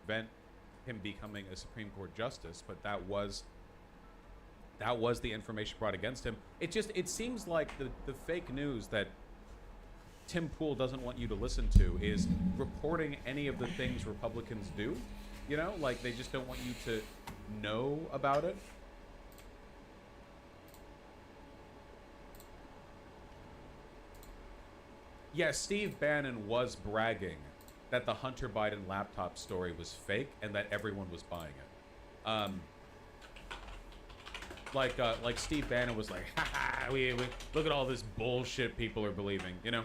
prevent him becoming a Supreme Court justice, but that was the information brought against him. It seems like the fake news that Tim Pool doesn't want you to listen to is reporting any of the things Republicans do. You know, like they just don't want you to know about it. Yeah, Steve Bannon was bragging that the Hunter Biden laptop story was fake and that everyone was buying it. Like Steve Bannon was like, ha, we look at all this bullshit people are believing, you know?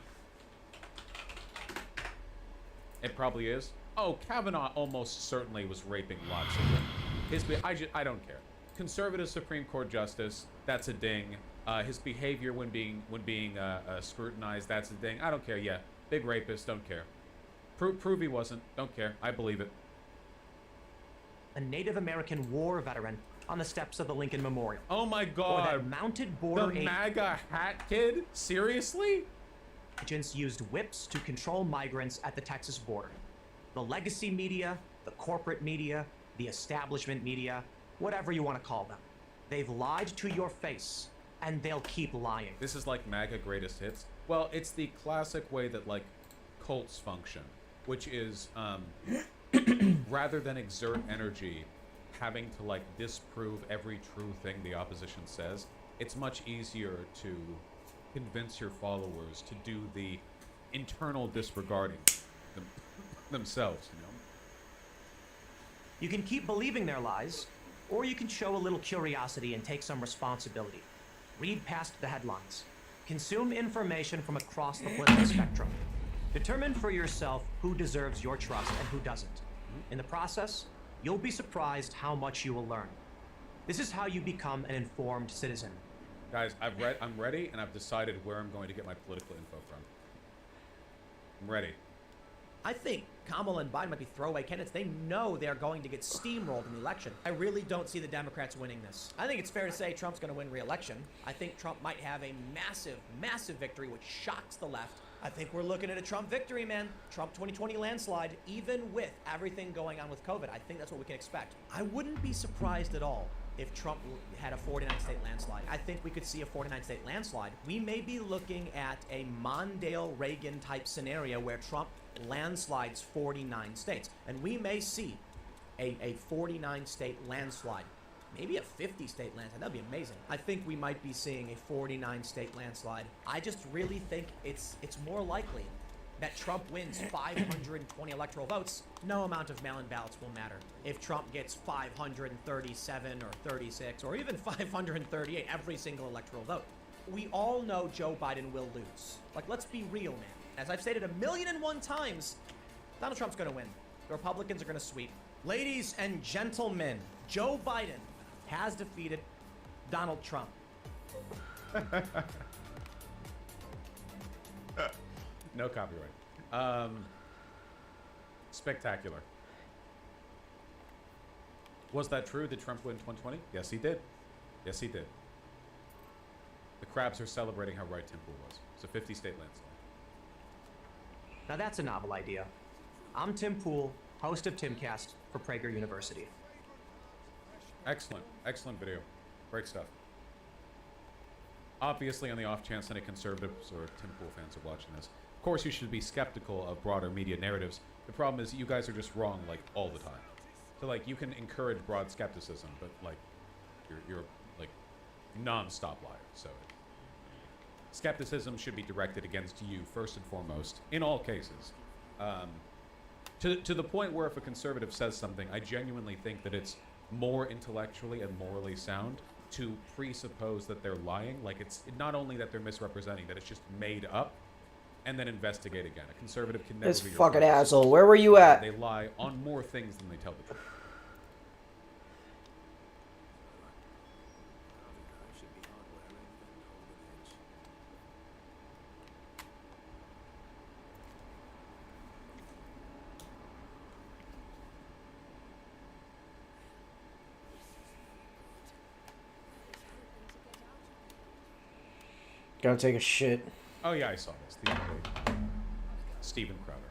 It probably is. Oh, Kavanaugh almost certainly was raping lots of women. I don't care. Conservative Supreme Court justice, that's a ding. His behavior when being scrutinized, that's a ding. I don't care. Yeah, big rapist, don't care. Prove he wasn't, don't care. I believe it. A Native American war veteran on the steps of the Lincoln Memorial. Oh my God! Or that mounted border the MAGA hat kid? Seriously? Agents used whips to control migrants at the Texas border. The legacy media, the corporate media, the establishment media, whatever you want to call them. They've lied to your face, and they'll keep lying. This is like MAGA greatest hits. Well, it's the classic way that like cults function, which is rather than exert energy having to like disprove every true thing the opposition says, it's much easier to convince your followers to do the internal disregarding themselves, you know? You can keep believing their lies, or you can show a little curiosity and take some responsibility. Read past the headlines. Consume information from across the political spectrum. Determine for yourself who deserves your trust and who doesn't. In the process, you'll be surprised how much you will learn. This is how you become an informed citizen. Guys, I'm ready, and I've decided where I'm going to get my political info from. I'm ready. I think Kamala and Biden might be throwaway candidates. They know they're going to get steamrolled in the election. I really don't see the Democrats winning this. I think it's fair to say Trump's going to win re-election. I think Trump might have a massive, massive victory, which shocks the left. I think we're looking at a Trump victory, man. Trump 2020 landslide, even with everything going on with COVID. I think that's what we can expect. I wouldn't be surprised at all if Trump had a 49-state landslide. I think we could see a 49-state landslide. We may be looking at a Mondale-Reagan type scenario where Trump landslides 49 states. And we may see a 49-state landslide. Maybe a 50-state landslide. That'd be amazing. I think we might be seeing a 49-state landslide. I just really think it's more likely that Trump wins 520 electoral votes. No amount of mail-in ballots will matter. If Trump gets 537 or 36 or even 538 every single electoral vote, we all know Joe Biden will lose. Like, let's be real, man. As I've stated 1,000,001 times, Donald Trump's gonna win. The Republicans are gonna sweep. Ladies and gentlemen, Joe Biden has defeated Donald Trump. No copyright. Spectacular. Was that true? Did Trump win 2020? Yes, he did. Yes, he did. The crabs are celebrating how right Tim Pool was. It's a 50-state landslide. Now that's a novel idea. I'm Tim Pool, host of Timcast for Prager University. Excellent. Excellent video. Great stuff. Obviously, on the off chance any conservatives or Tim Pool fans are watching this, of course you should be skeptical of broader media narratives. The problem is you guys are just wrong, like, all the time. So, like, you can encourage broad skepticism, but, like, you're like, non-stop liar. So, skepticism should be directed against you, first and foremost, in all cases. To the point where if a conservative says something, I genuinely think that it's more intellectually and morally sound to presuppose that they're lying. Like, it's not only that they're misrepresenting, that it's just made up, and then investigate again. A conservative can never This be your fucking friend. asshole. Where were you at? They lie on more things than they tell the truth. Gotta take a shit. Oh yeah, I saw this the other day. Steven Crowder.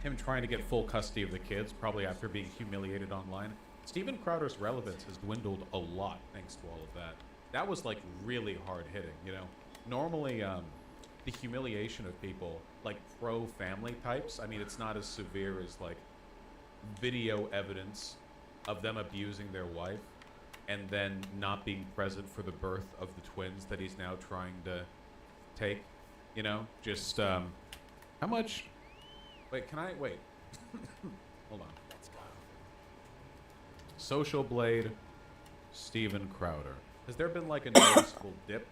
him trying to get full custody of the kids, probably after being humiliated online. Steven Crowder's relevance has dwindled a lot thanks to all of that. That was like really hard hitting, you know? Normally, the humiliation of people, like pro-family types, I mean, it's not as severe as like video evidence of them abusing their wife and then not being present for the birth of the twins that he's now trying to take, you know? Just, how much? Wait, can I, wait. Hold on. Social Blade, Steven Crowder. Has there been like a noticeable dip?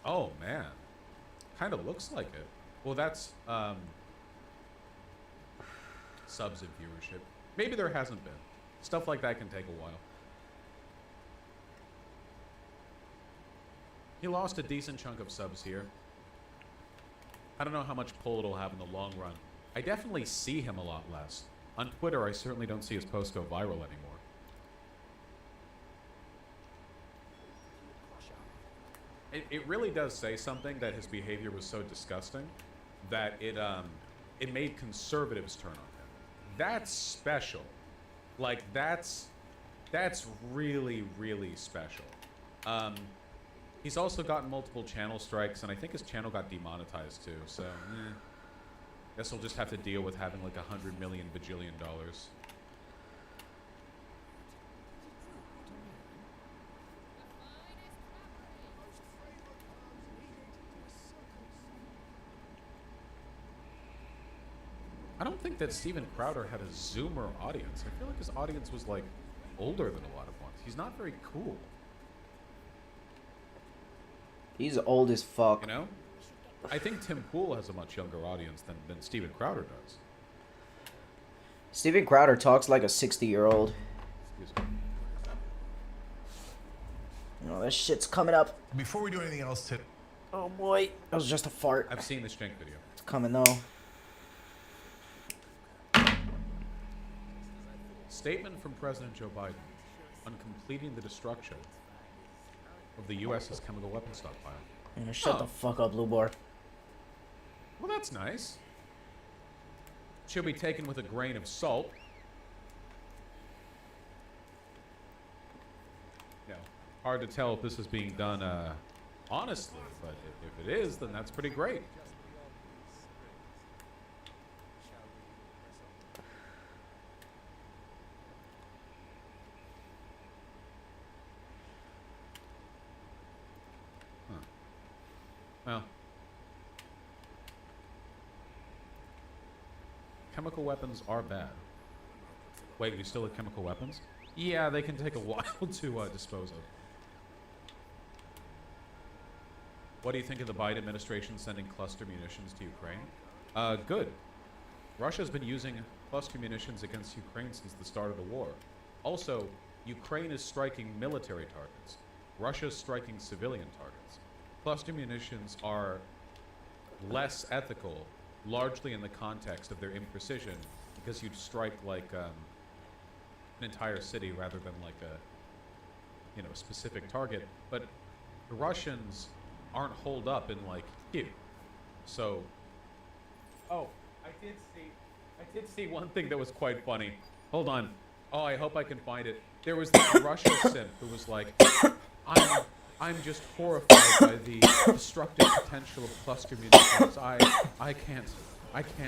Oh man, kind of looks like it. Well, that's subs and viewership. Maybe there hasn't been. Stuff like that can take a while. He lost a decent chunk of subs here. I don't know how much pull it'll have in the long run. I definitely see him a lot less. On Twitter, I certainly don't see his posts go viral anymore. It really does say something that his behavior was so disgusting that it made conservatives turn on him. That's special. Like, that's really, really special. He's also gotten multiple channel strikes, and I think his channel got demonetized too, so guess he'll just have to deal with having like $100 million bajillion. I don't think that Steven Crowder had a Zoomer audience. I feel like his audience was like older than a lot of ones. He's not very cool. He's old as fuck. You know? I think Tim Pool has a much younger audience than Steven Crowder does. Steven Crowder talks like a 60-year-old. Oh, that shit's coming up. Before we do anything else, Oh boy, that was just a fart. I've seen the Stink video. It's coming though. Statement from President Joe Biden on completing the destruction of the U.S.'s chemical weapons stockpile. Yeah, shut the fuck up, Lubar. Well, that's nice. Should be taken with a grain of salt. Yeah, hard to tell if this is being done honestly, but if it is, then that's pretty great. Well, chemical weapons are bad. Wait, you still have chemical weapons? Yeah, they can take a while to dispose of. What do you think of the Biden administration sending cluster munitions to Ukraine? Good. Russia's been using cluster munitions against Ukraine since the start of the war. Also, Ukraine is striking military targets. Russia's striking civilian targets. Cluster munitions are less ethical, largely in the context of their imprecision, because you'd strike like an entire city rather than like a specific target. But the Russians aren't holed up in like Kyiv, so. Oh, I did see one thing that was quite funny. Hold on. Oh, I hope I can find it. There was this Russia simp who was like, I'm just horrified by the destructive potential of cluster munitions. I can't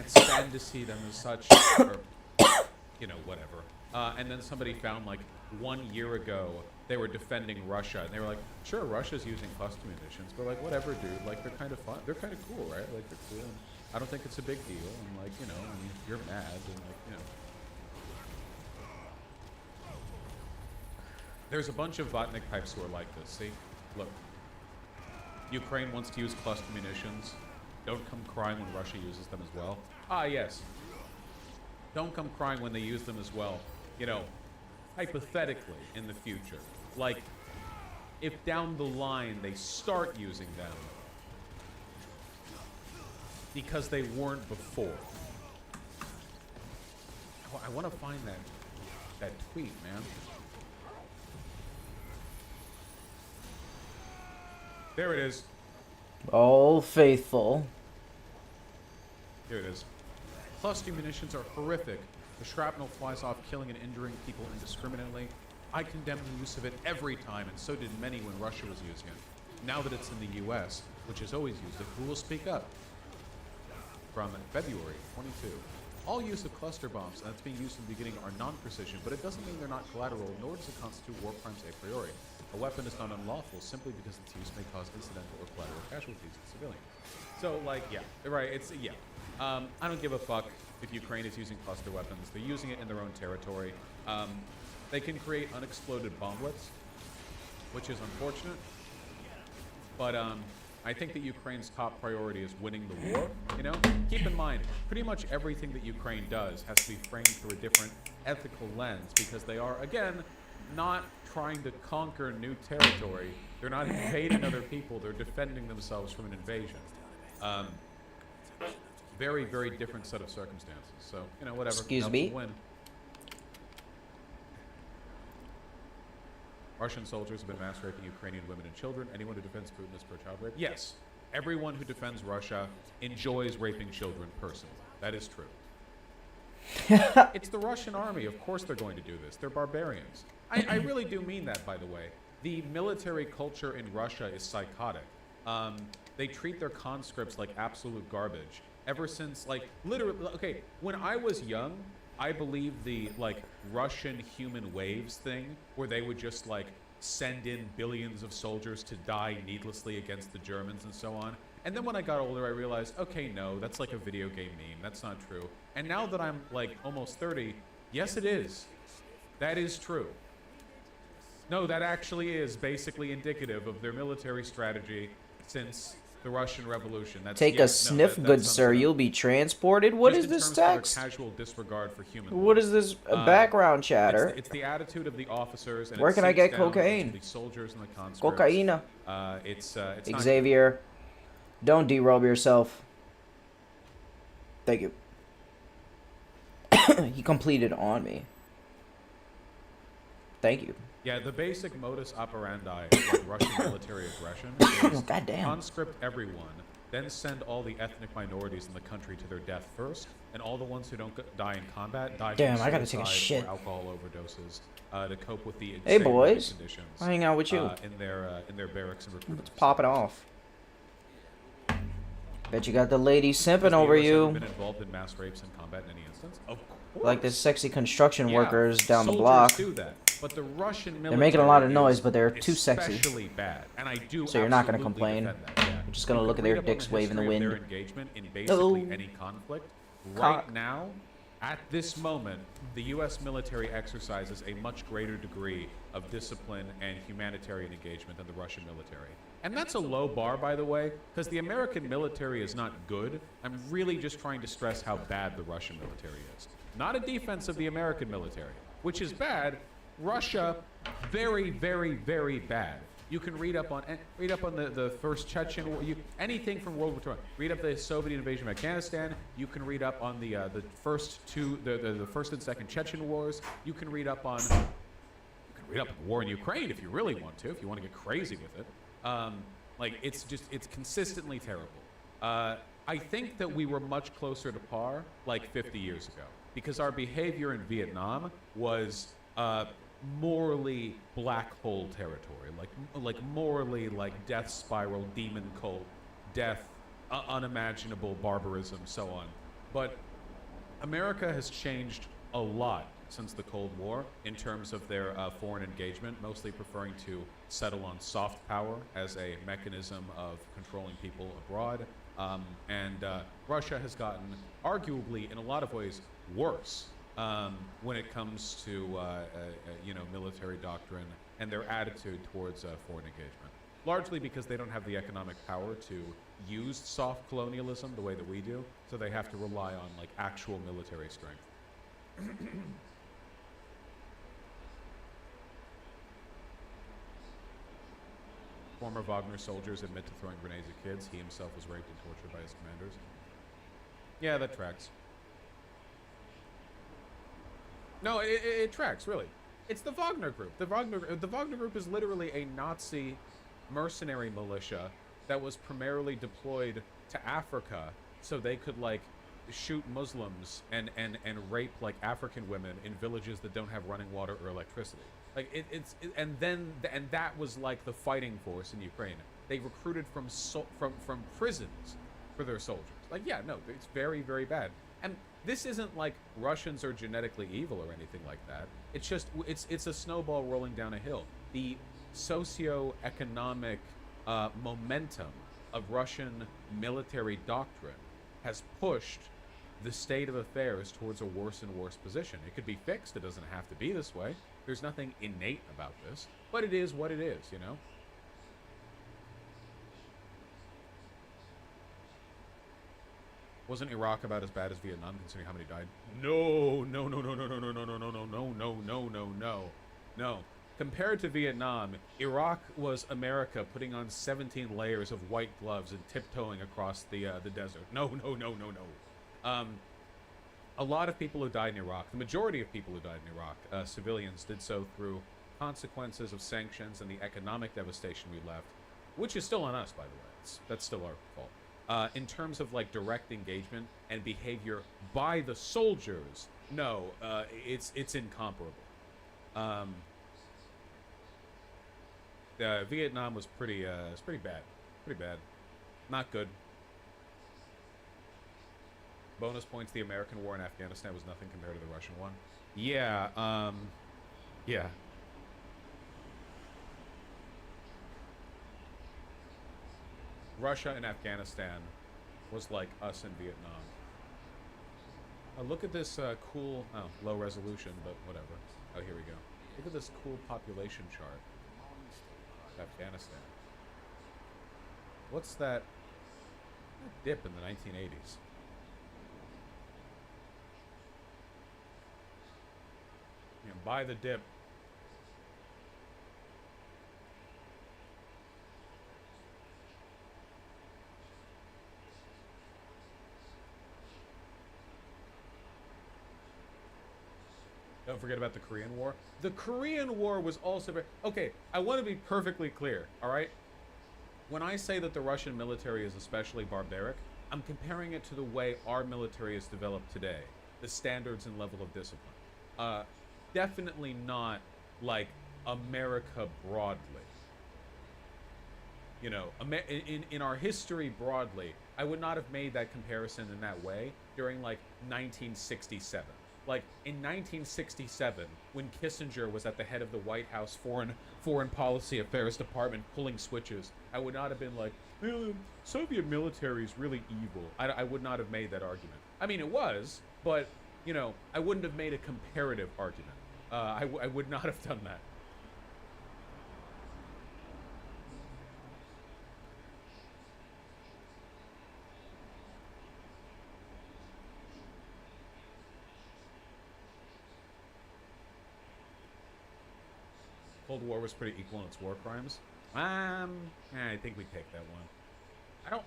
stand to see them as such, or, whatever. And then somebody found like 1 year ago they were defending Russia, and they were like, sure, Russia's using cluster munitions, but like whatever, dude. Like they're kind of fun. They're kind of cool, right? Like they're cool. And I don't think it's a big deal. And like you're mad, and like There's a bunch of Vatnik types who are like this. See? Look. Ukraine wants to use cluster munitions. Don't come crying when Russia uses them as well. Ah, yes. Don't come crying when they use them as well. Hypothetically, in the future. Like, if down the line they start using them because they weren't before. I want to find that tweet, man. There it is. All faithful. Here it is. Cluster munitions are horrific. The shrapnel flies off, killing and injuring people indiscriminately. I condemn the use of it every time, and so did many when Russia was using it. Now that it's in the U.S., which has always used it, who will speak up? From February 22. All use of cluster bombs that's being used in the beginning are non-precision, but it doesn't mean they're not collateral, nor does it constitute war crimes a priori. A weapon is not unlawful simply because its use may cause incidental or collateral casualties to civilians. So, like, yeah, right, it's, yeah. I don't give a fuck if Ukraine is using cluster weapons. They're using it in their own territory. They can create unexploded bomblets, which is unfortunate. But I think that Ukraine's top priority is winning the war, you know? Keep in mind, pretty much everything that Ukraine does has to be framed through a different ethical lens because they are, again, not trying to conquer new territory. They're not invading other people. They're defending themselves from an invasion. Very, very different set of circumstances. So, you know, whatever. Excuse me? Win. Russian soldiers have been mass raping Ukrainian women and children. Anyone who defends Putin is pro-child rape? Yes. Everyone who defends Russia enjoys raping children personally. That is true. It's the Russian army. Of course they're going to do this. They're barbarians. I really do mean that, by the way. The military culture in Russia is psychotic. They treat their conscripts like absolute garbage. Ever since, like, literally, okay, when I was young, I believed the, like, Russian human waves thing, where they would just, like, send in billions of soldiers to die needlessly against the Germans and so on. And then when I got older, I realized, okay, no, that's like a video game meme. That's not true. And now that I'm, like, almost 30, yes, it is. That is true. No, that actually is basically indicative of their military strategy since the Russian Revolution. That's, Take a sniff, good sir. You'll be transported. What is this text? Casual disregard for human What is this background chatter? It's the attitude of the officers. And Where can I get down cocaine? The soldiers and the conscripts. Cocaine. It's Xavier, don't derobe yourself. Thank you. He completed on me. Thank you. Yeah, the basic modus operandi of Russian military aggression is conscript everyone, then send all the ethnic minorities in the country to their death first, and all the ones who don't die in combat die from I gotta take a suicide shit. or alcohol overdoses to cope with the Hey insane boys, conditions I'll hang out with you. in their barracks and recruitment. Let's pop it off. Bet you got the lady simping Has the over US ever you. been involved in mass rapes in combat in any instance? Of course. Like the sexy construction Yeah, workers down the soldiers block. do that, but the Russian military They're making a lot of is noise, but they're too sexy. especially bad, and I do. So you're not gonna absolutely complain. defend that, yeah. You're just gonna You look can at their read up on dicks the wave in the history of wind. Their engagement in basically Oh. any conflict. Cock. Right now, at this moment, the U.S. military exercises a much greater degree of discipline and humanitarian engagement than the Russian military. And that's a low bar, by the way, because the American military is not good. I'm really just trying to stress how bad the Russian military is. Not a defense of the American military, which is bad. Russia, very, very, very bad. You can read up on the first Chechen war. Anything from World War II. Read up the Soviet invasion of Afghanistan. You can read up on the first and second Chechen wars. You can read up on the war in Ukraine if you really want to. If you want to get crazy with it. Like it's consistently terrible. I think that we were much closer to par like 50 years ago because our behavior in Vietnam was morally black hole territory, like morally like death spiral, demon cult, death, unimaginable barbarism, so on. But America has changed a lot since the Cold War in terms of their foreign engagement, mostly preferring to settle on soft power as a mechanism of controlling people abroad. And Russia has gotten, arguably, in a lot of ways, worse when it comes to military doctrine and their attitude towards foreign engagement. Largely because they don't have the economic power to use soft colonialism the way that we do, so they have to rely on like actual military strength. Former Wagner soldiers admit to throwing grenades at kids. He himself was raped and tortured by his commanders. Yeah, that tracks. No, it tracks, really. It's the Wagner Group. The Wagner Group is literally a Nazi mercenary militia that was primarily deployed to Africa so they could like shoot Muslims and rape like African women in villages that don't have running water or electricity. Like and that was like the fighting force in Ukraine. They recruited from prisons for their soldiers. Like, yeah, no, it's very, very bad. And this isn't like Russians are genetically evil or anything like that. It's just it's a snowball rolling down a hill. The socio-economic momentum of Russian military doctrine has pushed the state of affairs towards a worse and worse position. It could be fixed. It doesn't have to be this way. There's nothing innate about this, but it is what it is, you know? Wasn't Iraq about as bad as Vietnam, considering how many died? No. Compared to Vietnam, Iraq was America putting on 17 layers of white gloves and tiptoeing across the desert. No. A lot of people who died in Iraq, the majority of people who died in Iraq, civilians, did so through consequences of sanctions and the economic devastation we left, which is still on us, by the way. That's still our fault. In terms of like direct engagement and behavior by the soldiers, no, it's incomparable. Vietnam was pretty bad, not good. Bonus points: the American war in Afghanistan was nothing compared to the Russian one. Yeah, yeah. Russia and Afghanistan was like us in Vietnam. Look at this cool, low resolution, but whatever. Oh, here we go. Look at this cool population chart of Afghanistan. What's that dip in the 1980s? You know, buy the dip. Don't forget about the Korean War. The Korean War was also very... Okay, I want to be perfectly clear, all right? When I say that the Russian military is especially barbaric, I'm comparing it to the way our military is developed today. The standards and level of discipline. Definitely not like America broadly. You know, in our history broadly, I would not have made that comparison in that way during like 1967. Like in 1967, when Kissinger was at the head of the White House Foreign Policy Affairs Department pulling switches, I would not have been like, Soviet military is really evil. I would not have made that argument. I mean, it was, but, you know, I wouldn't have made a comparative argument. I would not have done that. Cold War was pretty equal in its war crimes. I think we take that one.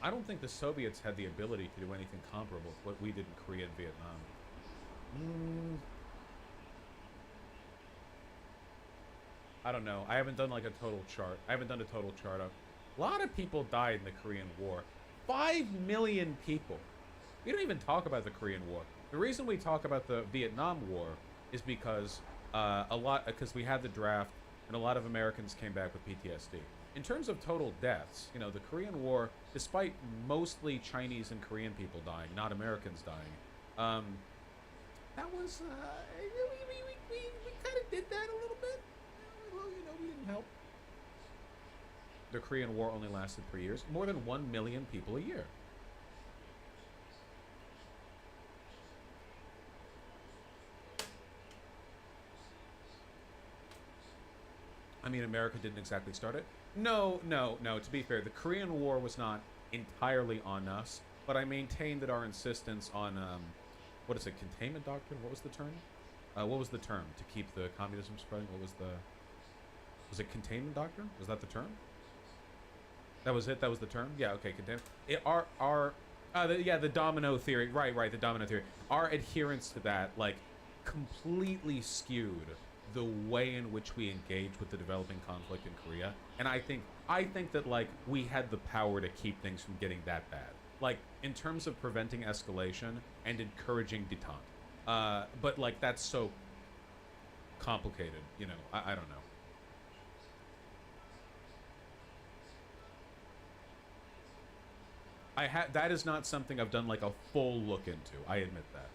I don't think the Soviets had the ability to do anything comparable to what we did in Korea and Vietnam. I don't know. I haven't done like a total chart. I haven't done a total chart up. A lot of people died in the Korean War. 5 million people. We don't even talk about the Korean War. The reason we talk about the Vietnam War is because because we had the draft. And a lot of Americans came back with PTSD. In terms of total deaths, you know, the Korean War, despite mostly Chinese and Korean people dying, not Americans dying, that was, we kind of did that a little bit. Well, you know, we didn't help. The Korean War only lasted 3 years. More than 1 million people a year. I mean, America didn't exactly start it. No. To be fair, the Korean War was not entirely on us, but I maintain that our insistence on, what is it, containment doctrine? What was the term? What was the term to keep the communism spreading? Was it containment doctrine? Was that the term? That was it? That was the term? Yeah, okay, containment. The domino theory. Right, the domino theory. Our adherence to that, like, completely skewed the way in which we engage with the developing conflict in Korea, and I think that like we had the power to keep things from getting that bad, like in terms of preventing escalation and encouraging detente. But like that's so complicated, you know. I don't know. That is not something I've done like a full look into. I admit that.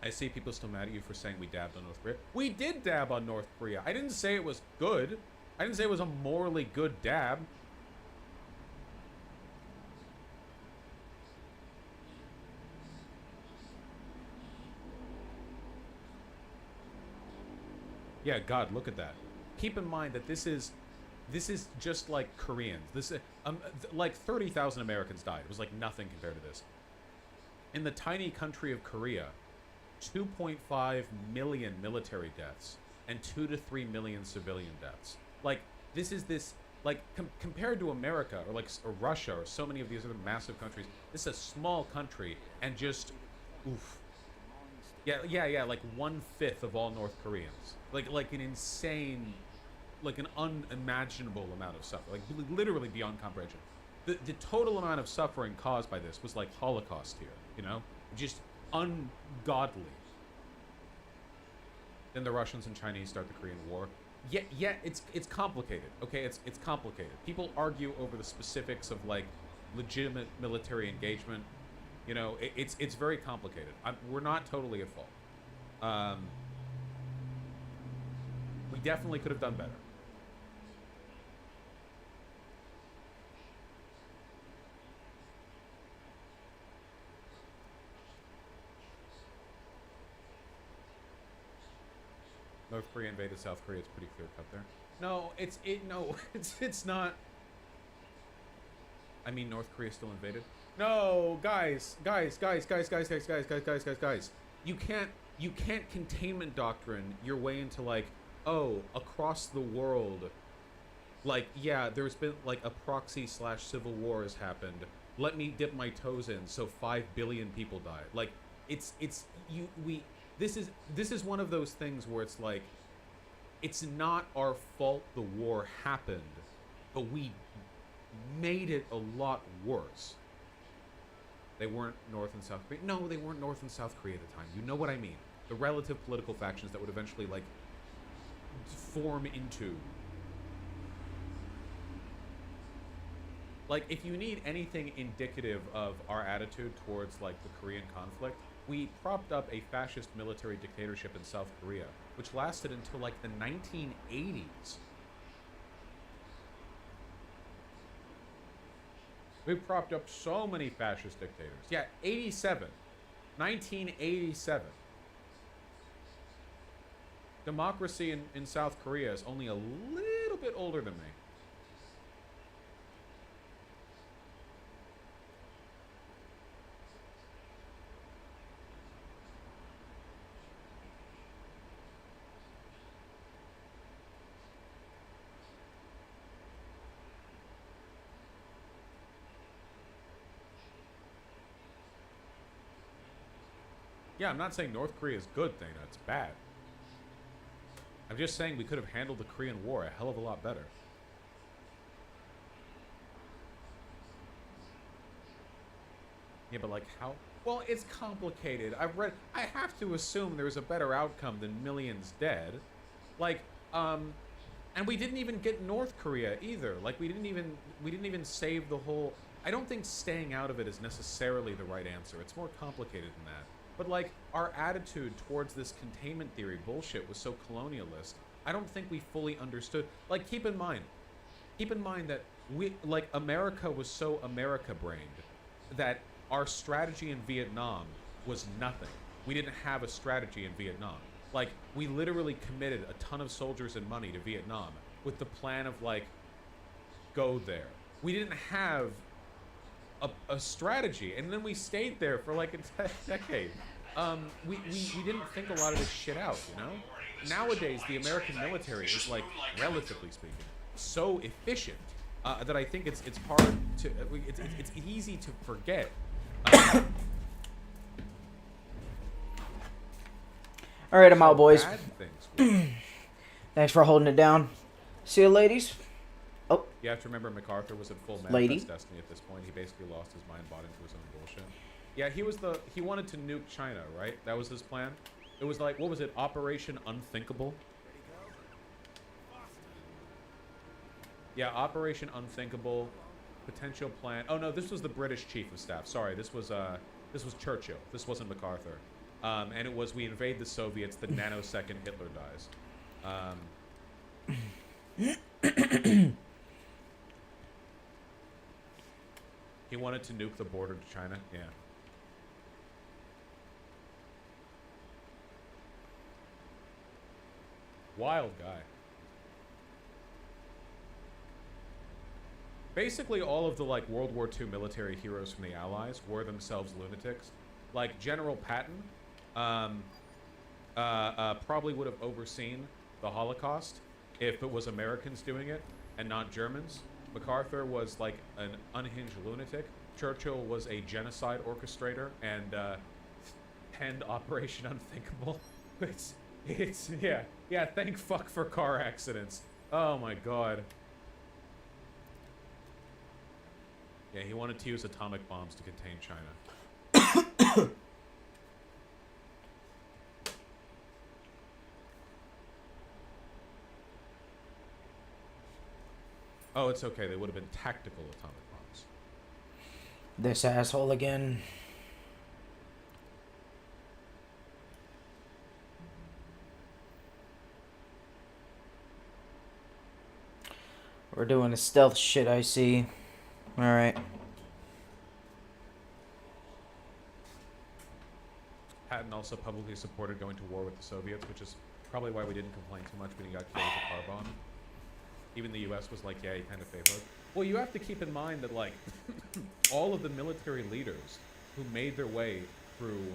I see people still mad at you for saying we dabbed on North Korea. We did dab on North Korea. I didn't say it was good. I didn't say it was a morally good dab. Yeah, God, look at that. Keep in mind that this is just like Koreans. This like 30,000 Americans died. It was like nothing compared to this. In the tiny country of Korea, 2.5 million military deaths and 2 to 3 million civilian deaths. Like this like compared to America or Russia or so many of these other massive countries, this is a small country and just oof. Yeah, like 1/5 of all North Koreans. Like an insane, like an unimaginable amount of suffering, like literally beyond comprehension. The total amount of suffering caused by this was like Holocaust here, you know? Just ungodly. Then the Russians and Chinese start the Korean War. Yeah, it's complicated. Okay, it's complicated. People argue over the specifics of like legitimate military engagement. You know, it's very complicated. We're not totally at fault. We definitely could have done better. North Korea invaded South Korea. It's pretty clear cut there. No, it's not. I mean, North Korea still invaded. No, guys. You can't containment doctrine your way into like, oh, across the world. Like, yeah, there's been like a proxy / civil war has happened. Let me dip my toes in. So 5 billion people died. Like, this is one of those things where it's like, it's not our fault the war happened, but we made it a lot worse. They weren't North and South Korea. No, they weren't North and South Korea at the time. You know what I mean? The relative political factions that would eventually like form into. Like, if you need anything indicative of our attitude towards like the Korean conflict, we propped up a fascist military dictatorship in South Korea, which lasted until like the 1980s. We propped up so many fascist dictators. Yeah, 1987. Democracy in South Korea is only a little bit older than me. Yeah, I'm not saying North Korea is good, Dana. It's bad. I'm just saying we could have handled the Korean War a hell of a lot better. Yeah, but like how? Well, it's complicated. I have to assume there's a better outcome than millions dead. Like, and we didn't even get North Korea either. Like, we didn't even save the whole. I don't think staying out of it is necessarily the right answer. It's more complicated than that. But like, our attitude towards this containment theory bullshit was so colonialist. I don't think we fully understood. Like, keep in mind that America was so America-brained that our strategy in Vietnam was nothing. We didn't have a strategy in Vietnam. Like, we literally committed a ton of soldiers and money to Vietnam with the plan of like, go there. We didn't have a strategy, and then we stayed there for like a decade. We didn't think a lot of this shit out, you know? Nowadays, the American military is like, relatively speaking, so efficient that I think it's hard to, it's easy to forget. All right, I'm out, boys. Bad things were. Thanks for holding it down. See you, ladies. Oh, You have to remember MacArthur was in full Lady. manifest destiny at this point. He basically lost his mind, bought into his own bullshit. Yeah, he wanted to nuke China, right? That was his plan. It was like, what was it? Operation Unthinkable? Yeah, Operation Unthinkable, potential plan. Oh no, this was the British chief of staff. Sorry, this was Churchill. This wasn't MacArthur. And it was, we invade the Soviets, the nanosecond Hitler dies. He wanted to nuke the border to China. Yeah. Wild guy. Basically, all of the like World War II military heroes from the Allies were themselves lunatics. Like General Patton, probably would have overseen the Holocaust if it was Americans doing it and not Germans. MacArthur was like an unhinged lunatic. Churchill was a genocide orchestrator and penned Operation Unthinkable. Yeah. Thank fuck for car accidents. Oh my god. Yeah, he wanted to use atomic bombs to contain China. Oh, it's okay. They would have been tactical atomic bombs. this asshole again. We're doing the stealth shit, I see. Alright. Patton also publicly supported going to war with the Soviets, which is probably why we didn't complain too much when he got killed with a car bomb. Even the U.S. was like, yeah, he kind of favored. Well, you have to keep in mind that, like, all of the military leaders who made their way through,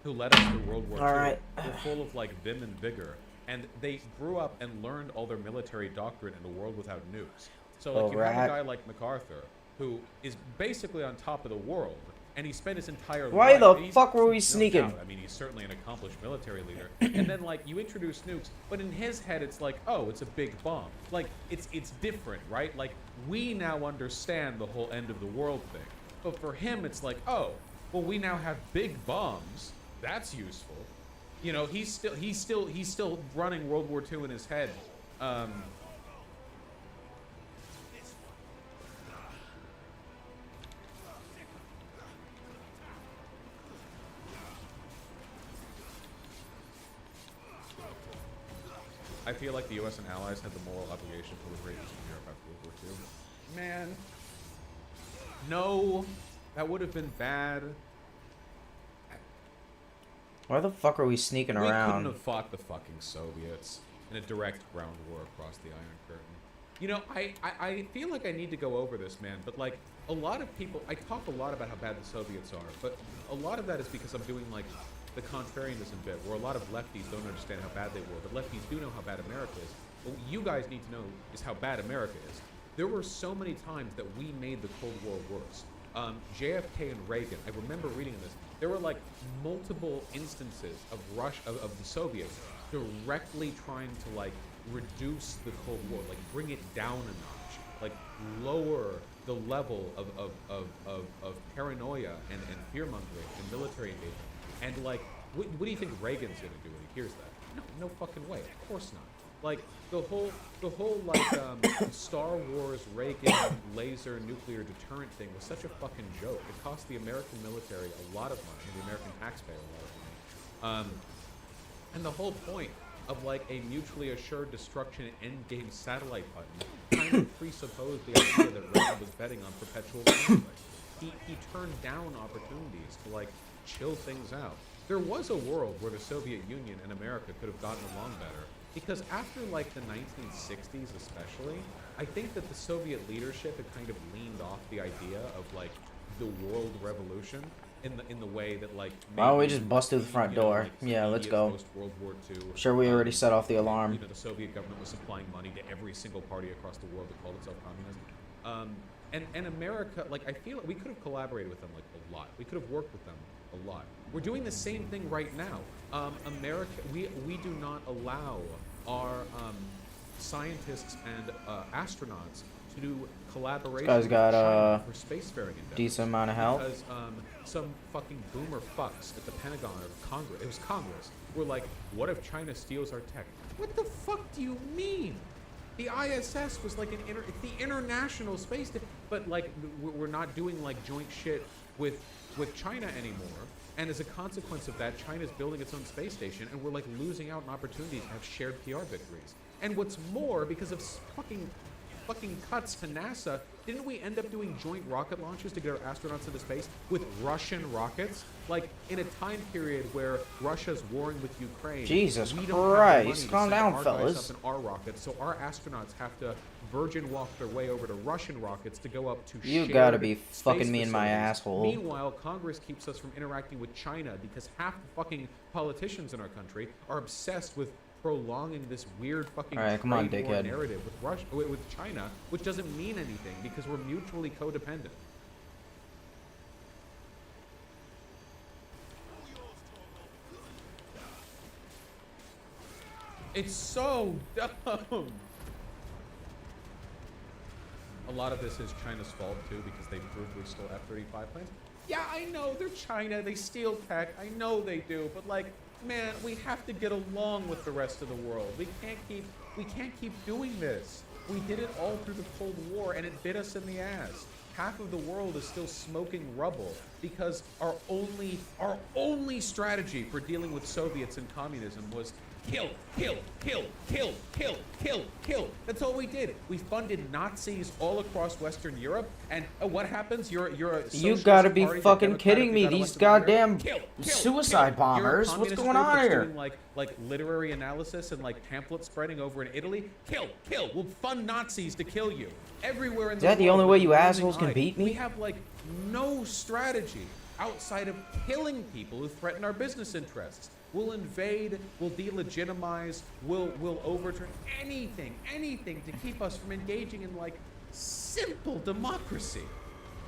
who led us through World War II, were full of, like, vim and vigor. And they grew up and learned all their military doctrine in a world without nukes. So, like, you have a guy like MacArthur, who is basically on top of the world, and he spent his entire life... Why the fuck were we sneaking? I mean, he's certainly an accomplished military leader. And then, like, you introduce nukes, but in his head, it's like, oh, it's a big bomb. Like, it's different, right? Like, we now understand the whole end of the world thing. But for him, it's like, oh, well, we now have big bombs. That's useful. You know, he's still running World War II in his head. I feel like the U.S. and allies had the moral obligation to liberate Eastern Europe after World War II. Man. No. That would have been bad. Why the fuck are we sneaking We around? couldn't have fought the fucking Soviets in a direct ground war across the Iron Curtain. You know, I feel like I need to go over this, man, but like, a lot of people, I talk a lot about how bad the Soviets are, but a lot of that is because I'm doing like the contrarianism bit, where a lot of lefties don't understand how bad they were, but lefties do know how bad America is. What you guys need to know is how bad America is. There were so many times that we made the Cold War worse. JFK and Reagan, I remember reading this, there were like multiple instances of of the Soviets directly trying to like reduce the Cold War, like bring it down a notch, like lower the level of paranoia and fear-mongering and military engagement. And like, what do you think Reagan's gonna do when he hears that? No fucking way. Of course not. Like the whole like Star Wars Reagan laser nuclear deterrent thing was such a fucking joke. It cost the American military a lot of money, the American taxpayer a lot of money. And the whole point of like a mutually assured destruction endgame satellite button kind of presupposed the idea that Reagan was betting on perpetual conflict. He turned down opportunities to like chill things out. There was a world where the Soviet Union and America could have gotten along better, because after like the 1960s especially, I think that the Soviet leadership had kind of leaned off the idea of like the world revolution in the way that like Why don't we just bust through the front door? like, Yeah, let's go. Post-World War II, Sure, we already set off the alarm. You know, the Soviet government was supplying money to every single party across the world that called itself communism. And America, like, I feel we could have collaborated with them like a lot. We could have worked with them a lot. We're doing the same thing right now. America, we do not allow our scientists and astronauts to do collaboration guy's with got, China for spacefaring endeavors. decent amount of health. Because some fucking boomer fucks at the Pentagon or Congress, it was Congress, were like, what if China steals our tech? What the fuck do you mean? The ISS was like it's the International Space Station, but like we're not doing like joint shit with China anymore. And as a consequence of that, China's building its own space station, and we're like losing out on opportunities to have shared PR victories. And what's more, because of fucking cuts to NASA, didn't we end up doing joint rocket launches to get our astronauts into space with Russian rockets? Like, in a time period where Russia's warring with Ukraine. Jesus we don't have the Christ, money to calm send down, our fellas. guys up in our rockets, so our astronauts have to virgin walk their way over to Russian rockets to go up to You shared gotta be space fucking me in my facilities. asshole. Meanwhile, Congress keeps us from interacting with China because half the fucking politicians in our country are obsessed with prolonging this weird fucking All right, come on, trade war dickhead. narrative with China, which doesn't mean anything because we're mutually codependent. It's so dumb. A lot of this is China's fault too because they proved we stole F-35 planes. Yeah, I know they're China. They steal tech. I know they do, but like, man, we have to get along with the rest of the world. We can't keep doing this. We did it all through the Cold War, and it bit us in the ass. Half of the world is still smoking rubble because our only strategy for dealing with Soviets and communism was kill, kill, kill, kill, kill, kill, kill. That's all we did. We funded Nazis all across Western Europe, and what happens? You're a You socialist gotta be party that fucking kidding democratically me. got These elected by goddamn Kill, kill, suicide kill. bombers. You're a What's communist going group on that's here? doing like literary analysis and like pamphlet spreading over in Italy. Kill, kill. We'll fund Nazis to kill you. Everywhere in Is the that the world only with way a you rolling assholes can eye. beat me? We have like no strategy outside of killing people who threaten our business interests. We'll invade, we'll delegitimize, we'll overturn anything to keep us from engaging in like simple democracy.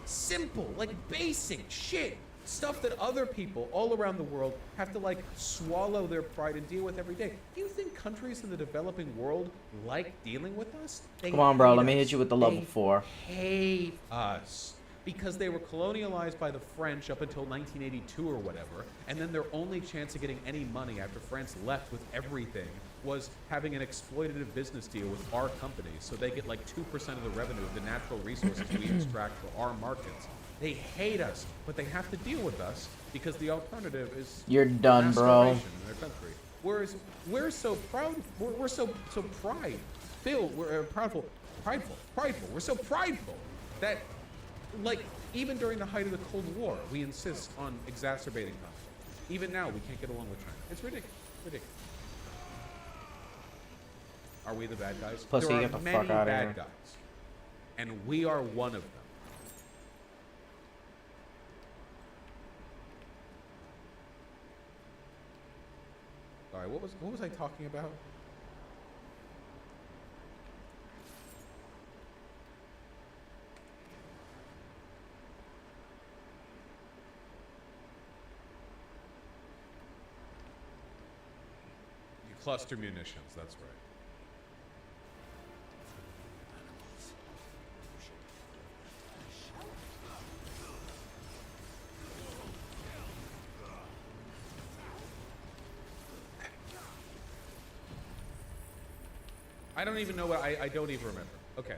Simple, like basic shit. Stuff that other people all around the world have to like swallow their pride and deal with every day. Do you think countries in the developing world like dealing with us? They Come on, bro. hate Let me us. hit you with the level They 4. hate us because they were colonialized by the French up until 1982 or whatever, and then their only chance of getting any money after France left with everything was having an exploitative business deal with our companies, so they get like 2% of the revenue of the natural resources we extract for our markets. They hate us, but they have to deal with us because the alternative is You're done, bro. masturbation in their country. Whereas we're so proud, we're so pride filled, we're prideful. We're so prideful that, like, even during the height of the Cold War, we insist on exacerbating conflict. Even now, we can't get along with China. It's ridiculous. Ridiculous. Are we the bad guys? Pussy, there are get the many fuck outta bad here. guys, and we are one of them. Sorry, what was I talking about? Cluster munitions, that's right. I don't even know what I don't even remember. Okay.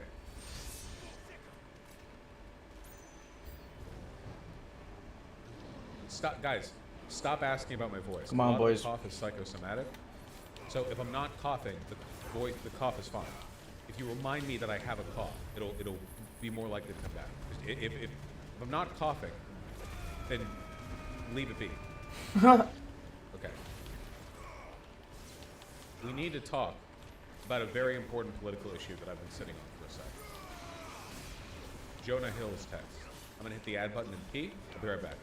Stop, guys. Stop asking about my voice. Come on, A lot of the boys. cough is psychosomatic. So if I'm not coughing, the cough is fine. If you remind me that I have a cough, it'll be more likely to come back. If I'm not coughing, then leave it be. Okay. We need to talk about a very important political issue that I've been sitting on for a sec. Jonah Hill's text. I'm gonna hit the add button and pee. I'll be right back.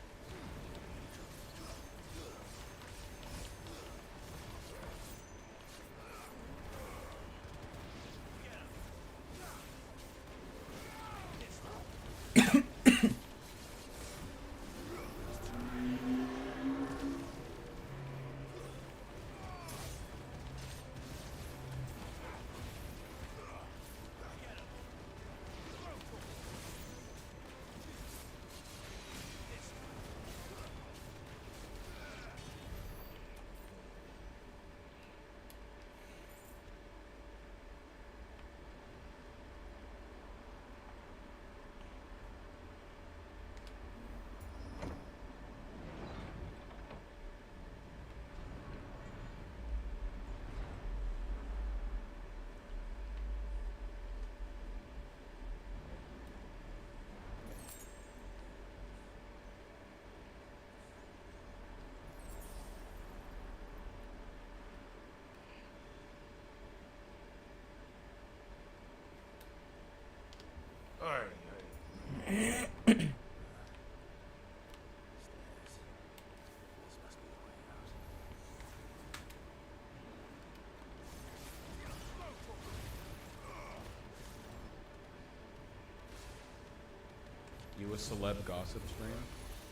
You a celeb gossip stream?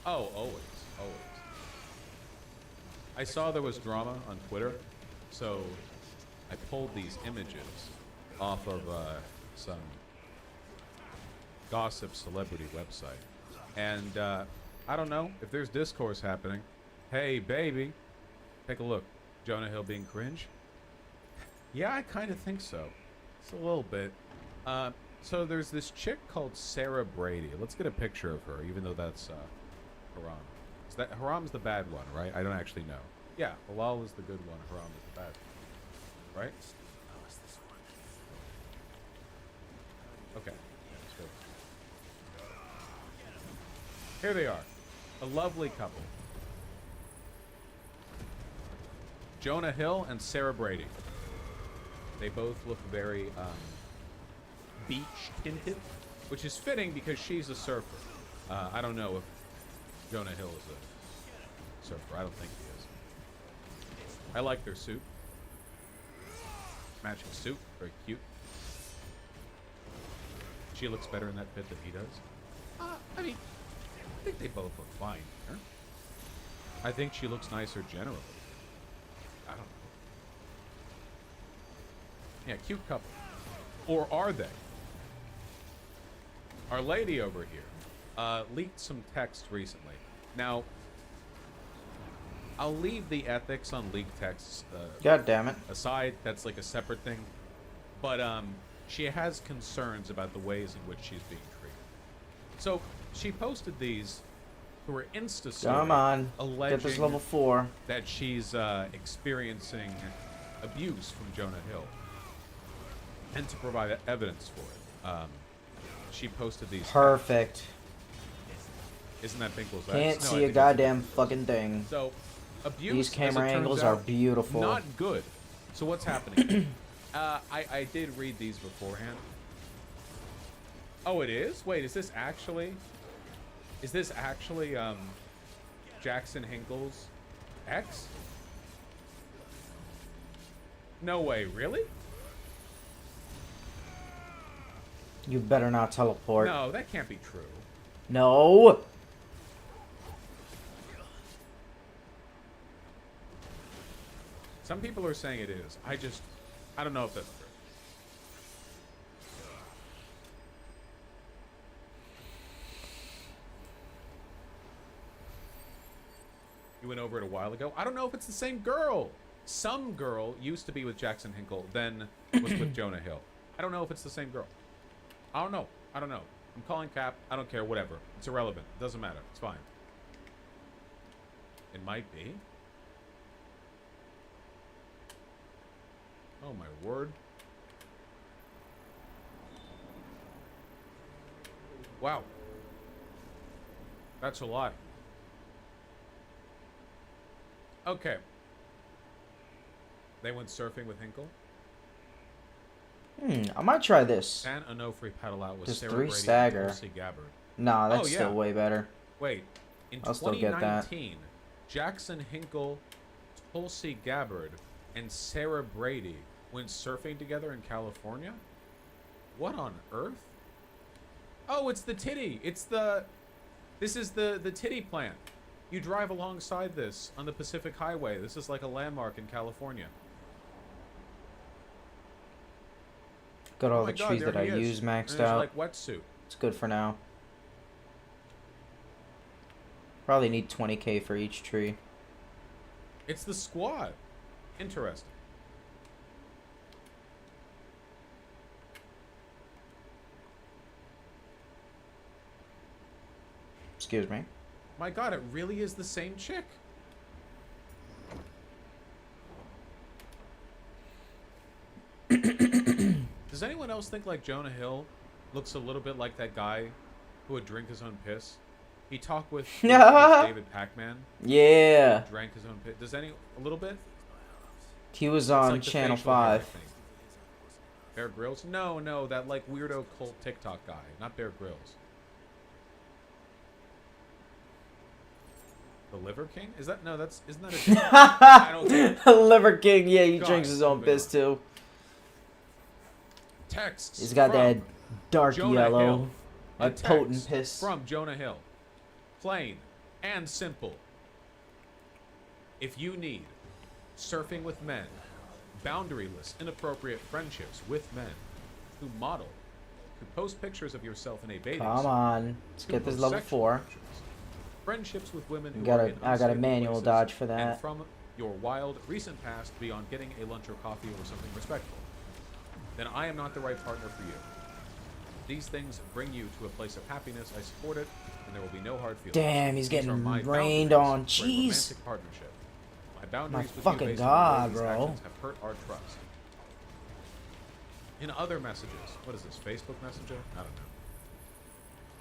Oh, always. I saw there was drama on Twitter, so I pulled these images off of some gossip celebrity website. And I don't know if there's discourse happening. Hey, baby, take a look. Jonah Hill being cringe? Yeah, I kind of think so. It's a little bit. So there's this chick called Sarah Brady. Let's get a picture of her, even though that's Haram. Is that Haram's the bad one, right? I don't actually know. Yeah, Halal is the good one. Haram is the bad one. Right? Okay. Let's go. Here they are. A lovely couple. Jonah Hill and Sarah Brady. They both look very beach tinted, which is fitting because she's a surfer. I don't know if Jonah Hill is a surfer. I don't think he is. I like their suit. Matching suit. Very cute. She looks better in that fit than he does. I mean, I think they both look fine here. I think she looks nicer generally. I don't know. Yeah, cute couple. Or are they? Our lady over here leaked some text recently. Now, I'll leave the ethics on leaked texts God damn it. aside. That's like a separate thing. But she has concerns about the ways in which she's being treated. So she posted these to her Insta story, Come on. alleging Get this level 4. that she's experiencing abuse from Jonah Hill, and to provide evidence for it. She posted these. Perfect. Isn't that Binkle's? Can't No, I see a think it's- goddamn fucking thing. So, abuse. These as it camera turns angles are out, beautiful. Not good. So what's happening? I did read these beforehand. Oh, it is? Wait, is this actually? Is this actually Jackson Hinkle's ex? No way, really? You better not teleport. No, that can't be true. No. Some people are saying it is. I don't know if that's true. You went over it a while ago. I don't know if it's the same girl. Some girl used to be with Jackson Hinkle, then was with Jonah Hill. I don't know if it's the same girl. I don't know. I'm calling cap. I don't care. Whatever. It's irrelevant. It doesn't matter. It's fine. It might be. Oh my word. Wow. That's a lot. Okay. They went surfing with Hinkle. I might try this. San Onofre paddle out with Just Sarah 3 Brady stagger. and Tulsi Gabbard. Nah, that's Oh, yeah. still way better. Wait. In I'll still get that. 2019, Jackson Hinkle, Tulsi Gabbard, and Sarah Brady went surfing together in California? What on earth? Oh, it's the titty. This is the titty plant. You drive alongside this on the Pacific Highway. This is like a landmark in California. Got all Oh my the God, trees there that I he is. use And maxed there's out. like wetsuit. It's good for now. Probably need 20k for each tree. It's the squad. Interesting. Excuse me. My God, it really is the same chick. Does anyone else think like Jonah Hill looks a little bit like that guy who would drink his own piss? He talked with David Pac-Man. Yeah. Drank his own piss. Does a little bit? He was It's on like the Channel facial hair, I 5. think. Bear Grylls? No, that like weirdo cult TikTok guy, not Bear Grylls. The Liver King? Isn't that a I don't care. Liver King, yeah, he God, drinks his own stupid. piss too. Texts. He's got from that dark Jonah yellow. Hill. A Like potent text piss. from Jonah Hill. Plain and simple. If you need surfing with men, boundaryless, inappropriate friendships with men who model, who post pictures of yourself in a bathing Come suit, on. Let's who get this post level sexual 4. pictures, friendships with women who I got are a- in I got a unstable manual places, dodge for that. and from your wild recent past beyond getting a lunch or coffee or something respectful, then I am not the right partner for you. These things bring you to a place of happiness. I support it, and there will be no hard feelings. Damn, he's These getting are my rained boundaries on. for a Jeez. romantic partnership. My boundaries with fucking you based God, on the way these bro. actions have hurt our trust. In other messages, what is this, Facebook Messenger? I don't know.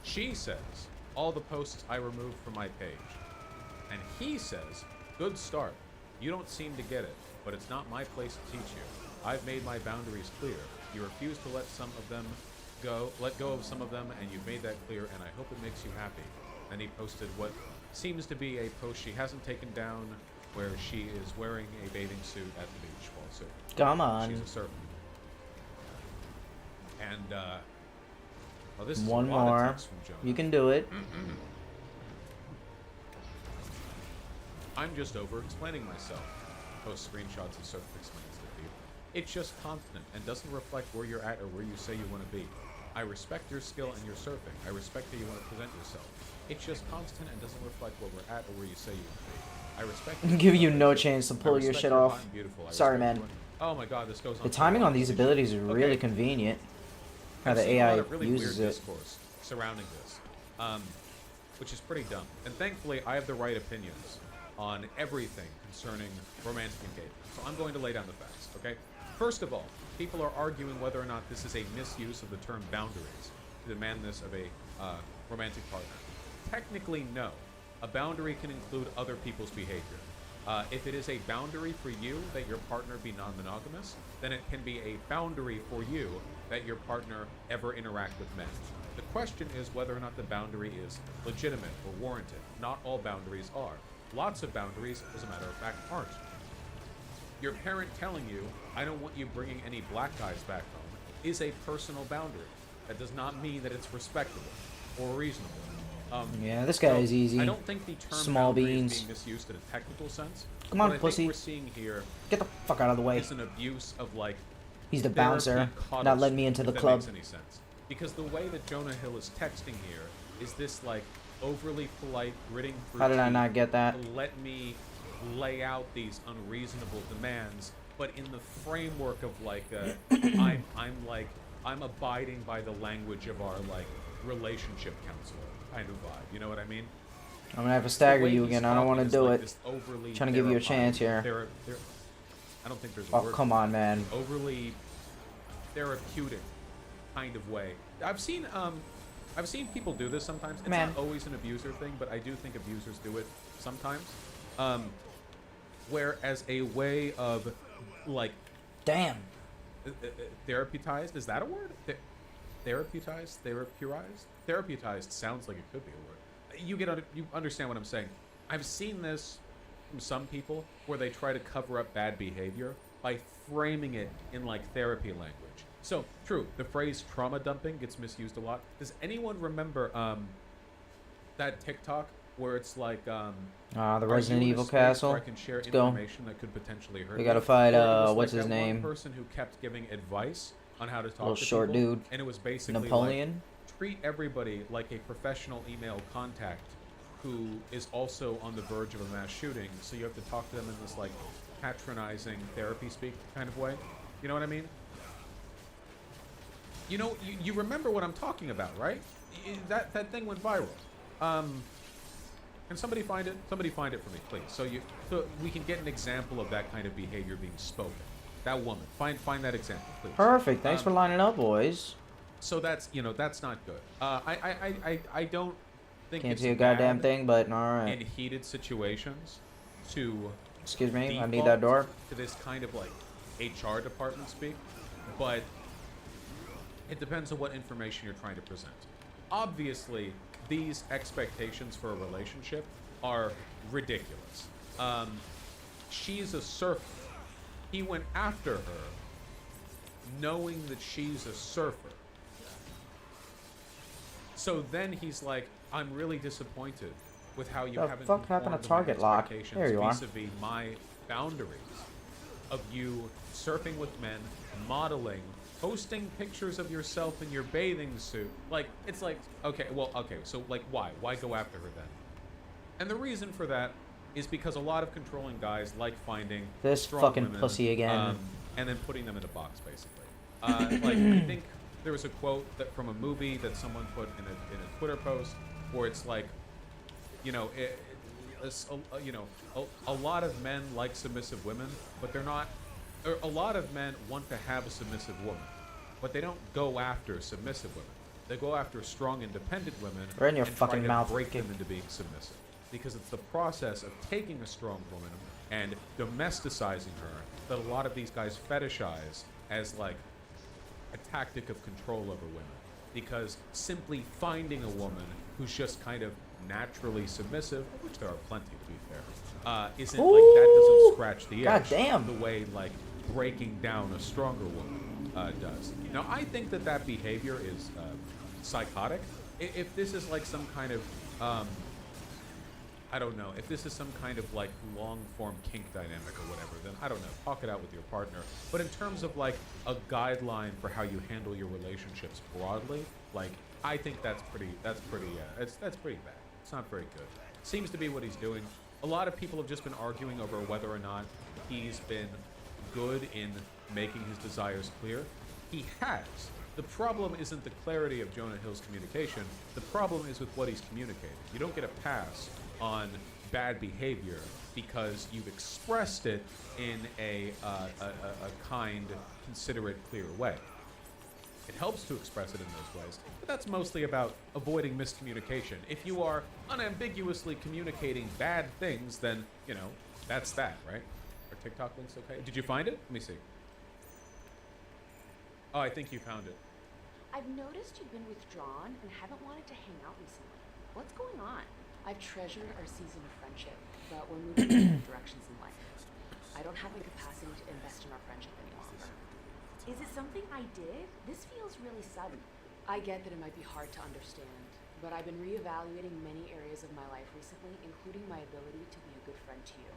She says, all the posts I removed from my page. And he says, good start. You don't seem to get it, but it's not my place to teach you. I've made my boundaries clear. You refuse to let go of some of them, and you've made that clear, and I hope it makes you happy. Then he posted what seems to be a post she hasn't taken down, where she is wearing a bathing suit at the beach while surfing. Come on. She's a surfer. And, well, this is One a lot more. of text from Jonah. You can do it. I'm just over explaining myself. Post screenshots of surf explains the feed. It's just constant and doesn't reflect where you're at or where you say you want to be. I respect your skill and your surfing. I respect that you want to present yourself. It's just constant and doesn't reflect where we're at or where you say you want to be. I respect Give you no chance to I pull your respect shit you're off. hot and beautiful. I Sorry, respect man. Oh my god, this goes on. The for timing a on while. these abilities is really Okay. convenient. How I've the seen a lot AI of really uses weird it. discourse surrounding this, which is pretty dumb. And thankfully, I have the right opinions on everything concerning romantic engagement. So I'm going to lay down the facts, okay? First of all, people are arguing whether or not this is a misuse of the term boundaries to demand this of a romantic partner. Technically, no. A boundary can include other people's behavior. If it is a boundary for you that your partner be non-monogamous, then it can be a boundary for you that your partner ever interact with men. The question is whether or not the boundary is legitimate or warranted. Not all boundaries are. Lots of boundaries, as a matter of fact, aren't. Your parent telling you, I don't want you bringing any black guys back home, is a personal boundary. That does not mean that it's respectable or reasonable. Yeah, this guy so is easy. I don't think the term Small boundary beans. is being misused in a technical sense. Come on, what I pussy. think we're seeing here Get the fuck out of the way. is an abuse of, like, He's the therapy bouncer, coddle not letting me speak, into the if that club. makes any sense. Because the way that Jonah Hill is texting here is this, like, overly polite, gritting through How did I teeth not get that? to let me lay out these unreasonable demands, but in the framework of, like, I'm abiding by the language of our, like, relationship counselor kind of vibe. You know what I mean? I'm gonna have to The stagger way you he's again. I don't want to talking is do like it. this overly Trying to give you a chance here. I don't think there's a Oh, word. come on, man. Overly therapeutic kind of way. I've seen people do this sometimes. It's Man. not always an abuser thing, but I do think abusers do it sometimes. Where as a way of, like, Damn. theraputized, is that a word? Theraputized? Theraputized sounds like it could be a word. You understand what I'm saying. I've seen this from some people where they try to cover up bad behavior by framing it in, like, therapy language. So, true, the phrase trauma dumping gets misused a lot. Does anyone remember that TikTok where it's like, The are Resident you in a Evil space where castle. I can share Let's go. information that could potentially hurt We you? gotta fight, Or it was what's like his that name? one person who kept giving advice on how to talk Little to short people, dude. and it was basically Napoleon. like, treat everybody like a professional email contact who is also on the verge of a mass shooting, so you have to talk to them in this, like, patronizing therapy speak kind of way. You know what I mean? You know, you remember what I'm talking about, right? That thing went viral. Can somebody find it? Somebody find it for me, please. So we can get an example of that kind of behavior being spoken. That woman. Find that example, please. Perfect. Thanks for lining up, boys. So that's not good. I don't think Can't it's see a goddamn bad thing, but in alright. heated situations to Excuse me, I need default that door. to this kind of, like, HR department speak, but it depends on what information you're trying to present. Obviously, these expectations for a relationship are ridiculous. She's a surfer. He went after her knowing that she's a surfer. So then he's like, I'm really disappointed with how you The haven't fuck happened to informed my target lock? expectations There you are. vis-a-vis my boundaries of you surfing with men, modeling, posting pictures of yourself in your bathing suit. Like, it's like, okay, so like, why? Why go after her then? And the reason for that is because a lot of controlling guys like finding This strong fucking women, pussy again. and then putting them in a box, basically. Like, I think there was a quote that from a movie that someone put in a Twitter post where it's like, you know, a lot of men like submissive women, but they're not. Or a lot of men want to have a submissive woman, but they don't go after submissive women. They go after strong, independent women Right in your and fucking try to mouth. break them into being submissive. Because it's the process of taking a strong woman and domesticizing her that a lot of these guys fetishize as like a tactic of control over women. Because simply finding a woman who's just kind of naturally submissive, of which there are plenty to be fair, isn't like that doesn't scratch the God itch damn. the way like breaking down a stronger woman does. Now I think that behavior is psychotic. If this is like some kind of I don't know. If this is some kind of like long-form kink dynamic or whatever, then I don't know. Talk it out with your partner. But in terms of like a guideline for how you handle your relationships broadly, like I think that's pretty that's pretty bad. It's not very good. Seems to be what he's doing. A lot of people have just been arguing over whether or not he's been good in making his desires clear. He has. The problem isn't the clarity of Jonah Hill's communication. The problem is with what he's communicating. You don't get a pass on bad behavior because you've expressed it in a kind, considerate, clear way. It helps to express it in those ways, but that's mostly about avoiding miscommunication. If you are unambiguously communicating bad things, then, you know, that's that, right? Are TikTok links okay? Did you find it? Let me see. Oh, I think you found it. I've noticed you've been withdrawn and haven't wanted to hang out recently. What's going on? I've treasured our season of friendship, but we're moving in different directions in life. I don't have the capacity to invest in our friendship any longer. Is it something I did? This feels really sudden. I get that it might be hard to understand, but I've been reevaluating many areas of my life recently, including my ability to be a good friend to you.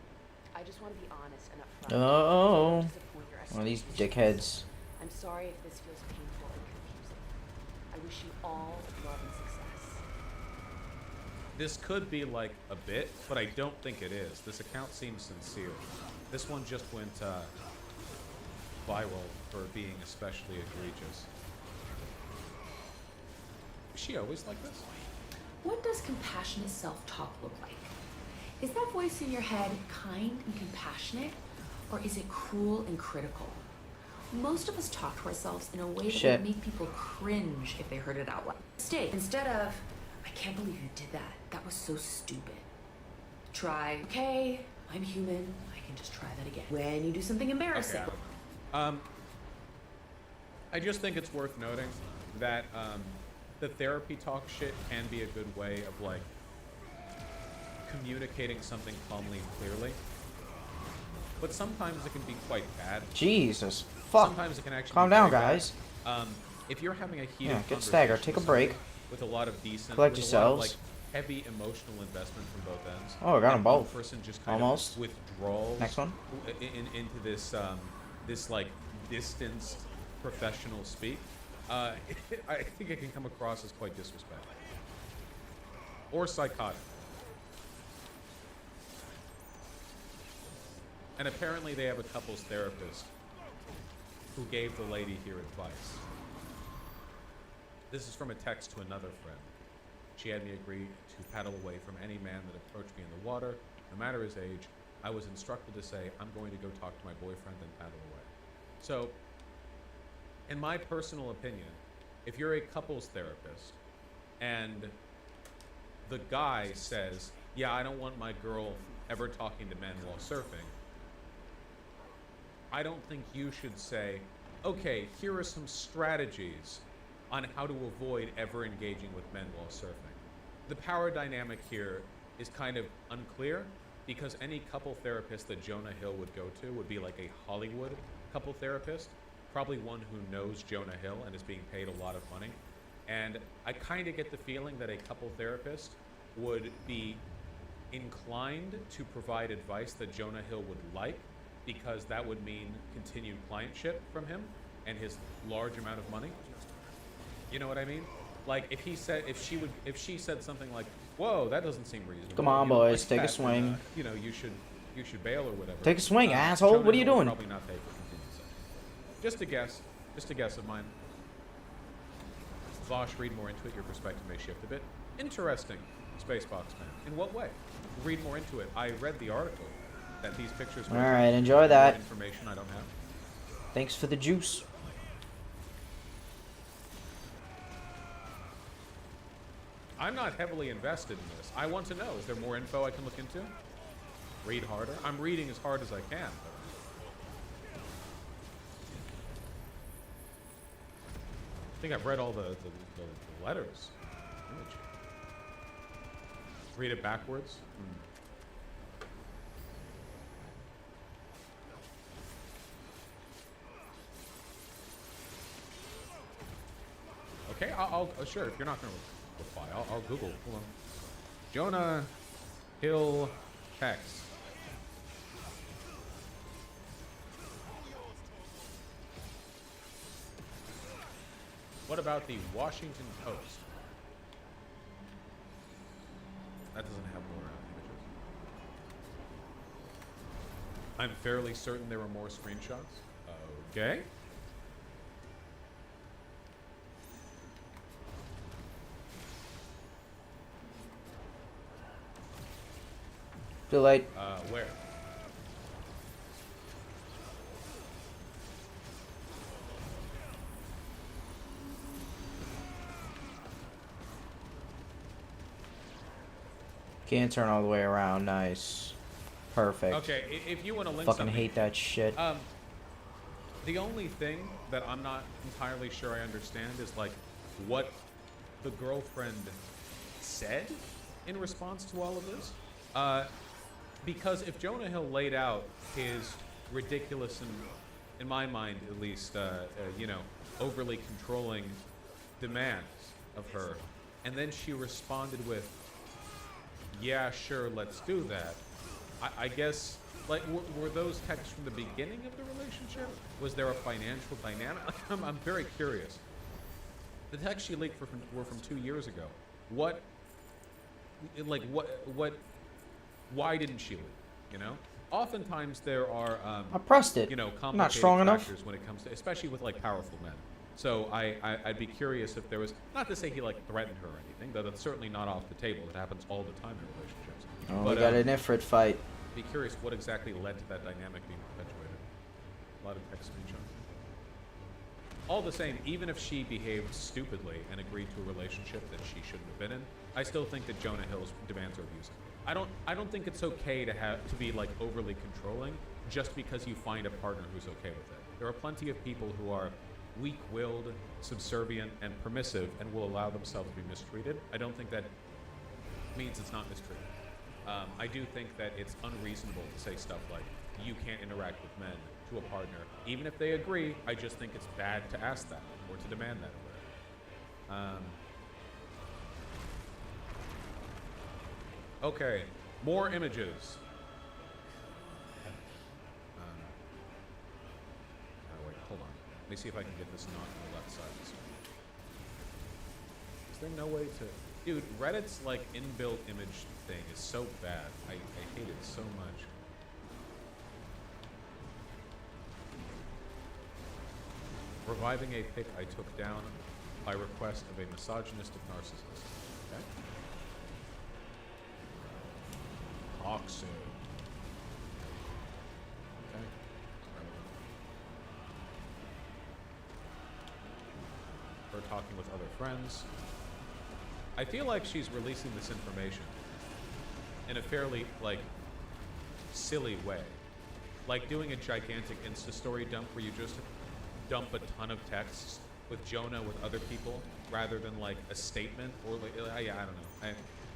I just want to be honest and upfront. Oh, so I don't disappoint your one of these expectations. dickheads. I'm sorry if this feels painful and confusing. I wish you all love and success. This could be like a bit, but I don't think it is. This account seems sincere. This one just went viral for being especially egregious. Is she always like this? What does compassionate self-talk look like? Is that voice in your head kind and compassionate, or is it cruel and critical? Most of us talk to ourselves in a way that Shit. would make people cringe if they heard it out loud. Mistake. Instead of, I can't believe you did that. That was so stupid. Try, okay, I'm human. I can just try that again. When you do something embarrassing. Okay. I just think it's worth noting that the therapy talk shit can be a good way of like communicating something calmly and clearly. But sometimes it can be quite bad. Jesus. Fuck. Sometimes it can actually Calm be down, very bad. guys. If you're having a heated Yeah, get conversation staggered. Take a with break. somebody with a lot of decent, Collect with a lot of, yourselves. like heavy emotional investment from both ends. Oh, I got and them one both. person just kind Almost. of withdrawals. Next one. Into this this like distanced professional speak. I think it can come across as quite disrespectful or psychotic. And apparently they have a couples therapist who gave the lady here advice. This is from a text to another friend. She had me agree to paddle away from any man that approached me in the water, no matter his age. I was instructed to say, I'm going to go talk to my boyfriend and paddle away. So, in my personal opinion, if you're a couples therapist and the guy says, yeah, I don't want my girl ever talking to men while surfing, I don't think you should say, okay, here are some strategies on how to avoid ever engaging with men while surfing. The power dynamic here is kind of unclear because any couple therapist that Jonah Hill would go to would be like a Hollywood couple therapist, probably one who knows Jonah Hill and is being paid a lot of money. And I kind of get the feeling that a couple therapist would be inclined to provide advice that Jonah Hill would like, because that would mean continued clientship from him and his large amount of money. You know what I mean? Like if she said something like, "Whoa, that doesn't seem reasonable. Come on, You don't boys, like take a that, swing." then, you know, you should bail or whatever. Take a swing, asshole. Jonah What are you Hill would doing? Probably not pay for continued sex. Just a guess of mine. Vosh, read more into it. Your perspective may shift a bit. Interesting, Spacebox Man. In what way? Read more into it. I read the article that these pictures. All right, enjoy more that. information I don't have. Thanks for the juice. I'm not heavily invested in this. I want to know. Is there more info I can look into? Read harder. I'm reading as hard as I can. I think I've read all the letters. Image. Read it backwards. Okay, I'll sure. If you're not going to reply, I'll Google. Hold on. Jonah Hill text. What about the Washington Post? That doesn't have more images. I'm fairly certain there were more screenshots. Okay. Too late. Where? Can't turn all the way around. Nice. Perfect. Okay, if you want to link Fucking something, hate that shit. the only thing that I'm not entirely sure I understand is like what the girlfriend said in response to all of this. Because if Jonah Hill laid out his ridiculous and, in my mind at least, you know, overly controlling demands of her, and then she responded with, "Yeah, sure, let's do that." I guess, like, were those texts from the beginning of the relationship? Was there a financial dynamic? I'm very curious. The texts she leaked were from 2 years ago. What, why didn't she leak? You know? Oftentimes there are, I pressed it. you know, Not complicated strong enough. factors when it comes to, especially with, like, powerful men. So I'd be curious if there was, not to say he, like, threatened her or anything, though that's certainly not off the table. It happens all the time in relationships. Oh, But, we got an Ifrit fight. be curious what exactly led to that dynamic being perpetuated. A lot of text screenshots. All the same, even if she behaved stupidly and agreed to a relationship that she shouldn't have been in, I still think that Jonah Hill's demands are abusive. I don't think it's okay to be like overly controlling just because you find a partner who's okay with it. There are plenty of people who are weak-willed, subservient, and permissive and will allow themselves to be mistreated. I don't think that means it's not mistreated. I do think that it's unreasonable to say stuff like, you can't interact with men to a partner. Even if they agree, I just think it's bad to ask that or to demand that or whatever. Okay, more images. Oh, wait, hold on. Let me see if I can get this not on the left side of the screen. Is there no way to... Dude, Reddit's, like, inbuilt image thing is so bad. I hate it so much. Reviving a pic I took down by request of a misogynistic narcissist. Okay. Toxic. Okay. Her talking with other friends. I feel like she's releasing this information in a fairly, like, silly way. Like doing a gigantic Insta story dump where you just dump a ton of texts with Jonah with other people rather than, like, a statement or, like, yeah, I don't know.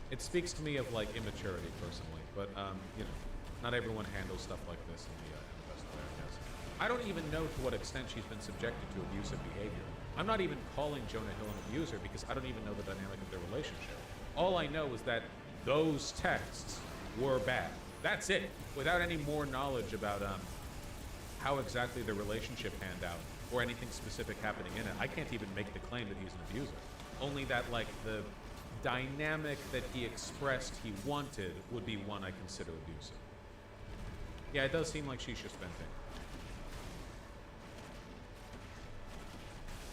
It speaks to me of, like, immaturity personally, but, you know, not everyone handles stuff like this in the best way, I guess. I don't even know to what extent she's been subjected to abusive behavior. I'm not even calling Jonah Hill an abuser because I don't even know the dynamic of their relationship. All I know is that those texts were bad. That's it. Without any more knowledge about how exactly their relationship panned out or anything specific happening in it, I can't even make the claim that he's an abuser. Only that, like, the dynamic that he expressed he wanted would be one I consider abusive. Yeah, it does seem like she's just venting.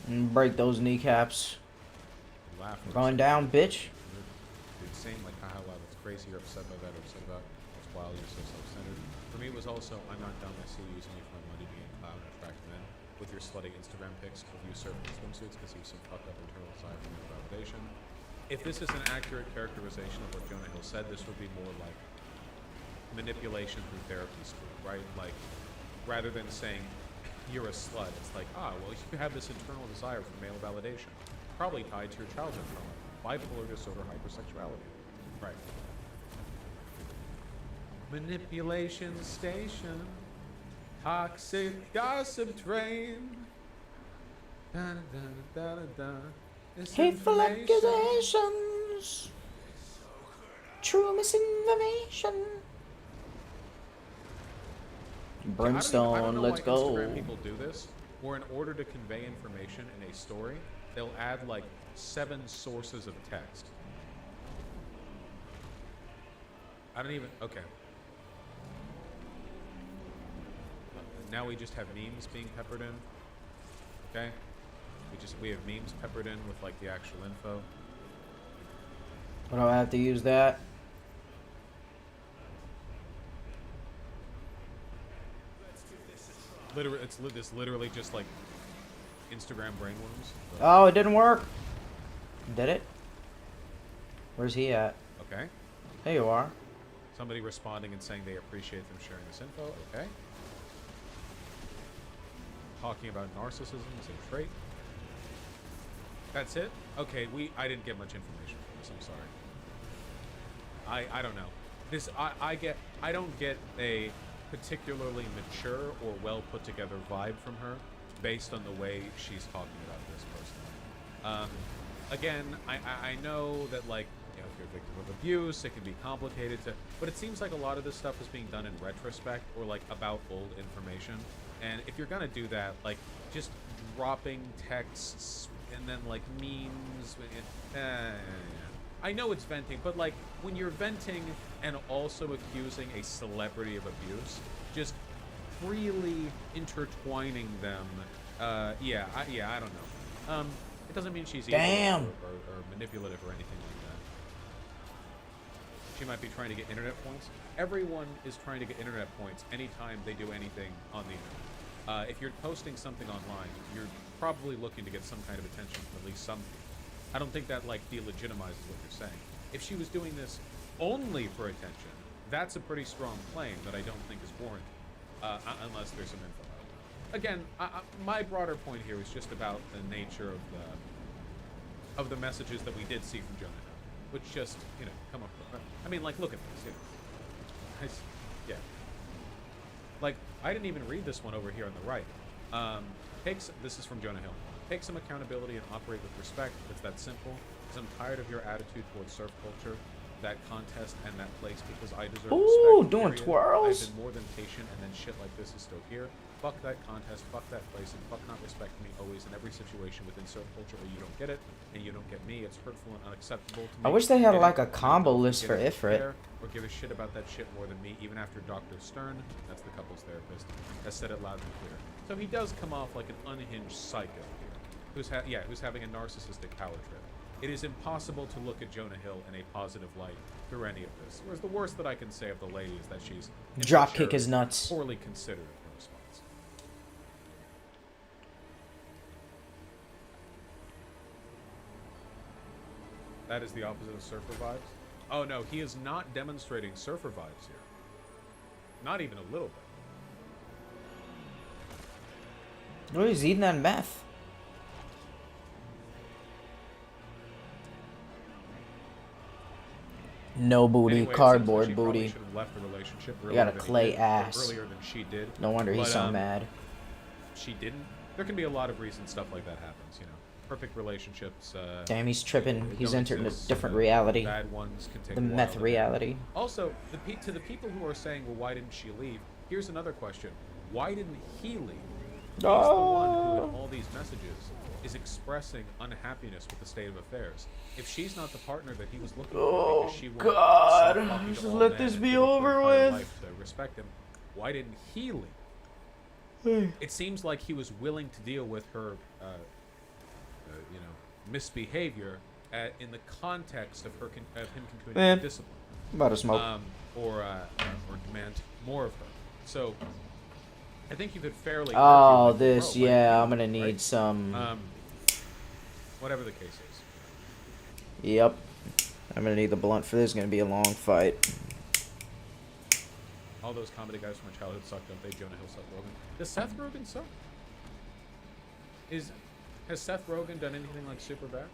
And break those kneecaps. Laughing. Going down, bitch. Dude, saying like, haha, wow, that's crazy. You're upset by that or upset about. That's wild. You're so self-centered. For me, it was also, I'm not dumb. I see you using me for my money being clown and attract men with your slutty Instagram pics of you surfing swimsuits because you have some fucked up internal desire for your validation. If this is an accurate characterization of what Jonah Hill said, this would be more like manipulation through therapy school, right? Like, rather than saying you're a slut, it's like, well, you have this internal desire for male validation, probably tied to your childhood trauma, bipolar disorder, hypersexuality, right? Manipulation station, toxic gossip train. Da, da, da, da, da. Hateful Misinformation. accusations. True misinformation. I don't Brimstone, know let's why go. Instagram people do this, where in order to convey information in a story, they'll add like 7 sources of text. I don't even, okay. Now we just have memes being peppered in. Okay? We have memes peppered in with like the actual info. But I'll have to use that. Literally, it's literally just like Instagram brainworms. Oh, it didn't work. Did it? Where's he at? Okay. There you are. Somebody responding and saying they appreciate them sharing this info. Okay. Talking about narcissism as a trait. That's it? Okay, I didn't get much information from this, I'm sorry. I don't know. I don't get a particularly mature or well put together vibe from her based on the way she's talking about this personally. Again, I know that, like, you know, if you're a victim of abuse, it can be complicated but it seems like a lot of this stuff is being done in retrospect or like about old information. And if you're gonna do that, like, just dropping texts and then like memes, I know it's venting, but like when you're venting and also accusing a celebrity of abuse, just freely intertwining them, I don't know. It doesn't mean she's evil Damn. or manipulative or anything like that. She might be trying to get internet points. Everyone is trying to get internet points anytime they do anything on the internet. If you're posting something online, you're probably looking to get some kind of attention from at least some people. I don't think that like delegitimizes what you're saying. If she was doing this only for attention, that's a pretty strong claim that I don't think is warranted, unless there's some info out. Again, my broader point here is just about the nature of the messages that we did see from Jonah Hill, which just, you know, come up. I mean, like, look at this. Yeah. Like, I didn't even read this one over here on the right. This is from Jonah Hill. Take some accountability and operate with respect. It's that simple. Because I'm tired of your attitude towards surf culture, that contest, and that place because I deserve Ooh, respect. doing period. twirls. I've been more than patient, and then shit like this is still here. Fuck that contest, fuck that place, and fuck not respecting me always in every situation within surf culture where you don't get it, and you don't get me. It's hurtful and unacceptable to me. I wish they had And like a you combo don't list for give a Ifrit. care or give a shit about that shit more than me, even after Dr. Stern, that's the couples therapist, has said it loud and clear. So he does come off like an unhinged psycho here, who's having a narcissistic power trip. It is impossible to look at Jonah Hill in a positive light through any of this. Whereas the worst that I can say of the lady is that she's Drop kick immature, his nuts. poorly considered of her response. That is the opposite of surfer vibes. Oh no, he is not demonstrating surfer vibes here. Not even a little bit. Oh, he's eating that meth. No booty, Anyway, it seems like cardboard she probably booty. should have left the relationship You got a than he clay did, or ass. earlier than she did. No wonder he's But, so mad. She didn't. there can be a lot of reasons stuff like that happens. You know, perfect relationships. Damn, he's tripping. He's don't entered a exist, different reality. Bad ones can take The a while meth to reality. Also, to the people who are saying, well, why didn't she leave? Here's another question. Why didn't he leave? He's the one who, in all these messages, is expressing unhappiness with the state of affairs. If she's not the partner that he was looking for, because she won't God. stop talking to Just all let men this and be give up her over entire with. life to respect him, why didn't he leave? It seems like he was willing to deal with her, you know, misbehavior in the context of him continuing Man. discipline. I'm about to smoke. Or demand more of her. So, I think you could fairly. Oh, argue that, this, bro, why yeah, didn't I'm you gonna leave, need right? some. Whatever the case is. Yep. I'm gonna need the blunt for this. It's gonna be a long fight. All those comedy guys from my childhood suck, don't they? Jonah Hill, Seth Rogen. Does Seth Rogen suck? Has Seth Rogen done anything like super bad?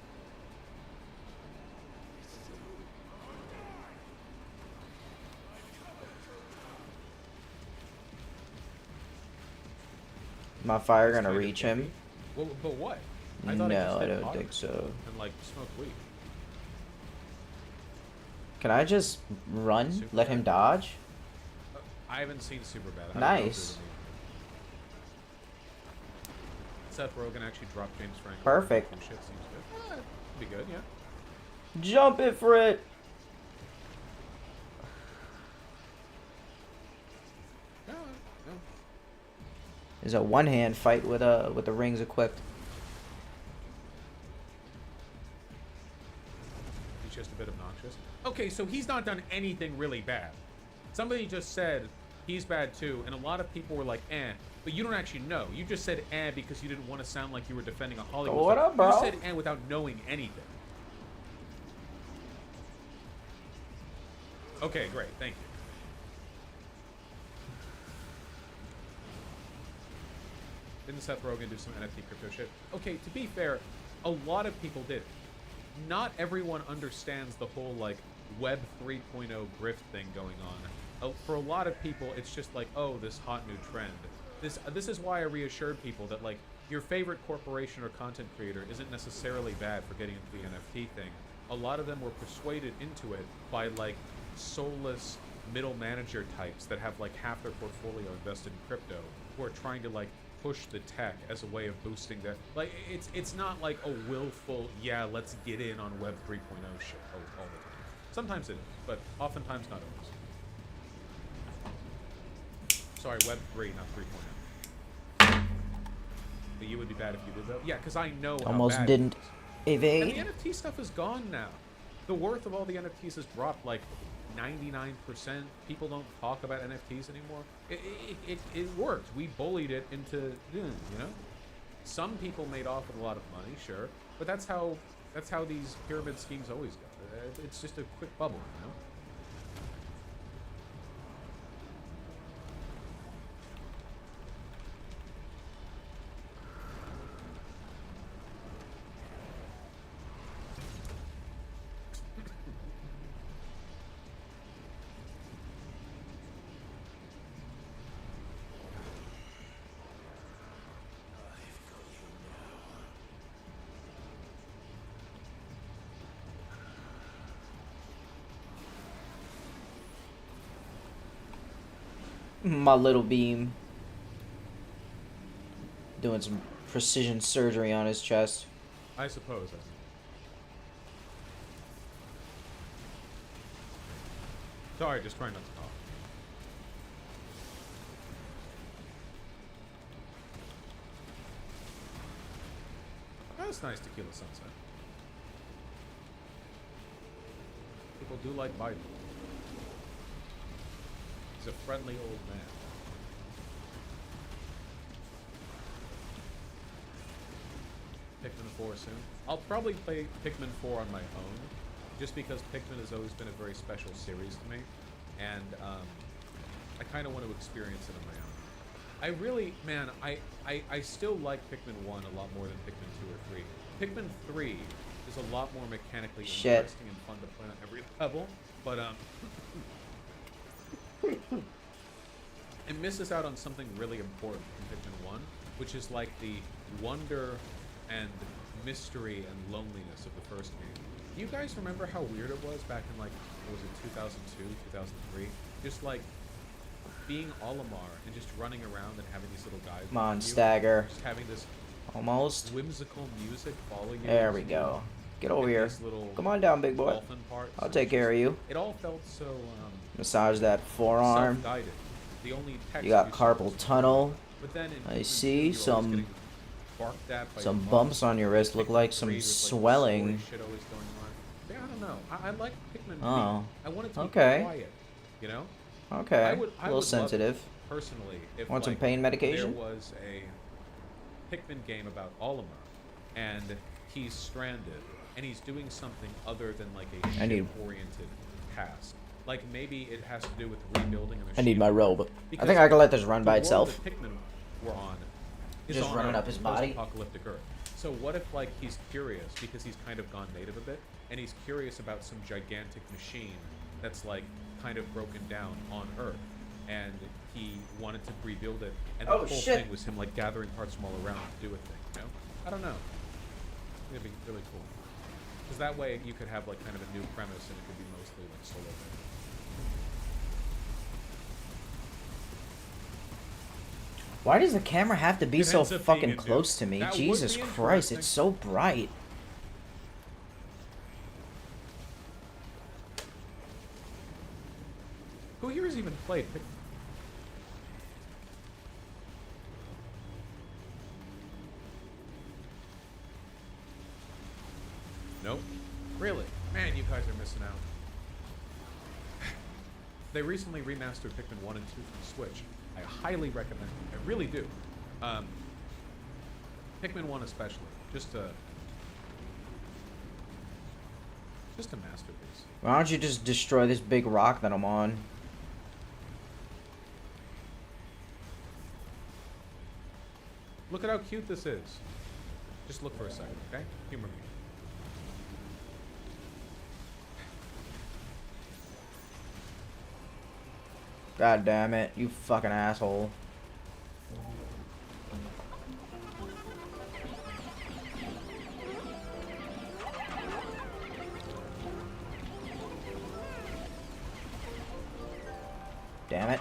My fire He's gonna kinda reach him? Well, but what? No, thought he just I did don't pot think so. And like smoke weed. Can I just run? Super Let him bad. dodge? I haven't seen super bad. I don't know if Nice. there's any- Seth Rogen actually dropped James Franco. Perfect. And shit seems good. Be good, yeah. Jump it for it! No, no. There's a one-hand fight with the rings equipped. He's just a bit obnoxious. Okay, so he's not done anything really bad. Somebody just said he's bad too, and a lot of people were like, eh. But you don't actually know. You just said eh because you didn't want to sound like you were defending a Hollywood What star. up, bro? You said eh without knowing anything. Okay, great. Thank you. Didn't Seth Rogen do some NFT crypto shit? Okay, to be fair, a lot of people did. Not everyone understands the whole, like, Web 3.0 grift thing going on. For a lot of people, it's just like, oh, this hot new trend. This is why I reassured people that, like, your favorite corporation or content creator isn't necessarily bad for getting into the NFT thing. A lot of them were persuaded into it by, like, soulless middle manager types that have, like, half their portfolio invested in crypto, who are trying to, like, push the tech as a way of boosting that. Like, it's not like a willful, yeah, let's get in on Web 3.0 shit all the time. Sometimes it is, but oftentimes not always. Sorry, Web 3, not 3.0. But you would be bad if you did that? Yeah, because I know how Almost bad didn't it is. And evade. the NFT stuff is gone now. The worth of all the NFTs has dropped like 99%. People don't talk about NFTs anymore. It worked. We bullied it into, you know? Some people made off with a lot of money, sure. But that's how these pyramid schemes always go. It's just a quick bubble, you know? My little beam. Doing some precision surgery on his chest. I suppose. Sorry, just trying not to talk. That's nice tequila sunset. People do like Biden. He's a friendly old man. Pikmin 4 soon. I'll probably play Pikmin 4 on my own, just because Pikmin has always been a very special series to me, and I kind of want to experience it on my own. I really, man, I still like Pikmin 1 a lot more than Pikmin 2 or 3. Pikmin 3 is a lot more mechanically Shit. interesting and fun to play on every level, but it misses out on something really important in Pikmin 1, which is like the wonder and mystery and loneliness of the first game. You guys remember how weird it was back in, like, what was it, 2002, 2003? Just like being Olimar and just running around and having these little guys. Come on, with you, stagger. Just having this Almost. whimsical music follow you. There we go. Get over and here. these little Come on down, big boy. dolphin parts. I'll It take was care of you. It all felt so Massage that forearm. self-guided. The only text You got you saw carpal was- tunnel. But then in I Pikmin see 2, you were always some- getting barked at by Some your bumps mom. on your wrist look Pikmin like 3 some was, like, swelling. story shit always going on. Yeah, I don't know. I like Pikmin V. Oh. I want it to Okay. be quiet. You know? Okay. I A would little love it, sensitive. personally, if Want some like, pain medication? there was a Pikmin game about Olimar, and he's stranded, and he's doing something other than like a I need- ship-oriented task. Like maybe it has to do with rebuilding a machine. I need my robe. I Because think I can let this run by the world itself. that Pikmin were on is Just on running Earth, up his body? post-apocalyptic Earth. So what if like he's curious because he's kind of gone native a bit, and he's curious about some gigantic machine that's like kind of broken down on Earth, and he wanted to rebuild it, and the Oh, whole shit. thing was him like gathering parts from all around to do a thing. You know? I don't know. It'd be really cool. Because that way you could have like kind of a new premise, and it could be mostly like solo thing. Why does the camera have to be It so ends up being fucking a close nuke. to me? That would Jesus be Christ, interesting. it's so bright. Who here has even played Pikmin? Nope. Really? Man, you guys are missing out. They recently remastered Pikmin 1 and 2 for the Switch. I highly recommend it. I really do. Pikmin 1 especially. Just a masterpiece. Why don't you just destroy this big rock that I'm on? Look at how cute this is. Just look for a second, okay? Humor me. God damn it, you fucking asshole. Damn it.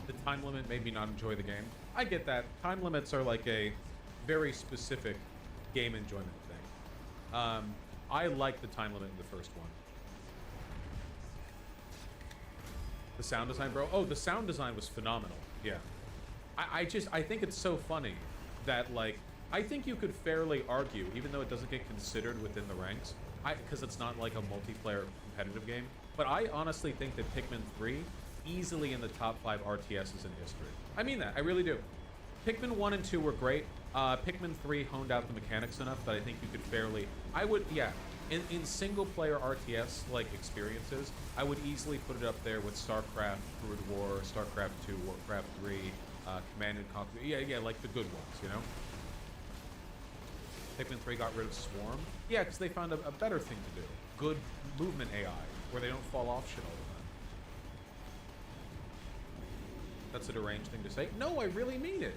The time limit made me not enjoy the game. I get that. Time limits are like a very specific game enjoyment thing. I like the time limit in the first one. The sound design, bro. Oh, the sound design was phenomenal. Yeah. I think it's so funny that, like, I think you could fairly argue, even though it doesn't get considered within the ranks, because it's not like a multiplayer competitive game, but I honestly think that Pikmin 3 easily in the top 5 RTSs in history. I mean that, I really do. Pikmin 1 and 2 were great. Pikmin 3 honed out the mechanics enough that I think you could fairly, in single player RTS like experiences, I would easily put it up there with StarCraft, Brood War, StarCraft 2, Warcraft 3, Command and Conquer. Yeah, like the good ones, you know? Pikmin 3 got rid of Swarm. Yeah, because they found a better thing to do. Good movement AI, where they don't fall off shit all the time. That's a deranged thing to say. No, I really mean it.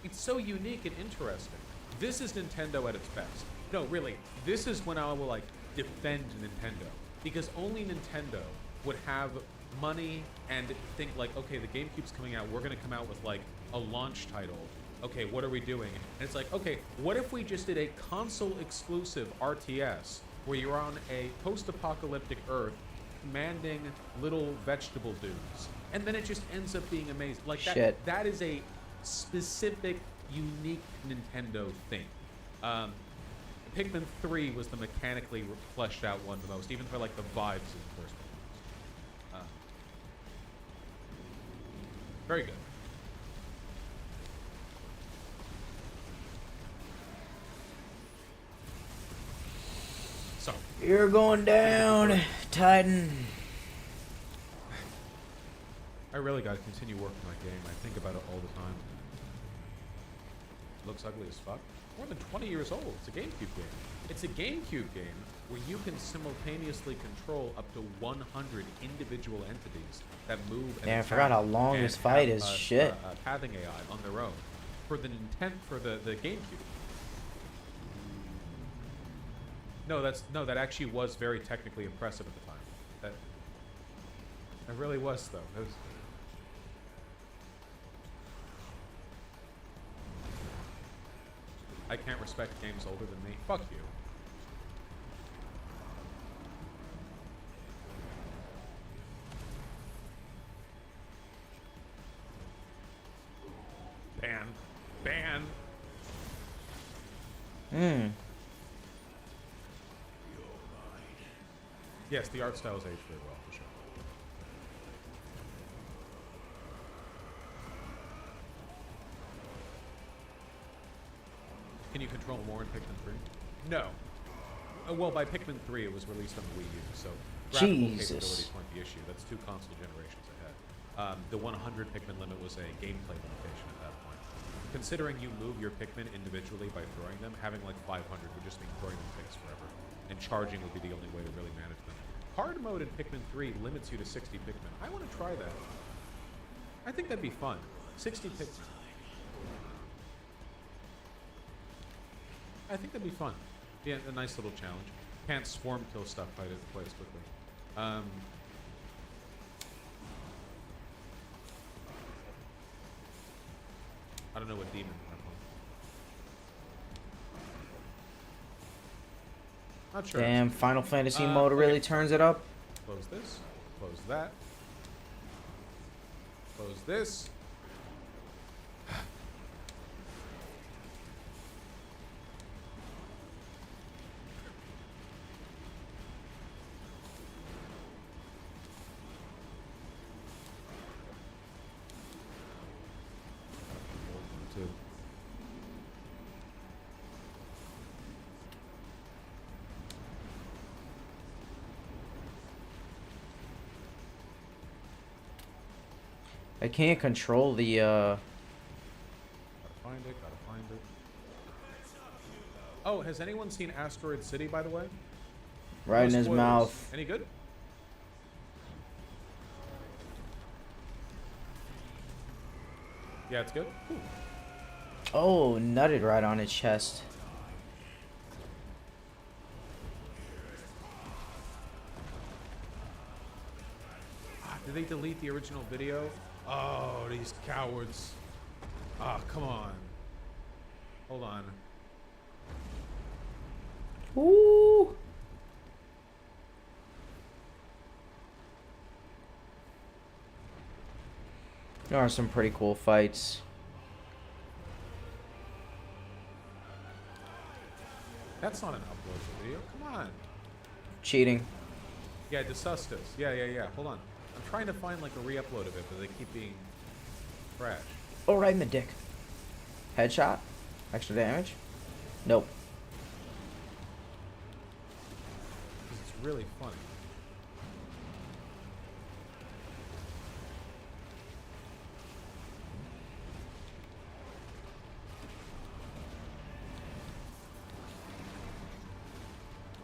It's so unique and interesting. This is Nintendo at its best. No, really, this is when I will, like, defend Nintendo. Because only Nintendo would have money and think, like, okay, the GameCube's coming out, we're gonna come out with, like, a launch title. Okay, what are we doing? And it's like, okay, what if we just did a console-exclusive RTS where you're on a post-apocalyptic Earth commanding little vegetable dudes? And then it just ends up being amazing. Like, Shit. that is a specific, unique Nintendo thing. Pikmin 3 was the mechanically fleshed out one the most, even for, like, the vibes in the first one. Very good. You're going down, Titan. I really gotta continue working my game. I think about it all the time. Looks ugly as fuck. More than 20 years old. It's a GameCube game. It's a GameCube game where you can simultaneously control up to 100 individual entities that move. And Yeah, I forgot how long and this fight have, is. Shit. Pathing AI on their own for the the GameCube. No, that actually was very technically impressive at the time. That really was though. It was, I can't respect games older than me. Fuck you. Ban. Ban. Yes, the art style is aged very well, for sure. Can you control more in Pikmin 3? No. Well, by Pikmin 3, it was released on the Wii U, so graphical capabilities weren't the issue. That's 2 console generations ahead. The 100 Pikmin limit was a gameplay limitation at that point. Considering you move your Pikmin individually by throwing them, having like 500 would just mean throwing them takes forever. And charging would be the only way to really manage them. Hard mode in Pikmin 3 limits you to 60 Pikmin. I want to try that. I think that'd be fun. 60 Pikmin. I think that'd be fun. Yeah, a nice little challenge. Can't swarm kill stuff quite as quickly. I don't know what demon I'm playing. Not sure. Damn, Final Fantasy mode okay. really turns it up. Close this. Close that. Close this. Too. I can't control the Gotta find it. Oh, has anyone seen Asteroid City, by the way? right in No his spoilers. mouth. Any good? Yeah, it's good. Cool. Oh, nutted right on his chest. Did they delete the original video? Oh, these cowards. Ah, come on. Hold on. Ooh. There are some pretty cool fights. That's not an upload video. Come on. Cheating. Yeah, Desustus. Yeah. Hold on. I'm trying to find like a re-upload of it, but they keep being trash. Oh, right in the dick. Headshot? Extra damage? Nope. 'Cause it's really funny.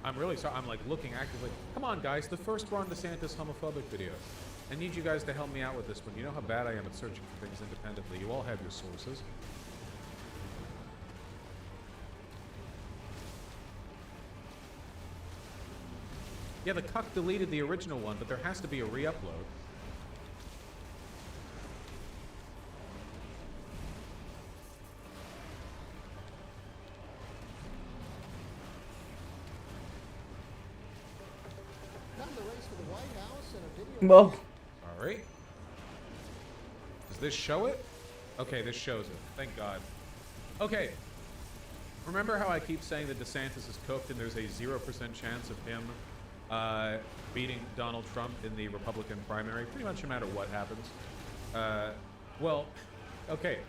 I'm really sorry. I'm like looking actively. Come on, guys. The first Ron DeSantis homophobic video. I need you guys to help me out with this one. You know how bad I am at searching for things independently. You all have your sources. Yeah, the cuck deleted the original one, but there has to be a re-upload. Well, All right. Does this show it? Okay, this shows it. Thank God. Okay. Remember how I keep saying that DeSantis is cooked and there's a 0% chance of him beating Donald Trump in the Republican primary, pretty much no matter what happens? Well, okay.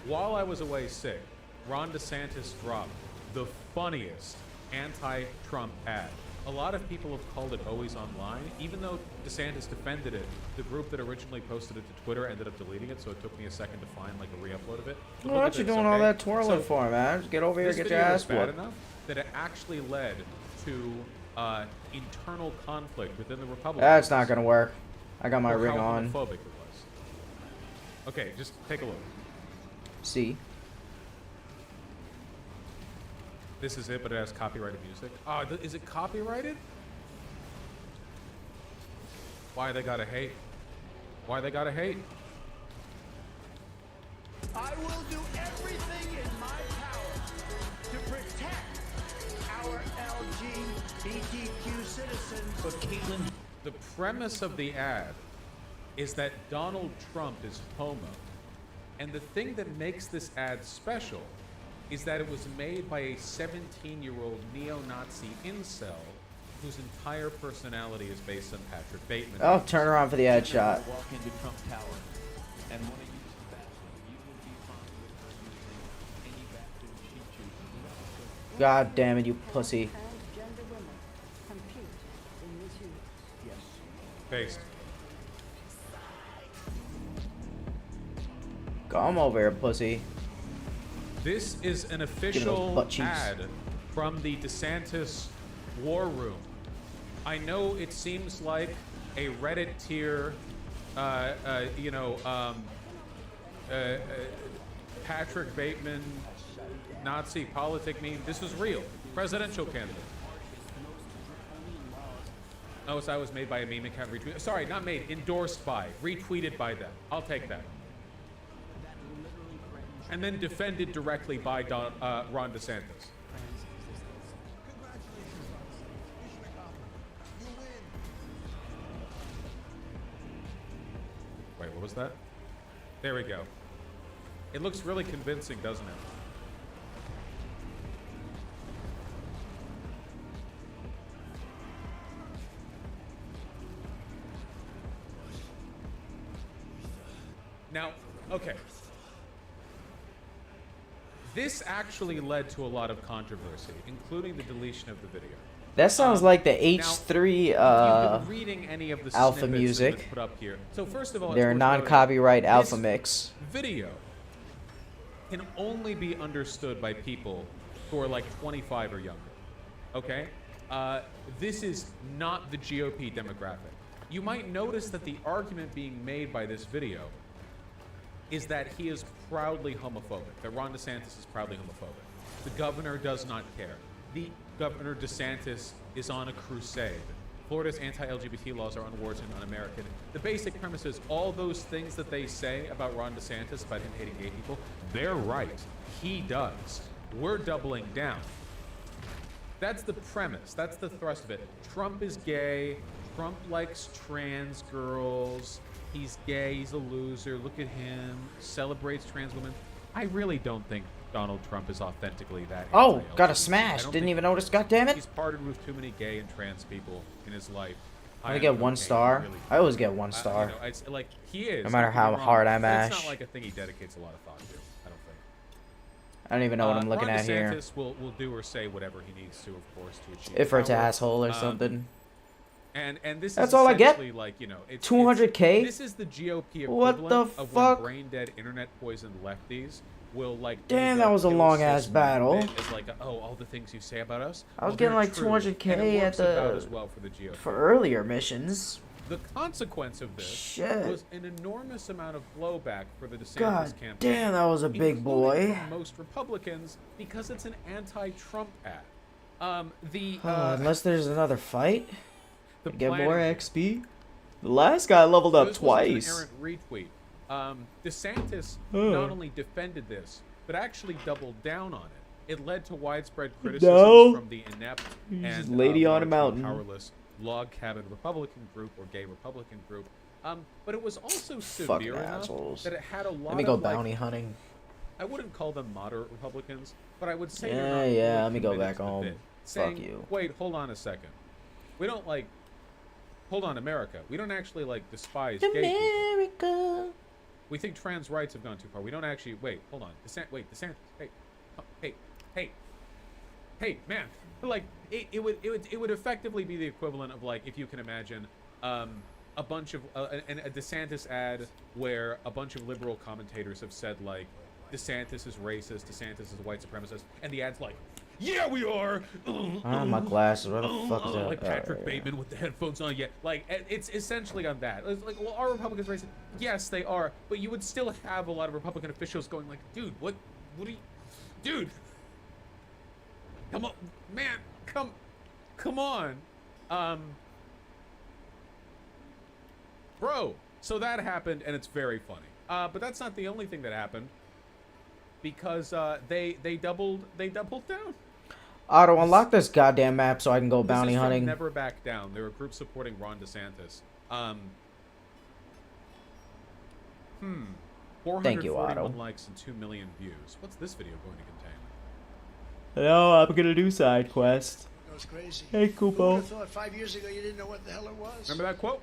While I was away sick, Ron DeSantis dropped the funniest anti-Trump ad a lot of people have called it always online. Even though DeSantis defended it, the group that originally posted it to Twitter ended up deleting it, so it took me a second to find like a re-upload of it. But Well, look what at you this, doing all okay? that twirling So, for, man? Just get over here this and get your video ass was bad whooped. enough that it actually led to internal conflict within the Republicans. That's not gonna work. I got my Or ring how on. homophobic it was. Okay, just take a look. See? This is it, but it has copyrighted music. Oh, is it copyrighted? Why they gotta hate? Why they gotta hate? I will do everything in my power to protect our LGBTQ citizens. But Caitlin, the premise of the ad is that Donald Trump is homo. And the thing that makes this ad special is that it was made by a 17-year-old neo-Nazi incel whose entire personality is based on Patrick Bateman. Oh, turn around for the ad shot. Walk into Trump Tower and want to use the bathroom. You will be fined for using any bathroom she chooses. God damn it, you pussy. Transgender women compute in this unit. Yes. Based. Come over here, pussy. This is an those official butt cheeks. ad from the DeSantis war room. I know it seems like a Reddit tier, Patrick Bateman Nazi politic meme. This was real. Presidential candidate. Oh, so I was made by a meme account retweeted. Sorry, not made. Endorsed by. Retweeted by them. I'll take that. And then defended directly by Ron DeSantis. Wait, what was that? There we go. It looks really convincing, doesn't it? Now, okay. This actually led to a lot of controversy, including the deletion of the video. That sounds like the H3 If you've been reading any of the alpha snippets that music. have been put up here. So first of all, it's their worth noting, non-copyright alpha this mix. video can only be understood by people who are like 25 or younger. Okay? This is not the GOP demographic. You might notice that the argument being made by this video is that he is proudly homophobic, that Ron DeSantis is proudly homophobic. The governor does not care. The Governor DeSantis is on a crusade. Florida's anti-LGBT laws are unwarranted and un-American. The basic premise is all those things that they say about Ron DeSantis, about him hating gay people, they're right. He does. We're doubling down. That's the premise. That's the thrust of it. Trump is gay. Trump likes trans girls. He's gay. He's a loser. Look at him. Celebrates trans women. I really don't think Donald Trump is authentically that. Oh, anti-LGBT. got I a smash. don't Didn't think even notice. God damn it. He's parted with too many gay and trans people in his life. I get one star. I always get one star. You know, it's like he is. No matter don't get how me wrong, hard I but It's mash. not like a thing he dedicates a lot of thought to. I don't think. I don't even know what I'm looking Ron at here. DeSantis will do or say whatever he needs to, of course, to achieve. If it's power. asshole or something. And this That's is all I get? essentially like, you know, it's 200K? This is the GOP What equivalent the of fuck? when brain dead internet poisoned lefties will like. Damn, do that the was a kill long-ass system battle. bit. It's like, oh, all the things you say about us. I was well, getting they're like true. 200K And it at works about the- as well for the GOP. For earlier missions. The consequence of this Shit. was an enormous amount of blowback for the DeSantis God campaign. damn, that was a big including boy. from most Republicans because it's an anti-Trump ad. Unless there's another fight. The Get plan- more XP. The last guy leveled up This was an twice. errant retweet. DeSantis Oh. not only defended this, but actually doubled down on it. It led to widespread criticism No. from the inept Just and lady on a largely mountain. powerless log cabin Republican group or gay Republican group. But it was also Fucking severe enough assholes. that it had a lot Let me go of like, bounty hunting. I wouldn't call them moderate Republicans, but I would say Yeah, they're not yeah, really let me go committed back to the home. bit. Fuck Saying, you. Wait, hold on a second. We don't like. Hold on, America. We don't actually like despise gay people. America. We think trans rights have gone too far. We don't actually. Wait, hold on. DeSantis. Hey, hey, hey. hey, man, like it would effectively be the equivalent of like if you can imagine a bunch of a DeSantis ad where a bunch of liberal commentators have said like DeSantis is racist, DeSantis is a white supremacist, and the ad's like, yeah, we are. Oh, my glasses. Where the fuck is that? Like Patrick Bateman with the headphones on. Yeah, like it's essentially on that. It's like, well, are Republicans racist? Yes, they are. But you would still have a lot of Republican officials going like, dude, what are you, dude? Come on, man, come on, bro. So that happened, and it's very funny. But that's not the only thing that happened, because they doubled down. Otto, unlock this goddamn map so I can go bounty This is from hunting. Never Back Down. There were groups supporting Ron DeSantis. 441 Thank you, Otto. likes and 2 million views. What's this video going to contain? No, I'm gonna do side quest. Goes crazy. Hey, Who would Kupo. have thought 5 years ago you didn't know what the hell it was? Remember that quote?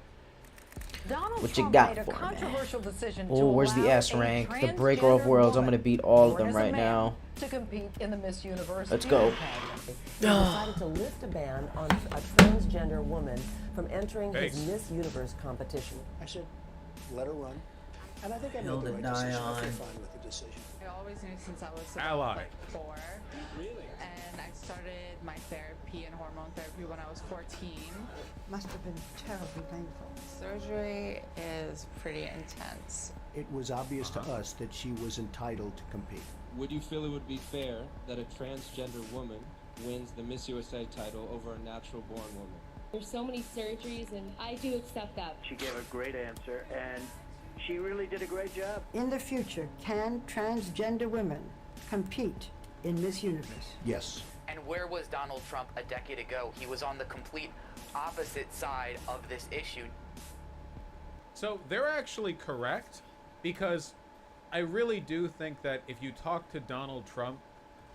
Donald What you Trump got made a for me? controversial decision to Oh, where's the allow S a rank? The breaker of transgender worlds. I'm gonna woman beat all of born them as a right man now. to compete in the Miss Universe. Let's go. beauty pageant. He decided to lift a ban on a transgender woman from entering Thanks. his Miss Universe competition. I said, let her run. And I think I made Hill the to right die decision. I on. feel fine with the decision. I always knew since I was Ally. about, like 4. Really? And I started my therapy and hormone therapy when I was 14. Must have been terribly painful. Surgery is pretty intense. It was obvious to us that she was entitled to compete. Would you feel it would be fair that a transgender woman wins the Miss USA title over a natural born woman? There's so many surgeries, and I do accept that. She gave a great answer, and she really did a great job. In the future, can transgender women compete in Miss Universe? Yes. And where was Donald Trump a decade ago? He was on the complete opposite side of this issue. So they're actually correct, because I really do think that if you talk to Donald Trump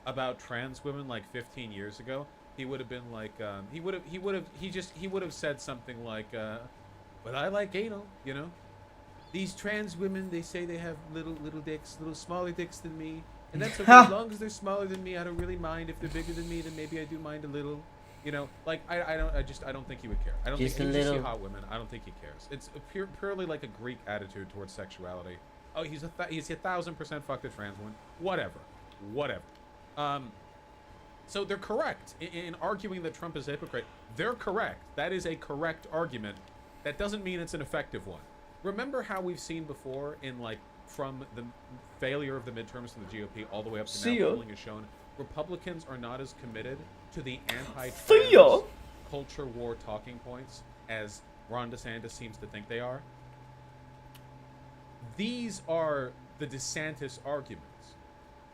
about trans women like 15 years ago, he would have been like, he would have said something like, but I like anal, you know? These trans women, they say they have little dicks, little smaller dicks than me. And that's okay, as long as they're smaller than me, I don't really mind. If they're bigger than me, then maybe I do mind a little. You know, like I don't think he would care. I don't Just think a he just see little. hot women. I don't think he cares. It's purely like a Greek attitude towards sexuality. Oh, he's 1,000% fucked a trans woman. Whatever. So they're correct in arguing that Trump is a hypocrite. They're correct. That is a correct argument. That doesn't mean it's an effective one. Remember how we've seen before in like from the failure of the midterms from the GOP all the way up to See now, ya. polling has shown Republicans are not as committed to the See ya. anti-trans culture war talking points as Ron DeSantis seems to think they are. These are the DeSantis arguments.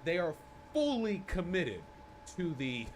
They are fully committed to the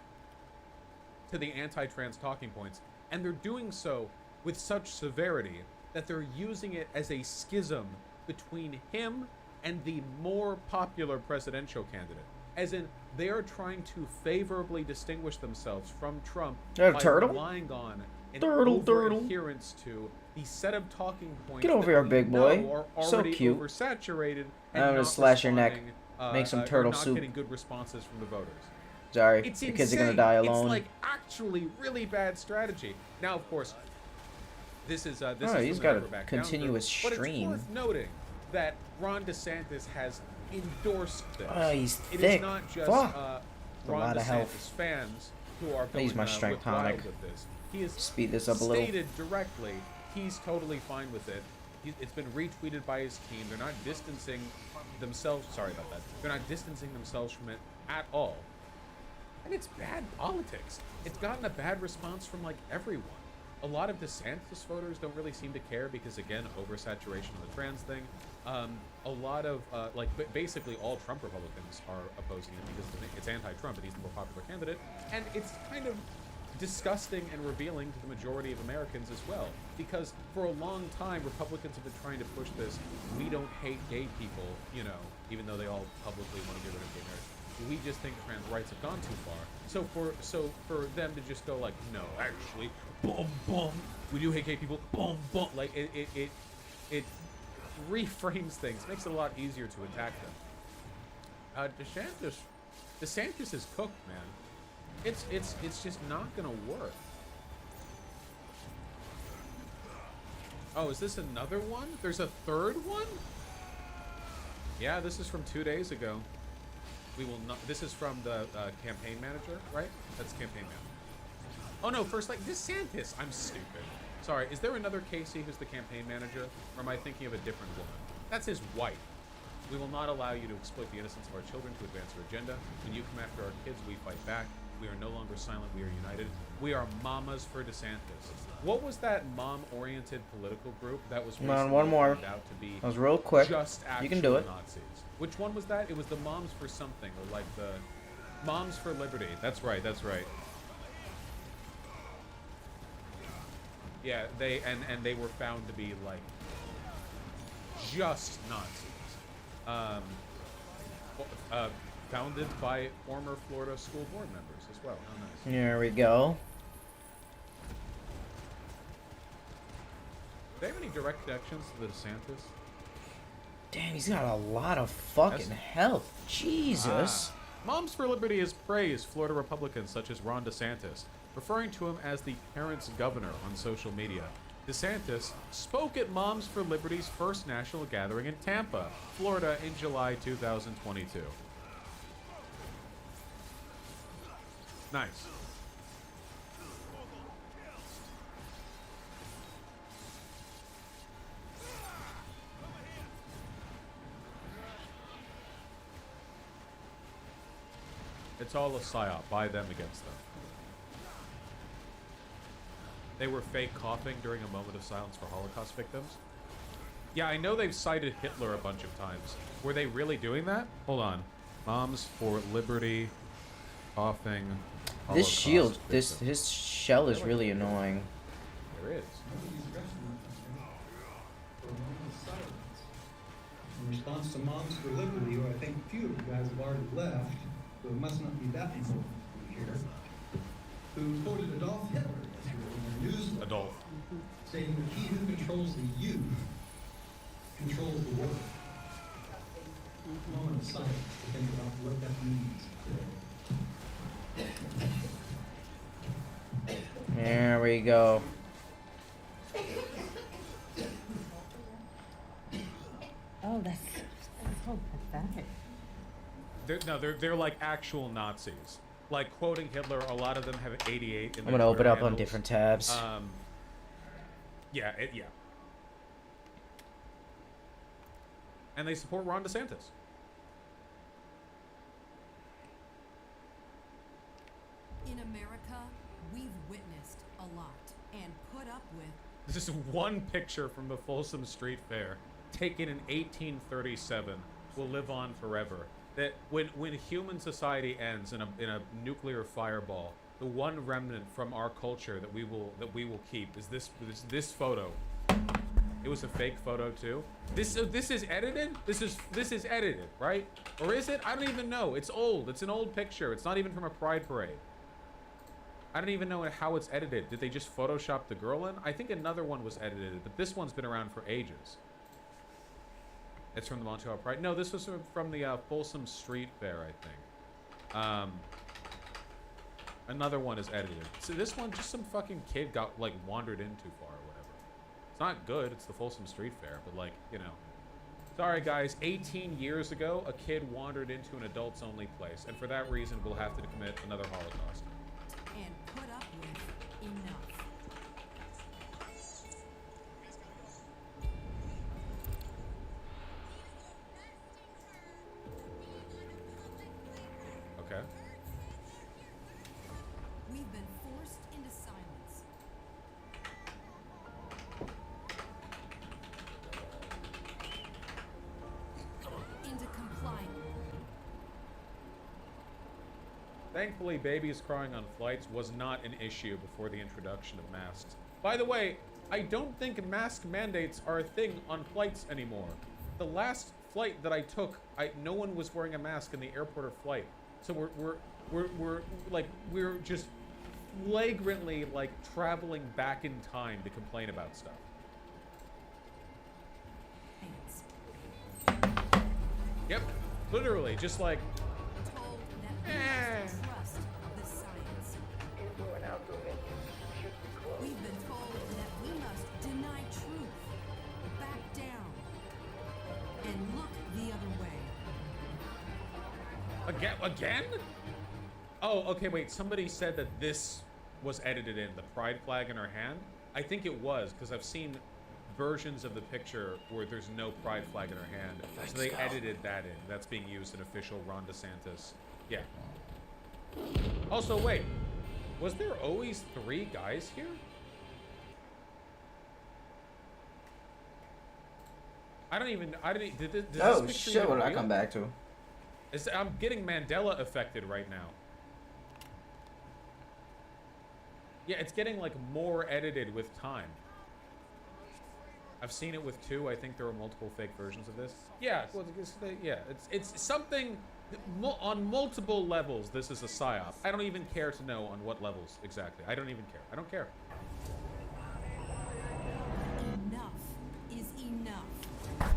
anti-trans talking points, and they're doing so with such severity that they're using it as a schism between him and the more popular presidential candidate. As in, they are trying to favorably distinguish themselves from Trump That a by turtle? relying on an Turtle. adherence to the set of talking points Get over that here, we big boy. know are So already cute. oversaturated. I'm gonna not slash your neck. responding, Make some or turtle not soup. getting good responses from the voters. Sorry, It's the kids are gonna insane. die alone. It's like actually really bad strategy. Now, of course, this is Oh, is he's from got the a Never Back Down continuous group, stream. But it's worth noting that Ron DeSantis has endorsed this. Oh, he's It thick. is not just Fuck. Ron a lot of DeSantis health. fans who are I going use my strength wild tonic. with this. He has Speed this up a little. stated directly he's totally fine with it. It's been retweeted by his team. They're not distancing themselves. Sorry about that. They're not distancing themselves from it at all. And it's bad politics. It's gotten a bad response from like everyone. A lot of DeSantis voters don't really seem to care because, again, oversaturation of the trans thing. A lot of basically all Trump Republicans are opposing it because it's anti-Trump and he's the more popular candidate. And it's kind of disgusting and revealing to the majority of Americans as well, because for a long time Republicans have been trying to push this "we don't hate gay people," you know, even though they all publicly want to get rid of gay marriage. We just think trans rights have gone too far. So for them to just go like, no, actually, boom, boom, we do hate gay people, boom, boom, like it reframes things, makes it a lot easier to attack them. DeSantis is cooked, man. It's just not gonna work. Oh, is this another one? There's a third one? Yeah, this is from 2 days ago. We will not. This is from the campaign manager, right? That's campaign manager. Oh no, first like DeSantis. I'm stupid. Sorry. Is there another Casey who's the campaign manager, or am I thinking of a different woman? That's his wife. We will not allow you to exploit the innocence of our children to advance your agenda. When you come after our kids, we fight back. We are no longer silent. We are united. We are mamas for DeSantis. What was that mom-oriented political group that was Come on, recently one more. turned out to be That was real quick. just You can do actual it. Nazis? Which one was that? It was the Moms for something, or like the Moms for Liberty. That's right. That's right. Yeah, they and they were found to be like just Nazis. Founded by former Florida school board members as well. How nice. There we go. Do they have any direct connections to the DeSantis? Damn, he's got a lot of fucking health. Jesus. Moms for Liberty has praised Florida Republicans such as Ron DeSantis, referring to him as the parents' governor on social media. DeSantis spoke at Moms for Liberty's first national gathering in Tampa, Florida in July 2022. Nice. It's all a psyop by them against them. They were fake coughing during a moment of silence for Holocaust victims. Yeah, I know they've cited Hitler a bunch of times. Were they really doing that? Hold on. Moms for Liberty, coughing. This Holocaust shield, victims. his shell is really annoying. There is. In response to Moms for Liberty, who I think few of you guys have already left, so it must not be that important here, who quoted Adolf Hitler yesterday in their newsletter, Adolf. saying that he who controls the youth controls the world. Moment of silence to think about what that means today. There we go. Oh, that's so pathetic. They're like actual Nazis. Like quoting Hitler, a lot of them have 88 in I'm their gonna open Twitter up on handles. different tabs. Yeah. And they support Ron DeSantis. In America, we've witnessed a lot and put up with. This is one picture from the Folsom Street Fair, taken in 1837, will live on forever. That when human society ends in a nuclear fireball, the one remnant from our culture that we will keep is this photo. It was a fake photo too. This is edited. This is edited, right? Or is it? I don't even know. It's old. It's an old picture. It's not even from a pride parade. I don't even know how it's edited. Did they just Photoshop the girl in? I think another one was edited, but this one's been around for ages. It's from the Montreal Pride. No, this was from the Folsom Street Fair, I think. Another one is edited. So this one, just some fucking kid got wandered in too far or whatever. It's not good. It's the Folsom Street Fair, but sorry guys. 18 years ago, a kid wandered into an adults-only place, and for that reason, we'll have to commit another Holocaust. And put up with enough. Okay. We've been forced into silence. Into complying. Thankfully, babies crying on flights was not an issue before the introduction of masks. By the way, I don't think mask mandates are a thing on flights anymore. The last flight that I took, no one was wearing a mask in the airport or flight. So we're just flagrantly traveling back in time to complain about stuff. Yep, literally, just Told that we must trust the science. Again? Oh, okay, wait. Somebody said that this was edited in, the pride flag in her hand. I think it was, because I've seen versions of the picture where there's no pride flag in her hand. So they edited that in. That's being used in official Ron DeSantis. Yeah. Also, wait. Was there always 3 guys here? I didn't even, did this Oh picture shit, even what did I real? come back to? I'm getting Mandela affected right now. Yeah, it's getting like more edited with time. I've seen it with 2. I think there are multiple fake versions of this. Yeah, well, it's something on multiple levels. This is a psyop. I don't even care to know on what levels exactly. I don't even care. I don't care. Enough is enough.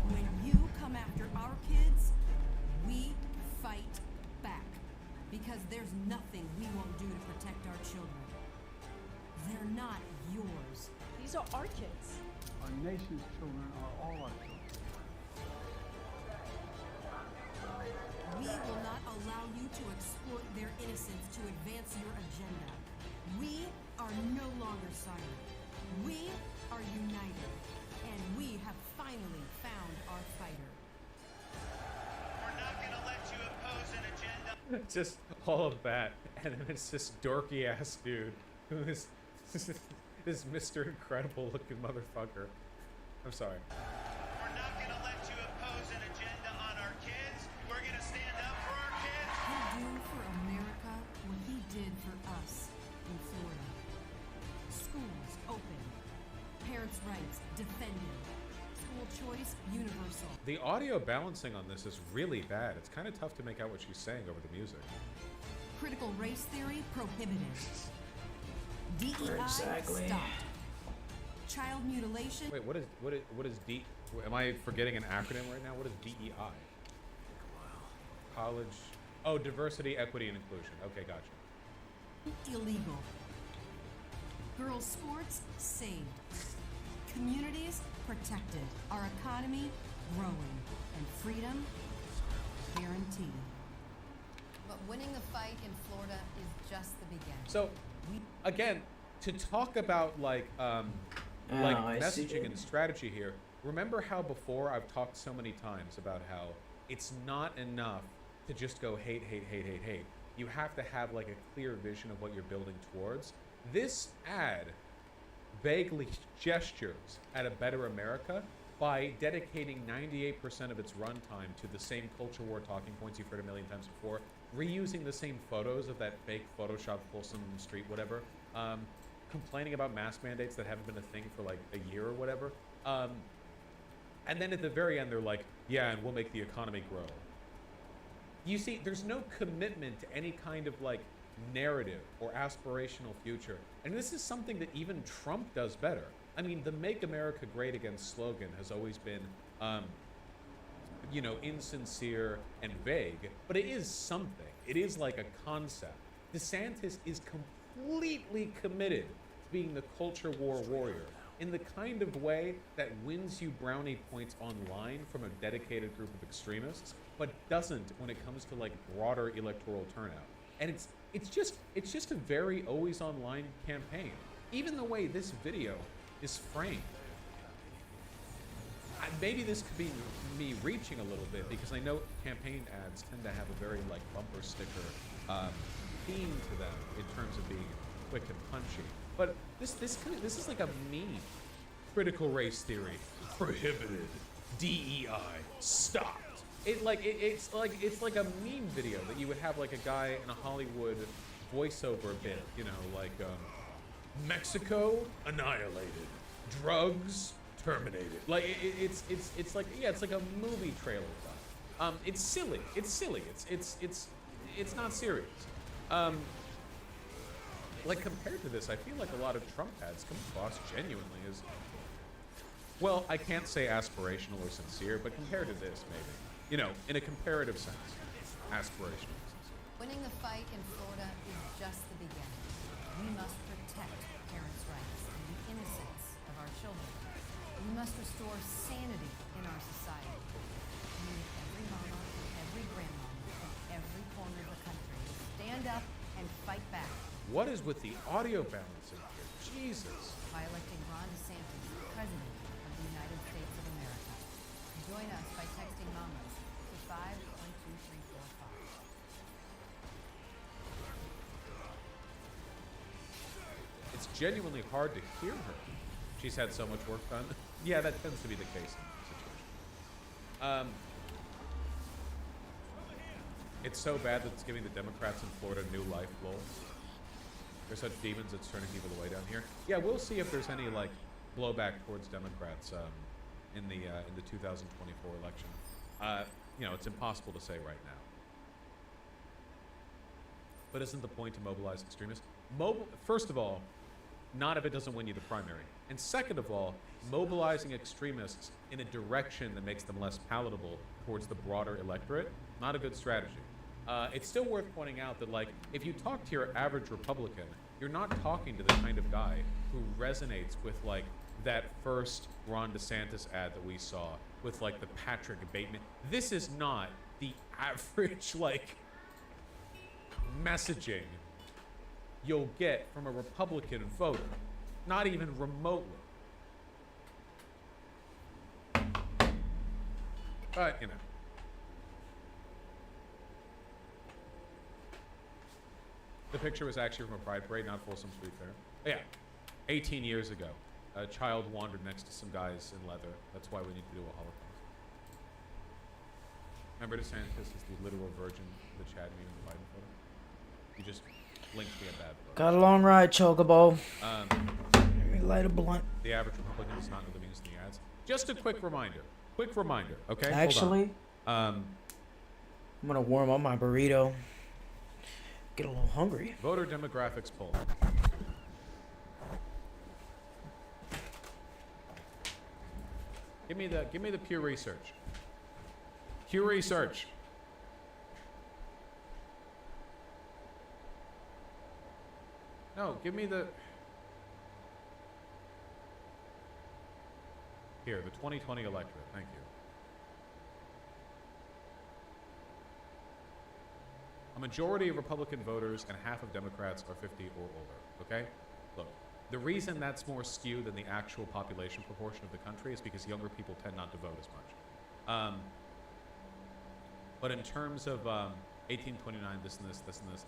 When you come after our kids, we fight back. Because there's nothing we won't do to protect our children. They're not yours. These are our kids. Our nation's children are all our children. We will not allow you to exploit their innocence to advance your agenda. We are no longer silent. We are united. And we have finally found our fighter. We're not gonna let you oppose an agenda. Just all of that, and then it's this dorky ass dude who is this Mr. Incredible looking motherfucker. I'm sorry. We're not gonna let you oppose an agenda on our kids. We're gonna stand up for our kids. He'll do for America what he did for us in Florida. Schools open. Parents' rights defended. School choice universal. The audio balancing on this is really bad. It's kind of tough to make out what she's saying over the music. Critical race theory prohibited. DEI Exactly. stopped. Child mutilation. Wait, what is D? Am I forgetting an acronym right now? What is DEI? College. Oh, diversity, equity, and inclusion. Okay, gotcha. Illegal. Girls' sports saved. Communities protected. Our economy growing. And freedom guaranteed. But winning the fight in Florida is just the beginning. So, again, to talk about like messaging and strategy here. Remember how before I've talked so many times about how it's not enough to just go hate, hate, hate, hate, hate. You have to have like a clear vision of what you're building towards. This ad vaguely gestures at a better America by dedicating 98% of its runtime to the same culture war talking points you've heard a million times before, reusing the same photos of that fake Photoshop Folsom Street, whatever, complaining about mask mandates that haven't been a thing for like a year or whatever. And then at the very end, they're like, yeah, and we'll make the economy grow. You see, there's no commitment to any kind of like narrative or aspirational future. And this is something that even Trump does better. I mean, the Make America Great Again slogan has always been, insincere and vague, but it is something. It is like a concept. DeSantis is completely committed to being the culture war warrior in the kind of way that wins you brownie points online from a dedicated group of extremists, but doesn't when it comes to like broader electoral turnout. And it's just a very always online campaign. Even the way this video is framed. Maybe this could be me reaching a little bit because I know campaign ads tend to have a very like bumper sticker theme to them in terms of being quick and punchy. But this is like a meme. Critical race theory prohibited. DEI stopped. It's like a meme video that you would have like a guy in a Hollywood voiceover bit, like Mexico annihilated, drugs terminated. Like it's like a movie trailer. It's silly. It's not serious. Like compared to this, I feel like a lot of Trump ads come across genuinely as, well, I can't say aspirational or sincere, but compared to this, maybe, in a comparative sense, aspirational. Winning the fight in Florida is just the beginning. We must protect parents' rights and the innocence of our children. We must restore sanity in our society. We need every mama, every grandma, and every corner What is with the audio balancing here? Jesus. By electing Ron DeSantis President of the United States of America. Join us by texting MAMAS to 512345. It's genuinely hard to hear her. She's had so much work done. Yeah, that tends to be the case in this situation. It's so bad that it's giving the Democrats in Florida new life, lol. They're such demons, it's turning people away down here. Yeah, we'll see if there's any like blowback towards Democrats in the 2024 election. You know, it's impossible to say right now. But isn't the point to mobilize extremists? First of all, not if it doesn't win you the primary. And second of all, mobilizing extremists in a direction that makes them less palatable towards the broader electorate, not a good strategy. It's still worth pointing out that, like, if you talk to your average Republican, you're not talking to the kind of guy who resonates with, like, that first Ron DeSantis ad that we saw with, like, the Patrick Bateman. This is not the average, like, messaging you'll get from a Republican voter. Not even remotely. But, you know. The picture was actually from a pride parade, not Folsom Street Fair. Yeah. 18 years ago, a child wandered next to some guys in leather. That's why we need to do a Holocaust. Remember DeSantis is the literal virgin, the Chad meme in the Biden photo? You just linked me a bad photo. Got a long ride, Chocobo. Let me light a blunt. The average Republican does not know the means of the ads. Just a quick reminder. Quick reminder, okay? Actually, I'm gonna warm up my burrito. Get a little hungry. Voter demographics poll. Give me the Pew Research. Pew Research. No, give me the. Here, the 2020 electorate. Thank you. A majority of Republican voters and half of Democrats are 50 or older, okay? Look, the reason that's more skewed than the actual population proportion of the country is because younger people tend not to vote as much. But in terms of 1829, this and this, this and this,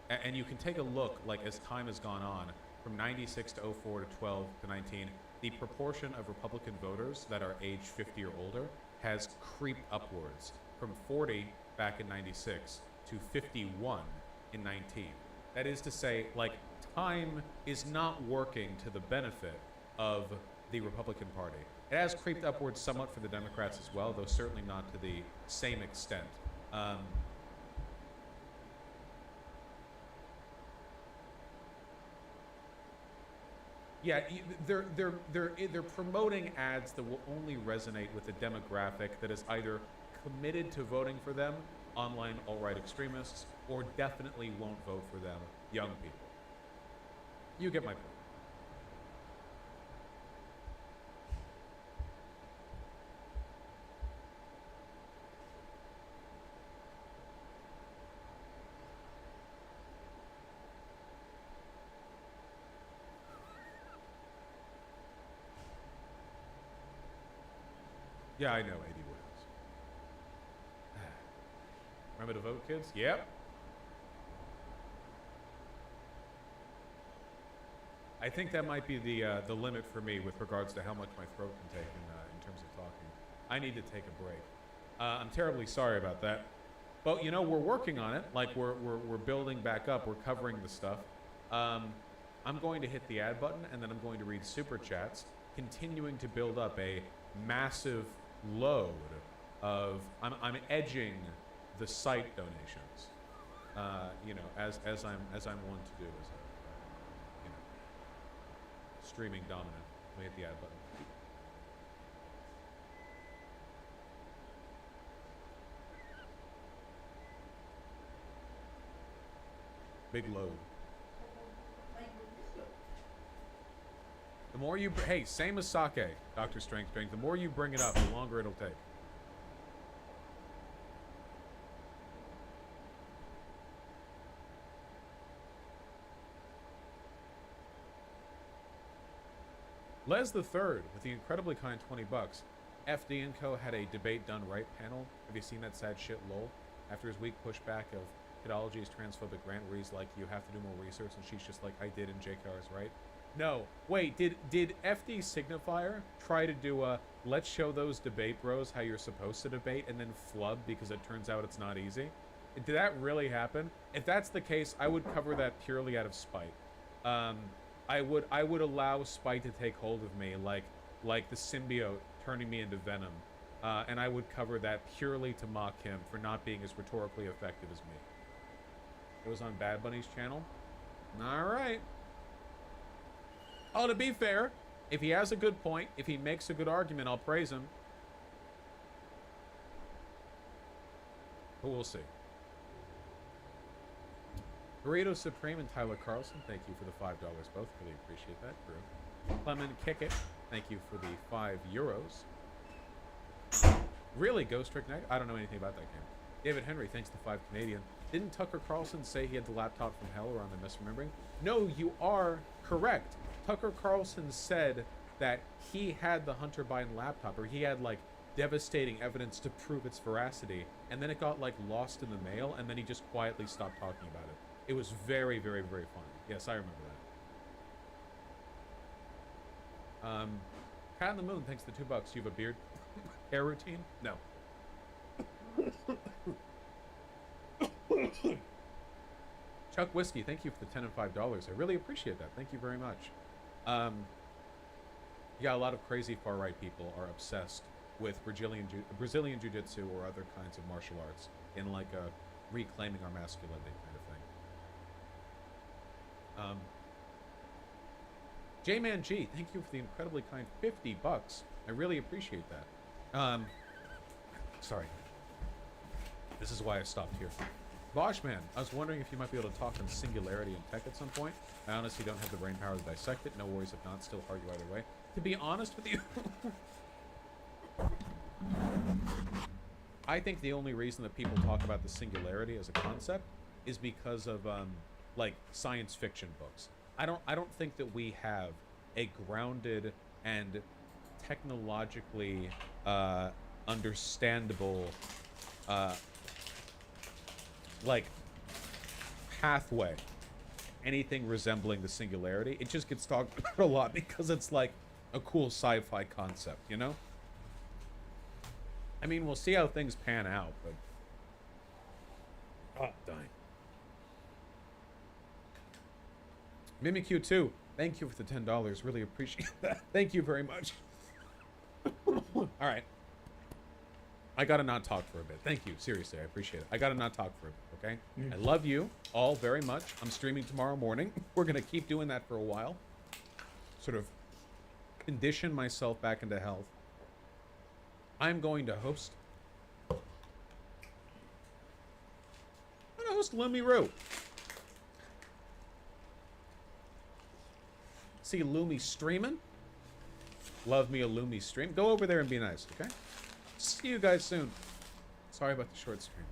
and you can take a look, like, as time has gone on, from 96 to 04 to 12 to 19, the proportion of Republican voters that are age 50 or older has creeped upwards from 40 back in 96 to 51 in 19. That is to say, like, time is not working to the benefit of the Republican Party. It has creeped upwards somewhat for the Democrats as well, though certainly not to the same extent. Yeah, they're promoting ads that will only resonate with a demographic that is either committed to voting for them, online alt-right extremists, or definitely won't vote for them, young people. You get my point. Yeah, I know, 80 Williams. Remember to vote, kids? Yep. I think that might be the limit for me with regards to how much my throat can take in terms of talking. I need to take a break. I'm terribly sorry about that. But, you know, we're working on it. Like, we're building back up. We're covering the stuff. I'm going to hit the add button, and then I'm going to read super chats, continuing to build up a massive load of I'm edging the site donations, you know, as I'm wont to do as a you know, streaming dominant. Let me hit the add button. Big load. The more you, hey, same as sake, Dr. Strength Drink. The more you bring it up, the longer it'll take. Les the Third with the incredibly kind 20 bucks. FD and Co had a debate done right panel. Have you seen that sad shit lol? After his weak pushback of Kidology is transphobic rant where he's like, you have to do more research, and she's just like, I did, and JKR is right. No, wait, did FD Signifier try to do a let's show those debate bros how you're supposed to debate and then flub because it turns out it's not easy? Did that really happen? If that's the case, I would cover that purely out of spite. I would allow spite to take hold of me like the symbiote turning me into Venom. And I would cover that purely to mock him for not being as rhetorically effective as me. It was on Bad Bunny's channel. Alright. Oh, to be fair, if he has a good point, if he makes a good argument, I'll praise him. But we'll see. Burrito Supreme and Tyler Carlson, thank you for the $5 both. Really appreciate that, Drew. Clement Kick It, thank you for the €5. Really, Ghost Trick Neck? I don't know anything about that game. David Henry, thanks to 5 Canadian. Didn't Tucker Carlson say he had the laptop from hell, or am I misremembering? No, you are correct. Tucker Carlson said that he had the Hunter Biden laptop, or he had, like, devastating evidence to prove its veracity, and then it got, like, lost in the mail, and then he just quietly stopped talking about it. It was very, very, very funny. Yes, I remember that. Cat in the Moon, thanks to $2. You have a beard? Hair routine? No. Chuck Whiskey, thank you for the $10 and $5. I really appreciate that. Thank you very much. Yeah, a lot of crazy far-right people are obsessed with Brazilian Jiu-Jitsu or other kinds of martial arts in like a reclaiming our masculinity kind of thing. J-Man G, thank you for the incredibly kind $50. I really appreciate that. Sorry. This is why I stopped here. Boschman, I was wondering if you might be able to talk on singularity and tech at some point. I honestly don't have the brain power to dissect it. No worries if not, still argue either way. To be honest with you, I think the only reason that people talk about the singularity as a concept is because of like science fiction books. I don't think that we have a grounded and technologically understandable like pathway, anything resembling the singularity. It just gets talked about a lot because it's like a cool sci-fi concept, you know? I mean, we'll see how things pan out, but oh, dying. Mimikyu 2, thank you for the $10. Really appreciate that. Thank you very much. All right. I gotta not talk for a bit. Thank you. Seriously, I appreciate it. I gotta not talk for a bit, okay? I love you all very much. I'm streaming tomorrow morning. We're gonna keep doing that for a while. Sort of condition myself back into health. I'm going to host... I'm gonna host Lumi Roo. See Lumi streaming? Love me a Lumi stream. Go over there and be nice, okay? See you guys soon. Sorry about the short stream.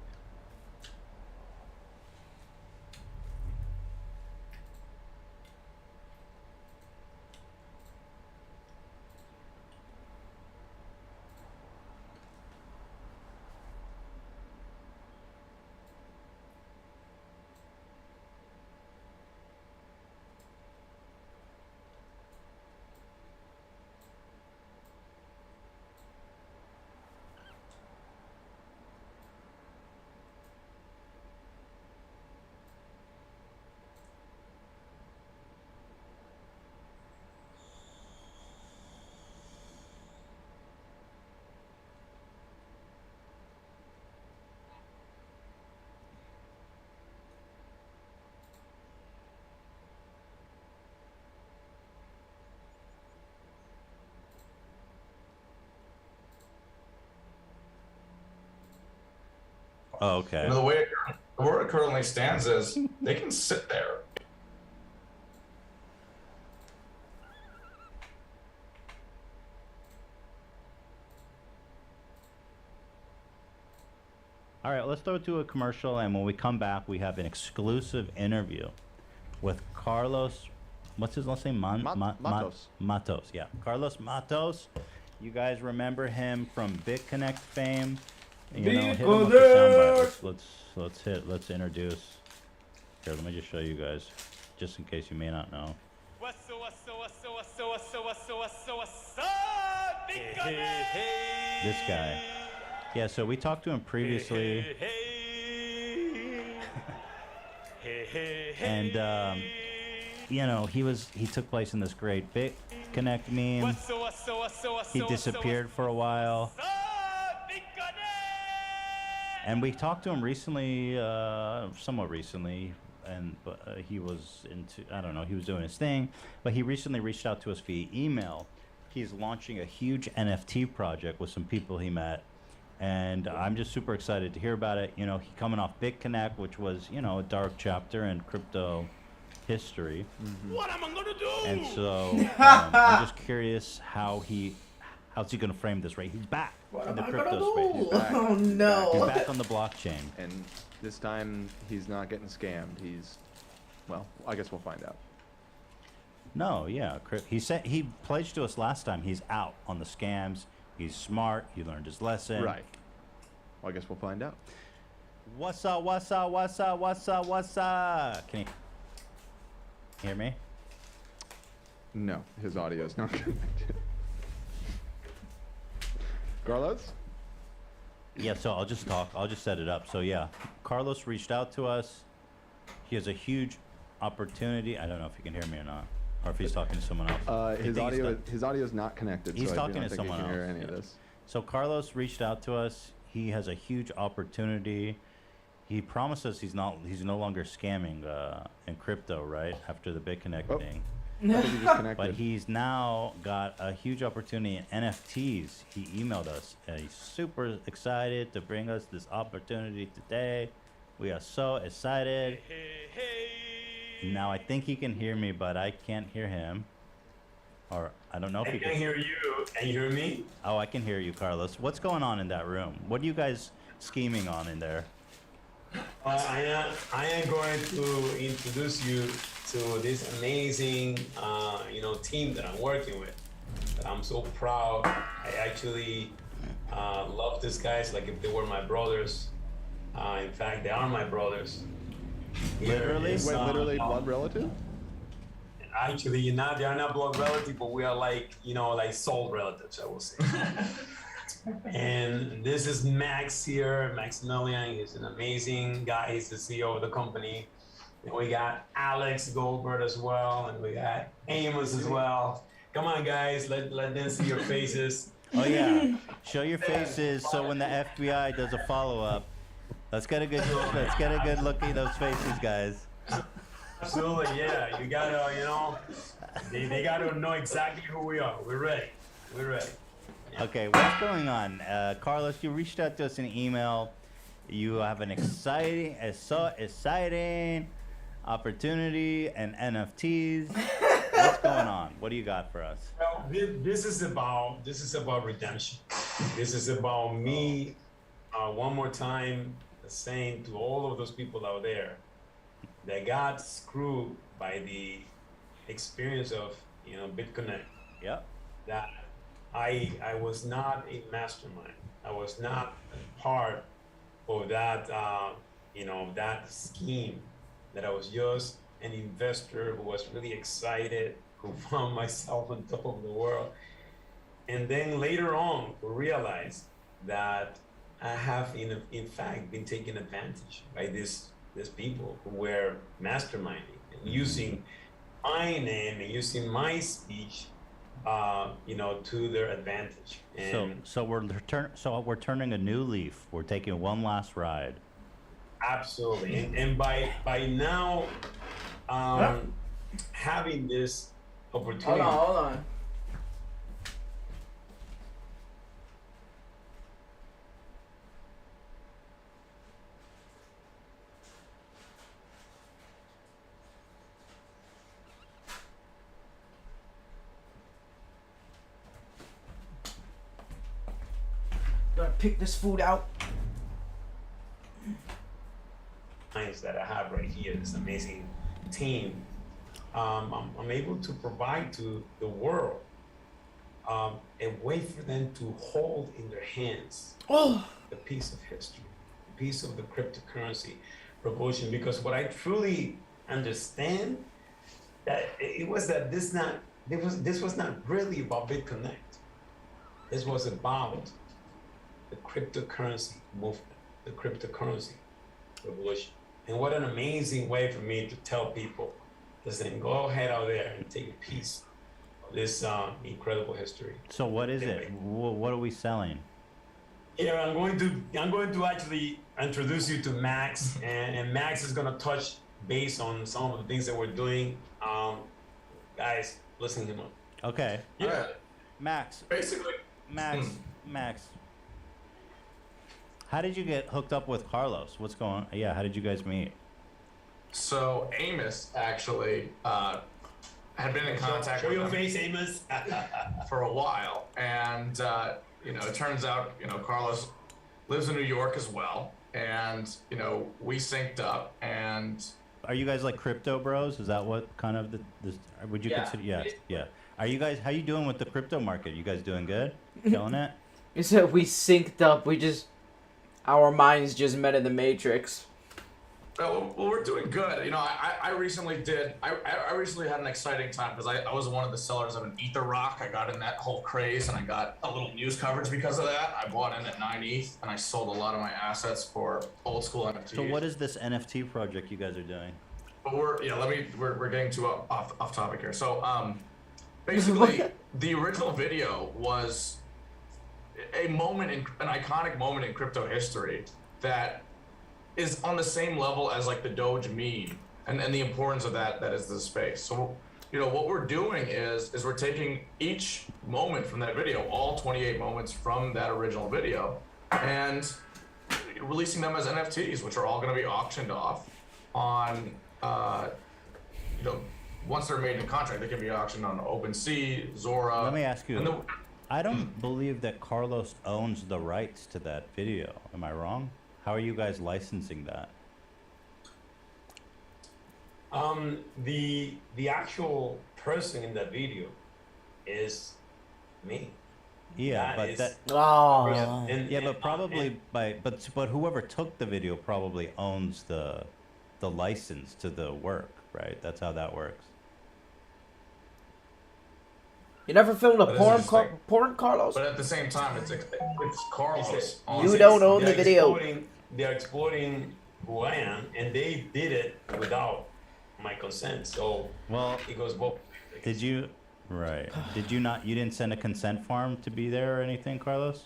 Oh, okay. The way it currently stands is they can sit there. All right, let's throw it to a commercial, and when we come back, we have an exclusive interview with Carlos what's his last name? Matos. Matos, yeah. Carlos Matos. You guys remember him from BitConnect fame? You know, hit him with the soundbite. Let's introduce. Here, let me just show you guys, just in case you may not know. This guy. Yeah, so we talked to him previously. And you know, he took place in this great BitConnect meme. He disappeared for a while. And we talked to him recently, somewhat recently, but he was I don't know, he was doing his thing, but he recently reached out to us via email. He's launching a huge NFT project with some people he met, and I'm just super excited to hear about it. You know, he coming off BitConnect, which was, you know, a dark chapter in crypto history. What am I gonna do? And so I'm just curious how's he gonna frame this, right? He's back in the crypto space. He's back. Oh, no. He's back on the blockchain. And this time he's not getting scammed. Well, I guess we'll find out. No, yeah. He said he pledged to us last time he's out on the scams. He's smart. He learned his lesson. Right. Well, I guess we'll find out. What's up? What's up? What's up? What's up? What's up? Can you hear me? No, his audio is not connected. Carlos? Yeah, so I'll just talk. I'll just set it up. So yeah, Carlos reached out to us. He has a huge opportunity. I don't know if you can hear me or not, or if he's talking to someone else. His audio is not connected. He's so talking I to do not think someone he can else. hear any of this. So Carlos reached out to us. He has a huge opportunity. He promised us he's no longer scamming in crypto, right? After the BitConnect thing. I think he just connected. But he's now got a huge opportunity in NFTs. He emailed us, and he's super excited to bring us this opportunity today. We are so excited. Now I think he can hear me, but I can't hear him. Or I don't know if he can hear you. Can you hear me? Oh, I can hear you, Carlos. What's going on in that room? What are you guys scheming on in there? I am going to introduce you to this amazing, team that I'm working with. That I'm so proud. I actually love these guys like if they were my brothers. In fact, they are my brothers. Literally? Wait, literally blood relative? Actually, they are not blood relative, but we are like soul relatives, I will say. And this is Max here, Maximilian. He's an amazing guy. He's the CEO of the company. And we got Alex Goldberg as well, and we got Amos as well. Come on, guys, let them see your faces. Oh yeah, show your faces so when the FBI does a follow-up, let's get a good look at those faces, guys. Absolutely, yeah. You gotta, they gotta know exactly who we are. We're ready. Okay, what's going on? Carlos, you reached out to us in email. You have an exciting opportunity and NFTs. What's going on? What do you got for us? Well, this is about redemption. This is about me, one more time, saying to all of those people out there that got screwed by the experience of BitConnect. Yep. That I was not a mastermind. I was not a part of that that scheme. That I was just an investor who was really excited, who found myself on top of the world, and then later on realized that I have in fact been taken advantage by these people who were masterminding and using my name and using my speech to their advantage. And So we're turning a new leaf. We're taking one last ride. Absolutely, and by now having this opportunity. Hold on. Gotta pick this food out. That I have right here, this amazing team. I'm able to provide to the world a way for them to hold in their hands the piece of history, a piece of the cryptocurrency revolution. Because what I truly understand that it was that this was not really about BitConnect. This was about the cryptocurrency movement, the cryptocurrency revolution. And what an amazing way for me to tell people, listen, go ahead out there and take a piece of this incredible history. So what is it? What are we selling? Yeah, I'm going to actually introduce you to Max, and Max is going to touch base on some of the things that we're doing. Guys, listen to him. Okay. Yeah. Max. Basically. Max. How did you get hooked up with Carlos? What's going on? Yeah, how did you guys meet? So Amos actually had been in contact Show with your him face, Amos. for a while, and you know, it turns out, you know, Carlos lives in New York as well, and you know, we synced up. And Are you guys like crypto bros? Is that what kind of would you consider? Yeah. Are you guys? How you doing with the crypto market? You guys doing good? Killing it? You said we synced up. Our minds just met in the Matrix. well, we're doing good. You know, I recently had an exciting time because I was one of the sellers of an Ether Rock. I got in that whole craze and I got a little news coverage because of that. I bought in at 9 ETH and I sold a lot of my assets for old school NFTs. So what is this NFT project you guys are doing? But we're getting too off topic here. So basically the original video was an iconic moment in crypto history that is on the same level as like the Doge meme and the importance of that is the space. So, you know, what we're doing is we're taking each moment from that video, all 28 moments from that original video, and releasing them as NFTs, which are all going to be auctioned off on, you know, once they're made in contract, they can be auctioned on OpenSea, Zora. Let me ask you, I don't believe that Carlos owns the rights to that video. Am I wrong? How are you guys licensing that? The actual person in that video is me. Yeah, but that. Oh. Yeah, but probably but whoever took the video probably owns the license to the work, right? That's how that works. You never filmed a porn, Carlos? But at the same time, it's Carlos. You don't own the video. They're exploiting who I am, and they did it without my consent. So it goes both. Did you? Right. Did you not? You didn't send a consent form to be there or anything, Carlos?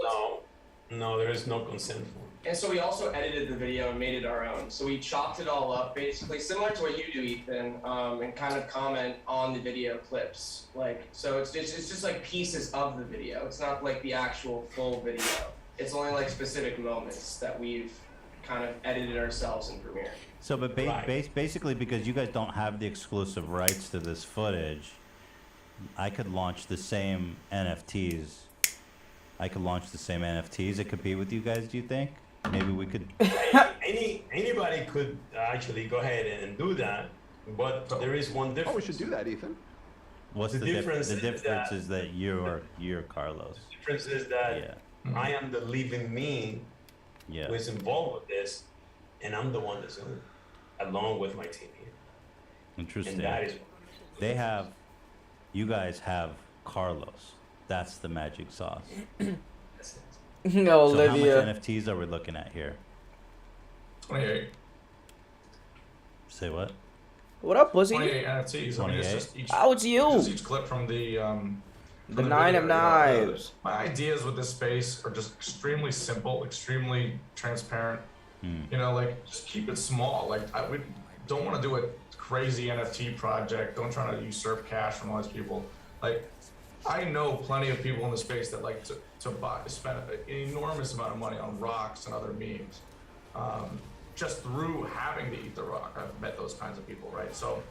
No, there is no consent form. And so we also edited the video and made it our own. So we chopped it all up, basically similar to what you do, Ethan, and kind of comment on the video clips. So it's just like pieces of the video. It's not like the actual full video. It's only like specific moments that we've kind of edited ourselves in Premiere. So, but basically, because you guys don't have the exclusive rights to this footage, I could launch the same NFTs. That compete with you guys. Do you think? Maybe we could. Anybody could actually go ahead and do that, but there is one difference. Oh, we should do that, Ethan. What's the difference? The difference is that you're Carlos. The difference is that I am the living me who is involved with this, and I'm the one that's in it, along with my team here. Interesting. And that is you guys have Carlos. That's the magic sauce. No, so Olivia. how much NFTs are we looking at here? 28. Say what? What up, pussy? 28 NFTs. I mean, it's just each, oh, it's you. Just each clip from the Nine of Knives. My ideas with this space are just extremely simple, extremely transparent. You know, like just keep it small. Like we don't want to do a crazy NFT project. Don't try to usurp cash from all these people. Like I know plenty of people in the space that like to spend an enormous amount of money on rocks and other memes. Just through having to eat the rock, I've met those kinds of people, right? So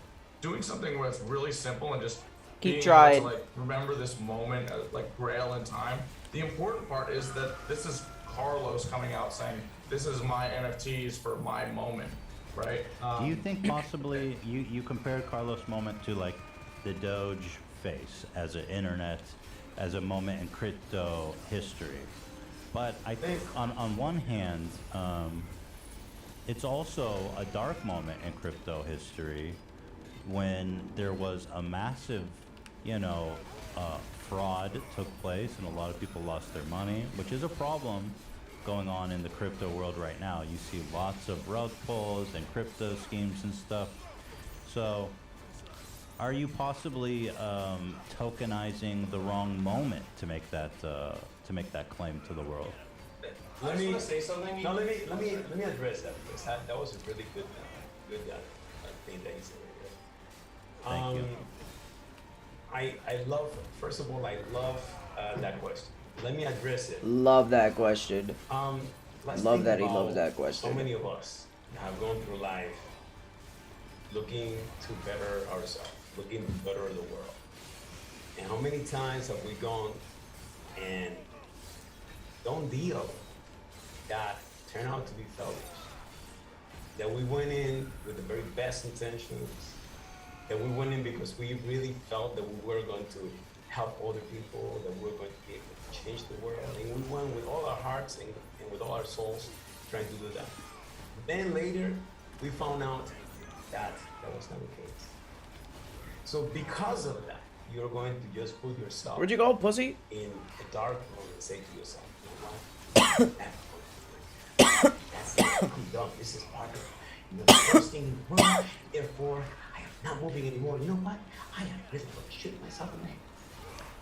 doing something where it's really simple and just keep trying. To, like remember this moment, like grail in time. The important part is that this is Carlos coming out saying, "This is my NFTs for my moment," right? Do you think possibly you compared Carlos' moment to like the Doge face as an internet, as a moment in crypto history? But I think on one hand, it's also a dark moment in crypto history when there was a massive, fraud took place and a lot of people lost their money, which is a problem going on in the crypto world right now. You see lots of rug pulls and crypto schemes and stuff. So are you possibly tokenizing the wrong moment to make that claim to the world? I just want to say something. No, let me address that because that was a really good thing that you said right there. Thank you. I love, first of all, I love that question. Let me address it. Love that question. Let's Love think that he about loves that question. So many of us have gone through life looking to better ourselves, looking to better the world. And how many times have we gone and done deals that turn out to be failures? That we went in with the very best intentions, that we went in because we really felt that we were going to help other people, that we were going to be able to change the world. And we went with all our hearts and with all our souls trying to do that. Then later, we found out that that was not the case. So because of that, you're going to just put yourself Where'd you go, pussy? in a dark room and say to yourself, you know what? That's it. I'm done. This is part of it. You're the first thing in the room. Therefore, I am not moving anymore. You know what? I am really going to shoot myself in the head.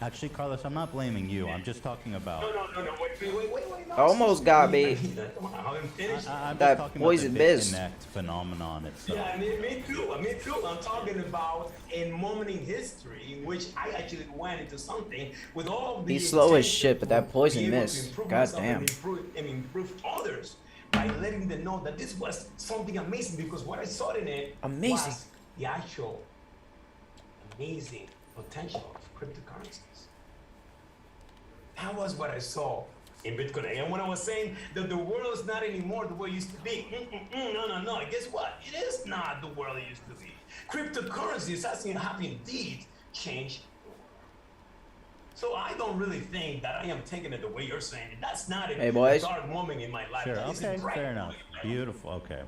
Actually, Carlos, I'm not blaming you. I'm just talking about. No. Wait. No, Almost got me. I'm just That talking poison about the biz. BitConnect phenomenon itself. Yeah, me too. I'm talking about a moment in history in which I actually went into something with all the He's slow as intention shit, but that to poison be able to miss. improve God myself damn. and improve others by letting them know that this was something amazing, because what I saw in it Amazing. was the actual amazing potential of cryptocurrencies. That was what I saw in Bitcoin. And when I was saying that the world is not anymore the way it used to be, no. Guess what? It is not the world it used to be. Cryptocurrencies have indeed changed the world. So I don't really think that I am taking it the way you're saying it. That's not Hey, boys. a dark moment in my life. Sure. That is a Okay. bright Fair enough. moment in my life. Beautiful. Okay.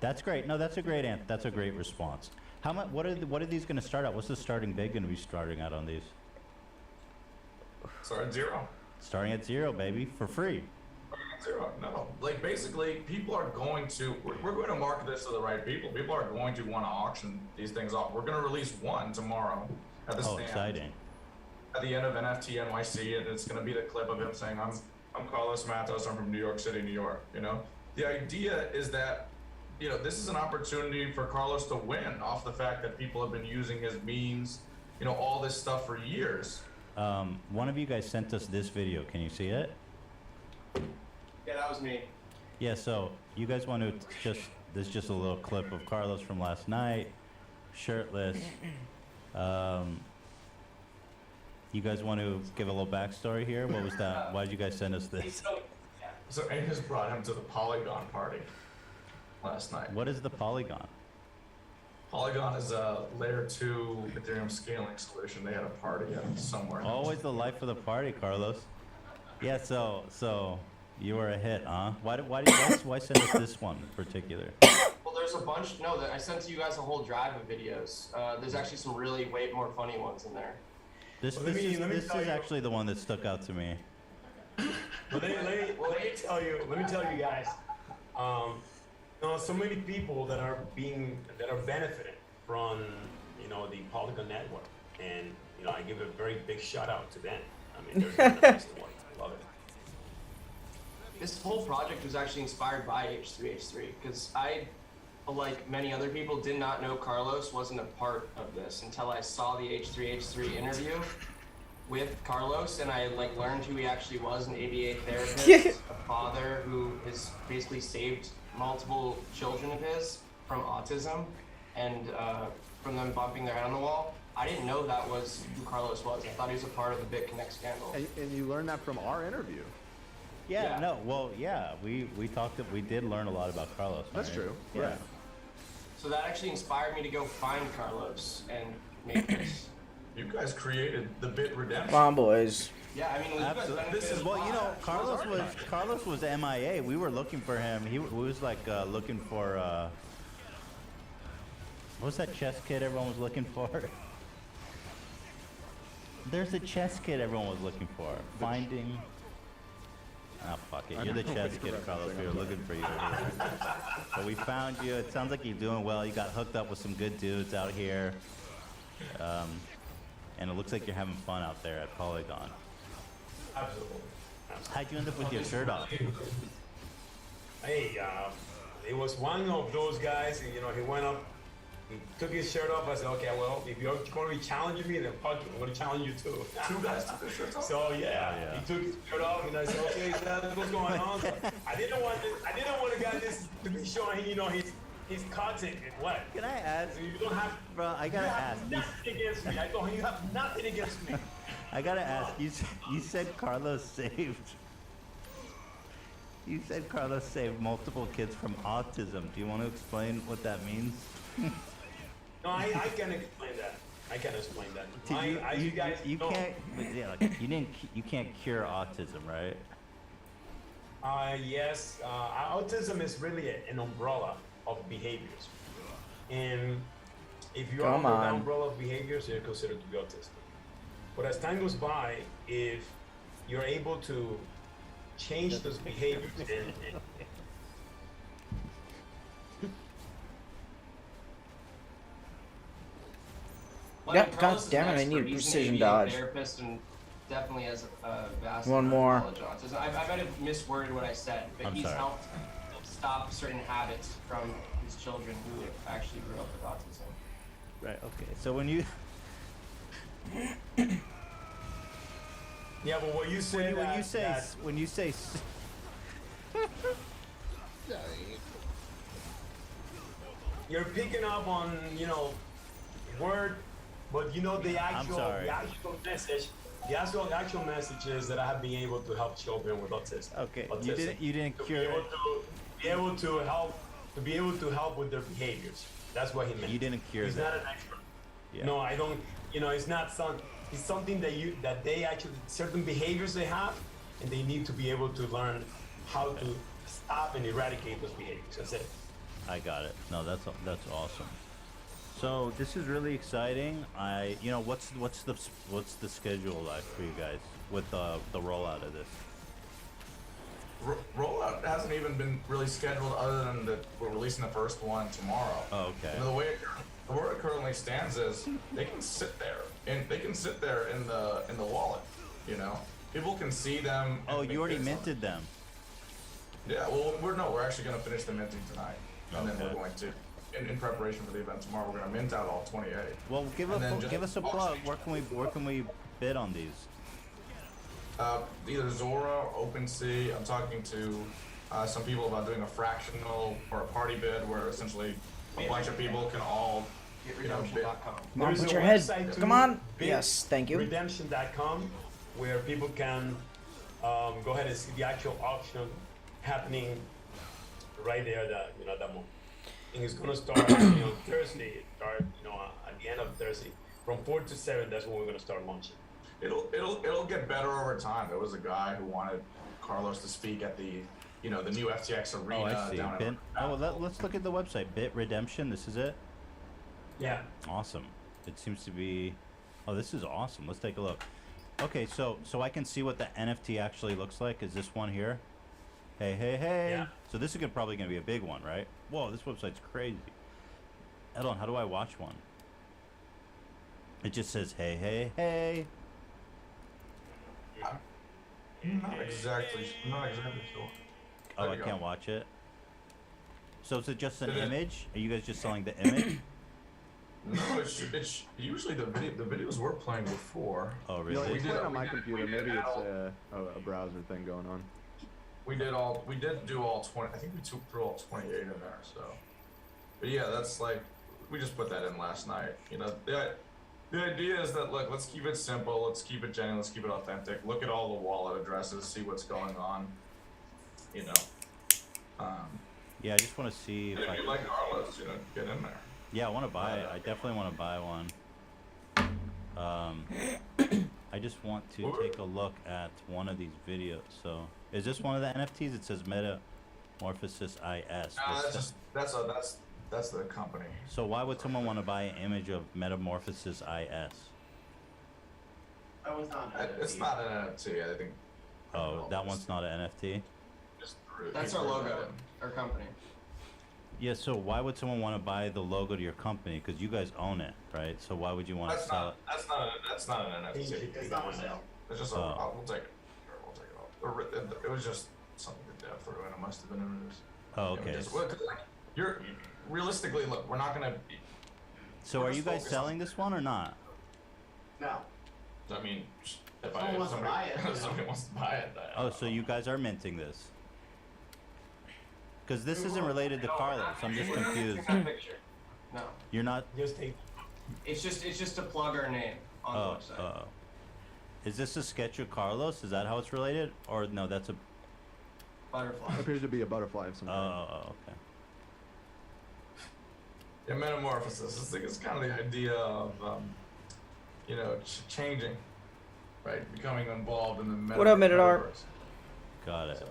That's great. No, that's a great answer. That's a great response. How much? What are these going to start at? What's the starting bid going to be starting out on these? Start at zero. Starting at zero, baby, for free. Zero. No. Like, basically, people are going to, we're going to market this to the right people. People are going to want to auction these things off. We're going to release one tomorrow at the stand. Exciting. At the end of NFT NYC, and it's going to be the clip of him saying, I'm Carlos Matos, I'm from New York City, New York, you know? The idea is that, this is an opportunity for Carlos to win off the fact that people have been using his memes, all this stuff for years. One of you guys sent us this video. Can you see it? Yeah, that was me. Yeah, so you guys want to this is just a little clip of Carlos from last night, shirtless. You guys want to give a little backstory here? What was that? Why did you guys send us this? So Angus brought him to the Polygon party last night. What is the Polygon? Polygon is a layer 2 Ethereum scaling solution. They had a party at somewhere. Always the life of the party, Carlos. Yeah, so you were a hit, huh? Why send us this one in particular? Well, there's a bunch. No, I sent to you guys a whole drive of videos. There's actually some really way more funny ones in there. This is actually the one that stuck out to me. Let me tell you guys. So many people that are benefiting from the Polygon network, and I give a very big shout out to them. I mean, they're the best one. Love it. This whole project was actually inspired by H3H3 because I, like many other people, did not know Carlos wasn't a part of this until I saw the H3H3 interview with Carlos, and I learned who he actually was, an ABA therapist, a father who has basically saved multiple children of his from autism and from them bumping their head on the wall. I didn't know that was who Carlos was. I thought he was a part of the BitConnect scandal. And you learned that from our interview. We did learn a lot about Carlos. That's right? true. Yeah. So that actually inspired me to go find Carlos and make this. You guys created the bit redemption. Come on, boys. Yeah, I mean, you guys Absolutely. benefited Well, a you lot. know, Carlos was MIA. We were looking for him. We was like looking for what was that chess kid everyone was looking for? There's a chess kid everyone was looking for. Finding. Ah, fuck it. You're the chess kid, Carlos. We were looking for you everywhere. But we found you. It sounds like you're doing well. You got hooked up with some good dudes out here. And it looks like you're having fun out there at Polygon. Absolutely. How'd you end up with your shirt off? Hey, it was one of those guys, you know, he went up, he took his shirt off. I said, okay, well, if you're going to be challenging me, then fuck you. I'm going to challenge you too. Two guys took their shirts off? So yeah, he took his shirt off, and I said, okay, that's what's going on. So I didn't want the guy to be showing, you know, his content and what. Can I ask? You don't have, bro, I gotta ask. Nothing against me. You have nothing against me. I gotta ask. You said Carlos saved. You said Carlos saved multiple kids from autism. Do you want to explain what that means? No, I can explain that. I can explain that. You guys know. can't. Yeah, like, you can't cure autism, right? Yes. Autism is really an umbrella of behaviors, and if you're under the umbrella of behaviors, you're considered to be autistic. But as time goes by, if you're able to change those behaviors and Yep, god damn it, I need a precision dodge. Therapist and definitely has a vast One more. knowledge on autism. I might have misworded what I said, but he's helped stop certain habits from his children who actually grew up with autism. Right. Okay. So when you yeah, but what you say when you say you're picking up on, you know, word, but you know the actual message. The actual message is that I have been able to help children with autism. Okay, autism. you didn't cure it. Be able to help with their behaviors. That's what he meant. You didn't cure He's that. not an expert. Yeah. No, I don't. You know, it's not it's something that they actually, certain behaviors they have, and they need to be able to learn how to stop and eradicate those behaviors. That's it. I got it. No, that's awesome. So this is really exciting. You know, what's the schedule like for you guys with the rollout of this? Rollout hasn't even been really scheduled, other than that we're releasing the first one tomorrow. Oh, okay. You know, the way it currently stands is they can sit there in the wallet. You know, people can see them. Oh, you already minted them. Yeah. Well, we're actually going to finish the minting tonight, and then we're going to. In preparation for the event tomorrow, we're gonna mint out all 28. Well, give us a plug. Where can we bid on these? Either Zora or OpenSea. I'm talking to some people about doing a fractional or a party bid, where essentially a bunch of people can all bid. Come on, put your head. Come on. Yes, thank you. Redemption.com, where people can go ahead and see the actual auction happening right there. That moment. And it's gonna start, Thursday. At the end of Thursday, from 4 to 7. That's when we're gonna start launching. It'll get better over time. There was a guy who wanted Carlos to speak at the new FTX arena. Oh, I see. Let's look at the website. Bit Redemption. This is it. Yeah. Awesome. It seems to be. Oh, this is awesome. Let's take a look. Okay, so I can see what the NFT actually looks like. Is this one here? Hey. Yeah. So this is probably gonna be a big one, right? Whoa, this website's crazy. Edon, how do I watch one? It just says hey. I'm not exactly sure. Oh, I can't watch it. So is it just an image? Are you guys just selling the image? No, it's usually the videos we're playing before. Oh, really? We did it on my computer. Maybe it's a browser thing going on. We did do all 20. I think we threw all 28 in there. So, but yeah, that's like we just put that in last night. You know, the idea is that look, let's keep it simple, let's keep it genuine, let's keep it authentic. Look at all the wallet addresses, see what's going on. You know, Yeah, I just want to see if If you like Carlos, get in there. Yeah, I want to buy it. I definitely want to buy one. I just want to take a look at one of these videos. So, is this one of the NFTs? It says Metamorphosis IS. That's the company. So why would someone want to buy an image of Metamorphosis IS? That was not It's not an NFT, I think. Oh, that one's not an NFT? That's our logo, our company. Yeah, so why would someone want to buy the logo to your company? Because you guys own it, right? So why would you want to sell it? That's not an NFT. It's not for sale. It's just we'll take it. Sure, we'll take it off. It was just something to dev through, and it must have been introduced. Oh, okay. You're realistically, look, we're not gonna. So are you guys selling this one or not? No. I mean, if Someone wants to buy it, you know. somebody wants to buy it, then. Oh, so you guys are minting this? Because this isn't related to Carlos. I'm just confused. No. You're not. Just take. It's just to plug our name on the website. Is this a sketch of Carlos? Is that how it's related? Or no, that's a butterfly. It appears to be a butterfly of some kind. Oh, okay. Yeah, metamorphosis. This thing is kind of the idea of, changing, right? Becoming involved in the metaverse. What up, Minotaur? Got it.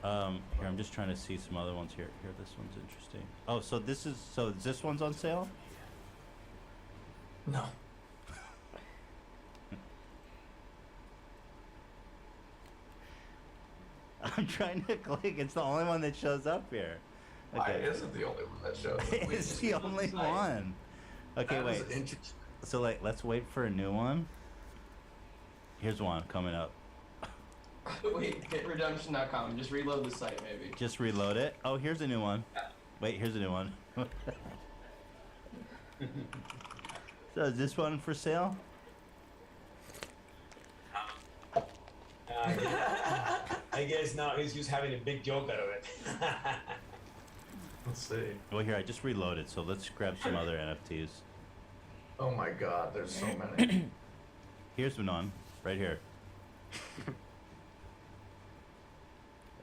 Here, I'm just trying to see some other ones here. Here, this one's interesting. Oh, so this one's on sale? No. I'm trying to click. It's the only one that shows up here. Why isn't the only one that shows up? It's the only one. Okay, That is wait. interesting. So, let's wait for a new one. Here's one coming up. Wait, hit redemption.com. Just reload the site, maybe. Just reload it. Oh, here's a new one. Wait, here's a new one. So, is this one for sale? I guess now he's just having a big joke out of it. Let's see. Well, here, I just reloaded, so let's grab some other NFTs. Oh my God, there's so many. Here's one, right here.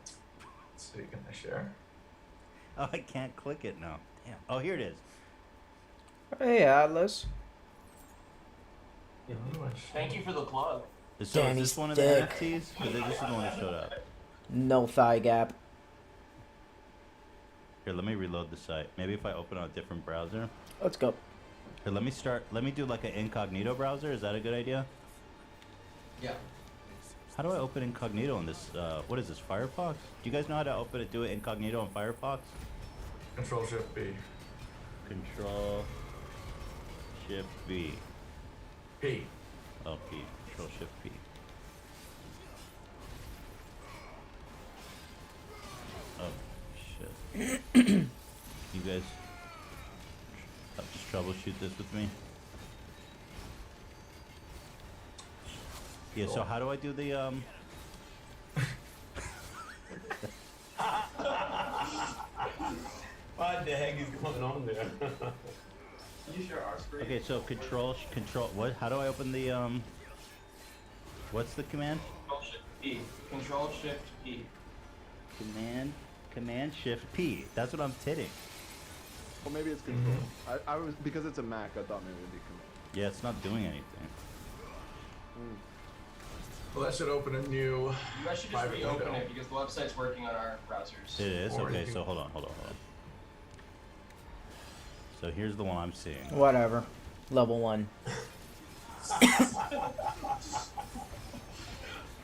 Let's see, can I share? Oh, I can't click it now. Damn. Oh, here it is. Hey, Atlas. Thank you for the plug. So is Danny's this one of the dick. NFTs? Or this is the one that showed up? No thigh gap. Here, let me reload the site. Maybe if I open on a different browser. Let's go. Here, let me do like an incognito browser. Is that a good idea? Yeah. How do I open incognito on this? What is this, Firefox? Do you guys know how to do it incognito on Firefox? Control Shift B. Control Shift B. P. Oh, P. Control Shift P. Oh, shit. You guys just troubleshoot this with me? Yeah, so how do I do the, What the heck is going on there? You share our screen. Okay, so control, what, how do I open the, what's the command? Control Shift P. Control Shift P. Command Shift P. That's what I'm hitting. Well, maybe it's control. I was, because it's a Mac, I thought maybe it'd be command. Yeah, it's not doing anything. Well, that should open a new. You guys should just private reopen window. it because the website's working on our browsers. It is? Or Okay, you can- so hold on. So here's the one I'm seeing. Whatever. Level 1.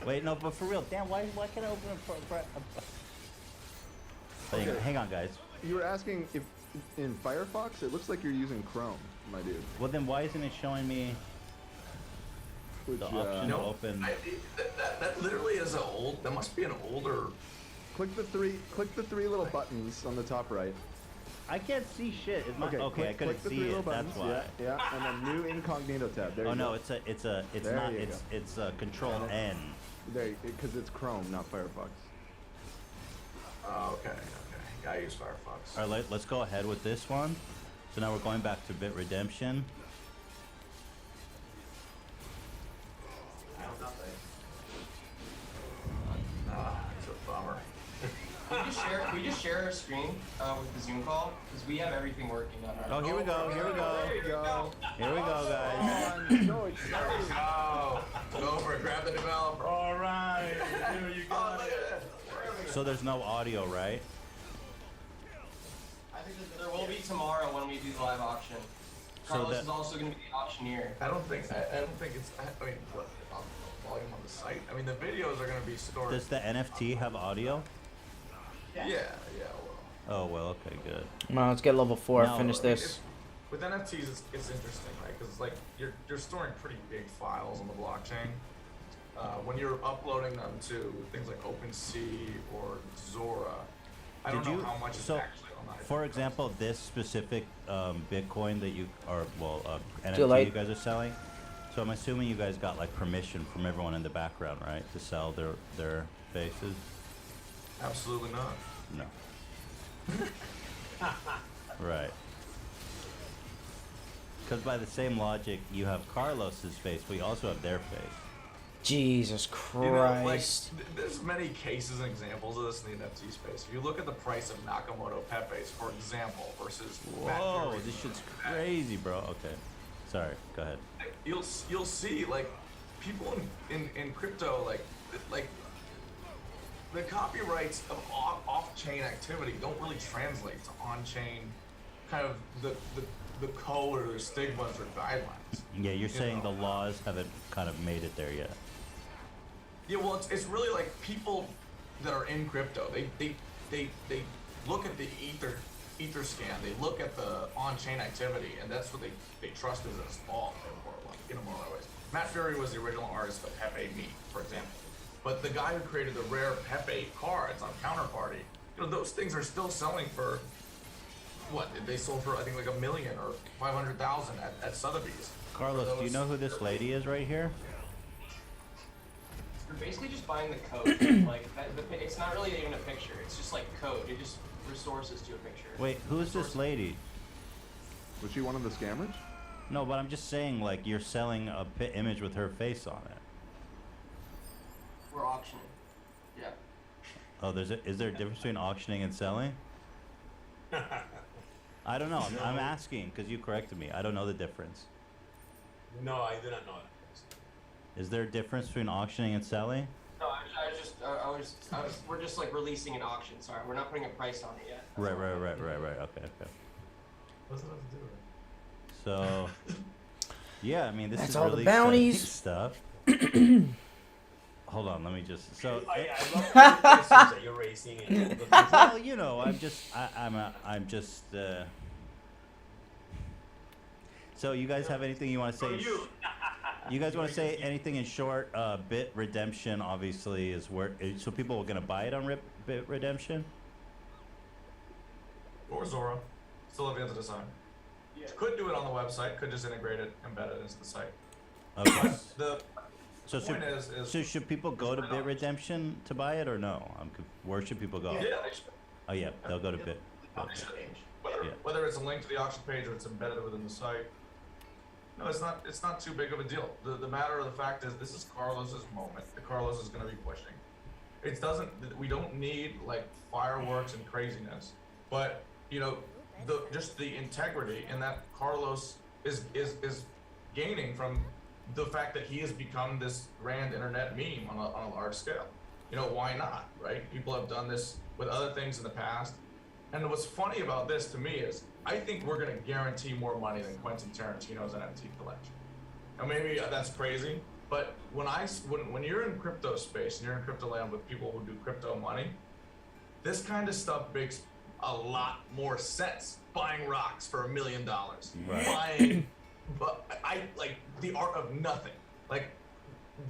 Wait, no, but for real, damn, why can't I open it for hang on, guys. You were asking if in Firefox, it looks like you're using Chrome, my dude. Well, then why isn't it showing me the option to open? That literally is an old. That must be an older. Click the three little buttons on the top right. I can't see shit. It's not, okay, I couldn't click the see three it. little buttons. That's why. Yeah, and then new incognito tab. There you Oh go. no, it's There not. you It's Control And N. There, because it's Chrome, not Firefox. Oh, okay. I use Firefox. All right, let's go ahead with this one. So now we're going back to Bit Redemption. It's a bummer. Can we just share our screen with the Zoom call? Because we have everything working on our. Oh, here we go. Here we go. There you go. Here we go, guys. I'm so excited. Go for it. Grab the developer. All right. Here you go. So there's no audio, right? I think that there will be tomorrow when we do the live auction. So Carlos that- is also going to be the auctioneer. I don't think it's. I mean, what? Volume on the site. I mean, the videos are going to be stored. Does the NFT have audio? Yeah. Well. Oh, well, okay, good. Well, let's get level 4. No, Finish this. With NFTs, it's interesting, right? Because like you're storing pretty big files on the blockchain. When you're uploading them to things like OpenSea or Zora, I don't know how much is actually on that. For example, this specific Bitcoin that you are, NFT Delete. you guys are selling. So I'm assuming you guys got like permission from everyone in the background, right, to sell their faces? Absolutely not. No. Right. Because by the same logic, you have Carlos's face, but you also have their face. Jesus You know, like, Christ. there's many cases and examples of this in the NFT space. If you look at the price of Nakamoto Pepe's, for example, versus Matt Whoa, Fury's this shit's crazy, bro. Okay. Sorry, go ahead. you'll see like people in crypto like the copyrights of off-chain activity don't really translate to on-chain kind of the code or the stigmas or guidelines. Yeah, you're saying know? the laws haven't kind of made it there yet. Yeah, well, it's really like people that are in crypto. They look at the ether scan. They look at the on-chain activity, and that's what they trust as its law in a more ways. Matt Fury was the original artist of Pepe Me, for example. But the guy who created the rare Pepe cards on Counterparty, you know, those things are still selling for what? They sold for I think like $1 million or 500,000 at Sotheby's. Carlos, do you know who this lady is right here? You're basically just buying the code. Like it's not really even a picture. It's just like code. It just restores us to a picture. Wait, who's this lady? Was she one of the scammers? No, but I'm just saying, like, you're selling a image with her face on it. We're auctioning. Yeah. Oh, is there a difference between auctioning and selling? I don't know. I'm asking because you corrected me. I don't know the difference. No, I do not know that. Is there a difference between auctioning and selling? No, I was. We're just like releasing an auction. Sorry, we're not putting a price on it yet. Right. Okay. What's that have to do with it? So, yeah, I mean, this That's is all the really bounties. exciting stuff. Hold on, let me just. So, I love the questions that you're raising. And well, you know, I'm just. So, you guys have anything you want to say? You guys want to say anything in short? Bit Redemption obviously is where. So people are gonna buy it on Bit Redemption. Or Zora. Still have yet to decide. Could do it on the website. Could just integrate it, embed it into the site. Okay. The So point so should people go to Bit Redemption to buy it or no? Where should people go? Yeah, they should. Oh yeah, they'll go to Bit. They should. Yeah. Whether it's a link to the auction page or it's embedded within the site. No, it's not too big of a deal. The matter of the fact is this is Carlos's moment. The Carlos is going to be pushing. We don't need like fireworks and craziness, but you know, just the integrity and that Carlos is gaining from the fact that he has become this grand internet meme on a large scale. You know, why not, right? People have done this with other things in the past. And what's funny about this to me is I think we're going to guarantee more money than Quentin Tarantino's NFT collection. Now maybe that's crazy, but when you're in crypto space and you're in crypto land with people who do crypto money, this kind of stuff makes a lot more sense. Buying rocks for $1 million, buying, but I like the art of nothing. Like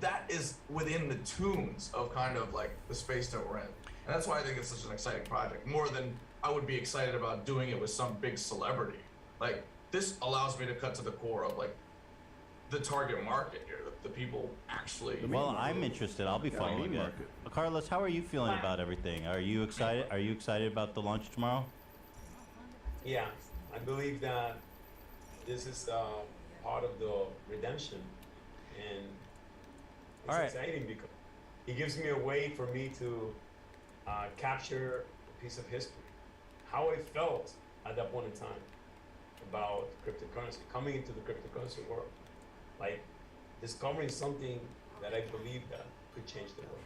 that is within the tunes of kind of like the space that we're in, and that's why I think it's such an exciting project. More than I would be excited about doing it with some big celebrity. Like this allows me to cut to the core of like the target market here, the people actually. Well, I'm interested. I'll be following it. Carlos, how are you feeling about everything? Are you excited? Are you excited about the launch tomorrow? yeah, I believe that this is part of the redemption, and it's All right. exciting because it gives me a way for me to capture a piece of history, how I felt at that point in time about cryptocurrency, coming into the cryptocurrency world, like discovering something that I believe that could change the world.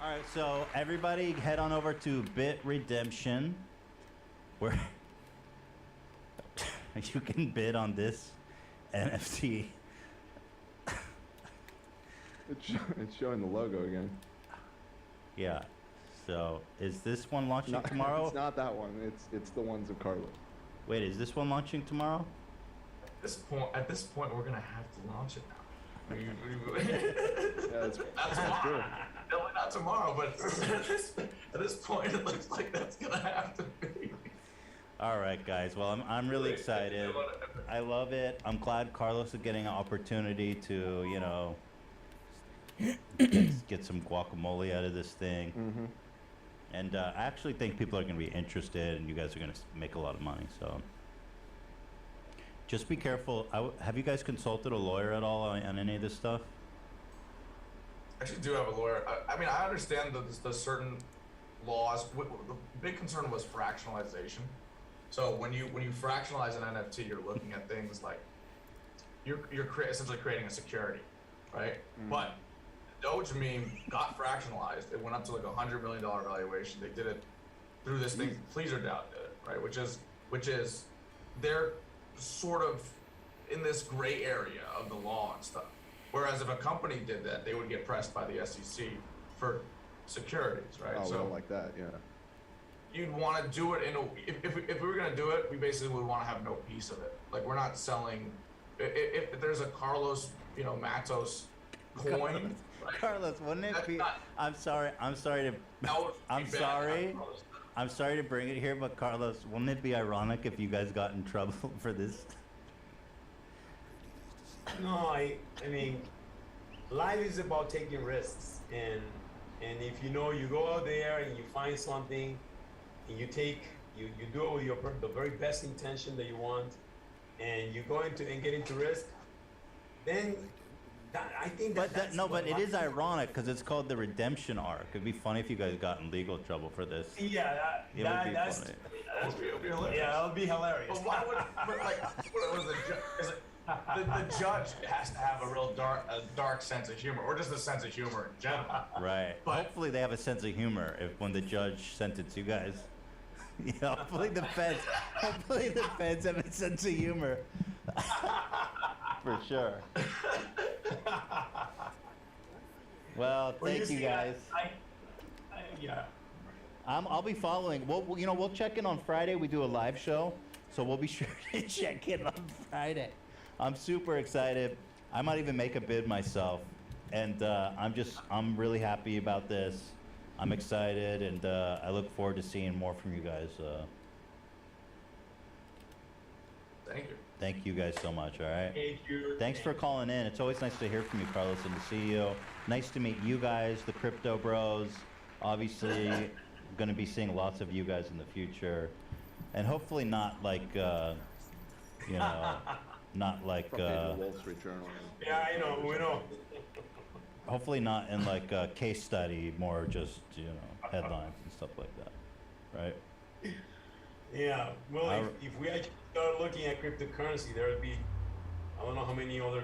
All right, so everybody head on over to Bit Redemption, where you can bid on this NFT. It's showing the logo again. Yeah. So is this one launching tomorrow? It's not that one. It's the ones of Carlos. Wait, is this one launching tomorrow? At this point, we're gonna have to launch it now. Yeah, that's true. Definitely not tomorrow, but at this point, it looks like that's gonna have to be. All right, guys. Well, I'm really excited. I love it. I'm glad Carlos is getting an opportunity to, you know, get some guacamole out of this thing. Mm-hmm. And I actually think people are going to be interested, and you guys are going to make a lot of money. So just be careful. Have you guys consulted a lawyer at all on any of this stuff? I actually do have a lawyer. I mean, I understand the certain laws. The big concern was fractionalization. So when you fractionalize an NFT, you're looking at things like you're essentially creating a security, right? But Doge meme got fractionalized. It went up to like $100 million valuation. They did it through this thing. Pleaser DAO did it, right? Which is they're sort of in this gray area of the law and stuff. Whereas if a company did that, they would get pressed by the SEC for securities, right? Oh, we so don't like that, yeah. you'd want to do it in a. If we were gonna do it, we basically would want to have no piece of it. Like we're not selling. If there's a Carlos, Matos coin. Right? Carlos, wouldn't it be? I'm sorry to bring it here, but Carlos, wouldn't it be ironic if you guys got in trouble for this? No, I mean, life is about taking risks, and if you go out there and you find something, and you do it with the very best intention that you want, and you go into and get into risk, then I think that. But it is ironic because it's called the redemption arc. It'd be funny if you guys got in legal trouble for this. Yeah, that's That would be hilarious. Yeah, that'll be hilarious. But why would the judge has to have a real dark sense of humor, or just a sense of humor in general. Right. But hopefully they have a sense of humor when the judge sentenced you guys. Yeah, hopefully the feds have a sense of humor. For sure. Well, thank you guys. Yeah. I'll be following. We'll check in on Friday. We do a live show, so we'll be sure to check in on Friday. I'm super excited. I might even make a bid myself, and I'm really happy about this. I'm excited, and I look forward to seeing more from you guys. Thank you. Thank you guys so much, all right? Thank you. Thanks for calling in. It's always nice to hear from you, Carlos, and to see you. Nice to meet you guys, the Crypto Bros. Obviously, going to be seeing lots of you guys in the future. And hopefully not like, not like... From the Wall Street Journal. Yeah, I know, we know. Hopefully not in like a case study, more just, headlines and stuff like that, right? Yeah, well, if we actually start looking at cryptocurrency, there would be, I don't know how many other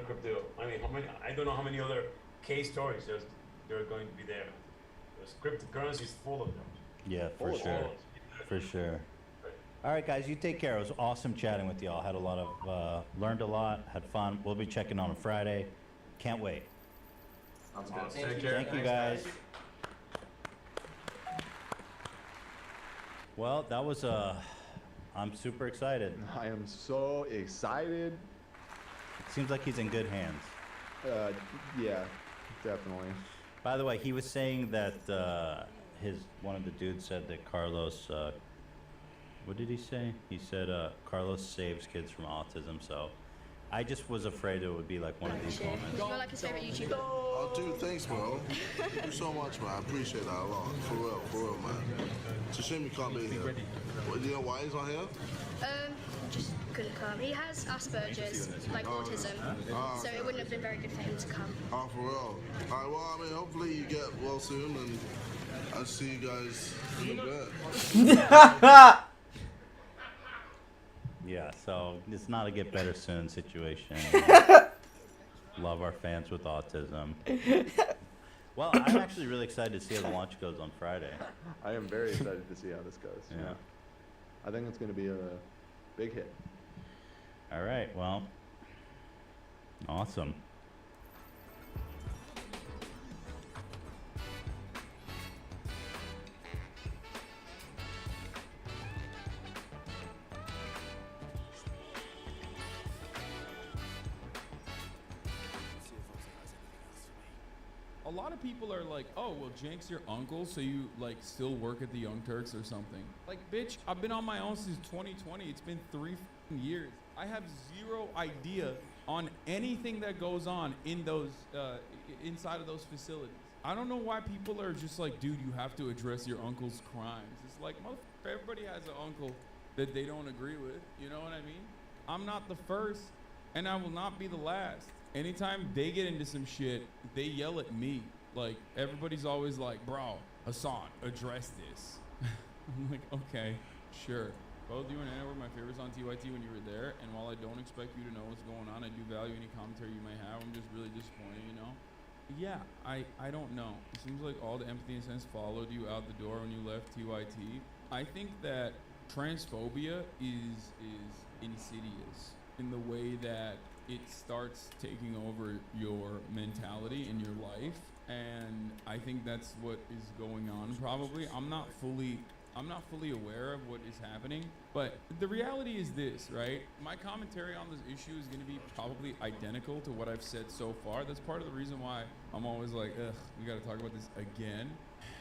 I don't know how many other case stories there are going to be there. Cryptocurrency is full of them. Yeah, for sure. For sure. All right, guys, you take care. It was awesome chatting with y'all. Had a lot of, learned a lot, had fun. We'll be checking on Friday. Can't wait. Sounds good. Take care. Thank you, guys. Well, that was I'm super excited. I am so excited. It seems like he's in good hands. Yeah, definitely. By the way, he was saying that one of the dudes said that Carlos. What did he say? He said Carlos saves kids from autism. So I just was afraid it would be like one of these moments. You're like his favorite YouTuber. Oh, dude, thanks, bro. Thank you so much, man. I appreciate that a lot. For real, man. It's a shame you can't be here. Well, you know why he's not here? Just couldn't come. He has Asperger's, like autism, so it wouldn't have been very good for him to come. Oh, for real? Alright, well, I mean, hopefully you get well soon, and I'll see you guys in a bit. Yeah, so it's not a get better soon situation. Love our fans with autism. Well, I'm actually really excited to see how the launch goes on Friday. I am very excited to see how this goes. Yeah. I think it's going to be a big hit. All right, well, awesome. A lot of people are like, oh, well, Jank's your uncle, so you, like, still work at the Young Turks or something. Like, bitch, I've been on my own since 2020. It's been 3 years. I have zero idea on anything that goes on in those, inside of those facilities. I don't know why people are just like, dude, you have to address your uncle's crimes. It's like, motherfucker, everybody has an uncle that they don't agree with. You know what I mean? I'm not the first, and I will not be the last. Anytime they get into some shit, they yell at me. Like, everybody's always like, bro, Hassan, address this. I'm like, okay, sure. Both you and Anna were my favorites on TYT when you were there, and while I don't expect you to know what's going on, I do value any commentary you may have. I'm just really disappointed, you know? Yeah, I don't know. It seems like all the empathy and sense followed you out the door when you left TYT. I think that transphobia is insidious in the way that it starts taking over your mentality in your life, and I think that's what is going on. Probably, I'm not fully aware of what is happening, but the reality is this, right? My commentary on this issue is going to be probably identical to what I've said so far. That's part of the reason why I'm always like, ugh, we got to talk about this again.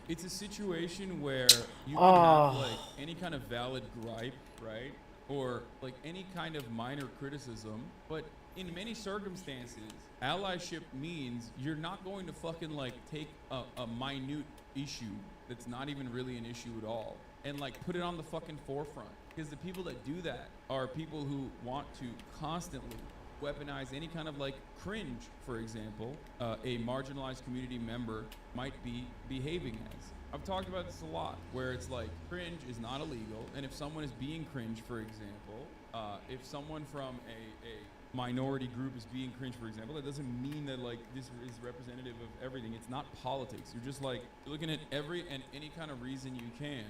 It's a situation where you can have like any kind of valid gripe, right? Or like any kind of minor criticism, but in many circumstances, allyship means you're not going to fucking like take a minute issue that's not even really an issue at all and like put it on the fucking forefront. Because the people that do that are people who want to constantly weaponize any kind of like cringe, for example, a marginalized community member might be behaving as. I've talked about this a lot, where it's like cringe is not illegal, and if someone is being cringe, for example, if someone from a minority group is being cringe, for example, that doesn't mean that like this is representative of everything. It's not politics. You're just like looking at every and any kind of reason you can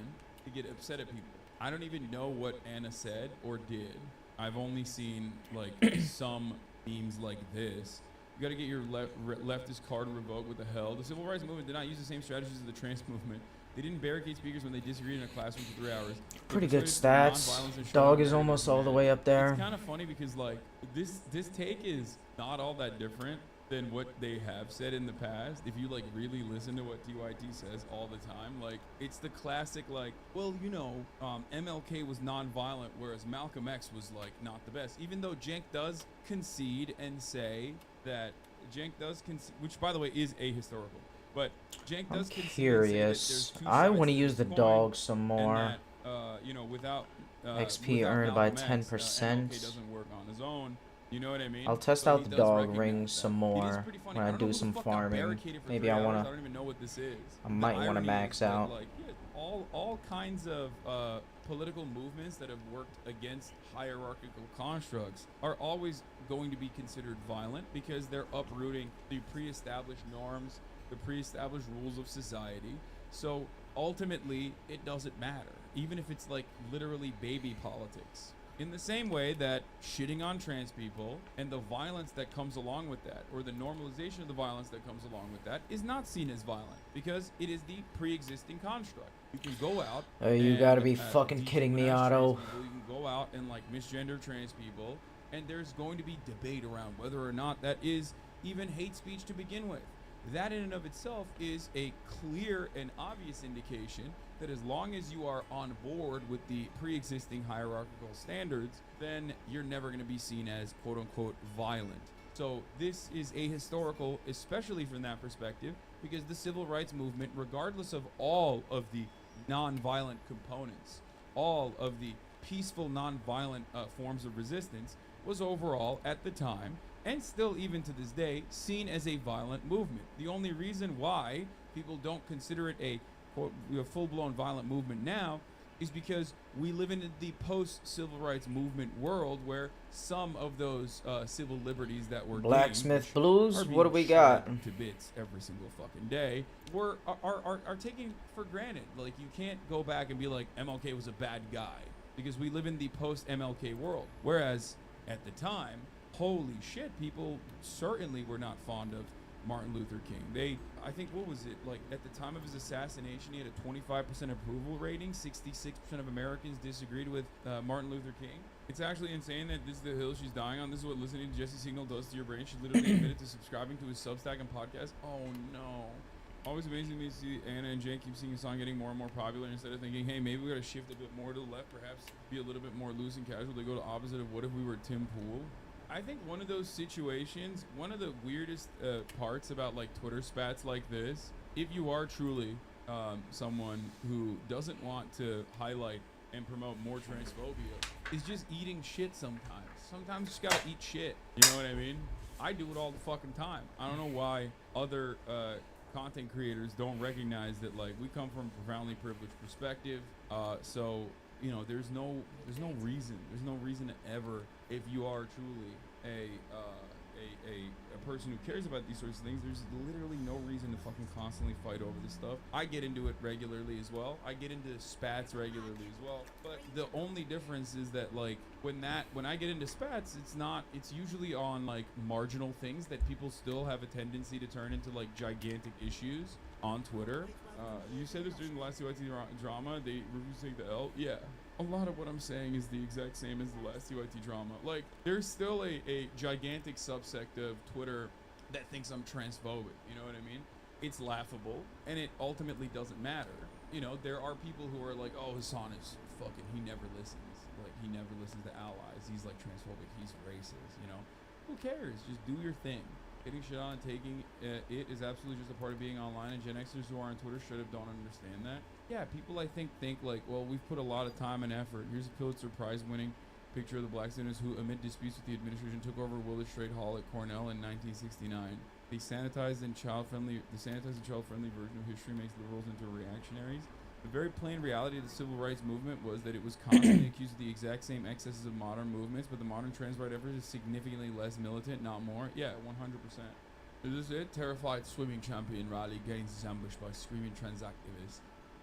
to get upset at people. I don't even know what Anna said or did. I've only seen like some memes like this. You got to get your leftist card revoked. What the hell? The civil rights movement did not use the same strategies as the trans movement. They didn't barricade speakers when they disagreed in a classroom for 3 hours. Pretty good stats. Dog is almost all the way up there. It's kind of funny because like this take is not all that different than what they have said in the past. If you like really listen to what TYT says all the time, like it's the classic like, well, you know, MLK was non-violent, whereas Malcolm X was like not the best. Even though Cenk does concede and say that which by the way is ahistorical. But Cenk does curious. I want to use the dog some more. And that, you know, without XP earned by 10%. Doesn't work on his own. You know what I mean? I'll test out the dog ring some more when I do some farming. Maybe I want to. I don't even know what this is. I might want to max out. Like, yeah, all kinds of political movements that have worked against hierarchical constructs are always going to be considered violent because they're uprooting the pre-established norms, the pre-established rules of society. So ultimately, it doesn't matter, even if it's like literally baby politics. In the same way that shitting on trans people and the violence that comes along with that, or the normalization of the violence that comes along with that, is not seen as violent because it is the pre-existing construct. You can go out. Oh, you gotta be fucking kidding me, Otto. You can go out and like misgender trans people, and there's going to be debate around whether or not that is even hate speech to begin with. That in and of itself is a clear and obvious indication that as long as you are on board with the pre-existing hierarchical standards, then you're never going to be seen as quote-unquote violent. So this is ahistorical, especially from that perspective, because the civil rights movement, regardless of all of the non-violent components, all of the peaceful, non-violent forms of resistance was overall, at the time, and still even to this day, seen as a violent movement. The only reason why people don't consider it a quote, full-blown violent movement now is because we live in the post-civil rights movement world where some of those civil liberties that were Blacksmith gained, Blues? are What do being we got? shredded to bits every single fucking day, are taken for granted. Like, you can't go back and be like, MLK was a bad guy, because we live in the post-MLK world. Whereas, at the time, holy shit, people certainly were not fond of Martin Luther King. I think, what was it, like, at the time of his assassination, he had a 25% approval rating. 66% of Americans disagreed with Martin Luther King. It's actually insane that this is the hill she's dying on. This is what listening to Jesse Signal does to your brain. She literally admitted to subscribing to his Substack and podcast. Oh no. Always amazing me to see Anna and Jane keep singing a song getting more and more popular. Instead of thinking, hey, maybe we gotta shift a bit more to the left, perhaps be a little bit more loose and casual. They go to opposite of what if we were Tim Pool. I think one of those situations, one of the weirdest parts about like Twitter spats like this, if you are truly someone who doesn't want to highlight and promote more transphobia, is just eating shit sometimes. Sometimes you just gotta eat shit. You know what I mean? I do it all the fucking time. I don't know why other content creators don't recognize that, like, we come from a profoundly privileged perspective. So, you know, there's no reason to ever, if you are truly a person who cares about these sorts of things, there's literally no reason to fucking constantly fight over this stuff. I get into it regularly as well. I get into spats regularly as well. But the only difference is that, like, when I get into spats, it's usually on like marginal things that people still have a tendency to turn into like gigantic issues on Twitter. You said this during the last CYT drama, they refused to take the L. Yeah. A lot of what I'm saying is the exact same as the last CYT drama. Like, there's still a gigantic subsect of Twitter that thinks I'm transphobic. You know what I mean? It's laughable, and it ultimately doesn't matter. You know, there are people who are like, oh, Hassan is fucking, he never listens. Like, he never listens to allies. He's like transphobic. He's racist, you know? Who cares? Just do your thing. Getting shit on and taking it is absolutely just a part of being online, and Gen Xers who are on Twitter don't understand that. Yeah, people I think like, well, we've put a lot of time and effort. Here's a Pulitzer Prize winning picture of the black students who, amid disputes with the administration, took over Willard Straight Hall at Cornell in 1969. The sanitized and child-friendly version of history makes liberals into reactionaries. The very plain reality of the civil rights movement was that it was constantly accused of the exact same excesses of modern movements, but the modern trans right effort is significantly less militant, not more. Yeah, 100%. Is this it? Terrified swimming champion Riley gains his ambush by screaming trans activists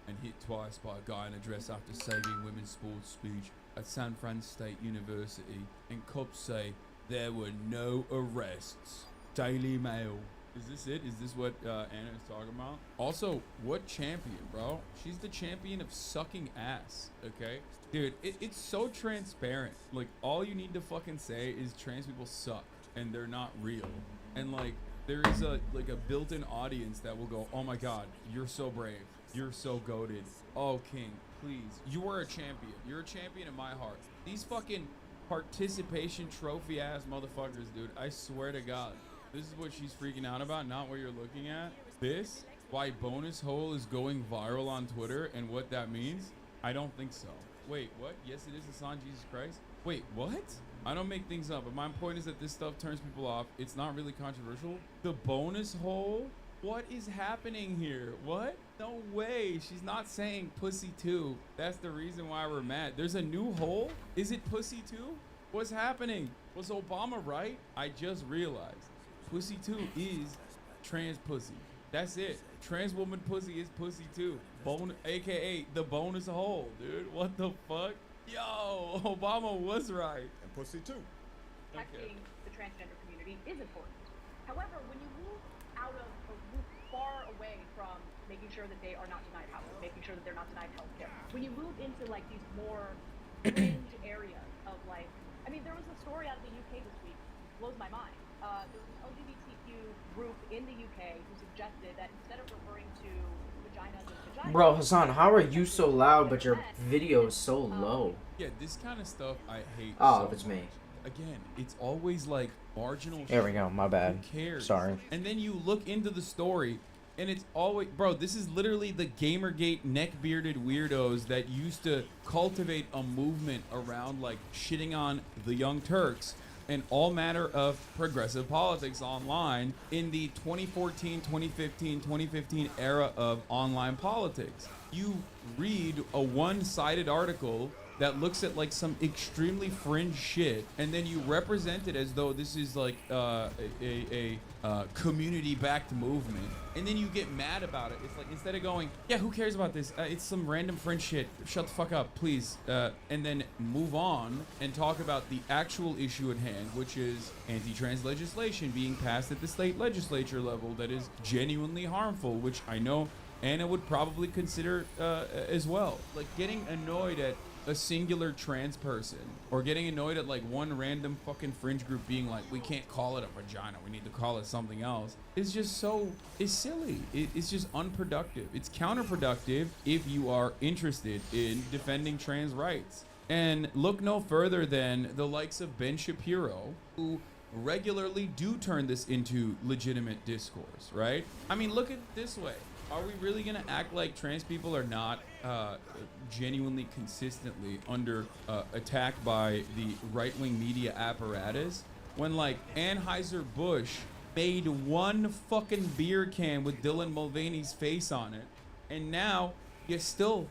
and hit twice by a guy in a dress after saving women's sports speech at San Fran State University. And cops say there were no arrests. Daily Mail. Is this it? Is this what Anna is talking about? Also, what champion, bro? She's the champion of sucking ass, okay? Dude, it's so transparent. Like, all you need to fucking say is trans people suck, and they're not real. And, like, there is a built-in audience that will go, oh my god, you're so brave. You're so goated. Oh, King, please. You are a champion. You're a champion in my heart. These fucking participation trophy-ass motherfuckers, dude. I swear to God. This is what she's freaking out about, not what you're looking at. This, why Bonus Hole is going viral on Twitter and what that means? I don't think so. Wait, what? Yes, it is Hassan Jesus Christ. Wait, what? I don't make things up, but my point is that this stuff turns people off. It's not really controversial. The Bonus Hole? What is happening here? What? No way. She's not saying pussy too. That's the reason why we're mad. There's a new hole? Is it pussy too? What's happening? Was Obama right? I just realized. Pussy 2 is trans pussy. That's it. Trans woman pussy is pussy 2. AKA the bonus hole, dude. What the fuck? Yo, Obama was right. And pussy 2. Protecting the transgender community is important. However, when you move out of or move far away from making sure that they are not denied housing, making sure that they're not denied healthcare, when you move into like these more fringe areas of like, I mean, there was a story out of the UK this week, blows my mind. There was an LGBTQ group in the UK who suggested that instead of referring to vaginas as vaginas... Bro, Hassan, how are you so loud but your video is so low? Yeah, this kind of stuff I hate. Oh, so if it's me. Again, it's always like marginal. There we go, my bad. Who cares? Sorry. And then you look into the story And it's always, bro, this is literally the Gamergate neck-bearded weirdos that used to cultivate a movement around, like, shitting on the Young Turks and all manner of progressive politics online in the 2014, 2015, 2015 era of online politics. You read a one-sided article that looks at like some extremely fringe shit, and then you represent it as though this is like a community-backed movement, and then you get mad about it. It's like, instead of going, yeah, who cares about this? It's some random fringe shit. Shut the fuck up, please. And then move on and talk about the actual issue at hand, which is anti-trans legislation being passed at the state legislature level that is genuinely harmful, which I know Anna would probably consider as well. Like, getting annoyed at a singular trans person, or getting annoyed at like one random fucking fringe group being like, we can't call it a vagina, we need to call it something else, is just so, it's silly. It's just unproductive. It's counterproductive if you are interested in defending trans rights. And look no further than the likes of Ben Shapiro, who regularly do turn this into legitimate discourse, right? I mean, look at it this way. Are we really gonna act like trans people are not genuinely consistently under attack by the right-wing media apparatus, when like Anheuser-Busch made one fucking beer can with Dylan Mulvaney's face on it, and now they still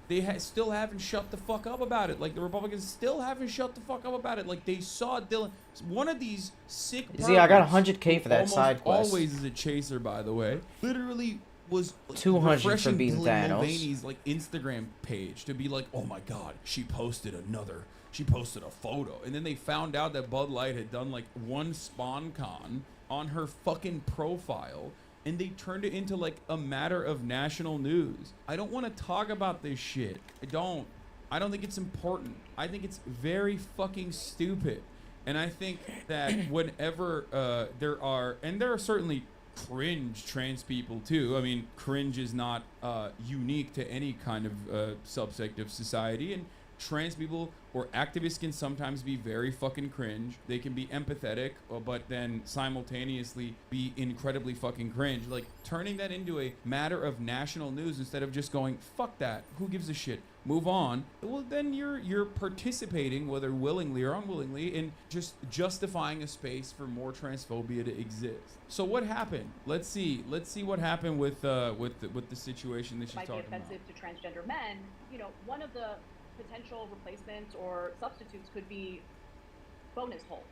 haven't shut the fuck up about it. Like, the Republicans still haven't shut the fuck up about it. Like, they saw Dylan, one of these sick See, I got perverts 100K for that almost side quest. always is a chaser, by the way, literally was 200 for refreshing being Dylan Thanos. Mulvaney's like Instagram page to be like, oh my god, she posted a photo, and then they found out that Bud Light had done like one SpawnCon on her fucking profile, and they turned it into like a matter of national news. I don't want to talk about this shit. I don't think it's important. I think it's very fucking stupid. And I think that whenever there are certainly cringe trans people too. I mean, cringe is not unique to any kind of subsect of society, and trans people or activists can sometimes be very fucking cringe. They can be empathetic, but then simultaneously be incredibly fucking cringe. Like, turning that into a matter of national news instead of just going, fuck that, who gives a shit, move on. Well, then you're participating, whether willingly or unwillingly, in just justifying a space for more transphobia to exist. So what happened? Let's see what happened with the situation that she's might be talking about. offensive to transgender men. You know, one of the potential replacements or substitutes could be bonus hole.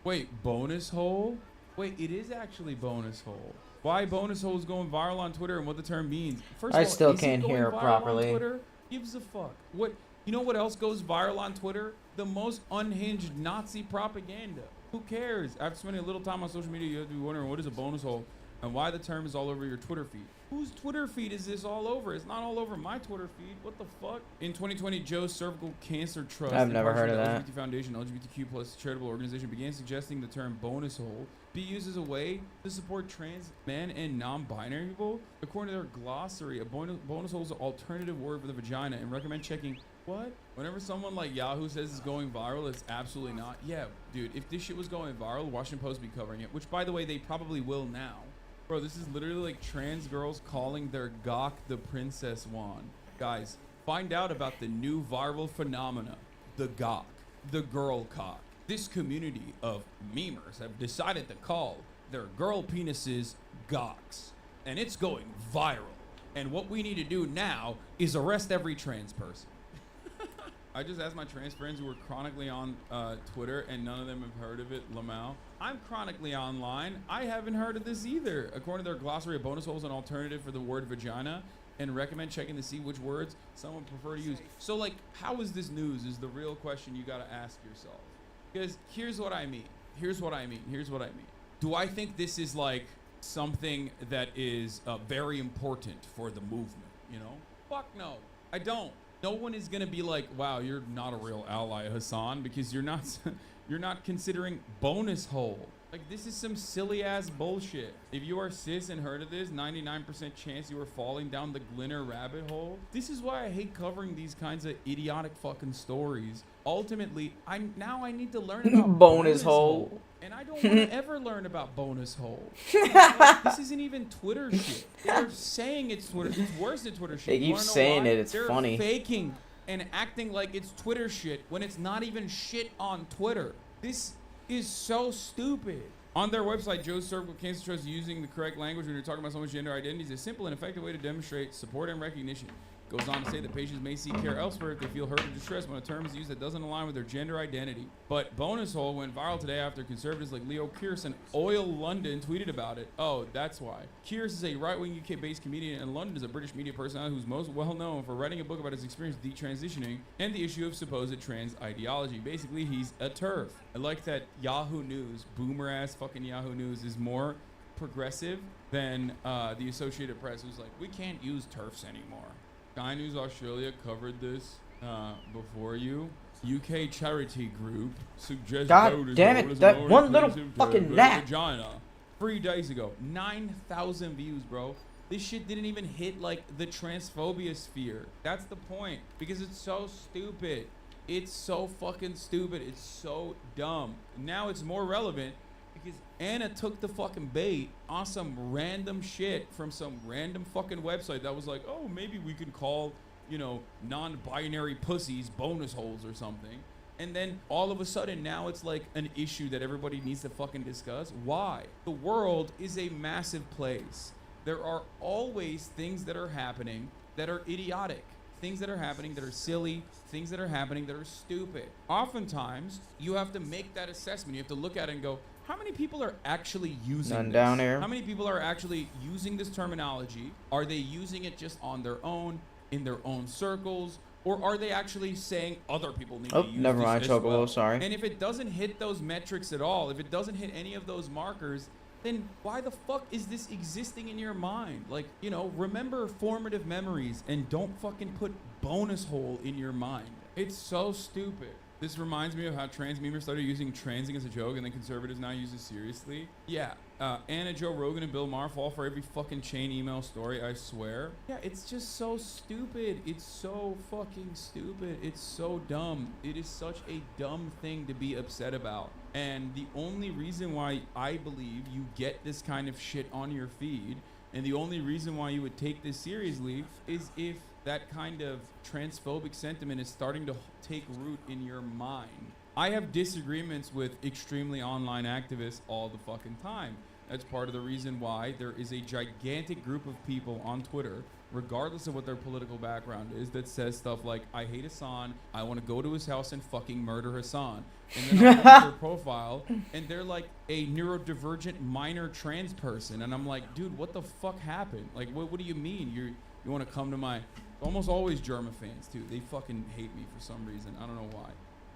Wait, bonus hole? Wait, it is actually bonus hole. Why bonus hole is going viral on Twitter and what the term means? First I of all, still is it can't going hear viral properly. on Twitter? Gives a fuck. What? You know what else goes viral on Twitter? The most unhinged Nazi propaganda. Who cares? After spending a little time on social media, you have to be wondering what is a bonus hole and why the term is all over your Twitter feed. Whose Twitter feed is this all over? It's not all over my Twitter feed. What the fuck? In 2020, Joe's Cervical Cancer Trust, I've never heard of the that. LGBT Foundation, LGBTQ plus charitable organization, began suggesting the term bonus hole be used as a way to support trans men and non-binary people. According to their glossary, a bonus hole is an alternative word for the vagina, and recommend checking what? Whenever someone like Yahoo says it's going viral, it's absolutely not. Yeah, dude, if this shit was going viral, Washington Post would be covering it, which, by the way, they probably will now. Bro, this is literally like trans girls calling their gawk the princess wand. Guys, find out about the new viral phenomena, the gawk, the girl cock. This community of memers have decided to call their girl penises gawks, and it's going viral. And what we need to do now is arrest every trans person. I just asked my trans friends who are chronically on Twitter, and none of them have heard of it. Lamau, I'm chronically online. I haven't heard of this either. According to their glossary, a bonus hole is an alternative for the word vagina, and recommend checking to see which words someone prefer to use. So, like, how is this news? Is the real question you got to ask yourself. Because here's what I mean. Do I think this is like something that is very important for the movement? You know? Fuck no. I don't. No one is gonna be like, wow, you're not a real ally, Hassan, because you're not considering bonus hole. Like, this is some silly ass bullshit. If you are cis and heard of this, 99% chance you are falling down the Glinner rabbit hole. This is why I hate covering these kinds of idiotic fucking stories. Ultimately, I need to learn about bonus hole. And I don't want to ever learn about bonus hole. Like, this isn't even Twitter shit. They're saying it's Twitter. It's worse than Twitter shit. They You keep wanna know saying why? it, it's They're funny. faking and acting like it's Twitter shit when it's not even shit on Twitter. This is so stupid. On their website, Joe's Circle Cancer Trust using the correct language when you're talking about someone's gender identity is a simple and effective way to demonstrate support and recognition. Goes on to say that patients may seek care elsewhere if they feel hurt or distressed when a term is used that doesn't align with their gender identity. But bonus hole went viral today after conservatives like Leo Kearse and Oil London tweeted about it. Oh, that's why. Kearse is a right-wing UK-based comedian, and London is a British media personality who's most well known for writing a book about his experience detransitioning and the issue of supposed trans ideology. Basically, he's a TERF. I like that Yahoo News, boomer-ass fucking Yahoo News, is more progressive than the Associated Press, who's like, we can't use TERFs anymore. Sky News Australia covered this before you. UK charity group suggests God voters damn it, vote as a that more one little inclusive fucking term for gnat. vagina. 3 days ago, 9,000 views, bro. This shit didn't even hit like the transphobia sphere. That's the point, because it's so stupid. It's so fucking stupid. It's so dumb. Now it's more relevant because Anna took the fucking bait on some random shit from some random fucking website that was like, oh, maybe we can call, you know, non-binary pussies bonus holes or something. And then all of a sudden now it's like an issue that everybody needs to fucking discuss. Why? The world is a massive place. There are always things that are happening that are idiotic. Things that are happening that are silly, things that are happening that are stupid. Oftentimes, you have to make that assessment. You have to look at it and go, how many people are actually using None this? down here. How many people are actually using this terminology? Are they using it just on their own, in their own circles? Or are they actually saying other people need to use never this mind, as Chocobo, well? sorry. And if it doesn't hit those metrics at all, if it doesn't hit any of those markers, then why the fuck is this existing in your mind? Like, you know, remember formative memories and don't fucking put bonus hole in your mind. It's so stupid. This reminds me of how trans memers started using transing as a joke and then conservatives now use it seriously. Yeah, Anna, Joe Rogan, and Bill Maher fall for every fucking chain email story, I swear. Yeah, it's just so stupid. It's so fucking stupid. It's so dumb. It is such a dumb thing to be upset about. And the only reason why I believe you get this kind of shit on your feed, and the only reason why you would take this seriously, is if that kind of transphobic sentiment is starting to take root in your mind. I have disagreements with extremely online activists all the fucking time. That's part of the reason why there is a gigantic group of people on Twitter, regardless of what their political background is, that says stuff like, I hate Hassan, I want to go to his house and fucking murder Hassan. And then I look at their profile, and they're like a neurodivergent minor trans person. And I'm like, dude, what the fuck happened? Like, what do you mean? You want to come to my... Almost always Germa fans, too. They fucking hate me for some reason. I don't know why,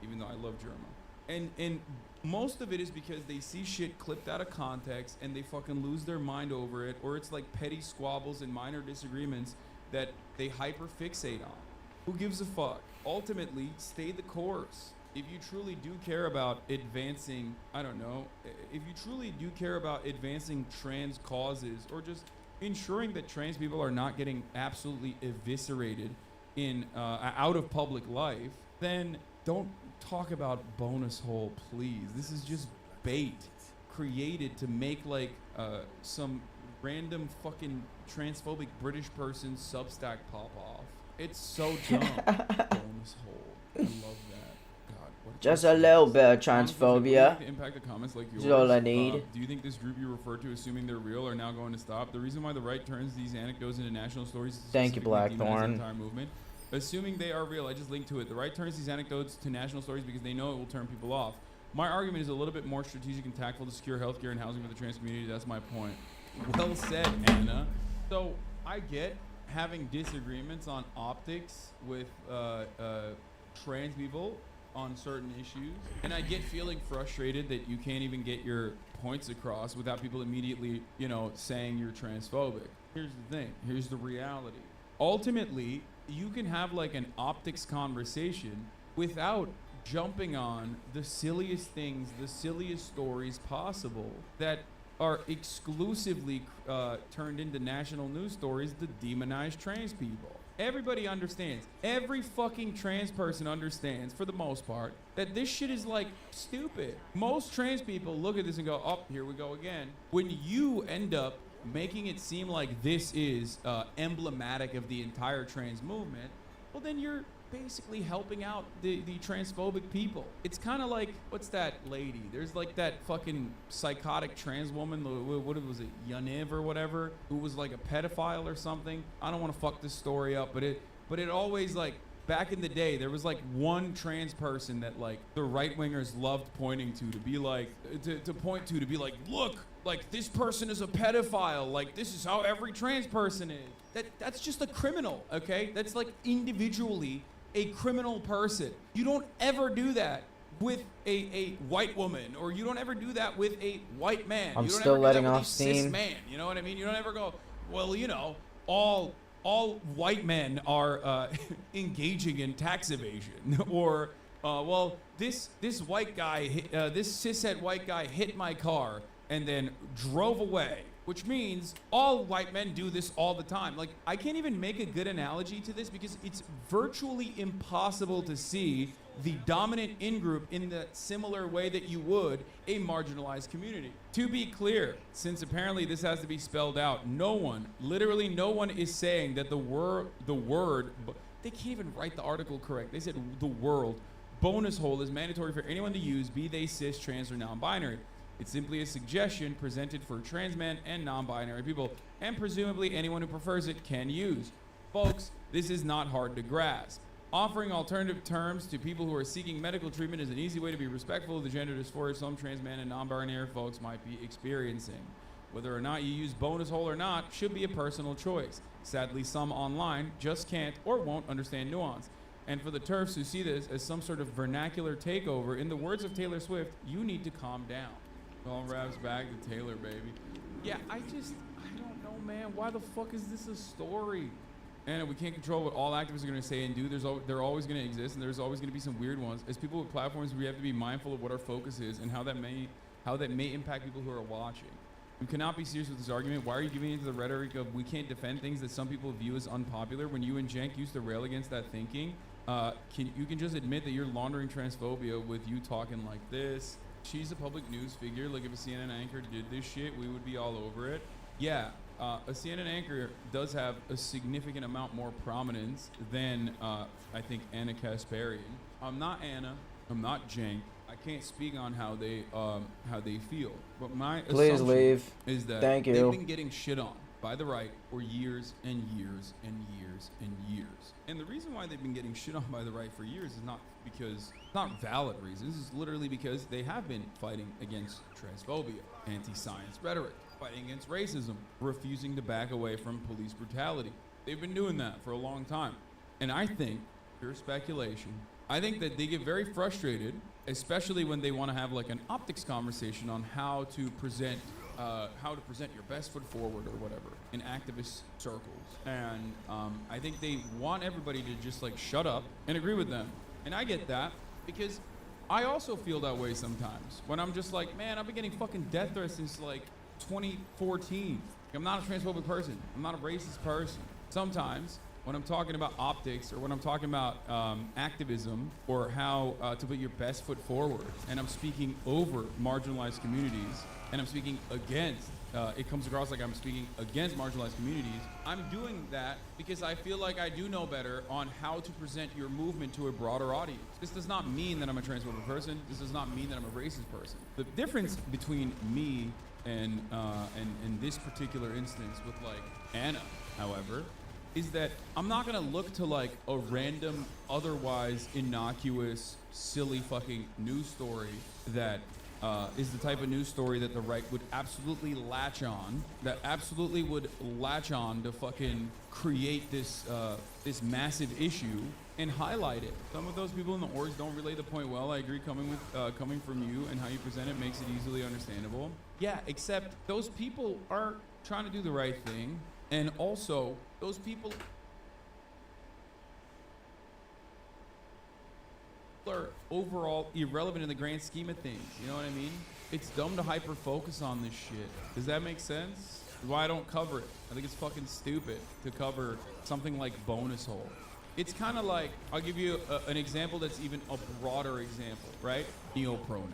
even though I love Germa. And most of it is because they see shit clipped out of context and they fucking lose their mind over it, or it's like petty squabbles and minor disagreements that they hyper fixate on. Who gives a fuck? Ultimately, stay the course. If you truly do care about advancing, I don't know, if you truly do care about advancing trans causes, or just ensuring that trans people are not getting absolutely eviscerated in out of public life, then don't talk about bonus hole, please. This is just bait created to make like some random fucking transphobic British person's Substack pop off. It's so dumb. Bonus hole. I love that. God, what Just a little bit of transphobia. The impact of comments like yours. That's all I need. Do you think this group you refer to, assuming they're real, are now going to stop? The reason why the right turns these anecdotes into national stories is Thank you, specifically demonize the Blackthorn. entire movement. Assuming they are real, I just linked to it. The right turns these anecdotes to national stories because they know it will turn people off. My argument is a little bit more strategic and tactful to secure healthcare and housing for the trans community. That's my point. Well said, Anna. So I get having disagreements on optics with trans people on certain issues, and I get feeling frustrated that you can't even get your points across without people immediately, you know, saying you're transphobic. Here's the thing. Here's the reality. Ultimately, you can have like an optics conversation without jumping on the silliest things, the silliest stories possible that are exclusively turned into national news stories to demonize trans people. Everybody understands. Every fucking trans person understands, for the most part, that this shit is like stupid. Most trans people look at this and go, oh, here we go again. When you end up making it seem like this is emblematic of the entire trans movement, well, then you're basically helping out the transphobic people. It's kind of like, what's that lady? There's like that fucking psychotic trans woman, what was it, Yaniv or whatever, who was like a pedophile or something. I don't want to fuck this story up, but it always, like, back in the day, there was like one trans person that like the right wingers loved pointing to be like, to point to be like, look, like this person is a pedophile. Like this is how every trans person is. That's just a criminal, okay? That's like individually a criminal person. You don't ever do that with a white woman, or you don't ever do that with a white man. I'm you don't still ever letting do that with off a cis steam. man. You know what I mean? You don't ever go, well, you know, all white men are engaging in tax evasion, or well, this white guy, this cishet white guy hit my car and then drove away. Which means all white men do this all the time. Like, I can't even make a good analogy to this because it's virtually impossible to see the dominant in-group in the similar way that you would a marginalized community. To be clear, since apparently this has to be spelled out, no one, literally no one is saying that the word, they can't even write the article correct. They said the word bonus hole is mandatory for anyone to use, be they cis, trans, or non-binary. It's simply a suggestion presented for trans men and non-binary people, and presumably anyone who prefers it can use. Folks, this is not hard to grasp. Offering alternative terms to people who are seeking medical treatment is an easy way to be respectful of the gender dysphoria some trans men and non-binary folks might be experiencing. Whether or not you use bonus hole or not should be a personal choice. Sadly, some online just can't or won't understand nuance. And for the TERFs who see this as some sort of vernacular takeover, in the words of Taylor Swift, you need to calm down. All raps back to Taylor, baby. Yeah, I don't know, man. Why the fuck is this a story? And we can't control what all activists are going to say and do. They're always going to exist, and there's always going to be some weird ones. As people with platforms, we have to be mindful of what our focus is and how that may impact people who are watching. You cannot be serious with this argument. Why are you giving into the rhetoric of we can't defend things that some people view as unpopular when you and Jank used to rail against that thinking? You can just admit that you're laundering transphobia with you talking like this. She's a public news figure. Like, if a CNN anchor did this shit, we would be all over it. Yeah, a CNN anchor does have a significant amount more prominence than, I think, Anna Kasparian. I'm not Anna. I'm not Jank. I can't speak on how they feel. But my assumption is that Thank you. they've been getting shit on by the right for years and years and years and years. And the reason why they've been getting shit on by the right for years is not valid reasons. It's literally because they have been fighting against transphobia, anti-science rhetoric, fighting against racism, refusing to back away from police brutality. They've been doing that for a long time. And I think, pure speculation, I think that they get very frustrated, especially when they want to have like an optics conversation on how to present your best foot forward or whatever in activist circles. And I think they want everybody to just like shut up and agree with them. And I get that because I also feel that way sometimes when I'm just like, man, I've been getting fucking death threats since like 2014. I'm not a transphobic person. I'm not a racist person. Sometimes when I'm talking about optics or when I'm talking about activism or how to put your best foot forward, and I'm speaking over marginalized communities, and I'm speaking against, it comes across like I'm speaking against marginalized communities, I'm doing that because I feel like I do know better on how to present your movement to a broader audience. This does not mean that I'm a transphobic person. This does not mean that I'm a racist person. The difference between me and this particular instance with like Anna, however, is that I'm not gonna look to like a random, otherwise innocuous, silly fucking news story that is the type of news story that the right would absolutely latch on, that absolutely would latch on to fucking create this this massive issue and highlight it. Some of those people in the orgs don't relay the point well. I agree, coming from you and how you present it makes it easily understandable. Yeah, except those people are trying to do the right thing, and also those people are overall irrelevant in the grand scheme of things. You know what I mean? It's dumb to hyper focus on this shit. Does that make sense? Why I don't cover it? I think it's fucking stupid to cover something like bonus hole. It's kind of like, I'll give you an example that's even a broader example, right? Neopronouns.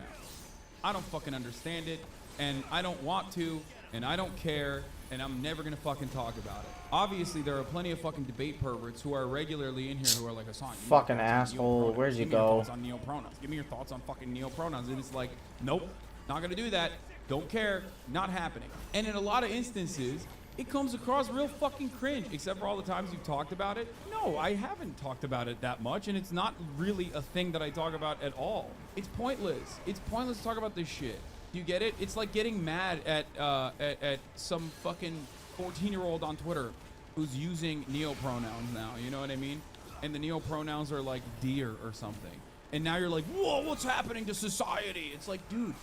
I don't fucking understand it, and I don't want to, and I don't care, and I'm never gonna fucking talk about it. Obviously, there are plenty of fucking debate perverts who are regularly in here who are like, Hassan, Fucking asshole, where'd you Give me your go? thoughts on neopronouns. Give me your thoughts on fucking neopronouns. And it's like, nope, not gonna do that. Don't care, not happening. And in a lot of instances, it comes across real fucking cringe, except for all the times you've talked about it. No, I haven't talked about it that much, and it's not really a thing that I talk about at all. It's pointless. It's pointless to talk about this shit. Do you get it? It's like getting mad at some fucking 14-year-old on Twitter who's using neopronouns now, you know what I mean? And the neopronouns are like deer or something. And now you're like, whoa, what's happening to society? It's like, dude,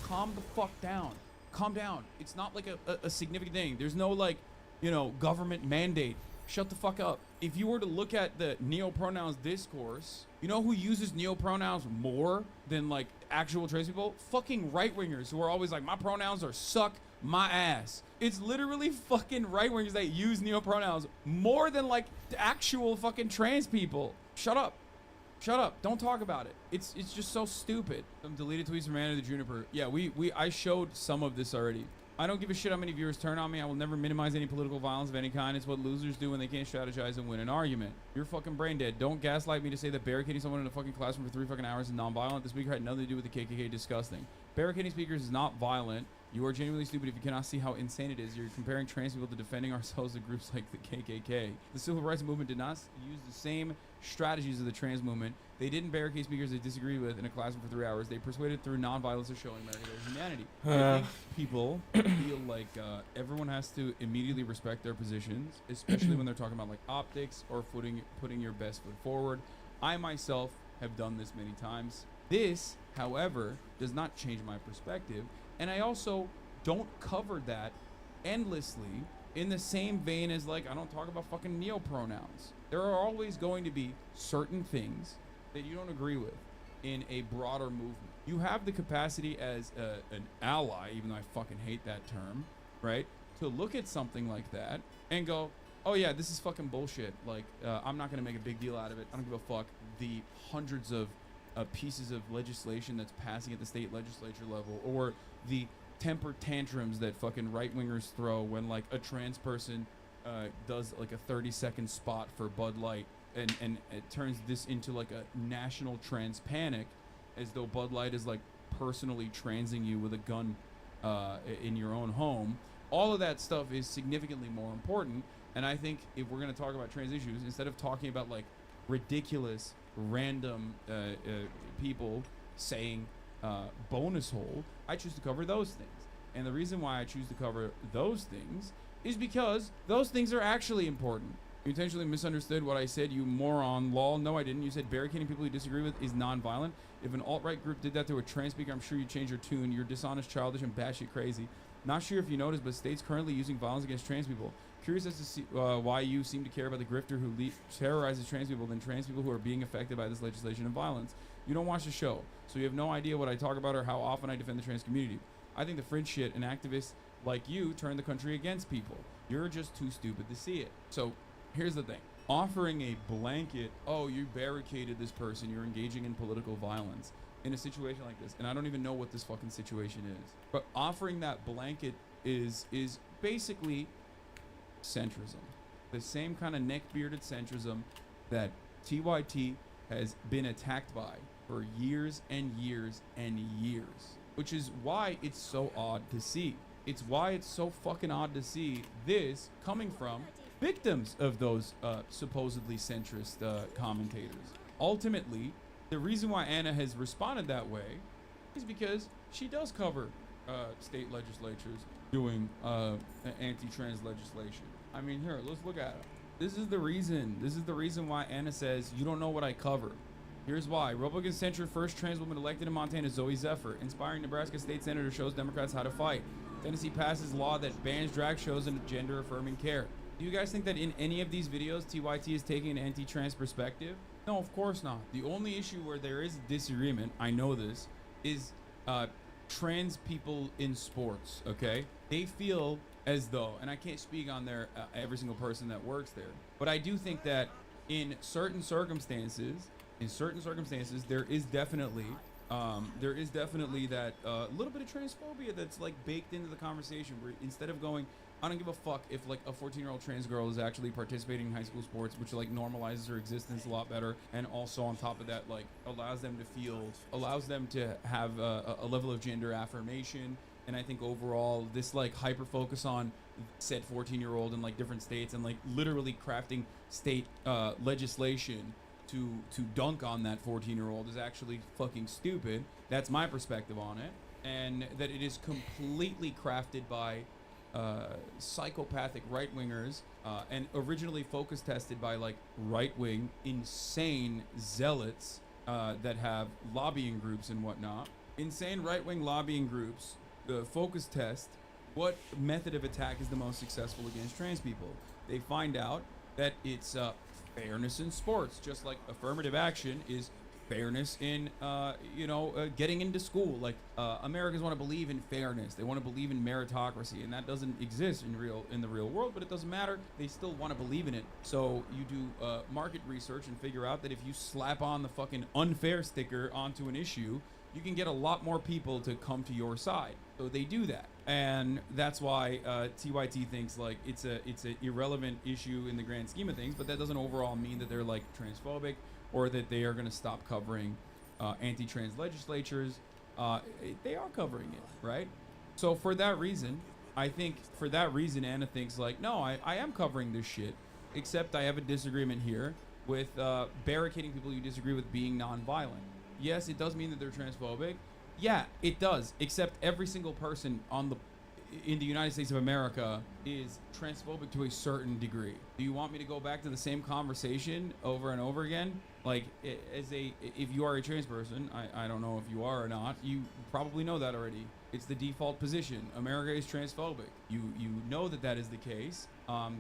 calm the fuck down. Calm down. It's not like a significant thing. There's no like, you know, government mandate. Shut the fuck up. If you were to look at the neopronouns discourse, you know who uses neopronouns more than like actual trans people? Fucking right-wingers who are always like, my pronouns are suck my ass. It's literally fucking right-wingers that use neopronouns more than like the actual fucking trans people. Shut up. Shut up. Don't talk about it. It's just so stupid. Some deleted tweets from Anna the Juniper. Yeah, I showed some of this already. I don't give a shit how many viewers turn on me. I will never minimize any political violence of any kind. It's what losers do when they can't strategize and win an argument. You're fucking brain dead. Don't gaslight me to say that barricading someone in a fucking classroom for 3 fucking hours is non-violent. The speaker had nothing to do with the KKK. Disgusting. Barricading speakers is not violent. You are genuinely stupid if you cannot see how insane it is. You're comparing trans people to defending ourselves to groups like the KKK. The civil rights movement did not use the same strategies of the trans movement. They didn't barricade speakers they disagreed with in a classroom for 3 hours. They persuaded through nonviolence of showing America their humanity. I think people feel like everyone has to immediately respect their positions, especially when they're talking about like optics or putting your best foot forward. I myself have done this many times. This, however, does not change my perspective. And I also don't cover that endlessly in the same vein as like I don't talk about fucking neopronouns. There are always going to be certain things that you don't agree with in a broader movement. You have the capacity as an ally, even though I fucking hate that term, right? To look at something like that and go, oh yeah, this is fucking bullshit. Like, I'm not gonna make a big deal out of it. I don't give a fuck. The hundreds of pieces of legislation that's passing at the state legislature level, or the temper tantrums that fucking right-wingers throw when like a trans person does like a 30-second spot for Bud Light, and it turns this into like a national trans panic, as though Bud Light is like personally transing you with a gun in your own home. All of that stuff is significantly more important, and I think if we're going to talk about trans issues, instead of talking about like ridiculous random people saying bonus hole, I choose to cover those things. And the reason why I choose to cover those things is because those things are actually important. You intentionally misunderstood what I said, you moron. Lol. No, I didn't. You said barricading people you disagree with is non-violent. If an alt-right group did that to a trans speaker, I'm sure you'd change your tune. You're dishonest, childish, and batshit crazy. Not sure if you noticed, but states currently using violence against trans people. Curious as to see why you seem to care about the grifter who terrorizes trans people than trans people who are being affected by this legislation and violence. You don't watch the show, so you have no idea what I talk about or how often I defend the trans community. I think the fringe shit and activists like you turn the country against people. You're just too stupid to see it. So here's the thing. Offering a blanket, oh, you barricaded this person, you're engaging in political violence in a situation like this, and I don't even know what this fucking situation is, but offering that blanket is basically centrism. The same kind of neck-bearded centrism that TYT has been attacked by for years and years and years, which is why it's so odd to see. It's why it's so fucking odd to see this coming from victims of those supposedly centrist commentators. Ultimately, the reason why Anna has responded that way is because she does cover state legislatures doing anti-trans legislation. I mean, here, let's look at it. This is the reason why Anna says, you don't know what I cover. Here's why. Republican-centered first trans woman elected in Montana, Zoe Zephyr. Inspiring Nebraska state senator shows Democrats how to fight. Tennessee passes law that bans drag shows and gender-affirming care. Do you guys think that in any of these videos, TYT is taking an anti-trans perspective? No, of course not. The only issue where there is disagreement, I know this, is trans people in sports, okay, they feel as though, and I can't speak on their every single person that works there, but I do think that in certain circumstances, there is definitely that little bit of transphobia that's like baked into the conversation, where instead of going, I don't give a fuck if like a 14-year-old trans girl is actually participating in high school sports, which like normalizes her existence a lot better, and also on top of that, like allows them to have a level of gender affirmation. And I think overall, this like hyper focus on said 14-year-old in like different states, and like literally crafting state legislation to dunk on that 14-year-old is actually fucking stupid. That's my perspective on it, and that it is completely crafted by psychopathic right-wingers, and originally focus tested by like right-wing insane zealots that have lobbying groups and whatnot. Insane right-wing lobbying groups focus test what method of attack is the most successful against trans people. They find out that it's fairness in sports, just like affirmative action is fairness in getting into school. Like Americans want to believe in fairness, they want to believe in meritocracy, and that doesn't exist in the real world, but it doesn't matter, they still want to believe in it. So you do market research and figure out that if you slap on the fucking unfair sticker onto an issue, you can get a lot more people to come to your side. So they do that, and that's why TYT thinks like it's a irrelevant issue in the grand scheme of things, but that doesn't overall mean that they're like transphobic, or that they are going to stop covering anti-trans legislatures. They are covering it, right? So for that reason, Anna thinks like, no, I am covering this shit, except I have a disagreement here with barricading people you disagree with being non-violent. Yes, it does mean that they're transphobic. Yeah, it does, except every single person in the United States of America is transphobic to a certain degree. Do you want me to go back to the same conversation over and over again? Like, if you are a trans person, I don't know if you are or not, you probably know that already. It's the default position. America is transphobic. You know that is the case.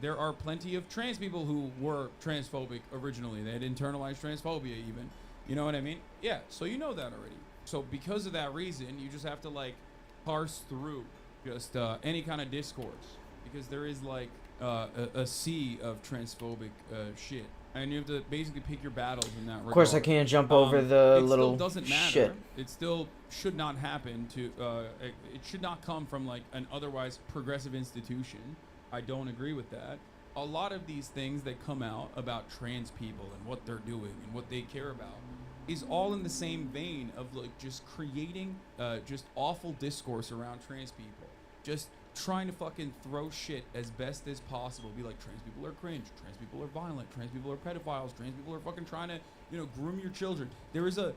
There are plenty of trans people who were transphobic originally. They had internalized transphobia even. You know what I mean? Yeah, so you know that already. So because of that reason, you just have to like parse through just any kind of discourse, because there is like a sea of transphobic shit, and you have to basically pick your battles in that regard. Of course, I can't jump over the little It still doesn't matter. shit. It still should not happen to. It should not come from like an otherwise progressive institution. I don't agree with that. A lot of these things that come out about trans people and what they're doing and what they care about is all in the same vein of like just creating just awful discourse around trans people. Just trying to fucking throw shit as best as possible. Be like, trans people are cringe, trans people are violent, trans people are pedophiles, trans people are fucking trying to, groom your children. There is a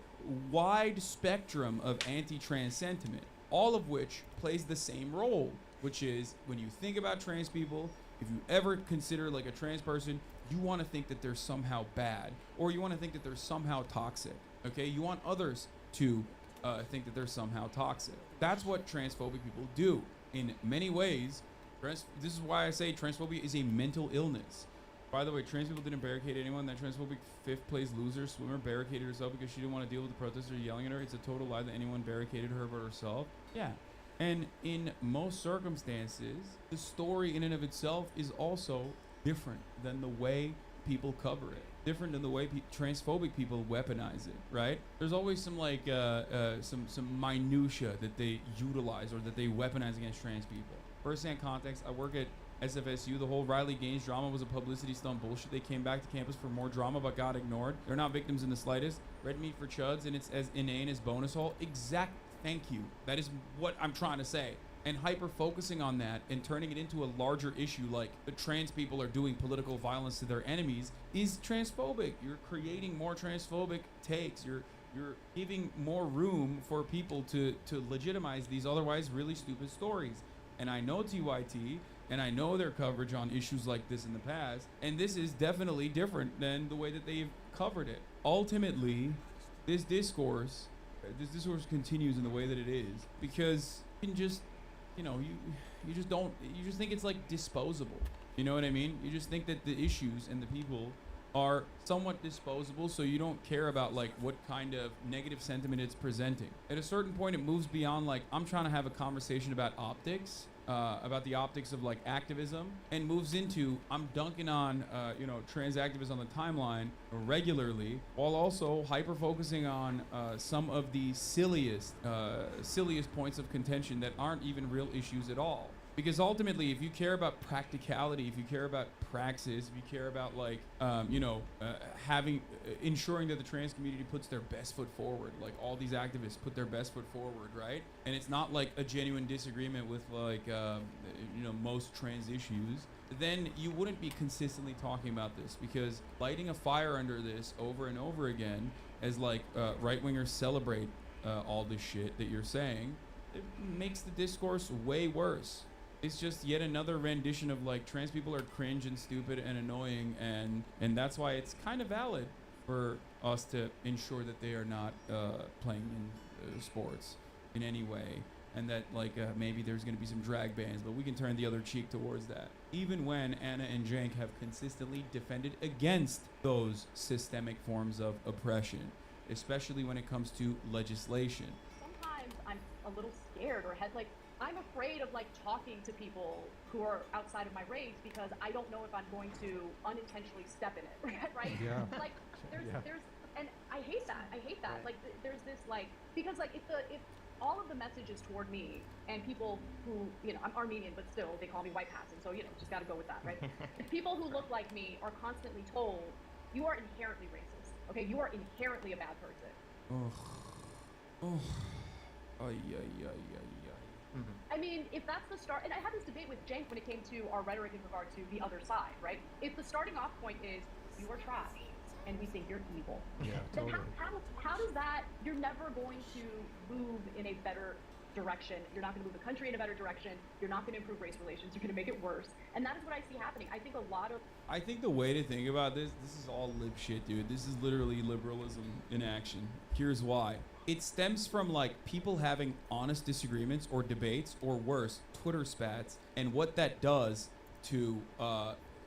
wide spectrum of anti-trans sentiment, all of which plays the same role, which is when you think about trans people, if you ever consider like a trans person, you want to think that they're somehow bad, or you want to think that they're somehow toxic. Okay, you want others to think that they're somehow toxic. That's what transphobic people do in many ways. This is why I say transphobia is a mental illness. By the way, trans people didn't barricade anyone. That transphobic fifth place loser swimmer barricaded herself because she didn't want to deal with the protesters yelling at her. It's a total lie that anyone barricaded her but herself. Yeah. And in most circumstances, the story in and of itself is also different than the way people cover it. Different than the way transphobic people weaponize it, right? There's always some like some minutia that they utilize or that they weaponize against trans people. First-hand context, I work at SFSU. The whole Riley Gaines drama was a publicity stunt bullshit. They came back to campus for more drama but got ignored. They're not victims in the slightest. Red meat for chuds, and it's as inane as bonus hole. Thank you. That is what I'm trying to say. And hyper-focusing on that and turning it into a larger issue like the trans people are doing political violence to their enemies is transphobic. You're creating more transphobic takes. You're giving more room for people to legitimize these otherwise really stupid stories. And I know TYT, and I know their coverage on issues like this in the past, and this is definitely different than the way that they've covered it. Ultimately, this discourse continues in the way that it is because you can just, you just think it's like disposable. You know what I mean? You just think that the issues and the people are somewhat disposable, so you don't care about like what kind of negative sentiment it's presenting. At a certain point, it moves beyond like, I'm trying to have a conversation about optics, about the optics of like activism, and moves into, I'm dunking on trans activists on the timeline regularly, while also hyper focusing on some of the silliest points of contention that aren't even real issues at all. Because ultimately, if you care about practicality, if you care about praxis, if you care about like, ensuring that the trans community puts their best foot forward, like all these activists put their best foot forward, right? And it's not like a genuine disagreement with like, most trans issues, then you wouldn't be consistently talking about this, because lighting a fire under this over and over again as like right-wingers celebrate all this shit that you're saying, it makes the discourse way worse. It's just yet another rendition of like trans people are cringe and stupid and annoying, and that's why it's kind of valid for us to ensure that they are not playing in sports in any way, and that like maybe there's going to be some drag bans, but we can turn the other cheek towards that. Even when Anna and Jank have consistently defended against those systemic forms of oppression, especially when it comes to legislation. Sometimes I'm a little scared or I'm afraid of like talking to people who are outside of my race, because I don't know if I'm going to unintentionally step in it, right? Yeah. Like there's, and I hate that. Right. Like there's this like, because like if all of the message is toward me and people who, I'm Armenian, but still they call me white passing, so just got to go with that, right? If people who look like me are constantly told, you are inherently racist, okay? You are inherently a bad person. I mean, if that's the start, and I had this debate with Jank when it came to our rhetoric in regard to the other side, right? If the starting off point is, you are trash, and we think you're evil, then how does that, you're never going to move in a better direction. You're not going to move the country in a better direction. You're not going to improve race relations. You're going to make it worse. And that is what I see happening. I think the way to think about this is all lib shit, dude. This is literally liberalism in action. Here's why. It stems from like people having honest disagreements or debates, or worse, Twitter spats, and what that does to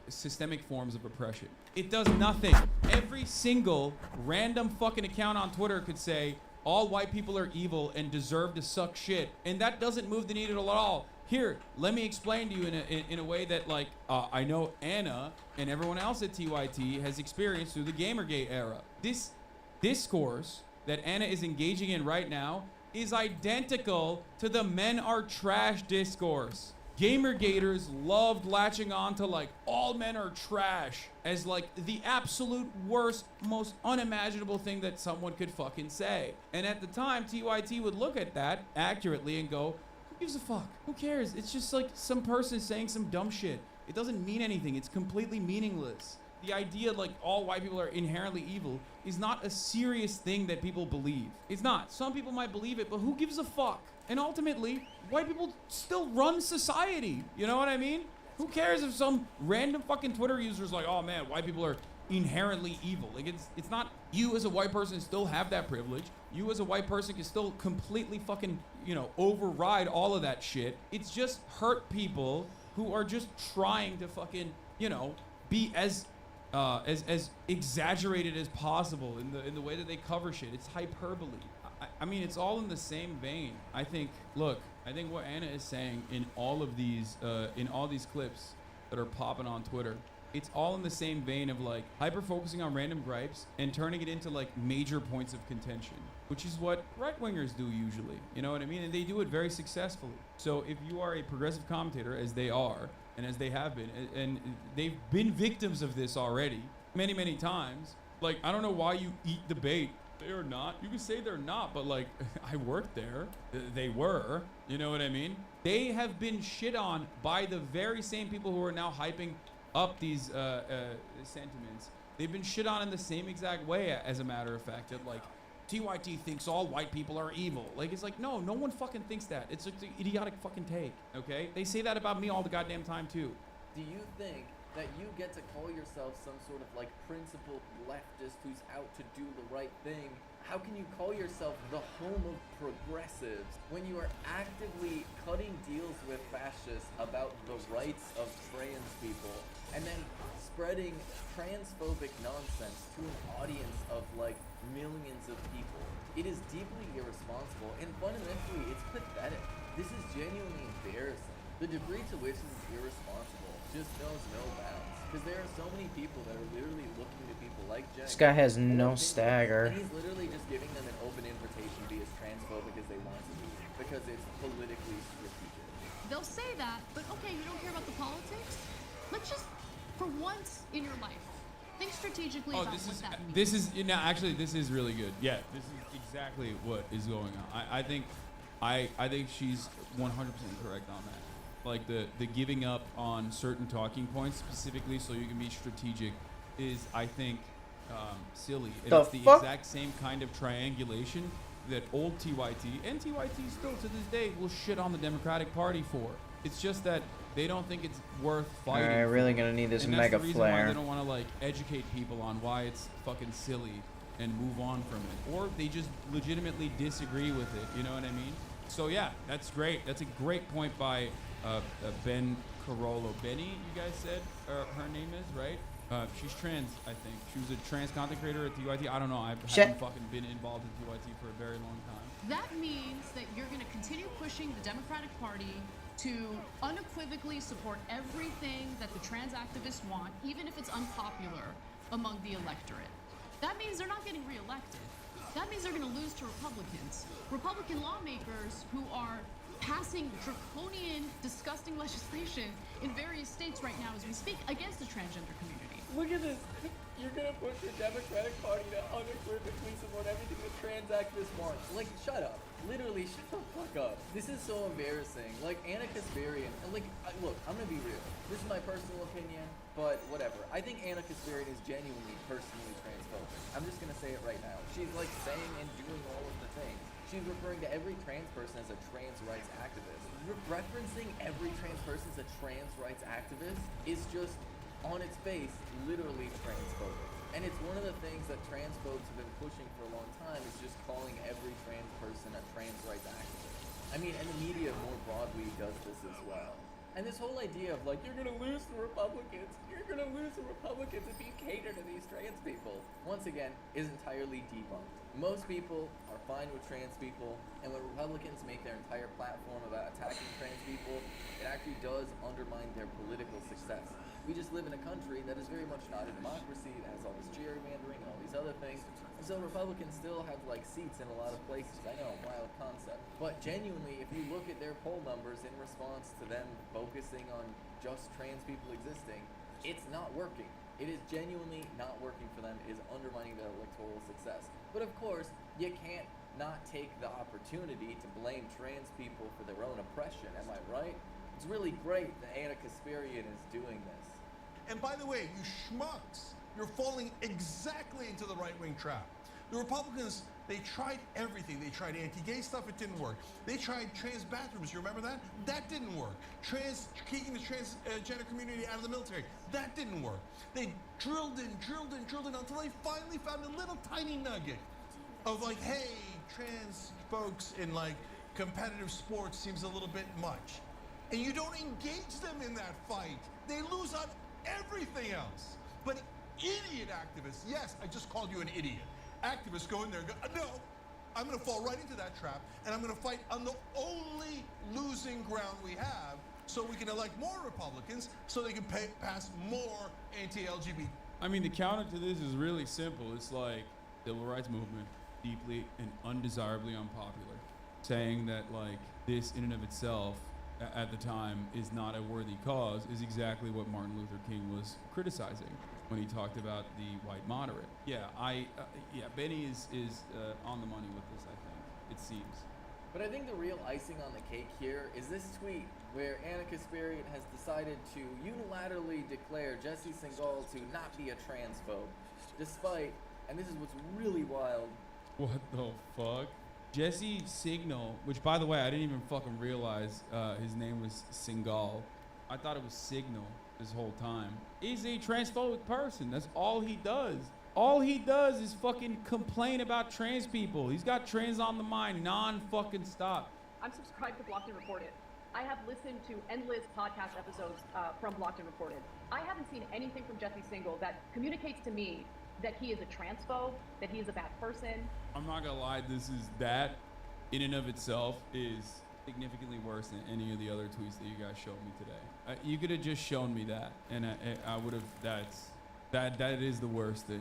systemic forms of oppression. It does nothing. Every single random fucking account on Twitter could say all white people are evil and deserve to suck shit, and that doesn't move the needle at all. Here, let me explain to you in a way that like I know Anna and everyone else at TYT has experienced through the Gamergate era. This discourse that Anna is engaging in right now is identical to the men are trash discourse. Gamergaters loved latching on to like all men are trash as like the absolute worst, most unimaginable thing that someone could fucking say. And at the time, TYT would look at that accurately and go, who gives a fuck? Who cares? It's just like some person saying some dumb shit. It doesn't mean anything. It's completely meaningless. The idea like all white people are inherently evil is not a serious thing that people believe. It's not. Some people might believe it, but who gives a fuck? And ultimately, white people still run society. You know what I mean? Who cares if some random fucking Twitter user's like, oh man, white people are inherently evil. Like it's not, you as a white person still have that privilege. You as a white person can still completely fucking, override all of that shit. It's just hurt people who are just trying to fucking, be as exaggerated as possible in the way that they cover shit. It's hyperbole. I mean, it's all in the same vein. I think what Anna is saying in all these clips that are popping on Twitter, it's all in the same vein of like hyper focusing on random gripes and turning it into like major points of contention, which is what right wingers do usually. You know what I mean? And they do it very successfully. So if you are a progressive commentator, as they are, and as they have been, and they've been victims of this already many, many times. Like, I don't know why you eat the bait. They are not. You can say they're not, but like, I worked there. They were. You know what I mean? They have been shit on by the very same people who are now hyping up these sentiments. They've been shit on in the same exact way, as a matter of fact. That like, TYT thinks all white people are evil. Like, it's like, no one fucking thinks that. It's like the idiotic fucking take, okay? They say that about me all the goddamn time, too. Do you think that you get to call yourself some sort of, like, principled leftist who's out to do the right thing? How can you call yourself the home of progressives when you are actively cutting deals with fascists about the rights of trans people, and then spreading transphobic nonsense to an audience of like millions of people. It is deeply irresponsible and fundamentally it's pathetic. This is genuinely embarrassing. The degree to which this is irresponsible just knows no bounds. Because there are so many people that are literally looking to people like Jen. This guy has no stagger. And he's literally just giving them an open invitation to be as transphobic as they want to be. Because it's politically strategic. They'll say that, but okay, you don't care about the politics? Let's just, for once in your life, think strategically about what that means. This is actually this is really good. Yeah, this is exactly what is going on. I think she's 100% correct on that. Like the giving up on certain talking points specifically so you can be strategic is, I think, silly. And it's the exact same kind of triangulation that old TYT and TYT still to this day will shit on the Democratic Party for. It's just that they don't think it's worth fighting. Alright, really gonna need this and mega that's the reason flare. why they don't want to like educate people on why it's fucking silly and move on from it, or they just legitimately disagree with it. You know what I mean? So yeah, that's great. That's a great point by Ben Carollo. Benny, you guys said her name is, right? She's trans, I think. She was a trans content creator at TYT. I don't know. I haven't fucking been involved in TYT for a very long time. That means that you're going to continue pushing the Democratic Party to unequivocally support everything that the trans activists want, even if it's unpopular among the electorate. That means they're not getting reelected. That means they're going to lose to Republicans. Republican lawmakers who are passing draconian, disgusting legislation in various states right now as we speak against the transgender community. Look at this. You're gonna push the Democratic Party to unequivocally support everything the trans activists want. Like, shut up. Literally, shut the fuck up. This is so embarrassing. Like, Anna Kasparian, look, I'm gonna be real. This is my personal opinion, but whatever. I think Anna Kasparian is genuinely personally transphobic. I'm just gonna say it right now. She's like saying and doing all of the things. She's referring to every trans person as a trans rights activist. Referencing every trans person as a trans rights activist is just, on its face, literally transphobic. And it's one of the things that transphobes have been pushing for a long time, is just calling every trans person a trans rights activist. I mean, and the media more broadly does this as well. And this whole idea of like, you're gonna lose the Republicans, you're gonna lose the Republicans if you cater to these trans people, once again, is entirely debunked. Most people are fine with trans people, and when Republicans make their entire platform about attacking trans people, it actually does undermine their political success. We just live in a country that is very much not a democracy. It has all this gerrymandering and all these other things. And so Republicans still have like seats in a lot of places. I know, wild concept. But genuinely, if you look at their poll numbers in response to them focusing on just trans people existing, it's not working. It is genuinely not working for them. It is undermining their electoral success. But of course, you can't not take the opportunity to blame trans people for their own oppression. Am I right? It's really great that Anna Kasparian is doing this. And by the way, you schmucks, you're falling exactly into the right-wing trap. The Republicans, they tried everything. They tried anti-gay stuff, it didn't work. They tried trans bathrooms, you remember that? That didn't work. Kicking the transgender community out of the military, that didn't work. They drilled in until they finally found a little tiny nugget of like, hey, trans folks in like competitive sports seems a little bit much. And you don't engage them in that fight. They lose on everything else. But idiot activists, yes, I just called you an idiot. Activists go in there and go, no, I'm gonna fall right into that trap, and I'm gonna fight on the only losing ground we have, so we can elect more Republicans, so they can pass more anti-LGBT. I mean, the counter to this is really simple. It's like civil rights movement, deeply and undesirably unpopular. Saying that like this in and of itself at the time is not a worthy cause is exactly what Martin Luther King was criticizing when he talked about the white moderate. Yeah, Benny is on the money with this, I think, it seems. But I think the real icing on the cake here is this tweet where Anna Kasparian has decided to unilaterally declare Jesse Singal to not be a transphobe, despite, and this is what's really wild. What the fuck? Jesse Signal, which by the way, I didn't even fucking realize his name was Singal. I thought it was Signal this whole time. He's a transphobic person. That's all he does. All he does is fucking complain about trans people. He's got trans on the mind non-fucking stop. I'm subscribed to Blocked and Reported. I have listened to endless podcast episodes from Blocked and Reported. I haven't seen anything from Jesse Single that communicates to me that he is a transphobe, that he is a bad person. I'm not gonna lie, that in and of itself is significantly worse than any of the other tweets that you guys showed me today. You could have just shown me that, and I would have. That is the worst thing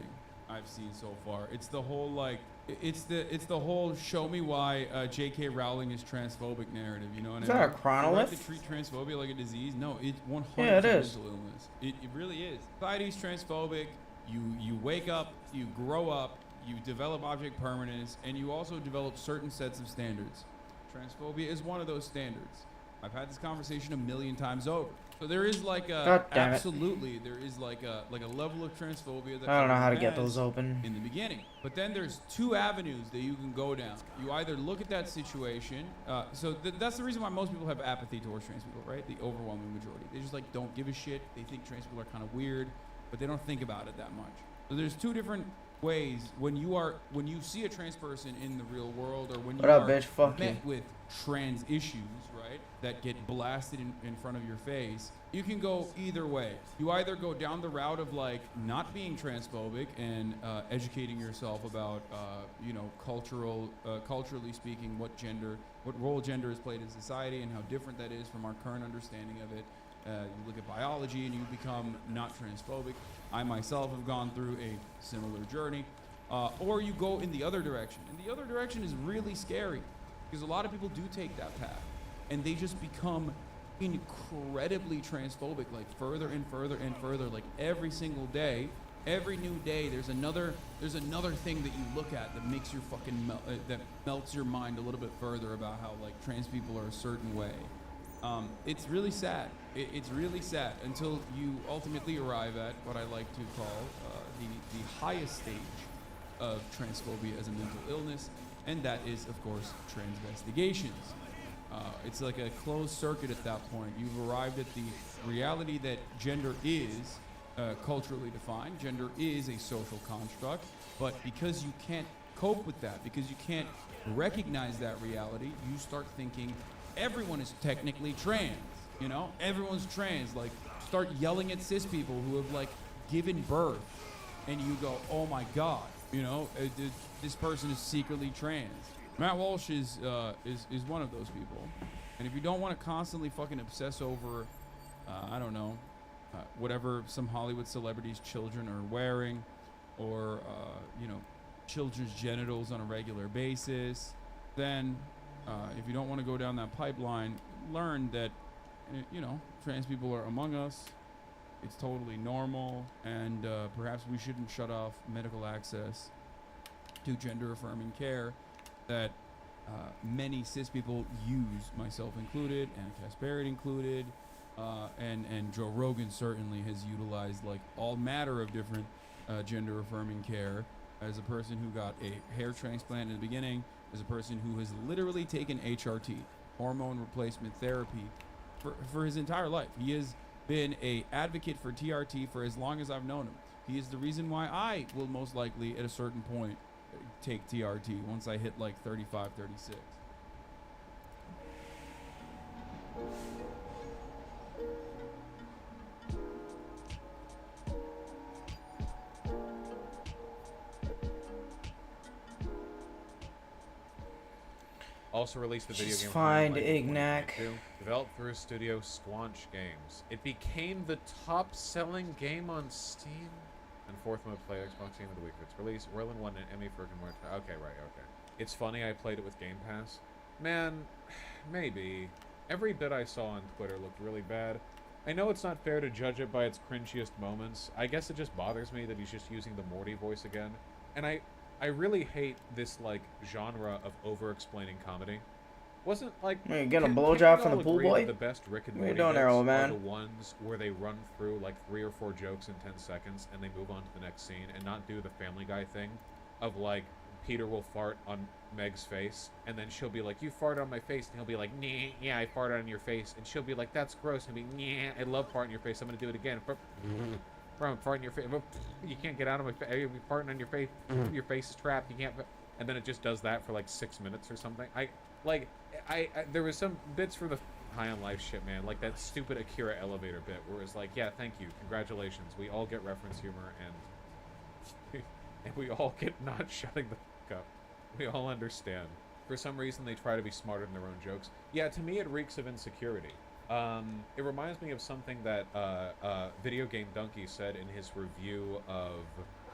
I've seen so far. It's the whole like, it's the whole show me why J.K. Rowling is transphobic narrative. You know what Is I mean? that a chronolith? You have to treat transphobia like a disease. No, it's 100% Yeah, it is. mental illness. It really is. Society's transphobic. You wake up, you grow up, you develop object permanence, and you also develop certain sets of standards. Transphobia is one of those standards. I've had this conversation a million times over. So there is like a God damn it. absolutely there is like a level of transphobia that I don't know how to everyone get has those open. in the beginning. But then there's two avenues that you can go down. You either look at that situation. That's the reason why most people have apathy towards trans people, right? The overwhelming majority. They just like don't give a shit. They think trans people are kind of weird, but they don't think about it that much. So there's two different ways when you see a trans person in the real world, or when you What up, are bitch? Fuck met you. with trans issues, right, that get blasted in front of your face. You can go either way. You either go down the route of like not being transphobic and educating yourself about culturally speaking what role gender has played in society and how different that is from our current understanding of it. You look at biology and you become not transphobic. I myself have gone through a similar journey. Or you go in the other direction. And the other direction is really scary because a lot of people do take that path and they just become incredibly transphobic, like further and further and further, like every single day. Every new day there's another thing that you look at that makes your fucking that melts your mind a little bit further about how like trans people are a certain way. It's really sad. It's really sad until you ultimately arrive at what I like to call the highest stage of transphobia as a mental illness, and that is, of course, transvestigations. It's like a closed circuit at that point. You've arrived at the reality that gender is culturally defined. Gender is a social construct, but because you can't cope with that, because you can't recognize that reality, you start thinking everyone is technically trans. You know, everyone's trans. Like, start yelling at cis people who have like given birth, and you go, "Oh my God!" You know, this person is secretly trans. Matt Walsh is one of those people, and if you don't want to constantly fucking obsess over, I don't know, whatever some Hollywood celebrities' children are wearing, or children's genitals on a regular basis, then if you don't want to go down that pipeline, learn that trans people are among us. It's totally normal, and perhaps we shouldn't shut off medical access to gender-affirming care that many cis people use, myself included, and Casperity included, and Joe Rogan certainly has utilized like all matter of different gender-affirming care. As a person who got a hair transplant in the beginning, as a person who has literally taken HRT, hormone replacement therapy, for his entire life. He has been a advocate for TRT for as long as I've known him. He is the reason why I will most likely at a certain point take TRT once I hit like 35, 36. Also released the video Just game. find Highlight Ignac. 2022, developed through studio Squanch Games. It became the top-selling game on Steam and fourth most played Xbox Game of the Week for its release. Roland won an Emmy for Okay, right, okay. It's funny I played it with Game Pass. Man, maybe. Every bit I saw on Twitter looked really bad. I know it's not fair to judge it by its cringiest moments. I guess it just bothers me that he's just using the Morty voice again. And I really hate this, like, genre of over-explaining comedy. Wasn't, like... Wait, get a can blowjob we from all the pool agree boy? that the best Rick and What you Morty doing there, bits old man? are the ones where they run through, like, 3 or 4 jokes in 10 seconds, and they move on to the next scene, and not do the Family Guy thing of, like, Peter will fart on Meg's face, and then she'll be like, "You farted on my face," and he'll be like, "Nah, yeah, I farted on your face," and she'll be like, "That's gross," and he'll be, "Nah, I love farting on your face, I'm gonna do it again." I'm farting on your face. You can't get out of my face. You're farting on your face. Your face is trapped. You can't. And then it just does that for like 6 minutes or something. There was some bits from the high on life shit, man. Like that stupid Akira elevator bit where it's like, yeah, thank you, congratulations. We all get reference humor and we all get not shutting the fuck up. We all understand. For some reason, they try to be smarter than their own jokes. Yeah, to me, it reeks of insecurity. It reminds me of something that Video Game Donkey said in his review of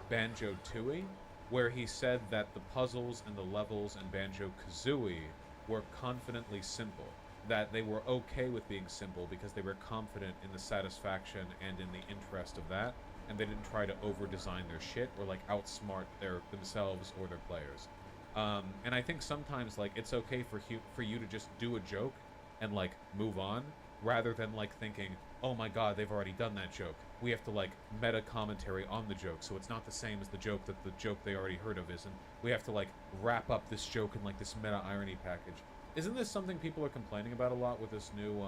Banjo-Tooie, where he said that the puzzles and the levels in Banjo-Kazooie were confidently simple. That they were okay with being simple because they were confident in the satisfaction and in the interest of that, and they didn't try to over-design their shit or like outsmart themselves or their players. And I think sometimes like it's okay for you to just do a joke and like move on, rather than like thinking, oh my god, they've already done that joke. We have to like meta commentary on the joke, so it's not the same as the joke that the joke they already heard of is, and we have to like wrap up this joke in like this meta irony package. Isn't this something people are complaining about a lot with this new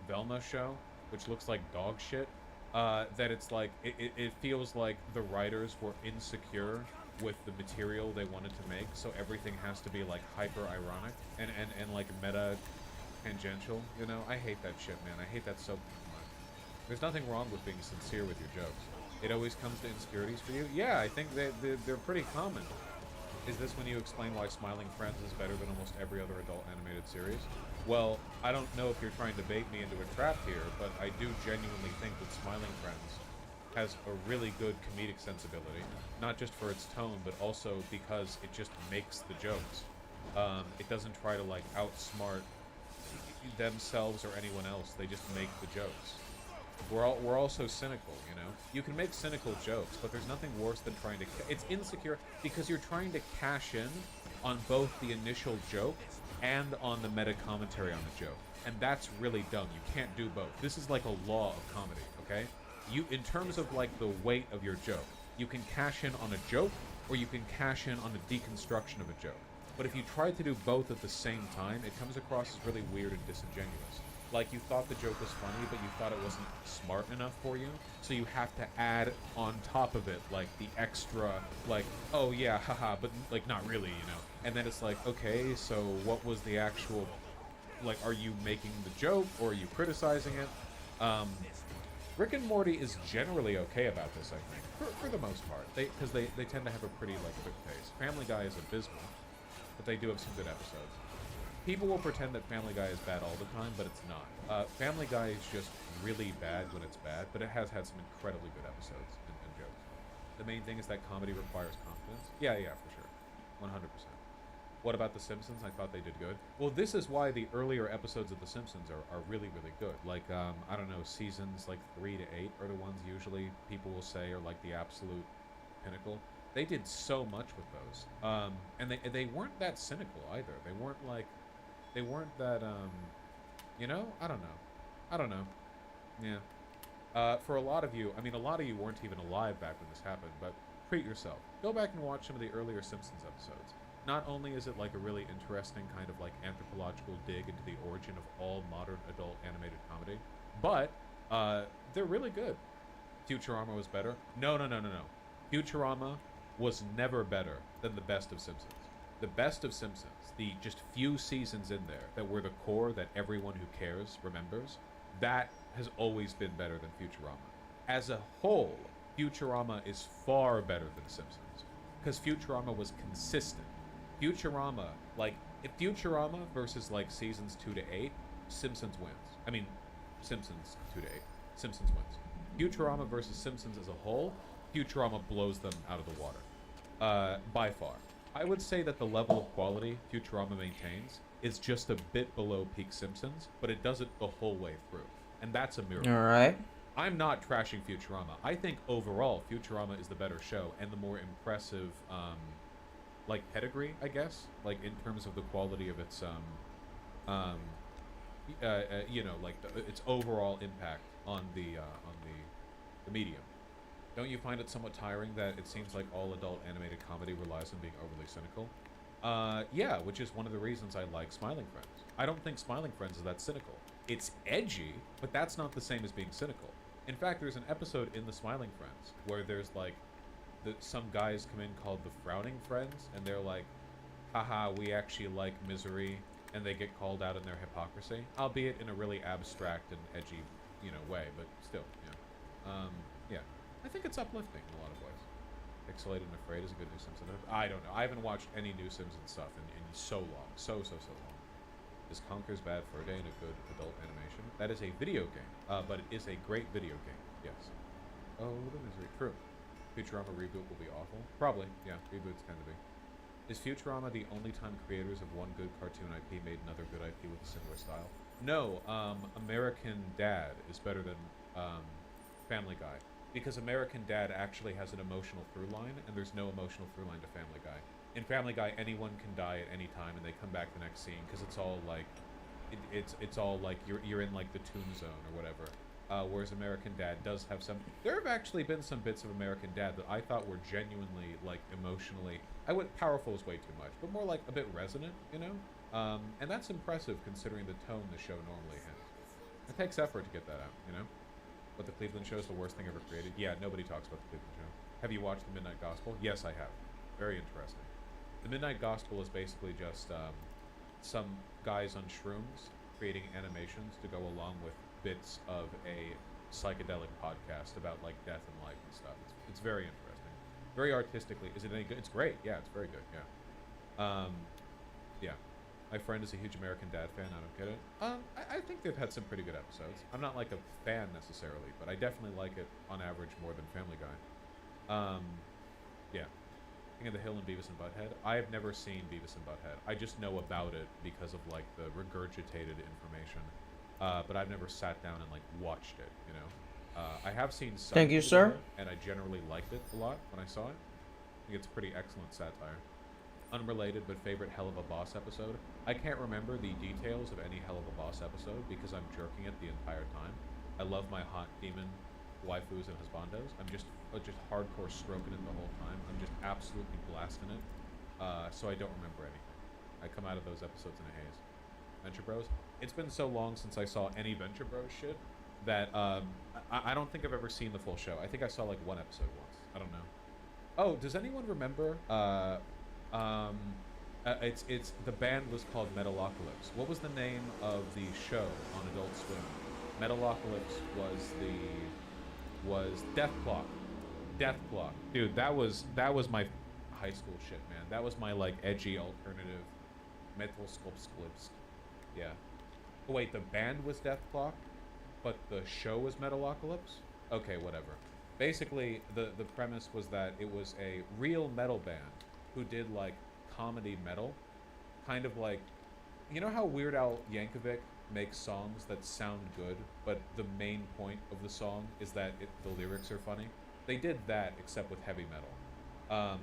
Velma show, which looks like dog shit? That it's like it feels like the writers were insecure with the material they wanted to make, so everything has to be like hyper ironic and like meta tangential, you know? I hate that shit, man. I hate that so much. There's nothing wrong with being sincere with your jokes. It always comes to insecurities for you? Yeah, I think they're pretty common. Is this when you explain why Smiling Friends is better than almost every other adult animated series? Well, I don't know if you're trying to bait me into a trap here, but I do genuinely think that Smiling Friends has a really good comedic sensibility, not just for its tone, but also because it just makes the jokes. It doesn't try to like outsmart themselves or anyone else. They just make the jokes. We're all so cynical, you know? You can make cynical jokes, but there's nothing worse than trying to... It's insecure because you're trying to cash in on both the initial joke and on the meta commentary on the joke. And that's really dumb. You can't do both. This is like a law of comedy, okay? In terms of like the weight of your joke, you can cash in on a joke or you can cash in on a deconstruction of a joke. But if you try to do both at the same time, it comes across as really weird and disingenuous. Like, you thought the joke was funny, but you thought it wasn't smart enough for you, so you have to add on top of it, like, the extra, like, oh yeah, haha, but, like, not really, you know? And then it's like, okay, so what was the actual, like, are you making the joke, or are you criticizing it? Rick and Morty is generally okay about this, I think, for the most part, because they tend to have a pretty, like, quick pace. Family Guy is abysmal, but they do have some good episodes. People will pretend that Family Guy is bad all the time, but it's not. Family Guy is just really bad when it's bad, but it has had some incredibly good episodes and jokes. The main thing is that comedy requires confidence. Yeah, for sure. 100%. What about The Simpsons? I thought they did good. Well, this is why the earlier episodes of The Simpsons are really, really good. Like, I don't know, seasons like 3 to 8 are the ones usually people will say are like the absolute pinnacle. They did so much with those. And they weren't that cynical either. They weren't that, you know? I don't know. Yeah. For a lot of you, I mean, a lot of you weren't even alive back when this happened, but treat yourself. Go back and watch some of the earlier Simpsons episodes. Not only is it like a really interesting kind of like anthropological dig into the origin of all modern adult animated comedy, but they're really good. Futurama was better. No. Futurama was never better than the best of Simpsons. The best of Simpsons, the just few seasons in there that were the core that everyone who cares remembers, that has always been better than Futurama. As a whole, Futurama is far better than Simpsons, because Futurama was consistent. Futurama, like, if Futurama versus, like, seasons 2 to 8, Simpsons wins. I mean, Simpsons 2 to 8, Simpsons wins. Futurama versus Simpsons as a whole, Futurama blows them out of the water, by far. I would say that the level of quality Futurama maintains is just a bit below peak Simpsons, but it does it the whole way through, and that's a miracle. All right. I'm not trashing Futurama. I think overall Futurama is the better show and the more impressive, like, pedigree, I guess, like in terms of the quality of its, you know, like its overall impact on the medium. Don't you find it somewhat tiring that it seems like all adult animated comedy relies on being overly cynical? Yeah, which is one of the reasons I like Smiling Friends. I don't think Smiling Friends is that cynical. It's edgy, but that's not the same as being cynical. In fact, there's an episode in the Smiling Friends where there's like, some guys come in called the Frowning Friends, and they're like, haha, we actually like misery, and they get called out in their hypocrisy, albeit in a really abstract and edgy, way, but still, yeah. I think it's uplifting in a lot of ways. Pixelated and Afraid is a good new Simpsons. I don't know. I haven't watched any new Simpsons stuff in so long. So long. Is Conker's Bad Fur Day a good adult animation? That is a video game, but it is a great video game, yes. Oh, the misery. True. Futurama reboot will be awful. Probably, yeah. Reboots tend to be. Is Futurama the only time creators of one good cartoon IP made another good IP with a similar style? No, American Dad is better than Family Guy. Because American Dad actually has an emotional through line, and there's no emotional through line to Family Guy. In Family Guy, anyone can die at any time, and they come back the next scene, because it's all like, it's all like you're in like the Toon Zone or whatever. Whereas American Dad does have some. There have actually been some bits of American Dad that I thought were genuinely like emotionally. Powerful is way too much, but more like a bit resonant, and that's impressive considering the tone the show normally has. It takes effort to get that out, But the Cleveland Show is the worst thing ever created. Yeah, nobody talks about the Cleveland Show. Have you watched the Midnight Gospel? Yes, I have. Very interesting. The Midnight Gospel is basically just some guys on shrooms creating animations to go along with bits of a psychedelic podcast about like death and life and stuff. It's very interesting. Very artistically. Is it any good? It's great. Yeah, it's very good. Yeah. Yeah. My friend is a huge American Dad fan. I don't get it. I think they've had some pretty good episodes. I'm not like a fan necessarily, but I definitely like it on average more than Family Guy. Yeah. King of the Hill and Beavis and Butthead. I have never seen Beavis and Butthead. I just know about it because of like the regurgitated information. But I've never sat down and like watched it, I have seen some. Thank you, sir. And I generally liked it a lot when I saw it. I think it's pretty excellent satire. Unrelated but favorite Hell of a Boss episode. I can't remember the details of any Hell of a Boss episode because I'm jerking it the entire time. I love my hot demon waifus and husbandos. I'm just hardcore stroking it the whole time. I'm just absolutely blasting it. So I don't remember anything. I come out of those episodes in a haze. Venture Bros. It's been so long since I saw any Venture Bros shit that I don't think I've ever seen the full show. I think I saw like one episode once. I don't know. Oh, does anyone remember? It's the band was called Metalocalypse. What was the name of the show on Adult Swim? Metalocalypse was Death Clock. Death Clock, dude. That was my high school shit, man. That was my like edgy alternative metal sculpts. Yeah. Oh, wait, the band was Death Clock, but the show was Metalocalypse? Okay, whatever. Basically, the premise was that it was a real metal band who did, like, comedy metal. Kind of like... You know how Weird Al Yankovic makes songs that sound good, but the main point of the song is that the lyrics are funny? They did that, except with heavy metal.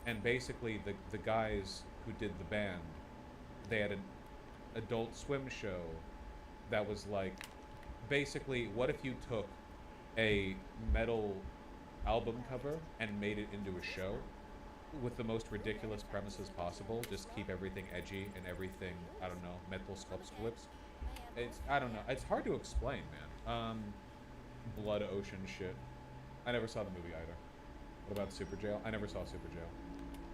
And basically, the guys who did the band, they had an Adult Swim show that was like, basically, what if you took a metal album cover and made it into a show with the most ridiculous premises possible, just keep everything edgy and everything, I don't know, metal sculpts. I don't know, it's hard to explain, man. Blood Ocean shit. I never saw the movie either. What about Super Jail? I never saw Super Jail.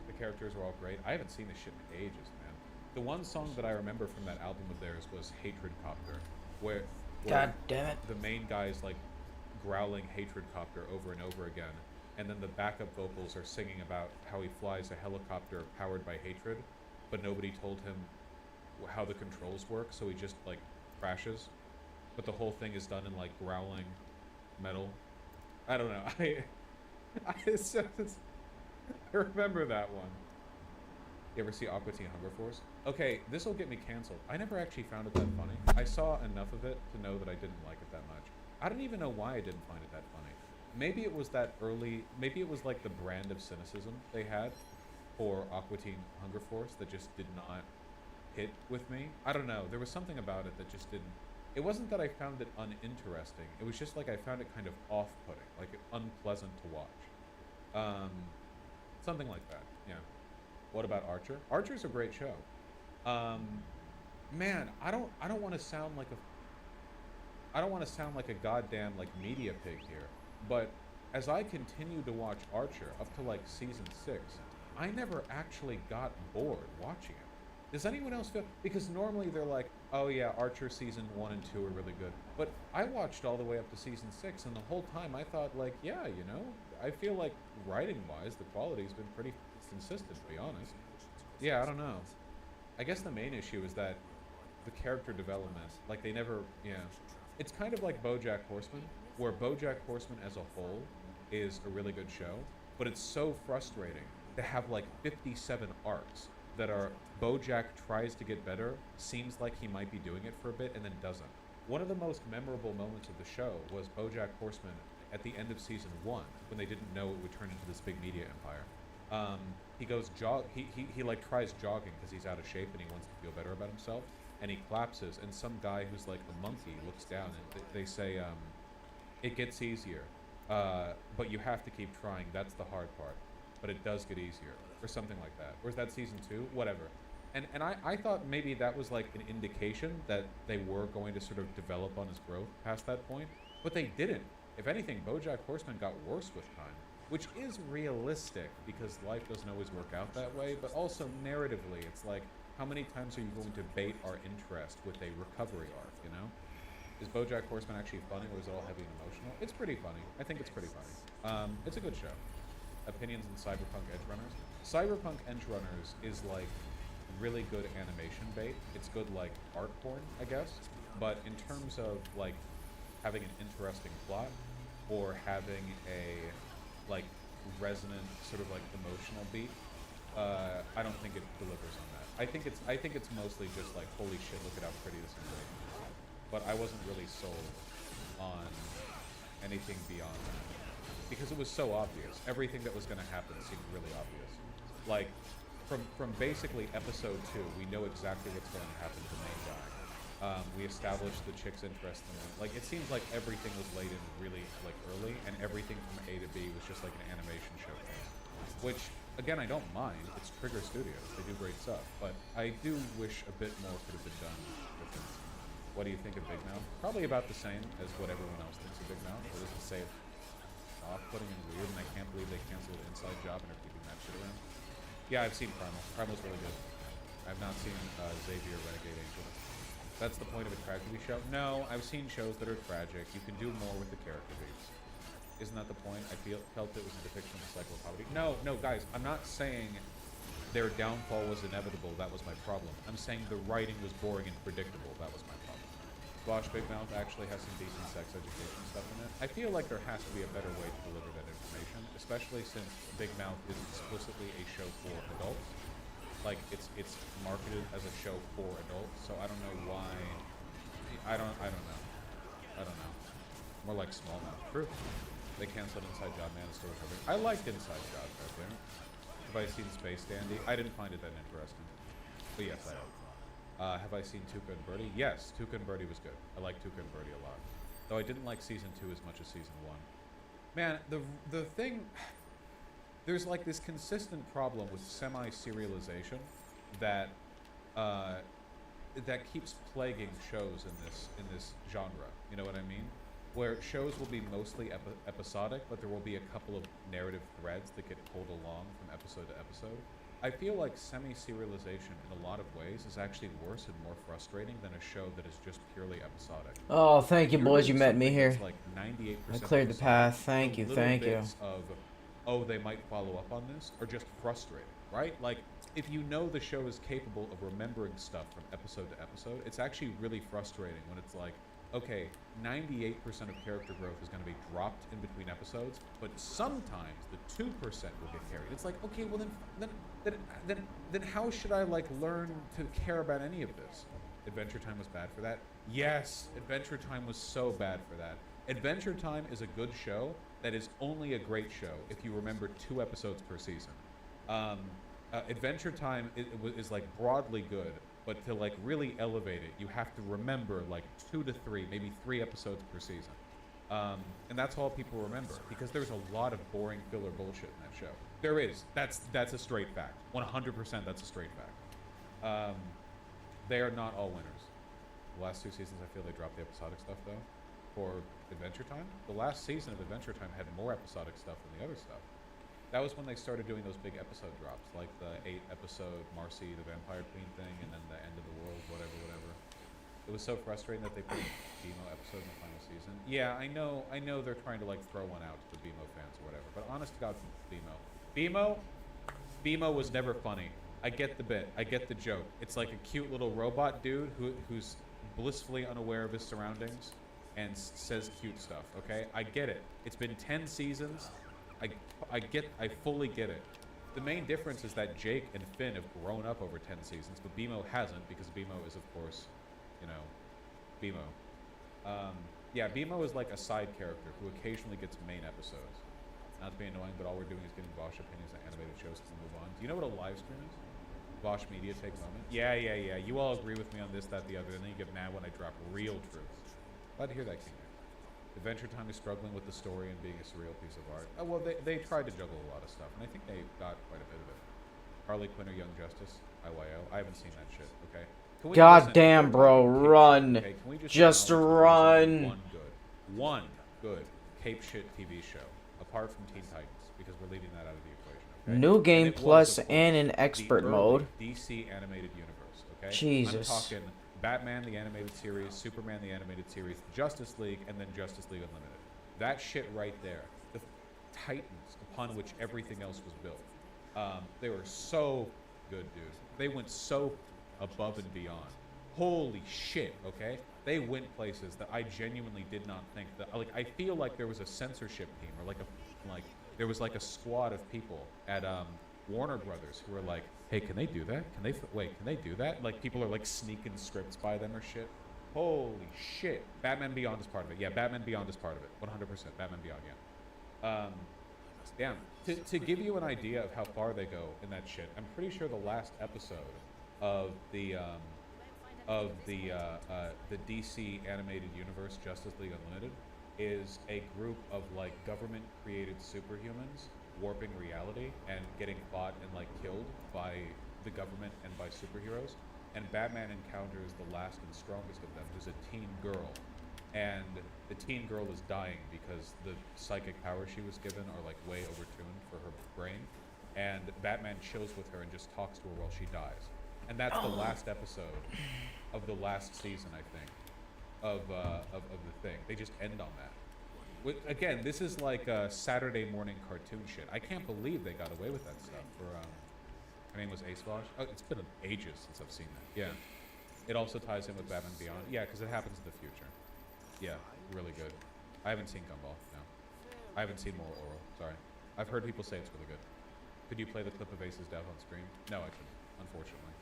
The characters were all great. I haven't seen this shit in ages, man. The one song that I remember from that album of theirs was Hatred Copter, where God damn it. The main guy's like growling Hatred Copter over and over again, and then the backup vocals are singing about how he flies a helicopter powered by hatred, but nobody told him how the controls work, so he just like crashes. But the whole thing is done in like growling metal. I don't know. I remember that one. You ever see Aqua Teen Hunger Force? Okay, this will get me canceled. I never actually found it that funny. I saw enough of it to know that I didn't like it that much. I don't even know why I didn't find it that funny. Maybe it was that early, maybe it was like the brand of cynicism they had for Aqua Teen Hunger Force that just did not hit with me. I don't know. There was something about it that just didn't. It wasn't that I found it uninteresting. It was just like I found it kind of off-putting, like unpleasant to watch. Something like that, yeah. What about Archer? Archer's a great show. Man, I don't want to sound like a goddamn like media pig here, but as I continued to watch Archer up to like season 6, I never actually got bored watching it. Does anyone else feel? Because normally they're like, oh yeah, Archer season 1 and 2 are really good. But I watched all the way up to season 6, and the whole time I thought, like, yeah, you know, I feel like writing-wise, the quality's been pretty consistent, to be honest. Yeah, I don't know. I guess the main issue is that the character development, like, they never, yeah. It's kind of like BoJack Horseman, where BoJack Horseman as a whole is a really good show, but it's so frustrating to have, like, 57 arcs that are BoJack tries to get better, seems like he might be doing it for a bit, and then doesn't. One of the most memorable moments of the show was BoJack Horseman at the end of season 1, when they didn't know it would turn into this big media empire. He goes he like tries jogging because he's out of shape and he wants to feel better about himself, and he collapses, and some guy who's like a monkey looks down, and they say, it gets easier, but you have to keep trying, that's the hard part, but it does get easier, or something like that. Or is that season 2? Whatever. And I thought maybe that was like an indication that they were going to sort of develop on his growth past that point, but they didn't. If anything, BoJack Horseman got worse with time, which is realistic because life doesn't always work out that way, but also narratively, it's like, how many times are you going to bait our interest with a recovery arc, you know? Is BoJack Horseman actually funny, or is it all heavy and emotional? It's pretty funny. I think it's pretty funny. It's a good show. Opinions on Cyberpunk Edgerunners? Cyberpunk Edgerunners is like really good animation bait. It's good like art porn, I guess. But in terms of like having an interesting plot or having a like resonant sort of like emotional beat, I don't think it delivers on that. I think it's mostly just like, holy shit, look at how pretty this is. But I wasn't really sold on anything beyond that because it was so obvious. Everything that was going to happen seemed really obvious. Like from basically episode 2, we know exactly what's going to happen to the main guy. We established the chick's interest in him. Like, it seems like everything was laid in really like early, and everything from A to B was just like an animation showcase. Which, again, I don't mind. It's Trigger Studios. They do great stuff. But I do wish a bit more could have been done with it. What do you think of Big Mouth? Probably about the same as what everyone else thinks of Big Mouth. It is to say off-putting and weird, and I can't believe they canceled Inside Job and are keeping that shit around. Yeah, I've seen Primal. Primal's really good. I've not seen Xavier Renegade Angel. That's the point of a tragedy show? No, I've seen shows that are tragic. You can do more with the character beats. Isn't that the point? I felt it was a depiction of psychopathy. No, guys, I'm not saying their downfall was inevitable. That was my problem. I'm saying the writing was boring and predictable. That was my problem. Squash Big Mouth actually has some decent sex education stuff in it. I feel like there has to be a better way to deliver that information, especially since Big Mouth is explicitly a show for adults. Like, it's marketed as a show for adults, so I don't know why. I don't know. More like Small Mouth. True. They canceled Inside Job, man. It's still recovering. I liked Inside Job, right there. Have I seen Space Dandy? I didn't find it that interesting. But yes, I have. Have I seen Tuca and Birdie? Yes, Tuca and Birdie was good. I like Tuca and Birdie a lot. Though I didn't like season 2 as much as season 1. Man, the thing... There's like this consistent problem with semi-serialization that that keeps plaguing shows in this genre. You know what I mean? Where shows will be mostly episodic, but there will be a couple of narrative threads that get pulled along from episode to episode. I feel like semi-serialization in a lot of ways is actually worse and more frustrating than a show that is just purely episodic. Oh, thank you, boys. You met me here. Like 98% I cleared the path. Thank you. Thank you. Of, oh, they might follow up on this, or just frustrating, right? Like, if you know the show is capable of remembering stuff from episode to episode, it's actually really frustrating when it's like, okay, 98% of character growth is going to be dropped in between episodes, but sometimes the 2% will get carried. It's like, okay, well then how should I like learn to care about any of this? Adventure Time was bad for that. Yes, Adventure Time was so bad for that. Adventure Time is a good show that is only a great show if you remember 2 episodes per season. Adventure Time is like broadly good, but to like really elevate it, you have to remember like 2 to 3, maybe 3 episodes per season. And that's all people remember, because there's a lot of boring filler bullshit in that show. There is. That's a straight fact. 100% that's a straight fact. They are not all winners. The last 2 seasons, I feel they dropped the episodic stuff, though. For Adventure Time, the last season of Adventure Time had more episodic stuff than the other stuff. That was when they started doing those big episode drops, like the 8-episode Marcy the Vampire Queen thing, and then the End of the World, whatever. It was so frustrating that they put a BMO episode in the final season. Yeah, I know they're trying to like throw one out to the BMO fans or whatever, but honest to God, BMO was never funny. I get the bit, I get the joke. It's like a cute little robot dude who's blissfully unaware of his surroundings and says cute stuff. Okay, I get it. It's been 10 seasons. I fully get it. The main difference is that Jake and Finn have grown up over 10 seasons, but BMO hasn't, because BMO is, of course, you know, BMO. Yeah, BMO is like a side character who occasionally gets main episodes. Not to be annoying, but all we're doing is getting Vosh opinions on animated shows to move on. Do you know what a live stream is? Vosh Media Take Moment? Yeah. You all agree with me on this, that, the other, and then you get mad when I drop real truths. Glad to hear that, King. Adventure Time is struggling with the story and being a surreal piece of art. Oh, well, they tried to juggle a lot of stuff, and I think they got quite a bit of it. Harley Quinn or Young Justice, IYO. I haven't seen that shit, okay? God damn, bro, run. Okay, just run. One good Cape Shit TV show, apart from Teen Titans, because we're leaving that out of the equation, okay? New Game Plus was, and in expert mode. DC animated universe, okay? Jesus. I'm talking Batman the animated series, Superman the animated series, Justice League, and then Justice League Unlimited. That shit right there, the titans upon which everything else was built. They were so good, dude. They went so above and beyond. Holy shit, okay? They went places that I genuinely did not think that, like, I feel like there was a censorship team, or there was like a squad of people at Warner Brothers who were like, hey, can they do that? Can they do that? Like, people are like sneaking scripts by them or shit. Holy shit. Batman Beyond is part of it. Yeah, Batman Beyond is part of it. 100%. Batman Beyond, yeah. Damn. To give you an idea of how far they go in that shit, I'm pretty sure the last episode of the DC animated universe, Justice League Unlimited, is a group of like government-created superhumans warping reality and getting fought and like killed by the government and by superheroes. And Batman encounters the last and strongest of them, who's a teen girl. And the teen girl is dying because the psychic powers she was given are like way overtuned for her brain. And Batman chills with her and just talks to her while she dies. And that's the last episode of the last season, I think, of the thing. They just end on that. Again, this is like a Saturday morning cartoon shit. I can't believe they got away with that stuff. Her name was Ace Vosh. Oh, it's been ages since I've seen that. Yeah. It also ties in with Batman Beyond. Yeah, because it happens in the future. Yeah, really good. I haven't seen Gumball, no. I haven't seen Moral Oral, sorry. I've heard people say it's really good. Could you play the clip of Ace's death on screen? No, I couldn't, unfortunately.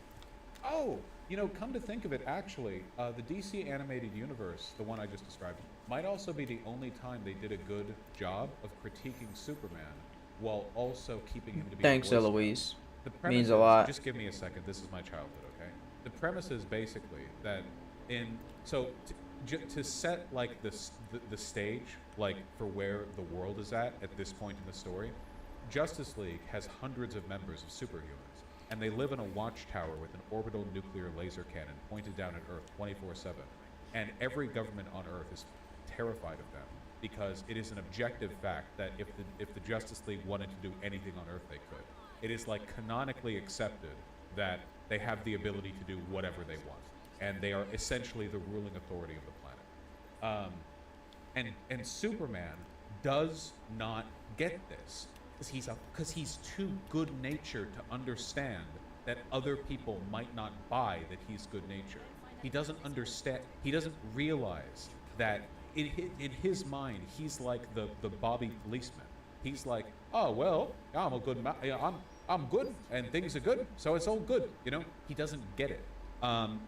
Oh, you know, come to think of it, actually, the DC animated universe, the one I just described, might also be the only time they did a good job of critiquing Superman while also keeping him to be. Thanks, Eloise. Means a lot. Just give me a second. This is my childhood, okay? The premise is basically that to set like the stage, like for where the world is at this point in the story, Justice League has hundreds of members of superhumans, and they live in a watchtower with an orbital nuclear laser cannon pointed down at Earth 24/7. And every government on Earth is terrified of them because it is an objective fact that if the Justice League wanted to do anything on Earth, they could. It is like canonically accepted that they have the ability to do whatever they want, and they are essentially the ruling authority of the planet. And Superman does not get this because he's too good-natured to understand that other people might not buy that he's good-natured. He doesn't understand. He doesn't realize that in his mind he's like the Bobby policeman. He's like, oh well, I'm a good I'm good and things are good, so it's all good. You know, he doesn't get it.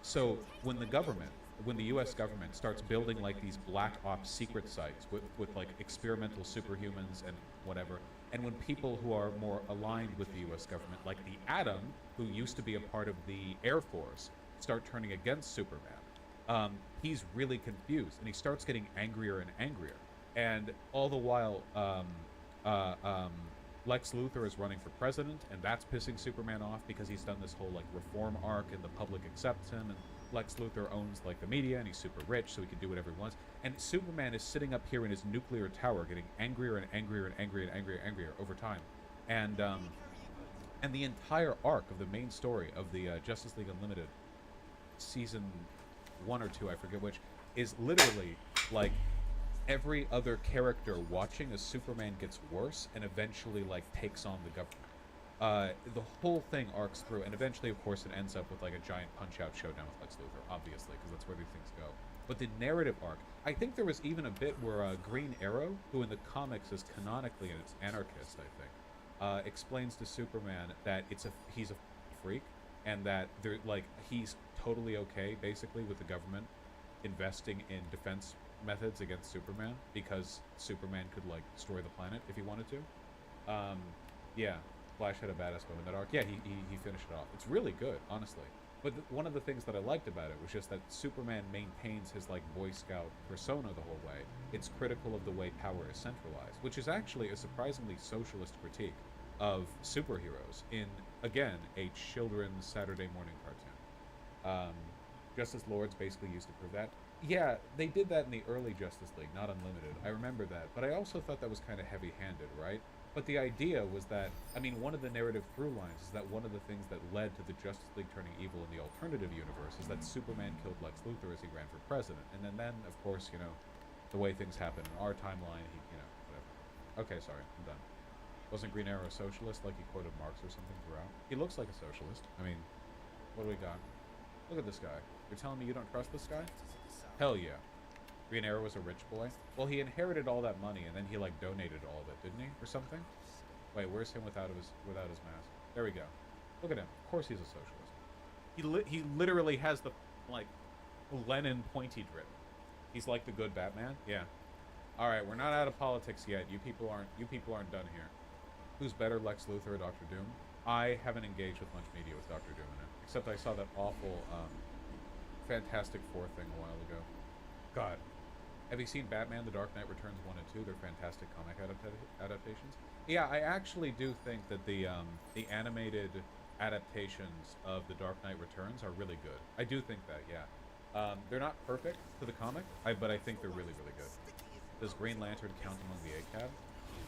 So when the U.S. government starts building like these black ops secret sites with like experimental superhumans and whatever, and when people who are more aligned with the U.S. government, like the Atom, who used to be a part of the Air Force, start turning against Superman, he's really confused, and he starts getting angrier and angrier. And all the while, Lex Luthor is running for president, and that's pissing Superman off because he's done this whole like reform arc, and the public accepts him, and Lex Luthor owns like the media, and he's super rich, so he can do whatever he wants. And Superman is sitting up here in his nuclear tower, getting angrier and angrier and angrier and angrier and angrier over time. and the entire arc of the main story of the Justice League Unlimited season 1 or 2, I forget which, is literally like every other character watching as Superman gets worse and eventually like takes on the government. The whole thing arcs through, and eventually, of course, it ends up with like a giant punch-out showdown with Lex Luthor, obviously, because that's where these things go. But the narrative arc, I think there was even a bit where Green Arrow, who in the comics is canonically an anarchist, I think, explains to Superman that he's a freak, and that they're like he's totally okay, basically, with the government investing in defense methods against Superman because Superman could like destroy the planet if he wanted to. Yeah, Flash had a badass moment in that arc. Yeah, he finished it off. It's really good, honestly. But one of the things that I liked about it was just that Superman maintains his like Boy Scout persona the whole way. It's critical of the way power is centralized, which is actually a surprisingly socialist critique of superheroes in, again, a children's Saturday morning cartoon. Justice Lords basically used to prove that. Yeah, they did that in the early Justice League, not Unlimited. I remember that, but I also thought that was kind of heavy-handed, right? But the idea was that, I mean, one of the narrative through lines is that one of the things that led to the Justice League turning evil in the alternative universe is that Superman killed Lex Luthor as he ran for president. And then of course, you know, the way things happen in our timeline, whatever. Okay, sorry, I'm done. Wasn't Green Arrow a socialist, like he quoted Marx or something throughout? He looks like a socialist. I mean, what do we got? Look at this guy. You're telling me you don't trust this guy? Hell yeah. Green Arrow was a rich boy. Well, he inherited all that money, and then he like donated all of it, didn't he, or something? Wait, where's him without his mask? There we go. Look at him. Of course he's a socialist. He literally has the like Lenin pointy drip. He's like the good Batman. Yeah. All right, we're not out of politics yet. You people aren't done here. Who's better, Lex Luthor or Dr. Doom? I haven't engaged with much media with Dr. Doom in it, except I saw that awful Fantastic Four thing a while ago. God. Have you seen Batman The Dark Knight Returns 1 and 2? They're fantastic comic adaptations. Yeah, I actually do think that the animated adaptations of The Dark Knight Returns are really good. I do think that, yeah. They're not perfect to the comic, but I think they're really, really good. Does Green Lantern count among the ACAB?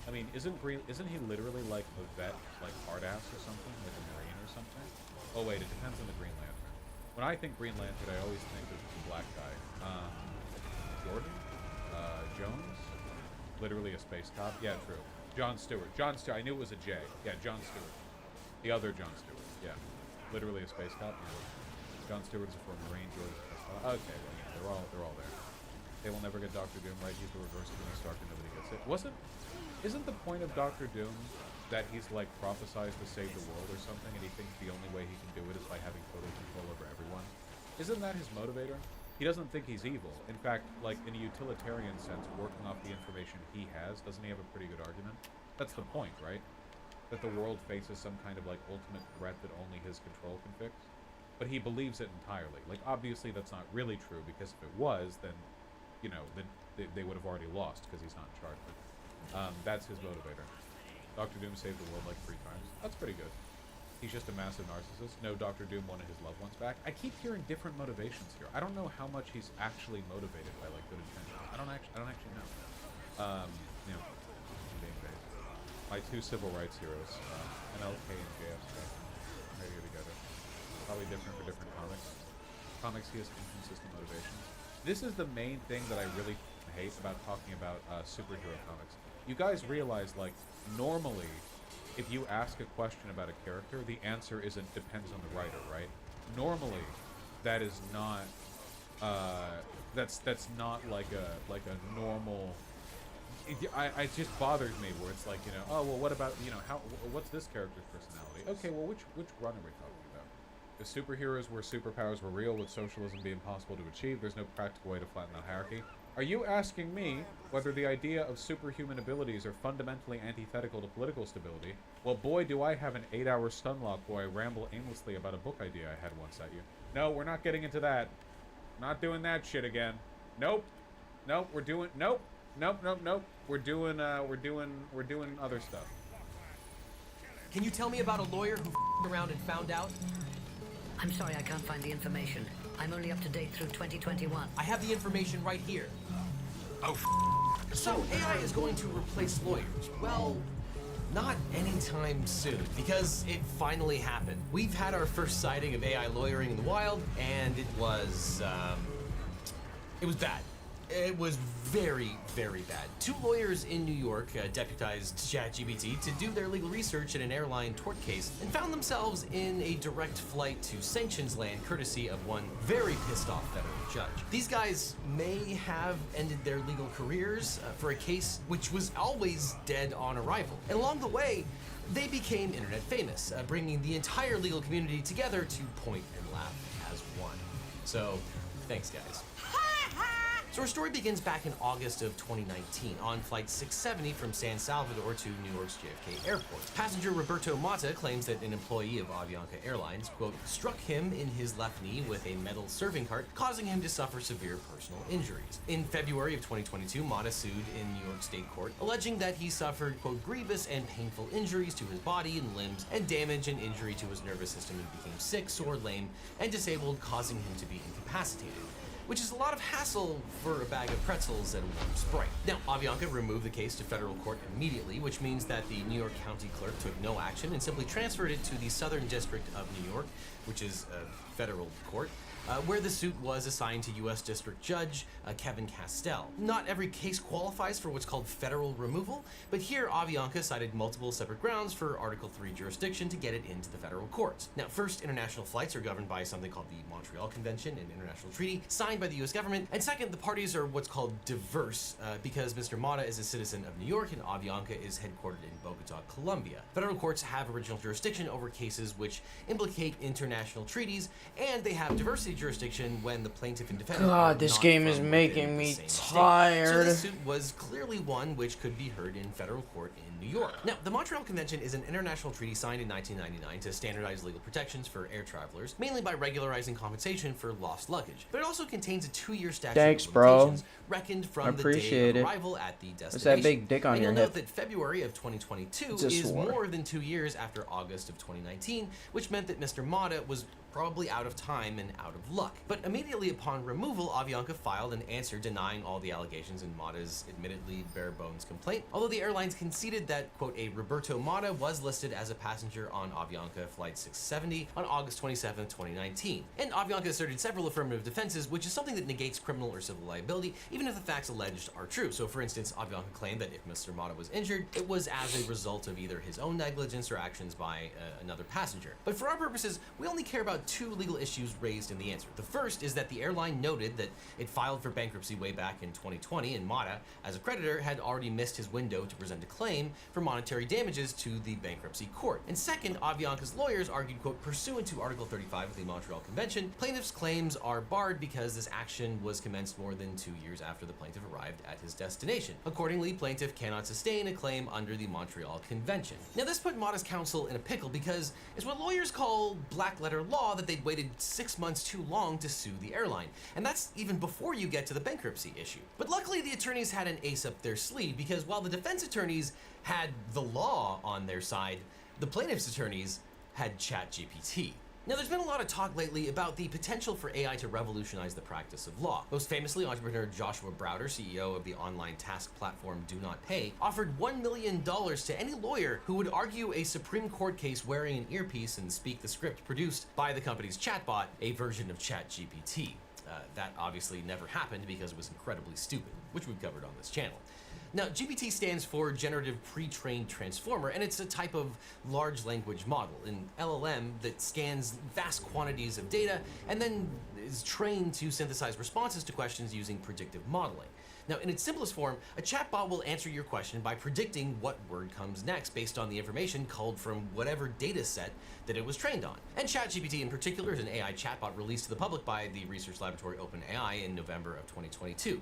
I mean, isn't he literally like a vet, like hard ass or something, like a Marine or something? Oh wait, it depends on the Green Lantern. When I think Green Lantern, I always think of the black guy. Jordan? Jones? Literally a space cop? Yeah, true. John Stewart. I knew it was a J. Yeah, John Stewart. The other John Stewart. Yeah. Literally a space cop? Yeah. John Stewart's a former Marine. George. Okay, well, yeah, they're all there. They will never get Dr. Doom right. He's the reverse of Tony Stark and nobody gets it. Isn't the point of Dr. Doom that he's like prophesized to save the world or something, and he thinks the only way he can do it is by having total control over everyone? Isn't that his motivator? He doesn't think he's evil. In fact, like in a utilitarian sense, working off the information he has, doesn't he have a pretty good argument? That's the point, right? That the world faces some kind of like ultimate threat that only his control can fix. But he believes it entirely. Like obviously that's not really true, because if it was, then, you know, then they would have already lost because he's not in charge. But that's his motivator. Dr. Doom saved the world like 3 times. That's pretty good. He's just a massive narcissist. No, Dr. Doom wanted his loved ones back. I keep hearing different motivations here. I don't know how much he's actually motivated by like good intentions. I don't actually know. You know, being based. My 2 civil rights heroes, MLK and JFK. Right here together. Probably different for different comics. Comics, he has inconsistent motivations. This is the main thing that I really hate about talking about superhero comics. You guys realize, like, normally, if you ask a question about a character, the answer depends on the writer, right? Normally, that is not, that's not like a normal, it just bothers me where it's like, you know, oh, well, what about, you know, what's this character's personality? Okay, well, which run are we talking about? If superheroes were superpowers were real, would socialism be impossible to achieve? There's no practical way to flatten the hierarchy. Are you asking me whether the idea of superhuman abilities are fundamentally antithetical to political stability? Well, boy, do I have an 8-hour stunlock where I ramble aimlessly about a book idea I had once at you. No, we're not getting into that. Not doing that shit again. Nope. Nope, we're doing, nope. Nope. We're doing other stuff. Can you tell me about a lawyer who around and found out? I'm sorry, I can't find the information. I'm only up to date through 2021. I have the information right here. Oh, so AI is going to replace lawyers. Well, not anytime soon, because it finally happened. We've had our first sighting of AI lawyering in the wild, and it was bad. It was very, very bad. Two lawyers in New York deputized ChatGPT to do their legal research in an airline tort case and found themselves in a direct flight to sanctions land courtesy of one very pissed off federal judge. These guys may have ended their legal careers for a case which was always dead on arrival. And along the way, they became internet famous, bringing the entire legal community together to point and laugh as one. So, thanks guys. So our story begins back in August of 2019 on Flight 670 from San Salvador to New York's JFK Airport. Passenger Roberto Mata claims that an employee of Avianca Airlines, quote, struck him in his left knee with a metal serving cart, causing him to suffer severe personal injuries. In February of 2022, Mata sued in New York State Court, alleging that he suffered, quote, grievous and painful injuries to his body and limbs, and damage and injury to his nervous system, and became sick, sore, lame, and disabled, causing him to be incapacitated, which is a lot of hassle for a bag of pretzels and a warm Sprite. Now, Avianca removed the case to federal court immediately, which means that the New York County clerk took no action and simply transferred it to the Southern District of New York, which is a federal court, where the suit was assigned to U.S. District Judge Kevin Castell. Not every case qualifies for what's called federal removal, but here Avianca cited multiple separate grounds for Article 3 jurisdiction to get it into the federal courts. Now, first, international flights are governed by something called the Montreal Convention, an international treaty signed by the U.S. government, and second, the parties are what's called diverse, because Mr. Mata is a citizen of New York and Avianca is headquartered in Bogota, Colombia. Federal courts have original jurisdiction over cases which implicate international treaties, and they have diversity jurisdiction when the plaintiff and defendant are God, this not game is from making within the me same state. tired. So this suit was clearly one which could be heard in federal court in New York. Now, the Montreal Convention is an international treaty signed in 1999 to standardize legal protections for air travelers, mainly by regularizing compensation for lost luggage. But it also contains a 2-year statute Thanks, of bro. limitations reckoned from the day Appreciate of it. arrival at the destination. What's that big dick on and your you'll hip? note that February of 2022 It's a is sword. more than 2 years after August of 2019, which meant that Mr. Mata was probably out of time and out of luck. But immediately upon removal, Avianca filed an answer denying all the allegations in Mata's admittedly bare-bones complaint, although the airlines conceded that, quote, a Roberto Mata was listed as a passenger on Avianca Flight 670 on August 27, 2019. And Avianca asserted several affirmative defenses, which is something that negates criminal or civil liability, even if the facts alleged are true. So, for instance, Avianca claimed that if Mr. Mata was injured, it was as a result of either his own negligence or actions by another passenger. But for our purposes, we only care about two legal issues raised in the answer. The first is that the airline noted that it filed for bankruptcy way back in 2020, and Mata, as a creditor, had already missed his window to present a claim for monetary damages to the bankruptcy court. And second, Avianca's lawyers argued, quote, pursuant to Article 35 of the Montreal Convention, plaintiff's claims are barred because this action was commenced more than 2 years after the plaintiff arrived at his destination. Accordingly, plaintiff cannot sustain a claim under the Montreal Convention. Now, this put Mata's counsel in a pickle because it's what lawyers call black letter law that they'd waited 6 months too long to sue the airline. And that's even before you get to the bankruptcy issue. But luckily, the attorneys had an ace up their sleeve because while the defense attorneys had the law on their side, the plaintiff's attorneys had ChatGPT. Now, there's been a lot of talk lately about the potential for AI to revolutionize the practice of law. Most famously, entrepreneur Joshua Browder, CEO of the online task platform Do Not Pay, offered $1 million to any lawyer who would argue a Supreme Court case wearing an earpiece and speak the script produced by the company's chatbot, a version of ChatGPT. That obviously never happened because it was incredibly stupid, which we've covered on this channel. Now, GPT stands for Generative Pre-trained Transformer, and it's a type of large language model, an LLM that scans vast quantities of data and then is trained to synthesize responses to questions using predictive modeling. Now, in its simplest form, a chatbot will answer your question by predicting what word comes next based on the information culled from whatever data set that it was trained on. And ChatGPT in particular is an AI chatbot released to the public by the research laboratory OpenAI in November of 2022.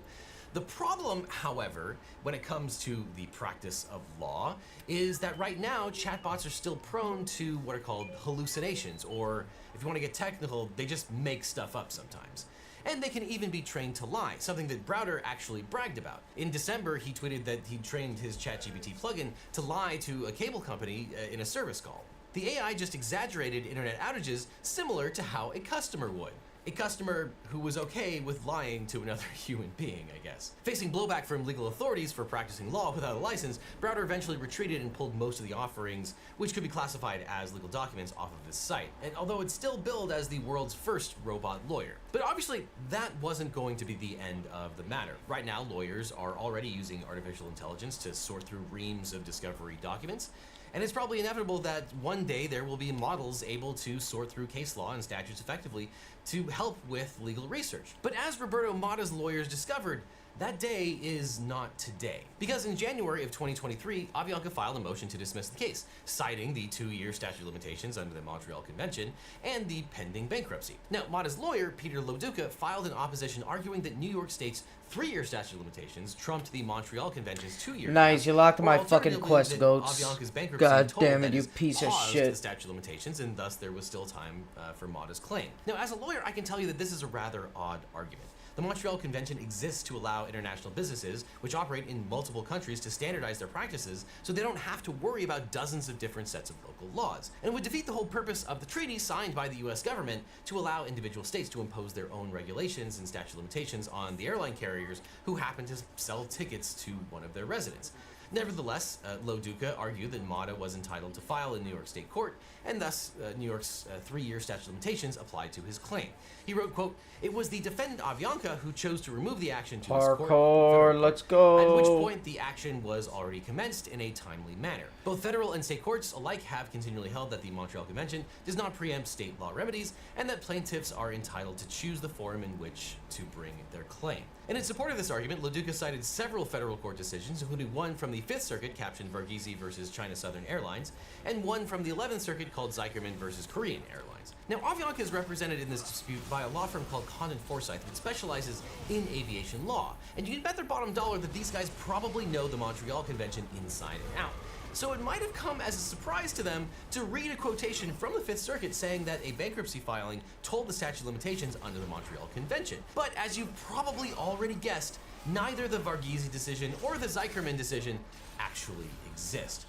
The problem, however, when it comes to the practice of law, is that right now, chatbots are still prone to what are called hallucinations, or if you want to get technical, they just make stuff up sometimes. And they can even be trained to lie, something that Browder actually bragged about. In December, he tweeted that he trained his ChatGPT plugin to lie to a cable company in a service call. The AI just exaggerated internet outages similar to how a customer would. A customer who was okay with lying to another human being, I guess. Facing blowback from legal authorities for practicing law without a license, Browder eventually retreated and pulled most of the offerings, which could be classified as legal documents, off of his site, and although it's still billed as the world's first robot lawyer. But obviously, that wasn't going to be the end of the matter. Right now, lawyers are already using artificial intelligence to sort through reams of discovery documents, and it's probably inevitable that one day there will be models able to sort through case law and statutes effectively to help with legal research. But as Roberto Mata's lawyers discovered, that day is not today. Because in January of 2023, Avianca filed a motion to dismiss the case, citing the 2-year statute of limitations under the Montreal Convention and the pending bankruptcy. Now, Mata's lawyer, Peter Loduca, filed an opposition arguing that New York State's 3-year statute of limitations trumped the Montreal Convention's 2-year. Nice, you locked my fucking alternatively, quest, that goats. Avianca's bankruptcy God told damn that it, you is piece of paused shit. the statute of limitations, and thus there was still time for Mata's claim. Now, as a lawyer, I can tell you that this is a rather odd argument. The Montreal Convention exists to allow international businesses, which operate in multiple countries, to standardize their practices so they don't have to worry about dozens of different sets of local laws, and would defeat the whole purpose of the treaty signed by the US government to allow individual states to impose their own regulations and statute of limitations on the airline carriers who happen to sell tickets to one of their residents. Nevertheless, Loduca argued that Mata was entitled to file in New York State court, and thus New York's 3-year statute of limitations applied to his claim. He wrote, quote, "It was the defendant Avianca who chose to remove the action to his court, Hardcore, let's go. at which point the action was already commenced in a timely manner. Both federal and state courts alike have continually held that the Montreal Convention does not preempt state law remedies, and that plaintiffs are entitled to choose the forum in which to bring their claim." And in support of this argument, Loduca cited several federal court decisions, including one from the 5th Circuit captioned Varghese versus China Southern Airlines, and one from the 11th Circuit called Zykerman versus Korean Airlines. Now, Avianca is represented in this dispute by a law firm called Condon Forsyth that specializes in aviation law, and you can bet their bottom dollar that these guys probably know the Montreal Convention inside and out. So it might have come as a surprise to them to read a quotation from the 5th Circuit saying that a bankruptcy filing told the statute of limitations under the Montreal Convention. But as you've probably already guessed, neither the Varghese decision or the Zykerman decision actually exist.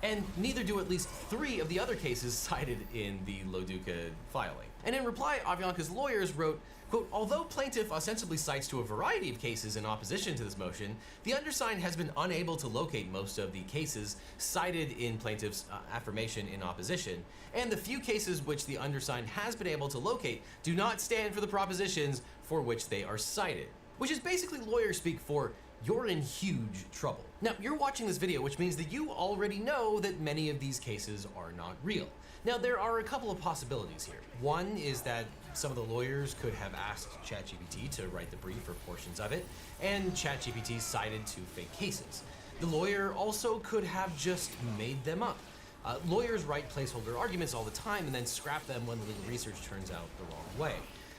And neither do at least 3 of the other cases cited in the Loduca filing. And in reply, Avianca's lawyers wrote, quote, "Although plaintiff ostensibly cites to a variety of cases in opposition to this motion, the undersigned has been unable to locate most of the cases cited in plaintiff's affirmation in opposition, and the few cases which the undersigned has been able to locate do not stand for the propositions for which they are cited." Which is basically lawyer speak for you're in huge trouble. Now, you're watching this video, which means that you already know that many of these cases are not real. Now, there are a couple of possibilities here. One is that some of the lawyers could have asked ChatGPT to write the brief or portions of it, and ChatGPT cited 2 fake cases. The lawyer also could have just made them up. Lawyers write placeholder arguments all the time and then scrap them when the legal research turns out the wrong way.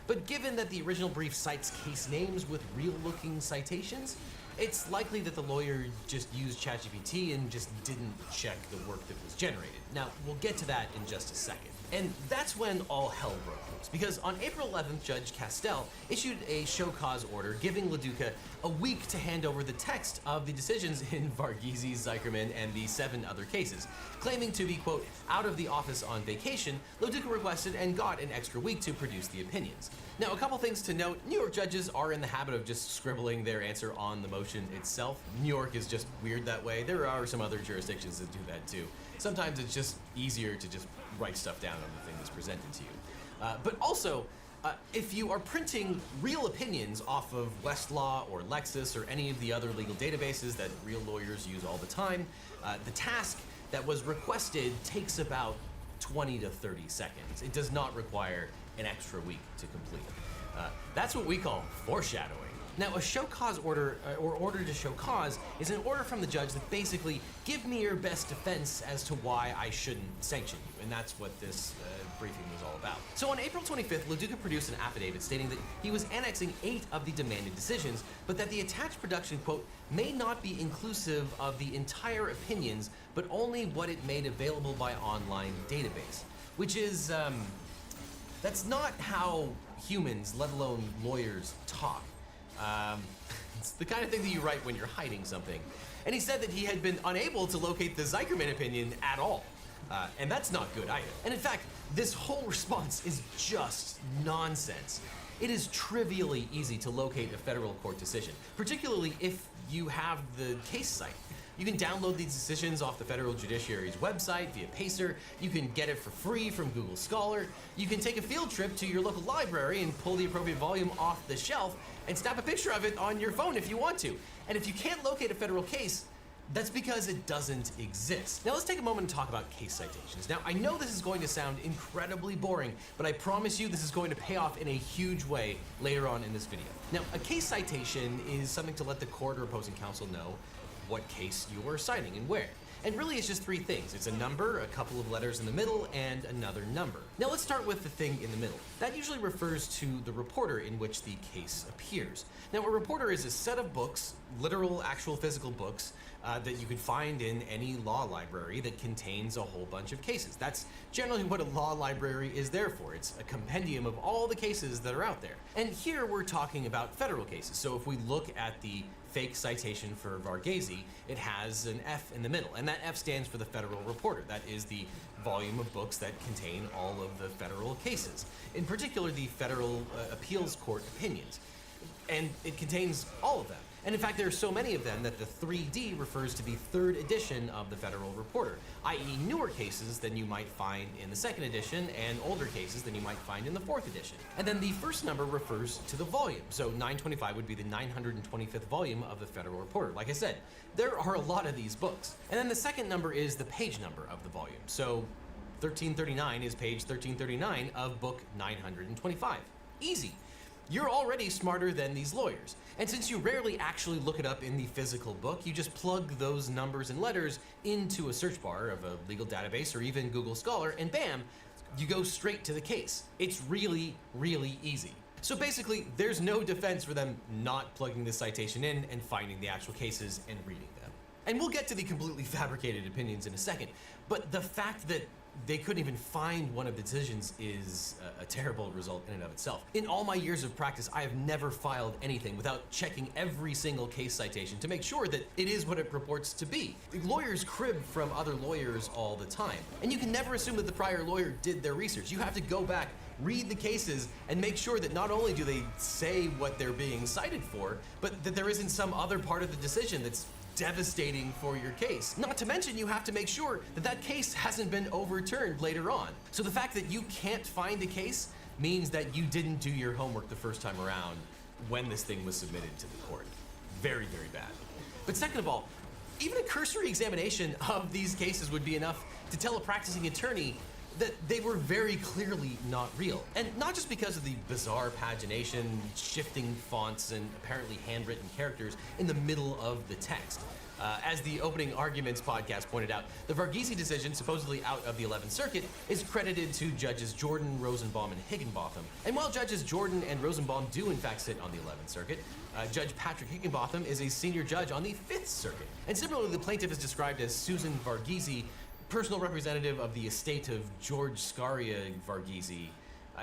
But given that the original brief cites case names with real-looking citations, it's likely that the lawyer just used ChatGPT and just didn't check the work that was generated. Now, we'll get to that in just a second. And that's when all hell broke loose, because on April 11th, Judge Castell issued a show cause order giving Loduca a week to hand over the text of the decisions in Varghese, Zykerman, and the 7 other cases. Claiming to be, quote, out of the office on vacation, Loduca requested and got an extra week to produce the opinions. Now, a couple things to note: New York judges are in the habit of just scribbling their answer on the motion itself. New York is just weird that way. There are some other jurisdictions that do that too. Sometimes it's just easier to just write stuff down on the thing that's presented to you. But also, if you are printing real opinions off of Westlaw or Lexis or any of the other legal databases that real lawyers use all the time, the task that was requested takes about 20 to 30 seconds. It does not require an extra week to complete. That's what we call foreshadowing. Now, a show cause order, or order to show cause, is an order from the judge that basically, give me your best defense as to why I shouldn't sanction you, and that's what this briefing was all about. So on April 25th, Loduca produced an affidavit stating that he was annexing 8 of the demanded decisions, but that the attached production, quote, may not be inclusive of the entire opinions, but only what it made available by online database. Which is, that's not how humans, let alone lawyers, talk. It's the kind of thing that you write when you're hiding something. And he said that he had been unable to locate the Zykerman opinion at all. And that's not good either. And in fact, this whole response is just nonsense. It is trivially easy to locate a federal court decision, particularly if you have the case site. You can download these decisions off the federal judiciary's website via Pacer. You can get it for free from Google Scholar. You can take a field trip to your local library and pull the appropriate volume off the shelf and snap a picture of it on your phone if you want to. And if you can't locate a federal case, that's because it doesn't exist. Now let's take a moment and talk about case citations. Now I know this is going to sound incredibly boring, but I promise you this is going to pay off in a huge way later on in this video. Now a case citation is something to let the court or opposing counsel know what case you are citing and where. And really it's just three things. It's a number, a couple of letters in the middle, and another number. Now let's start with the thing in the middle. That usually refers to the reporter in which the case appears. Now a reporter is a set of books, literal, actual physical books, that you could find in any law library that contains a whole bunch of cases. That's generally what a law library is there for. It's a compendium of all the cases that are out there. And here we're talking about federal cases. So if we look at the fake citation for Varghese, it has an F in the middle, and that F stands for the Federal Reporter. That is the volume of books that contain all of the federal cases, in particular the Federal Appeals Court opinions. And it contains all of them. And in fact, there are so many of them that the 3D refers to the third edition of the Federal Reporter, i.e. newer cases than you might find in the second edition and older cases than you might find in the fourth edition. And then the first number refers to the volume. So 925 would be the 925th volume of the Federal Reporter. Like I said, there are a lot of these books. And then the second number is the page number of the volume. So 1339 is page 1339 of book 925. Easy. You're already smarter than these lawyers. And since you rarely actually look it up in the physical book, you just plug those numbers and letters into a search bar of a legal database or even Google Scholar, and bam, you go straight to the case. It's really, really easy. So basically, there's no defense for them not plugging the citation in and finding the actual cases and reading them. And we'll get to the completely fabricated opinions in a second, but the fact that they couldn't even find one of the decisions is a terrible result in and of itself. In all my years of practice, I have never filed anything without checking every single case citation to make sure that it is what it purports to be. Lawyers crib from other lawyers all the time, and you can never assume that the prior lawyer did their research. You have to go back, read the cases, and make sure that not only do they say what they're being cited for, but that there isn't some other part of the decision that's devastating for your case. Not to mention, you have to make sure that that case hasn't been overturned later on. So the fact that you can't find a case means that you didn't do your homework the first time around when this thing was submitted to the court. Very, very bad. But second of all, even a cursory examination of these cases would be enough to tell a practicing attorney that they were very clearly not real. And not just because of the bizarre pagination, shifting fonts, and apparently handwritten characters in the middle of the text. As the Opening Arguments podcast pointed out, the Varghese decision, supposedly out of the 11th Circuit, is credited to Judges Jordan, Rosenbaum, and Higginbotham. And while Judges Jordan and Rosenbaum do in fact sit on the 11th Circuit, Judge Patrick Higginbotham is a senior judge on the 5th Circuit. And similarly, the plaintiff is described as Susan Varghese, personal representative of the estate of George Scaria Varghese,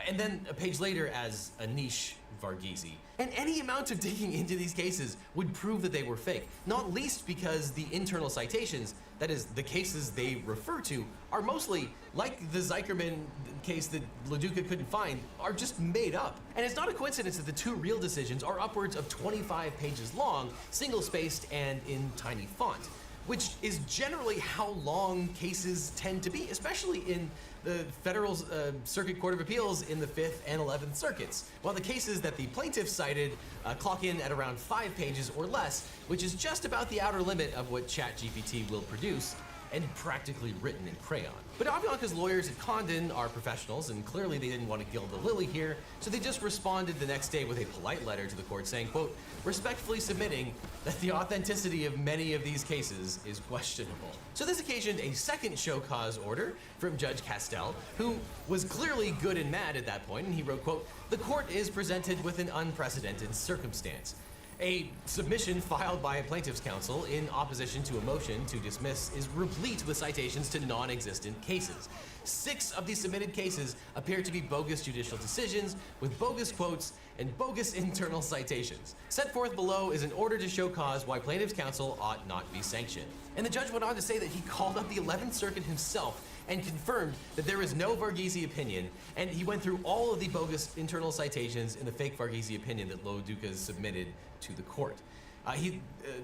and then a page later as Anish Varghese. And any amount of digging into these cases would prove that they were fake, not least because the internal citations, that is, the cases they refer to, are mostly, like the Zeikerman case that LaDuca couldn't find, are just made up. And it's not a coincidence that the two real decisions are upwards of 25 pages long, single-spaced, and in tiny font, which is generally how long cases tend to be, especially in the Federal Circuit Court of Appeals in the 5th and 11th Circuits, while the cases that the plaintiff cited clock in at around 5 pages or less, which is just about the outer limit of what ChatGPT will produce, and practically written in crayon. But Avianca's lawyers at Condon are professionals, and clearly they didn't want to gild the lily here, so they just responded the next day with a polite letter to the court saying, quote, respectfully submitting that the authenticity of many of these cases is questionable. So this occasioned a second show cause order from Judge Castell, who was clearly good and mad at that point, and he wrote, quote, the court is presented with an unprecedented circumstance. A submission filed by a plaintiff's counsel in opposition to a motion to dismiss is replete with citations to non-existent cases. 6 of the submitted cases appear to be bogus judicial decisions with bogus quotes and bogus internal citations. Set forth below is an order to show cause why plaintiff's counsel ought not be sanctioned. And the judge went on to say that he called up the 11th Circuit himself and confirmed that there is no Varghese opinion, and he went through all of the bogus internal citations in the fake Varghese opinion that Lo Duca submitted to the court. He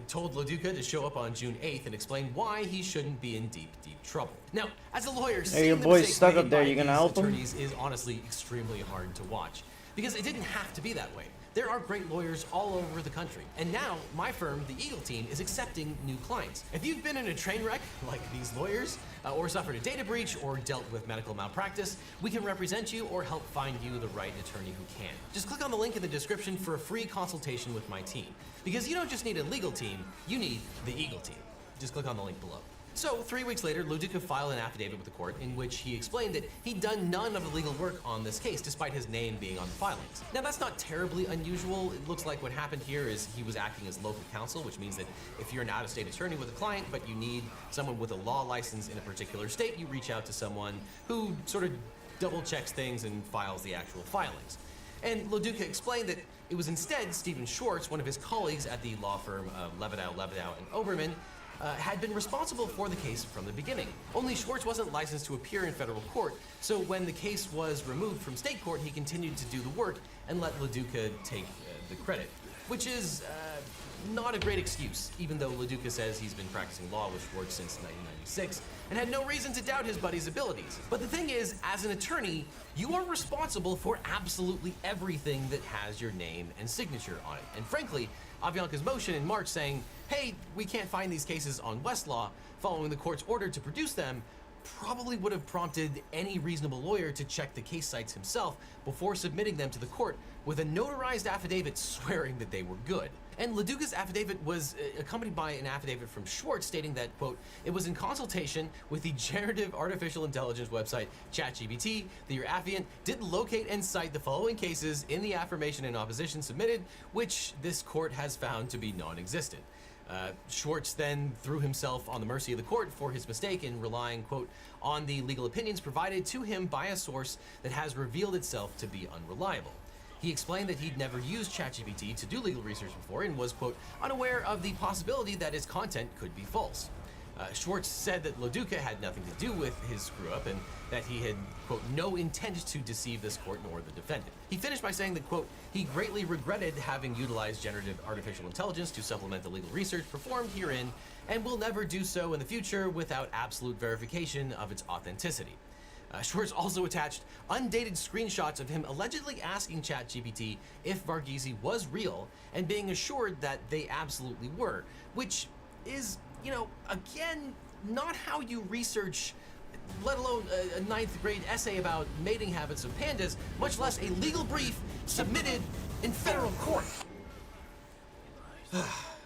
told Lo Duca to show up on June 8th and explain why he shouldn't be in deep, deep trouble. Now, as a lawyer, Hey, your seeing the boy's mistakes stuck made up there. by You gonna these help him? attorneys is honestly extremely hard to watch, because it didn't have to be that way. There are great lawyers all over the country, and now my firm, the Eagle Team, is accepting new clients. If you've been in a train wreck like these lawyers, or suffered a data breach, or dealt with medical malpractice, we can represent you or help find you the right attorney who can. Just click on the link in the description for a free consultation with my team, because you don't just need a legal team, you need the Eagle Team. Just click on the link below. So, 3 weeks later, Lo Duca filed an affidavit with the court in which he explained that he'd done none of the legal work on this case, despite his name being on the filings. Now, that's not terribly unusual. It looks like what happened here is he was acting as local counsel, which means that if you're an out-of-state attorney with a client, but you need someone with a law license in a particular state, you reach out to someone who sort of double-checks things and files the actual filings. And Lo Duca explained that it was instead Stephen Schwartz, one of his colleagues at the law firm of Levidow, and Oberman, had been responsible for the case from the beginning. Only Schwartz wasn't licensed to appear in federal court, so when the case was removed from state court, he continued to do the work and let Lo Duca take the credit, which is not a great excuse, even though Lo Duca says he's been practicing law with Schwartz since 1996 and had no reason to doubt his buddy's abilities. But the thing is, as an attorney, you are responsible for absolutely everything that has your name and signature on it. And frankly, Avianca's motion in March saying, hey, we can't find these cases on Westlaw, following the court's order to produce them, probably would have prompted any reasonable lawyer to check the case sites himself before submitting them to the court with a notarized affidavit swearing that they were good. And Lo Duca's affidavit was accompanied by an affidavit from Schwartz stating that, quote, it was in consultation with the generative artificial intelligence website ChatGPT that your affiant did locate and cite the following cases in the affirmation and opposition submitted, which this court has found to be non-existent. Schwartz then threw himself on the mercy of the court for his mistake in relying, quote, on the legal opinions provided to him by a source that has revealed itself to be unreliable. He explained that he'd never used ChatGPT to do legal research before and was, quote, unaware of the possibility that his content could be false. Schwartz said that Lo Duca had nothing to do with his screw-up and that he had, quote, no intent to deceive this court nor the defendant. He finished by saying that, quote, he greatly regretted having utilized generative artificial intelligence to supplement the legal research performed herein and will never do so in the future without absolute verification of its authenticity. Schwartz also attached undated screenshots of him allegedly asking ChatGPT if Varghese was real and being assured that they absolutely were, which is, you know, again, not how you research, let alone a 9th grade essay about mating habits of pandas, much less a legal brief submitted in federal court.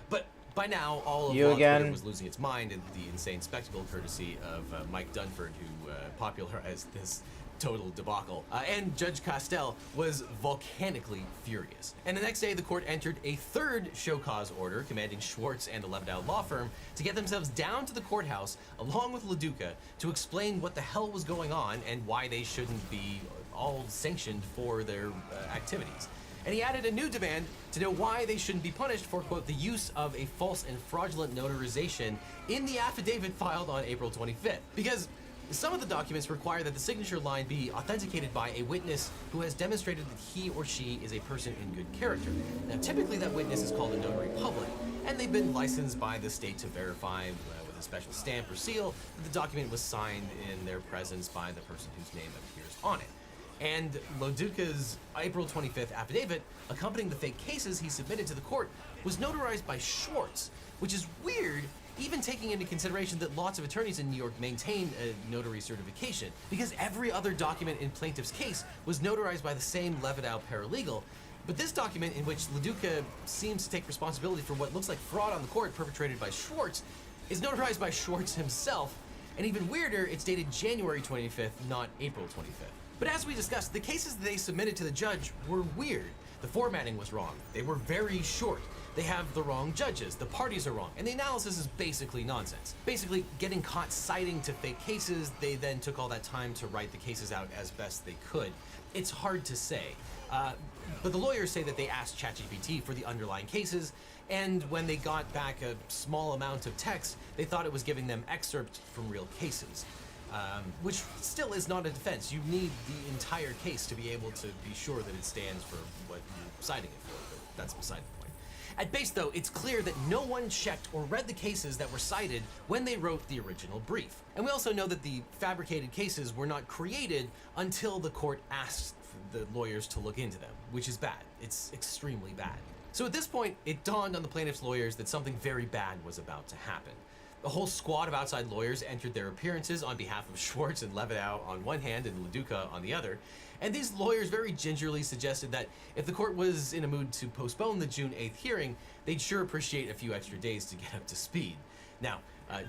But by now, all of You law Twitter again. was losing its mind at the insane spectacle courtesy of Mike Dunford, who popularized this total debacle. And Judge Castell was volcanically furious. And the next day, the court entered a third show cause order commanding Schwartz and the Levidow law firm to get themselves down to the courthouse along with Lo Duca to explain what the hell was going on and why they shouldn't be all sanctioned for their activities. And he added a new demand to know why they shouldn't be punished for, quote, the use of a false and fraudulent notarization in the affidavit filed on April 25th. Because some of the documents require that the signature line be authenticated by a witness who has demonstrated that he or she is a person in good character. Now, typically that witness is called a notary public, and they've been licensed by the state to verify with a special stamp or seal that the document was signed in their presence by the person whose name appears on it. And Lo Duca's April 25th affidavit, accompanying the fake cases he submitted to the court, was notarized by Schwartz, which is weird, even taking into consideration that lots of attorneys in New York maintain a notary certification, because every other document in plaintiff's case was notarized by the same Levidow paralegal. But this document, in which Lo Duca seems to take responsibility for what looks like fraud on the court perpetrated by Schwartz, is notarized by Schwartz himself, and even weirder, it's dated January 25th, not April 25th. But as we discussed, the cases they submitted to the judge were weird. The formatting was wrong. They were very short. They have the wrong judges, the parties are wrong, and the analysis is basically nonsense. Basically, getting caught citing to fake cases, they then took all that time to write the cases out as best they could. It's hard to say. But the lawyers say that they asked ChatGPT for the underlying cases, and when they got back a small amount of text, they thought it was giving them excerpts from real cases. Which still is not a defense. You need the entire case to be able to be sure that it stands for what you're citing it for, but that's beside the point. At base, though, it's clear that no one checked or read the cases that were cited when they wrote the original brief. And we also know that the fabricated cases were not created until the court asked the lawyers to look into them, which is bad. It's extremely bad. So at this point, it dawned on the plaintiff's lawyers that something very bad was about to happen. A whole squad of outside lawyers entered their appearances on behalf of Schwartz and Levidow on one hand and Leduca on the other, and these lawyers very gingerly suggested that if the court was in a mood to postpone the June 8th hearing, they'd sure appreciate a few extra days to get up to speed. Now,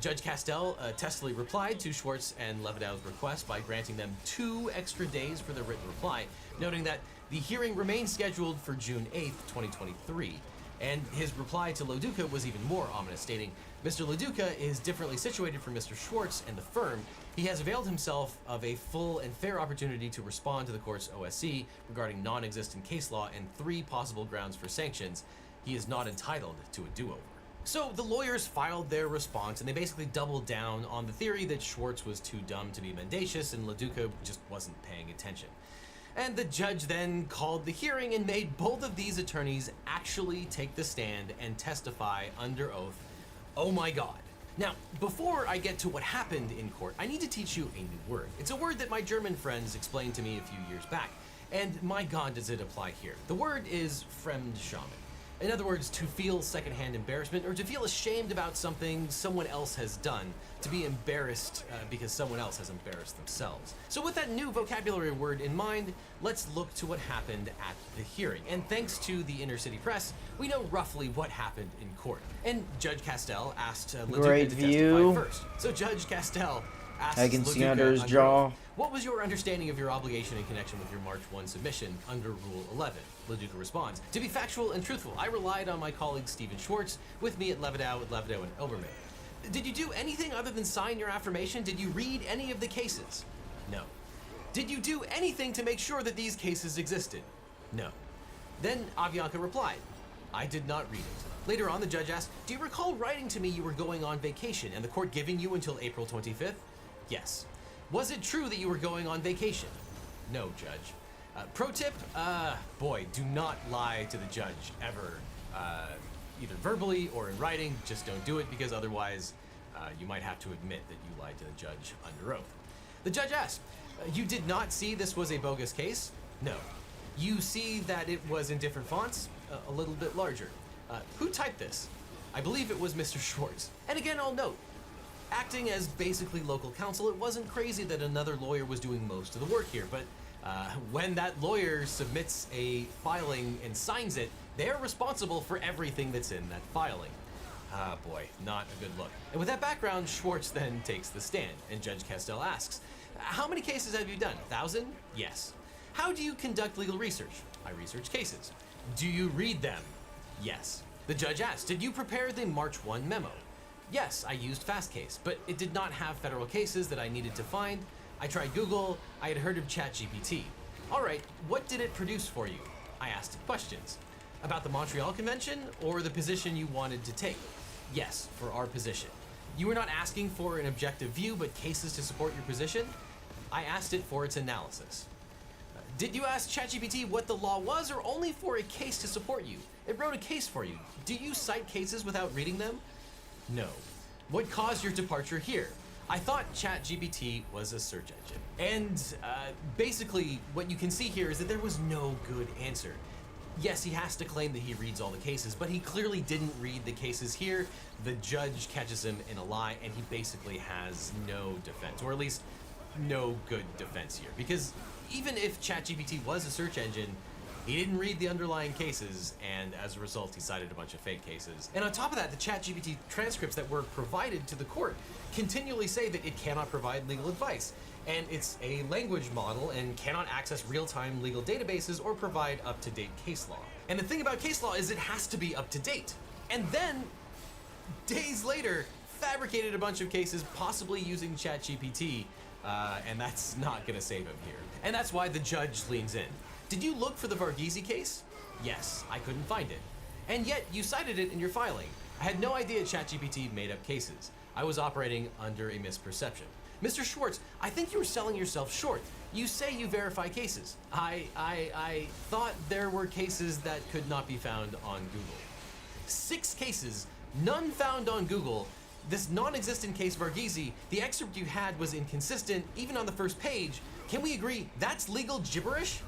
Judge Castell testily replied to Schwartz and Levidow's request by granting them 2 extra days for their written reply, noting that the hearing remains scheduled for June 8th, 2023. And his reply to Leduca was even more ominous, stating, Mr. Leduca is differently situated from Mr. Schwartz and the firm. He has availed himself of a full and fair opportunity to respond to the court's OSC regarding non-existent case law and 3 possible grounds for sanctions. He is not entitled to a do-over. So the lawyers filed their response, and they basically doubled down on the theory that Schwartz was too dumb to be mendacious and Leduca just wasn't paying attention. And the judge then called the hearing and made both of these attorneys actually take the stand and testify under oath. Oh my God. Now, before I get to what happened in court, I need to teach you a new word. It's a word that my German friends explained to me a few years back, and my God, does it apply here. The word is Fremdscham. In other words, to feel secondhand embarrassment or to feel ashamed about something someone else has done, to be embarrassed because someone else has embarrassed themselves. So with that new vocabulary word in mind, let's look to what happened at the hearing. And thanks to the inner city press, we know roughly what happened in court. And Judge Castell asked Leduca to testify first. So Judge Castell asked I can see Leduca under his under jaw. oath, what was your understanding of your obligation in connection with your March 1 submission under Rule 11? Leduca responds, to be factual and truthful, I relied on my colleague Stephen Schwartz with me at Levidow and Oberman. Did you do anything other than sign your affirmation? Did you read any of the cases? No. Did you do anything to make sure that these cases existed? No. Then Avianca replied, I did not read it. Later on, the judge asked, do you recall writing to me you were going on vacation and the court giving you until April 25th? Yes. Was it true that you were going on vacation? No, Judge. Pro tip, boy, do not lie to the judge ever, either verbally or in writing. Just don't do it because otherwise you might have to admit that you lied to the judge under oath. The judge asked, you did not see this was a bogus case? No. You see that it was in different fonts? A little bit larger. Who typed this? I believe it was Mr. Schwartz. And again, I'll note, acting as basically local counsel, it wasn't crazy that another lawyer was doing most of the work here, but when that lawyer submits a filing and signs it, they're responsible for everything that's in that filing. Ah, boy, not a good look. And with that background, Schwartz then takes the stand, and Judge Castell asks, how many cases have you done? 1,000? Yes. How do you conduct legal research? I research cases. Do you read them? Yes. The judge asked, did you prepare the March 1 memo? Yes, I used Fastcase, but it did not have federal cases that I needed to find. I tried Google, I had heard of ChatGPT. All right, what did it produce for you? I asked it questions. About the Montreal Convention or the position you wanted to take? Yes, for our position. You were not asking for an objective view, but cases to support your position? I asked it for its analysis. Did you ask ChatGPT what the law was or only for a case to support you? It wrote a case for you. Do you cite cases without reading them? No. What caused your departure here? I thought ChatGPT was a search engine. And basically, what you can see here is that there was no good answer. Yes, he has to claim that he reads all the cases, but he clearly didn't read the cases here. The judge catches him in a lie, and he basically has no defense, or at least no good defense here. Because even if ChatGPT was a search engine, He didn't read the underlying cases, and as a result, he cited a bunch of fake cases. And on top of that, the ChatGPT transcripts that were provided to the court continually say that it cannot provide legal advice. And it's a language model and cannot access real-time legal databases or provide up-to-date case law. And the thing about case law is it has to be up to date. And then, days later, fabricated a bunch of cases, possibly using ChatGPT, and that's not gonna save him here. And that's why the judge leans in. Did you look for the Varghese case? Yes, I couldn't find it. And yet, you cited it in your filing. I had no idea ChatGPT made up cases. I was operating under a misperception. Mr. Schwartz, I think you were selling yourself short. You say you verify cases. I thought there were cases that could not be found on Google. 6 cases, none found on Google. This non-existent case Varghese, the excerpt you had was inconsistent, even on the first page. Can we agree that's legal gibberish?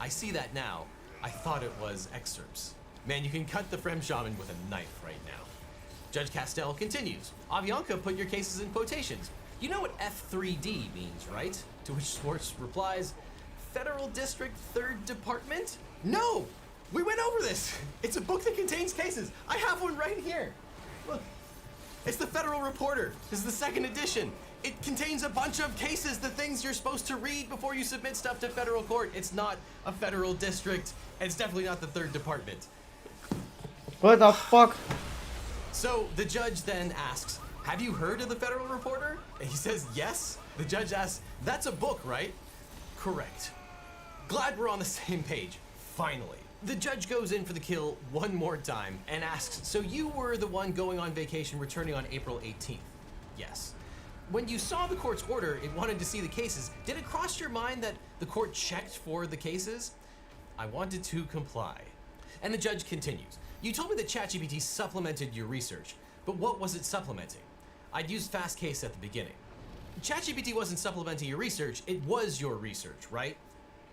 I see that now. I thought it was excerpts. Man, you can cut the Frem Shaman with a knife right now. Judge Castell continues. Avianca put your cases in quotations. You know what F3D means, right? To which Schwartz replies, Federal District 3rd Department? No! We went over this! It's a book that contains cases. I have one right here. Look, it's the Federal Reporter. This is the 2nd edition. It contains a bunch of cases, the things you're supposed to read before you submit stuff to federal court. It's not a federal district, and it's definitely not the 3rd Department. What the fuck? So the judge then asks, have you heard of the Federal Reporter? And he says, yes. The judge asks, that's a book, right? Correct. Glad we're on the same page, finally. The judge goes in for the kill one more time and asks, so you were the one going on vacation returning on April 18th? Yes. When you saw the court's order, it wanted to see the cases. Did it cross your mind that the court checked for the cases? I wanted to comply. And the judge continues. You told me that ChatGPT supplemented your research, but what was it supplementing? I'd used Fastcase at the beginning. ChatGPT wasn't supplementing your research, it was your research, right?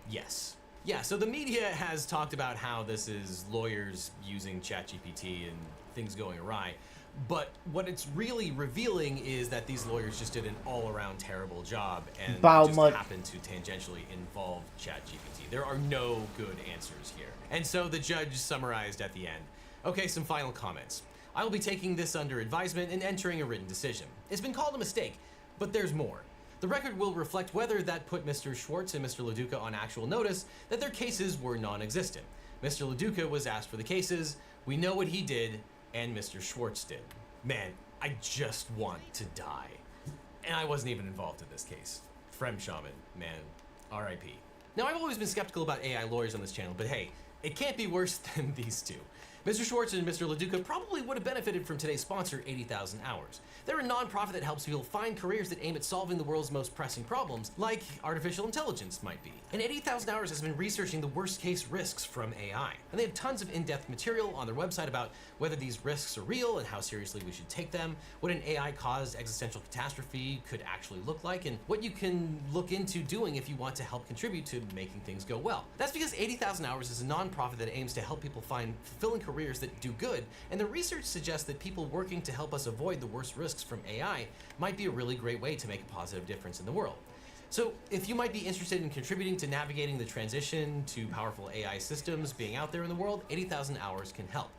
Yes. Yeah, so the media has talked about how this is lawyers using ChatGPT and things going awry, but what it's really revealing is that these lawyers just did an all-around terrible job and just happened to tangentially involve ChatGPT. There are no good answers here. And so the judge summarized at the end. Okay, some final comments. I will be taking this under advisement and entering a written decision. It's been called a mistake, but there's more. The record will reflect whether that put Mr. Schwartz and Mr. LaDuca on actual notice that their cases were non-existent. Mr. LaDuca was asked for the cases, we know what he did, and Mr. Schwartz did. Man, I just want to die. And I wasn't even involved in this case. Frem Shaman, man, R.I.P. Now, I've always been skeptical about AI lawyers on this channel, but hey, it can't be worse than these two. Mr. Schwartz and Mr. LaDuca probably would have benefited from today's sponsor, 80,000 Hours. They're a nonprofit that helps people find careers that aim at solving the world's most pressing problems, like artificial intelligence might be. And 80,000 Hours has been researching the worst case risks from AI. And they have tons of in-depth material on their website about whether these risks are real and how seriously we should take them, what an AI-caused existential catastrophe could actually look like, and what you can look into doing if you want to help contribute to making things go well. That's because 80,000 Hours is a nonprofit that aims to help people find fulfilling careers that do good, and the research suggests that people working to help us avoid the worst risks from AI might be a really great way to make a positive difference in the world. So if you might be interested in contributing to navigating the transition to powerful AI systems being out there in the world, 80,000 Hours can help.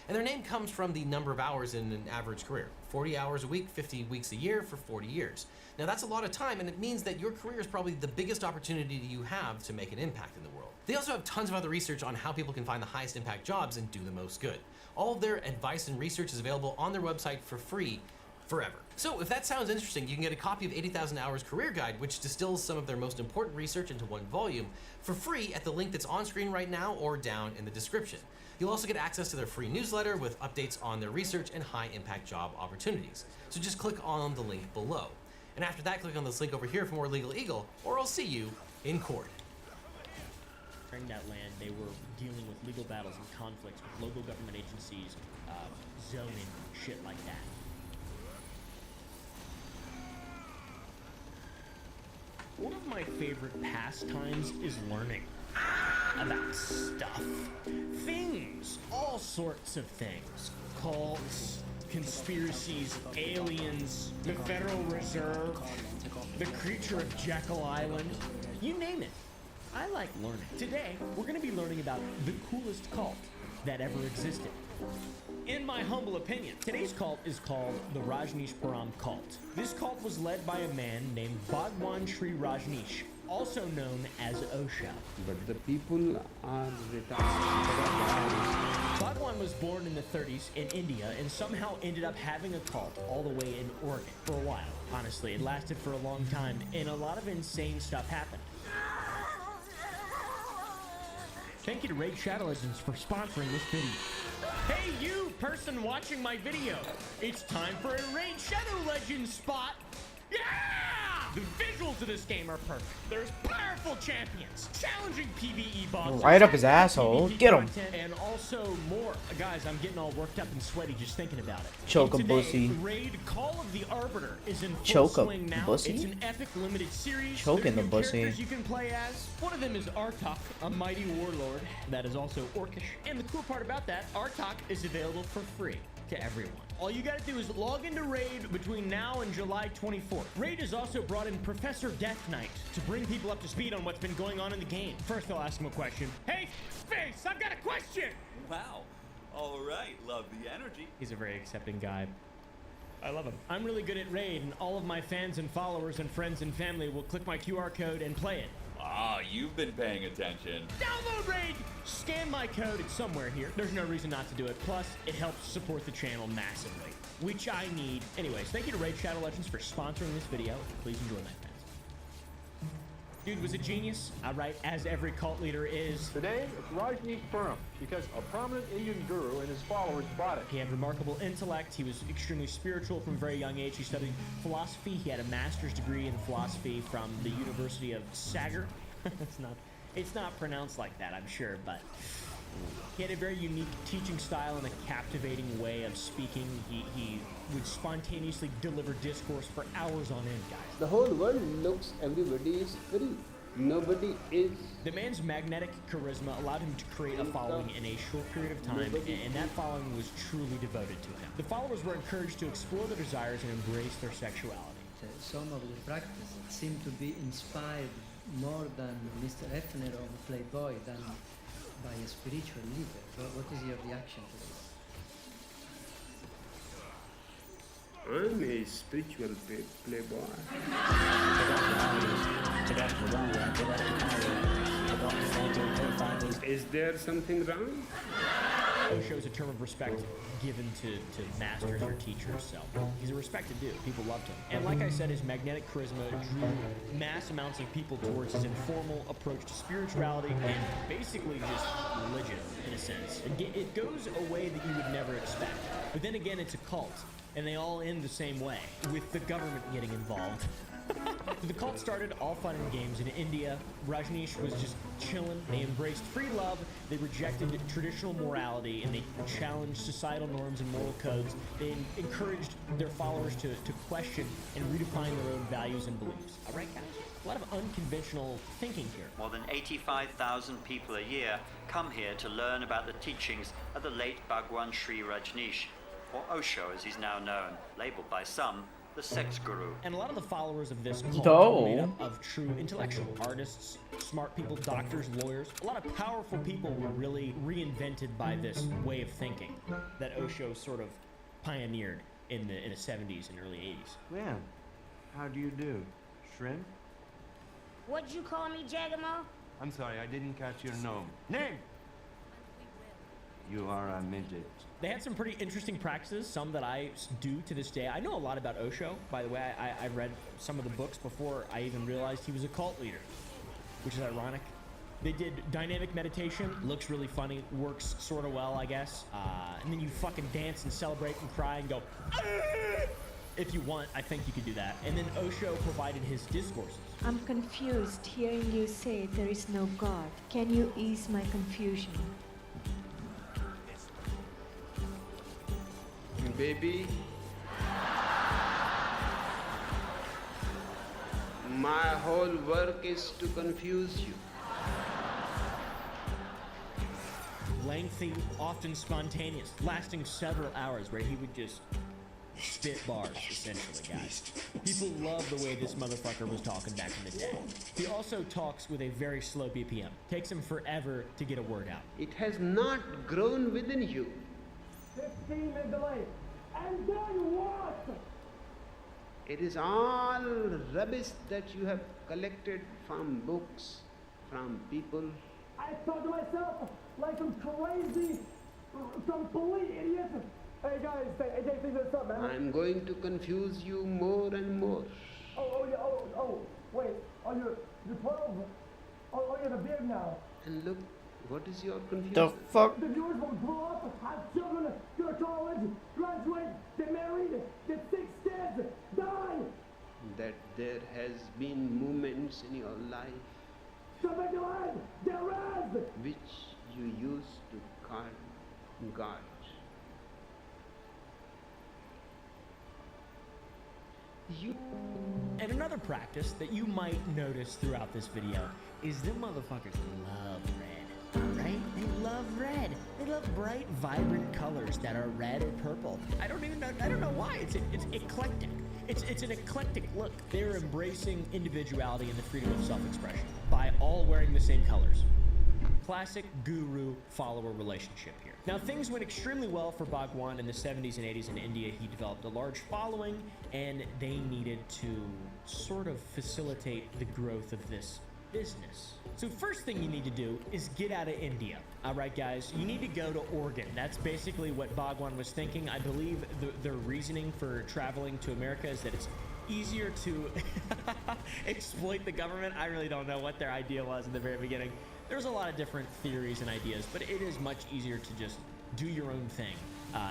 And their name comes from the number of hours in an average career. 40 hours a week, 50 weeks a year for 40 years. Now that's a lot of time, and it means that your career is probably the biggest opportunity you have to make an impact in the world. They also have tons of other research on how people can find the highest impact jobs and do the most good. All of their advice and research is available on their website for free forever. So if that sounds interesting, you can get a copy of 80,000 Hours Career Guide, which distills some of their most important research into one volume, for free at the link that's on screen right now or down in the description. You'll also get access to their free newsletter with updates on their research and high impact job opportunities. So just click on the link below. And after that, click on this link over here for more Legal Eagle, or I'll see you in court. During that land, they were dealing with legal battles and conflicts with local government agencies, zoning, shit like that. One of my favorite pastimes is learning about stuff. Things. All sorts of things. Cults, conspiracies, aliens, the Federal Reserve, the creature of Jekyll Island. You name it. I like learning. Today, we're going to be learning about the coolest cult that ever existed. In my humble opinion, today's cult is called the Rajneeshpuram cult. This cult was led by a man named Bhagwan Sri Rajneesh, also known as Osho. But the people are retarded. Bhagwan was born in the 30s in India and somehow ended up having a cult all the way in Oregon for a while. Honestly, it lasted for a long time and a lot of insane stuff happened. Thank you to Raid Shadow Legends for sponsoring this video. Hey you, person watching my video! It's time for a Raid Shadow Legends spot! Yeah! The visuals of this game are perfect. There's powerful champions, challenging PvE bosses, Right up his asshole. PvP Get him. content, and also more. Guys, I'm getting all worked up and sweaty just thinking about it. Choke a And today, pussy. Raid Call of the Arbiter is in full Choke a swing now. pussy? It's an epic limited series. Choking There's the new pussy. characters you can play as. One of them is Artok, a mighty warlord that is also orcish. And the cool part about that, Artok is available for free to everyone. All you gotta do is log into Raid between now and July 24th. Raid has also brought in Professor Death Knight to bring people up to speed on what's been going on in the game. First, I'll ask him a question. Hey, Face, I've got a question! Wow. All right. Love the energy. He's a very accepting guy. I love him. I'm really good at Raid, and all of my fans and followers and friends and family will click my QR code and play it. Ah, you've been paying attention. Download Raid! Scan my code, it's somewhere here. There's no reason not to do it. Plus, it helps support the channel massively, which I need. Anyways, thank you to Raid Shadow Legends for sponsoring this video. Please enjoy that, fans. Dude was a genius, right, as every cult leader is. Today, it's Rajneeshpuram because a prominent Indian guru and his followers bought it. He had remarkable intellect. He was extremely spiritual from a very young age. He studied philosophy. He had a master's degree in philosophy from the University of Sagar. It's not pronounced like that, I'm sure, but he had a very unique teaching style and a captivating way of speaking. He would spontaneously deliver discourse for hours on end, guys. The whole world looks everybody is free. Nobody is. The man's magnetic charisma allowed him to create a following in a short period of time, and that following was truly devoted to him. The followers were encouraged to explore their desires and embrace their sexuality. Some of the practices seem to be inspired more than Mr. Hefner of Playboy than by a spiritual leader. What is your reaction to this? I'm a spiritual playboy. Is there something wrong? Osho's a term of respect given to masters or teachers, so he's a respected dude. People loved him. And like I said, his magnetic charisma drew mass amounts of people towards his informal approach to spirituality and basically just religion, in a sense. It goes a way that you would never expect. But then again, it's a cult, and they all end the same way, with the government getting involved. The cult started all fun and games in India. Rajneesh was just chilling. They embraced free love. They rejected traditional morality, and they challenged societal norms and moral codes. They encouraged their followers to question and redefine their own values and beliefs. All right, guys? A lot of unconventional thinking here. More than 85,000 people a year come here to learn about the teachings of the late Bhagwan Sri Rajneesh, or Osho as he's now known, labeled by some the sex guru. And a lot of the followers of this cult Oh. are made up of true intellectual artists, smart people, doctors, lawyers. A lot of powerful people were really reinvented by this way of thinking that Osho sort of pioneered in the 70s and early 80s. Well, how do you do? Shrimp? What'd you call me, Jagamo? I'm sorry, I didn't catch your name. You are a midget. They had some pretty interesting practices, some that I do to this day. I know a lot about Osho, by the way. I read some of the books before I even realized he was a cult leader, which is ironic. They did dynamic meditation, looks really funny, works sort of well, I guess. And then you fucking dance and celebrate and cry and go, "Ah!" If you want, I think you could do that. And then Osho provided his discourses. I'm confused hearing you say there is no God. Can you ease my confusion? Baby, my whole work is to confuse you. Lengthy, often spontaneous, lasting several hours, where he would just spit bars, essentially, guys. People love the way this motherfucker was talking back in the day. He also talks with a very slow BPM. Takes him forever to get a word out. It has not grown within you. 15-minute delay. And then what? It is all rubbish that you have collected from books, from people. I thought to myself, like some crazy, complete idiot. Hey guys, hey, think this up, man. I'm going to confuse you more and more. Wait. You're 12. Oh, you have a beard now. And look, what is your confusion? The fuck? The viewers will grow up, have children, go to college, graduate, get married, get 6 kids, die. That there has been moments in your life Stop it, red! They're red! which you used to call God. And another practice that you might notice throughout this video is them motherfuckers love red, right? They love red. They love bright, vibrant colors that are red or purple. I don't know why. It's eclectic. It's an eclectic look. They're embracing individuality and the freedom of self-expression by all wearing the same colors. Classic guru-follower relationship here. Now, things went extremely well for Bhagwan in the 70s and 80s in India. He developed a large following, and they needed to sort of facilitate the growth of this business. So first thing you need to do is get out of India. All right, guys, you need to go to Oregon. That's basically what Bhagwan was thinking. I believe their reasoning for traveling to America is that it's easier to exploit the government. I really don't know what their idea was in the very beginning. There's a lot of different theories and ideas, but it is much easier to just do your own thing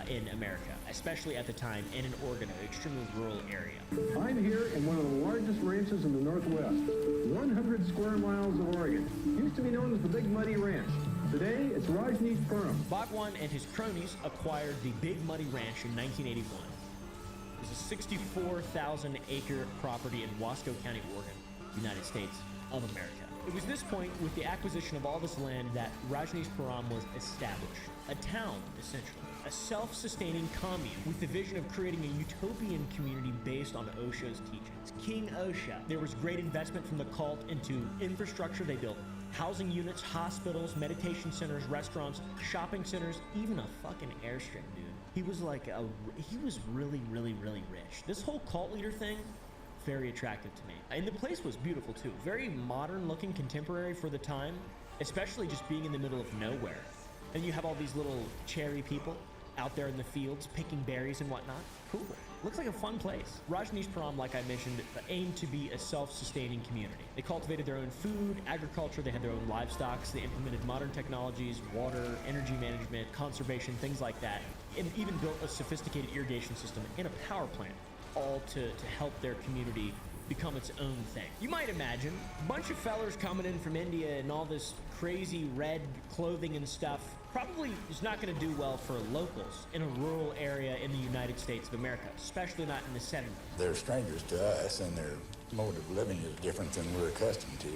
in America, especially at the time in an Oregon, an extremely rural area. I'm here in one of the largest ranches in the Northwest, 100 square miles of Oregon. Used to be known as the Big Muddy Ranch. Today, it's Rajneeshpuram. Bhagwan and his cronies acquired the Big Muddy Ranch in 1981. It was a 64,000-acre property in Wasco County, Oregon, United States of America. It was this point, with the acquisition of all this land, that Rajneeshpuram was established. A town, essentially. A self-sustaining commune with the vision of creating a utopian community based on Osho's teachings. King Osho. There was great investment from the cult into infrastructure. They built housing units, hospitals, meditation centers, restaurants, shopping centers, even a fucking airstrip, dude. He was like he was really, really, really rich. This whole cult leader thing, very attractive to me. And the place was beautiful too. Very modern looking, contemporary for the time, especially just being in the middle of nowhere. And you have all these little cherry people out there in the fields picking berries and whatnot. Cool. Looks like a fun place. Rajneeshpuram, like I mentioned, aimed to be a self-sustaining community. They cultivated their own food, agriculture, they had their own livestock, they implemented modern technologies, water, energy management, conservation, things like that, and even built a sophisticated irrigation system and a power plant, all to help their community become its own thing. You might imagine a bunch of fellers coming in from India and all this crazy red clothing and stuff probably is not going to do well for locals in a rural area in the United States of America, especially not in the 70s. They're strangers to us, and their mode of living is different than we're accustomed to.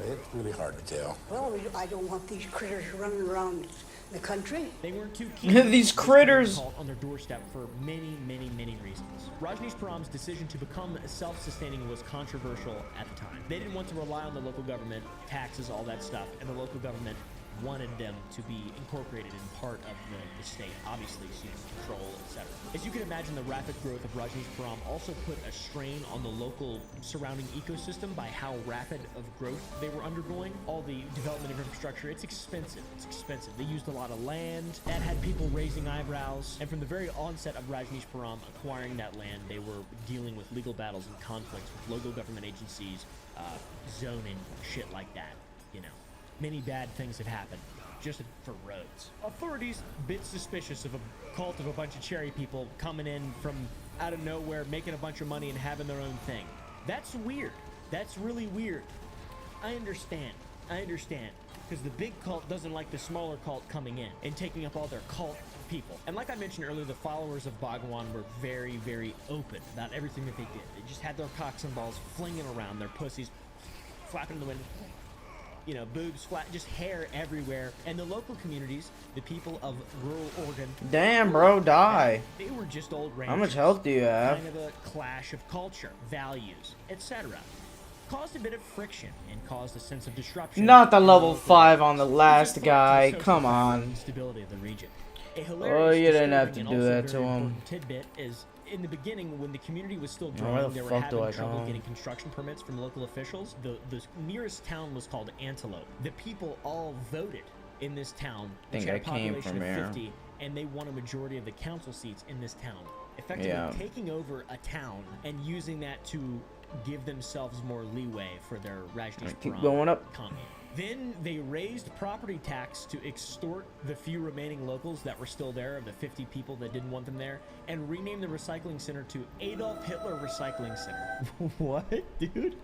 It's really hard to tell. Well, I don't want these critters running around the country. They weren't too keen. These critters on their doorstep for many, many, many reasons. Rajneeshpuram's decision to become self-sustaining was controversial at the time. They didn't want to rely on the local government, taxes, all that stuff, and the local government wanted them to be incorporated in part of the state, obviously, so you can control, etc. As you can imagine, the rapid growth of Rajneeshpuram also put a strain on the local surrounding ecosystem by how rapid of growth they were undergoing. All the development of infrastructure, it's expensive. It's expensive. They used a lot of land. That had people raising eyebrows. And from the very onset of Rajneeshpuram acquiring that land, they were dealing with legal battles and conflicts with local government agencies, zoning, shit like that, you know. Many bad things have happened just for roads. Authorities bit suspicious of a cult of a bunch of cherry people coming in from out of nowhere, making a bunch of money and having their own thing. That's weird. That's really weird. I understand. Because the big cult doesn't like the smaller cult coming in and taking up all their cult people. And like I mentioned earlier, the followers of Bhagwan were very, very open about everything that they did. They just had their cocks and balls flinging around, their pussies flapping in the wind. You know, boobs, flat, just hair everywhere. And the local communities, the people of rural Oregon. Damn, bro, die. They were just old ranchers. How much health do you have? Kind of a clash of culture, values, etc. Caused a bit of friction and caused a sense of disruption. Not the level 5 on the last guy. Come on. Stability of the region. Oh, you didn't have to do that to him. Tidbit is in the beginning when the community was still Where growing, the they were fuck do having I trouble go? getting construction permits from local officials. The nearest town was called Antelope. The people all voted in this town. Think which had I a came population from of here. 50, and they won a majority of the council seats in this town. Effectively Yeah. taking over a town and using that to give themselves more leeway for their Keep Rajneeshpuram going up. commune. Then they raised property tax to extort the few remaining locals that were still there, of the 50 people that didn't want them there, and renamed the recycling center to Adolf Hitler Recycling Center. What, dude?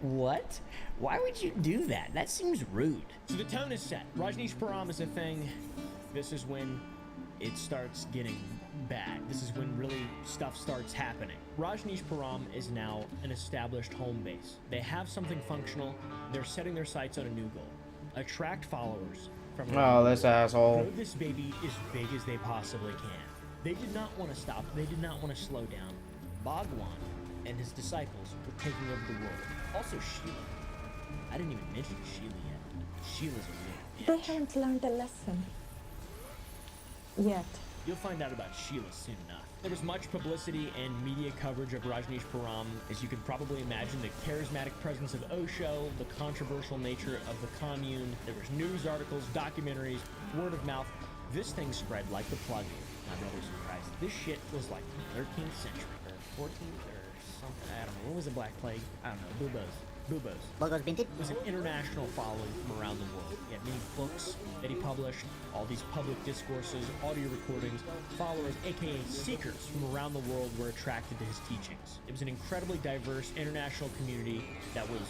What? Why would you do that? That seems rude. So the tone is set. Rajneeshpuram is a thing. This is when it starts getting bad. This is when really stuff starts happening. Rajneeshpuram is now an established home base. They have something functional. They're setting their sights on a new goal. Attract followers from Oh, this asshole. grow this baby as big as they possibly can. They did not want to stop. They did not want to slow down. Bhagwan and his disciples were taking over the world. Also Sheila. I didn't even mention Sheila yet. Sheila's a real bitch. They haven't learned a lesson yet. You'll find out about Sheila soon enough. There was much publicity and media coverage of Rajneeshpuram. As you can probably imagine, the charismatic presence of Osho, the controversial nature of the commune. There was news articles, documentaries, word of mouth. This thing spread like the plug. My brothers in Christ. This shit was like 13th century or 14th or something. I don't know. What was the Black Plague? I don't know. Buboes. It was an international following from around the world. He had many books that he published, all these public discourses, audio recordings. Followers, aka seekers from around the world, were attracted to his teachings. It was an incredibly diverse international community that was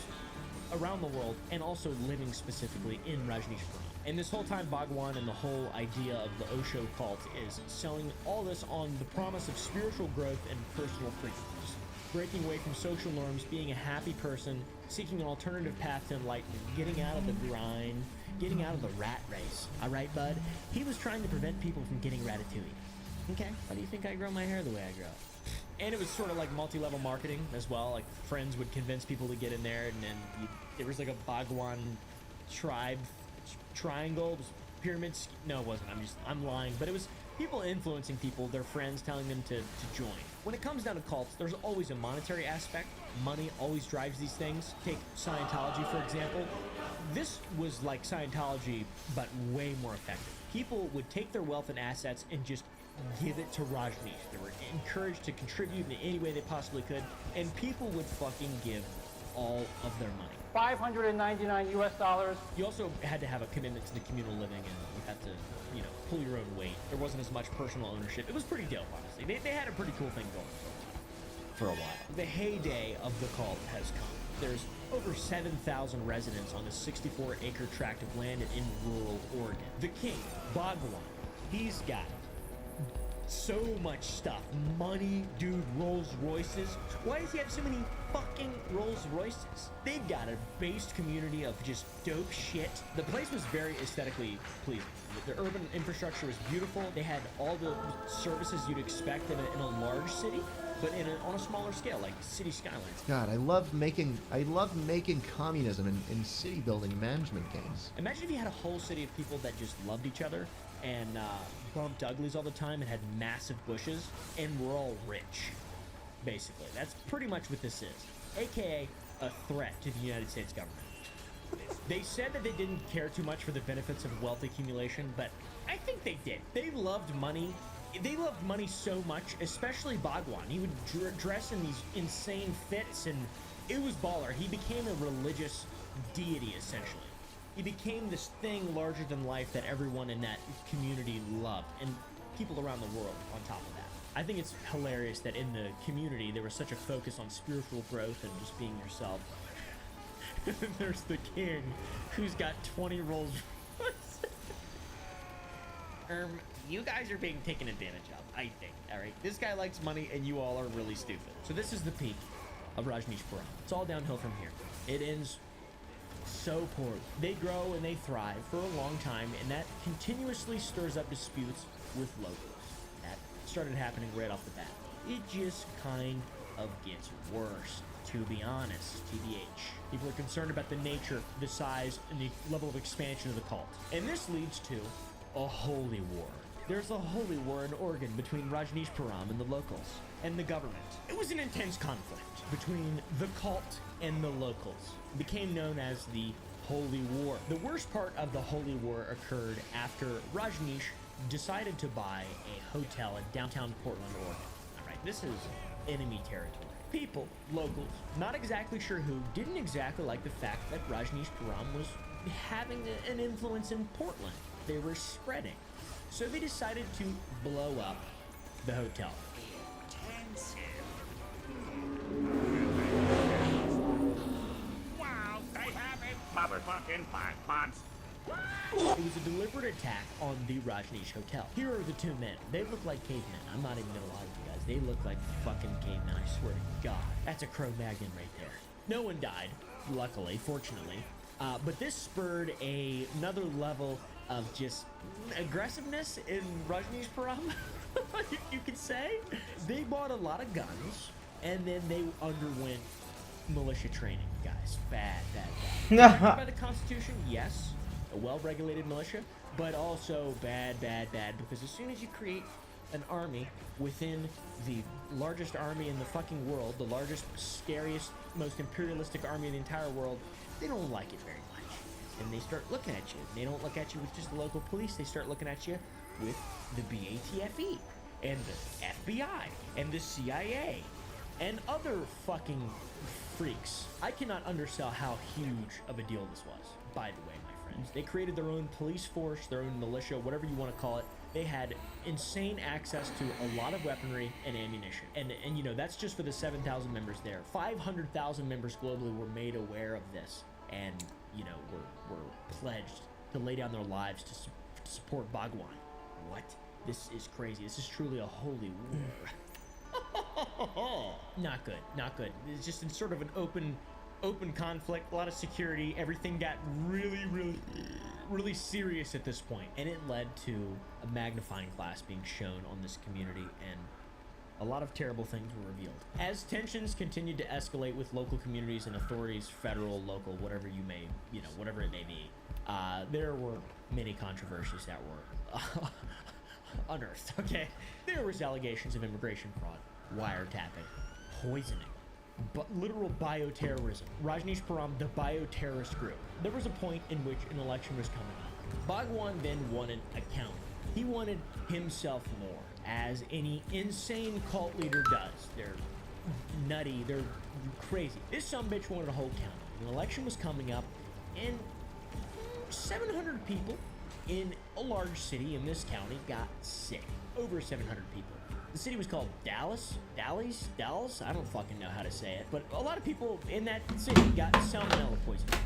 around the world and also living specifically in Rajneeshpuram. And this whole time, Bhagwan and the whole idea of the Osho cult is selling all this on the promise of spiritual growth and personal freedom. Just breaking away from social norms, being a happy person, seeking an alternative path to enlightenment, getting out of the grind, getting out of the rat race. All right, bud? He was trying to prevent people from getting ratatouille. Okay, why do you think I grow my hair the way I grow? And it was sort of like multi-level marketing as well. Like friends would convince people to get in there, and then there was like a Bhagwan tribe triangle. It was pyramids. No, it wasn't. I'm lying. But it was people influencing people, their friends telling them to join. When it comes down to cults, there's always a monetary aspect. Money always drives these things. Take Scientology, for example. This was like Scientology, but way more effective. People would take their wealth and assets and just give it to Rajneesh. They were encouraged to contribute in any way they possibly could, and people would fucking give all of their money. $599 US. You also had to have a commitment to the communal living, and you had to, pull your own weight. There wasn't as much personal ownership. It was pretty dope, honestly. They had a pretty cool thing going for a while. The heyday of the cult has come. There's over 7,000 residents on a 64-acre tract of land in rural Oregon. The king, Bhagwan, he's got so much stuff. Money, dude, Rolls Royces. Why does he have so many fucking Rolls Royces? They've got a based community of just dope shit. The place was very aesthetically pleasing. The urban infrastructure was beautiful. They had all the services you'd expect in a large city, but on a smaller scale, like city skylines. God, I love making communism in city building management games. Imagine if you had a whole city of people that just loved each other and bumped uglies all the time and had massive bushes, and we're all rich, basically. That's pretty much what this is, aka a threat to the United States government. They said that they didn't care too much for the benefits of wealth accumulation, but I think they did. They loved money. They loved money so much, especially Bhagwan. He would dress in these insane fits, and it was baller. He became a religious deity, essentially. He became this thing larger than life that everyone in that community loved, and people around the world on top of that. I think it's hilarious that in the community there was such a focus on spiritual growth and just being yourself. There's the king, who's got 20 Rolls Royces. You guys are being taken advantage of, I think, alright? This guy likes money, and you all are really stupid. So this is the peak of Rajneeshpuram. It's all downhill from here. It ends so poorly. They grow and they thrive for a long time, and that continuously stirs up disputes with locals. That started happening right off the bat. It just kind of gets worse, to be honest, TBH. People are concerned about the nature, the size, and the level of expansion of the cult. And this leads to a holy war. There's a holy war in Oregon between Rajneeshpuram and the locals and the government. It was an intense conflict between the cult and the locals. It became known as the Holy War. The worst part of the Holy War occurred after Rajneesh decided to buy a hotel in downtown Portland, Oregon. All right, this is enemy territory. People, locals, not exactly sure who, didn't exactly like the fact that Rajneeshpuram was having an influence in Portland. They were spreading. So they decided to blow up the hotel. Wow, they have it, motherfucking blackpots. It was a deliberate attack on the Rajneesh Hotel. Here are the two men. They look like cavemen. I'm not even gonna lie to you guys. They look like fucking cavemen, I swear to God. That's a Cro-Magnon right there. No one died, luckily, fortunately. But this spurred another level of just aggressiveness in Rajneeshpuram, you could say. They bought a lot of guns, and then they underwent militia training, guys. Bad. By the Constitution, yes, a well-regulated militia, but also bad, because as soon as you create an army within the largest army in the fucking world, the largest, scariest, most imperialistic army in the entire world, they don't like it very much. And they start looking at you. They don't look at you with just the local police. They start looking at you with the BATFE and the FBI and the CIA and other fucking freaks. I cannot undersell how huge of a deal this was, by the way, my friends. They created their own police force, their own militia, whatever you want to call it. They had insane access to a lot of weaponry and ammunition. And you know, that's just for the 7,000 members there. 500,000 members globally were made aware of this and, you know, were pledged to lay down their lives to support Bhagwan. What? This is crazy. This is truly a holy war. Not good. It's just in sort of an open conflict, a lot of security. Everything got really serious at this point, and it led to a magnifying glass being shown on this community, and a lot of terrible things were revealed. As tensions continued to escalate with local communities and authorities, federal, local, whatever you may, you know, whatever it may be, there were many controversies that were unearthed, okay? There was allegations of immigration fraud, wiretapping, poisoning, but literal bioterrorism. Rajneeshpuram, the bioterrorist group. There was a point in which an election was coming up. Bhagwan then wanted account. He wanted himself more, as any insane cult leader does. They're nutty, they're crazy. This sumbitch wanted a whole county. An election was coming up, and 700 people in a large city in this county got sick. Over 700 people. The city was called Dallas? I don't fucking know how to say it. But a lot of people in that city got salmonella poisoning.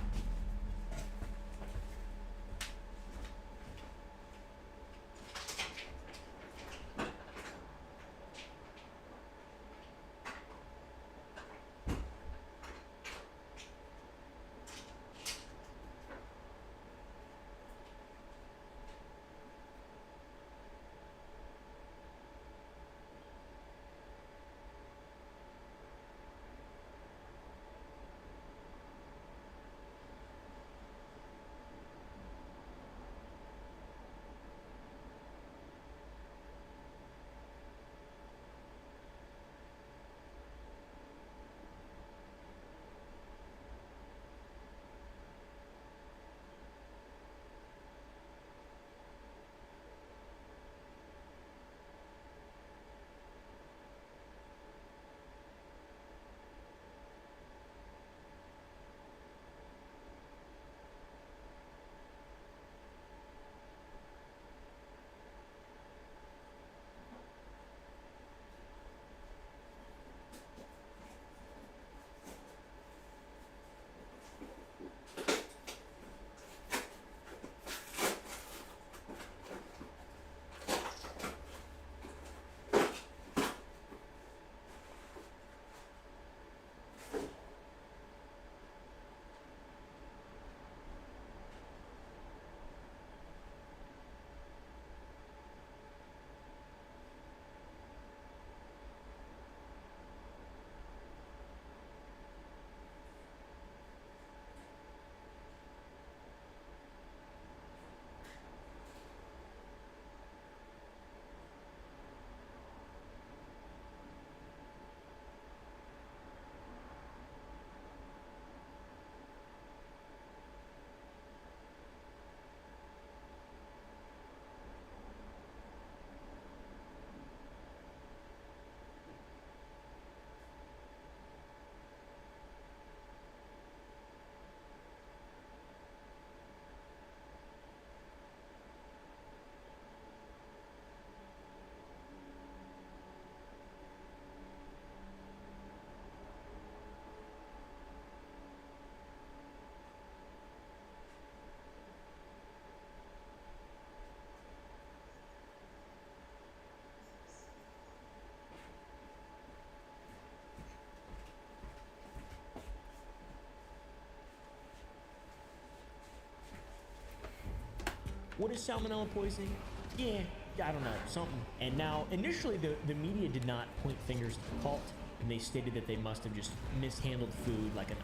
What is salmonella poisoning? Yeah, I don't know, something. And now, initially, the media did not point fingers at the cult, and they stated that they must have just mishandled food like an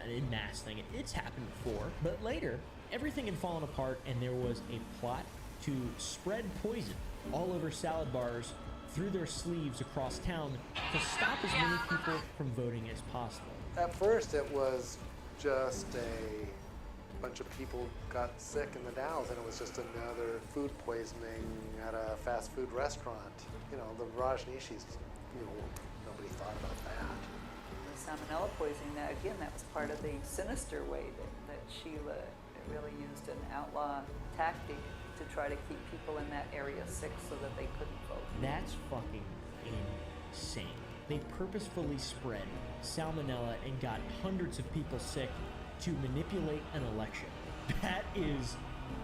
en masse thing. It's happened before. But later, everything had fallen apart, and there was a plot to spread poison all over salad bars through their sleeves across town to stop as many people from voting as possible. At first, it was just a bunch of people got sick in the Dalles, and it was just another food poisoning at a fast food restaurant. You know, the Rajneeshis, you know, nobody thought about that. The salmonella poisoning, that again, that was part of the sinister way that Sheila really used an outlaw tactic to try to keep people in that area sick so that they couldn't vote. That's fucking insane. They purposefully spread salmonella and got hundreds of people sick to manipulate an election. That is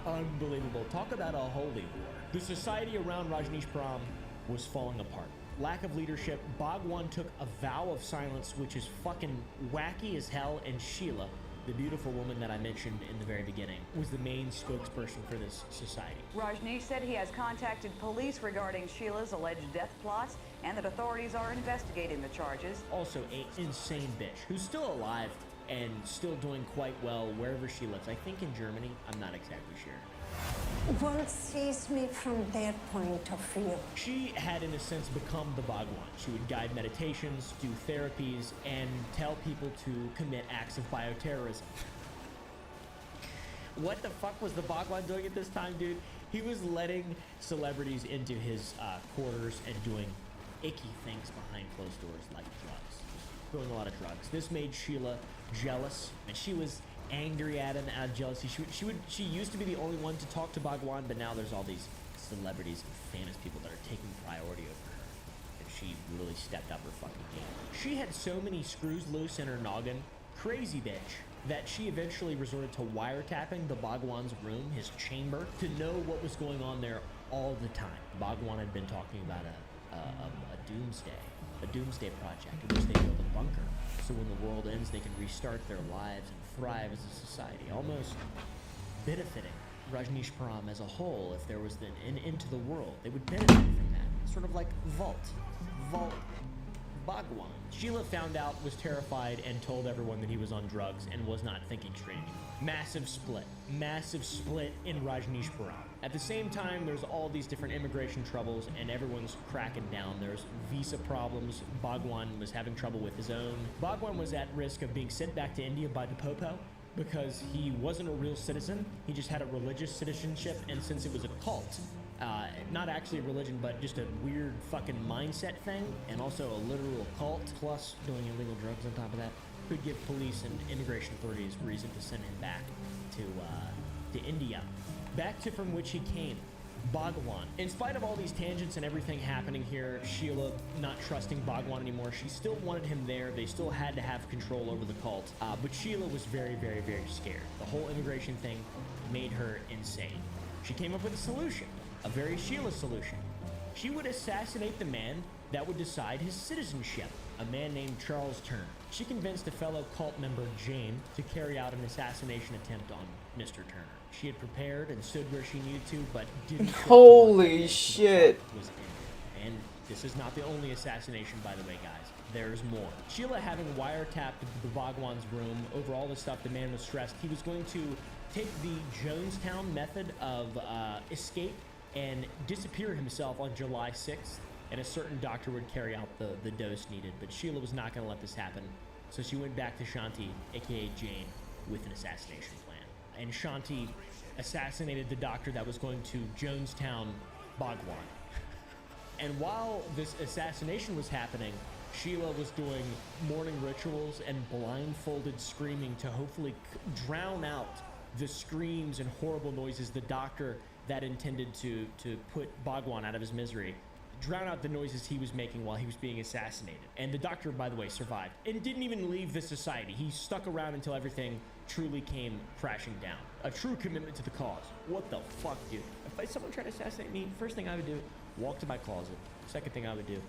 unbelievable. Talk about a holy war. The society around Rajneeshpuram was falling apart. Lack of leadership. Bhagwan took a vow of silence, which is fucking wacky as hell, and Sheila, the beautiful woman that I mentioned in the very beginning, was the main spokesperson for this society. Rajneesh said he has contacted police regarding Sheila's alleged death plot and that authorities are investigating the charges. Also, an insane bitch who's still alive and still doing quite well wherever she lives. I think in Germany, I'm not exactly sure. What sees me from their point of view? She had, in a sense, become the Bhagwan. She would guide meditations, do therapies, and tell people to commit acts of bioterrorism. What the fuck was the Bhagwan doing at this time, dude? He was letting celebrities into his quarters and doing icky things behind closed doors like drugs. Doing a lot of drugs. This made Sheila jealous, and she was angry at him out of jealousy. She used to be the only one to talk to Bhagwan, but now there's all these celebrities and famous people that are taking priority over her, and she really stepped up her fucking game. She had so many screws loose in her noggin, crazy bitch, that she eventually resorted to wiretapping the Bhagwan's room, his chamber, to know what was going on there all the time. Bhagwan had been talking about a doomsday project in which they build a bunker, so when the world ends, they can restart their lives and thrive as a society, almost benefiting Rajneeshpuram as a whole. If there was an end to the world, they would benefit from that. Sort of like Vault Bhagwan. Sheila found out, was terrified, and told everyone that he was on drugs and was not thinking straight anymore. Massive split in Rajneeshpuram. At the same time, there's all these different immigration troubles, and everyone's cracking down. There's visa problems. Bhagwan was having trouble with his own. Bhagwan was at risk of being sent back to India by the Popo because he wasn't a real citizen. He just had a religious citizenship, and since it was a cult, not actually a religion, but just a weird fucking mindset thing, and also a literal cult, plus doing illegal drugs on top of that, could give police and immigration authorities reason to send him back to India. Back to from which he came, Bhagwan. In spite of all these tangents and everything happening here, Sheila not trusting Bhagwan anymore, she still wanted him there. They still had to have control over the cult, but Sheila was very, very, very scared. The whole immigration thing made her insane. She came up with a solution, a very Sheila solution. She would assassinate the man that would decide his citizenship, a man named Charles Turner. She convinced a fellow cult member, Jane, to carry out an assassination attempt on Mr. Turner. She had prepared and stood where she needed to, but didn't. Holy shit! Was in. And this is not the only assassination, by the way, guys. There's more. Sheila, having wiretapped the Bhagwan's room over all this stuff, the man was stressed. He was going to take the Jonestown method of escape and disappear himself on July 6th, and a certain doctor would carry out the dose needed. But Sheila was not going to let this happen, so she went back to Shanti, aka Jane, with an assassination plan. And Shanti assassinated the doctor that was going to Jonestown Bhagwan. And while this assassination was happening, Sheila was doing morning rituals and blindfolded screaming to hopefully drown out the screams and horrible noises the doctor that intended to put Bhagwan out of his misery, drown out the noises he was making while he was being assassinated. And the doctor, by the way, survived and didn't even leave the society. He stuck around until everything truly came crashing down. A true commitment to the cause. What the fuck, dude? If someone tried to assassinate me, first thing I would do, walk to my closet. Second thing I would do,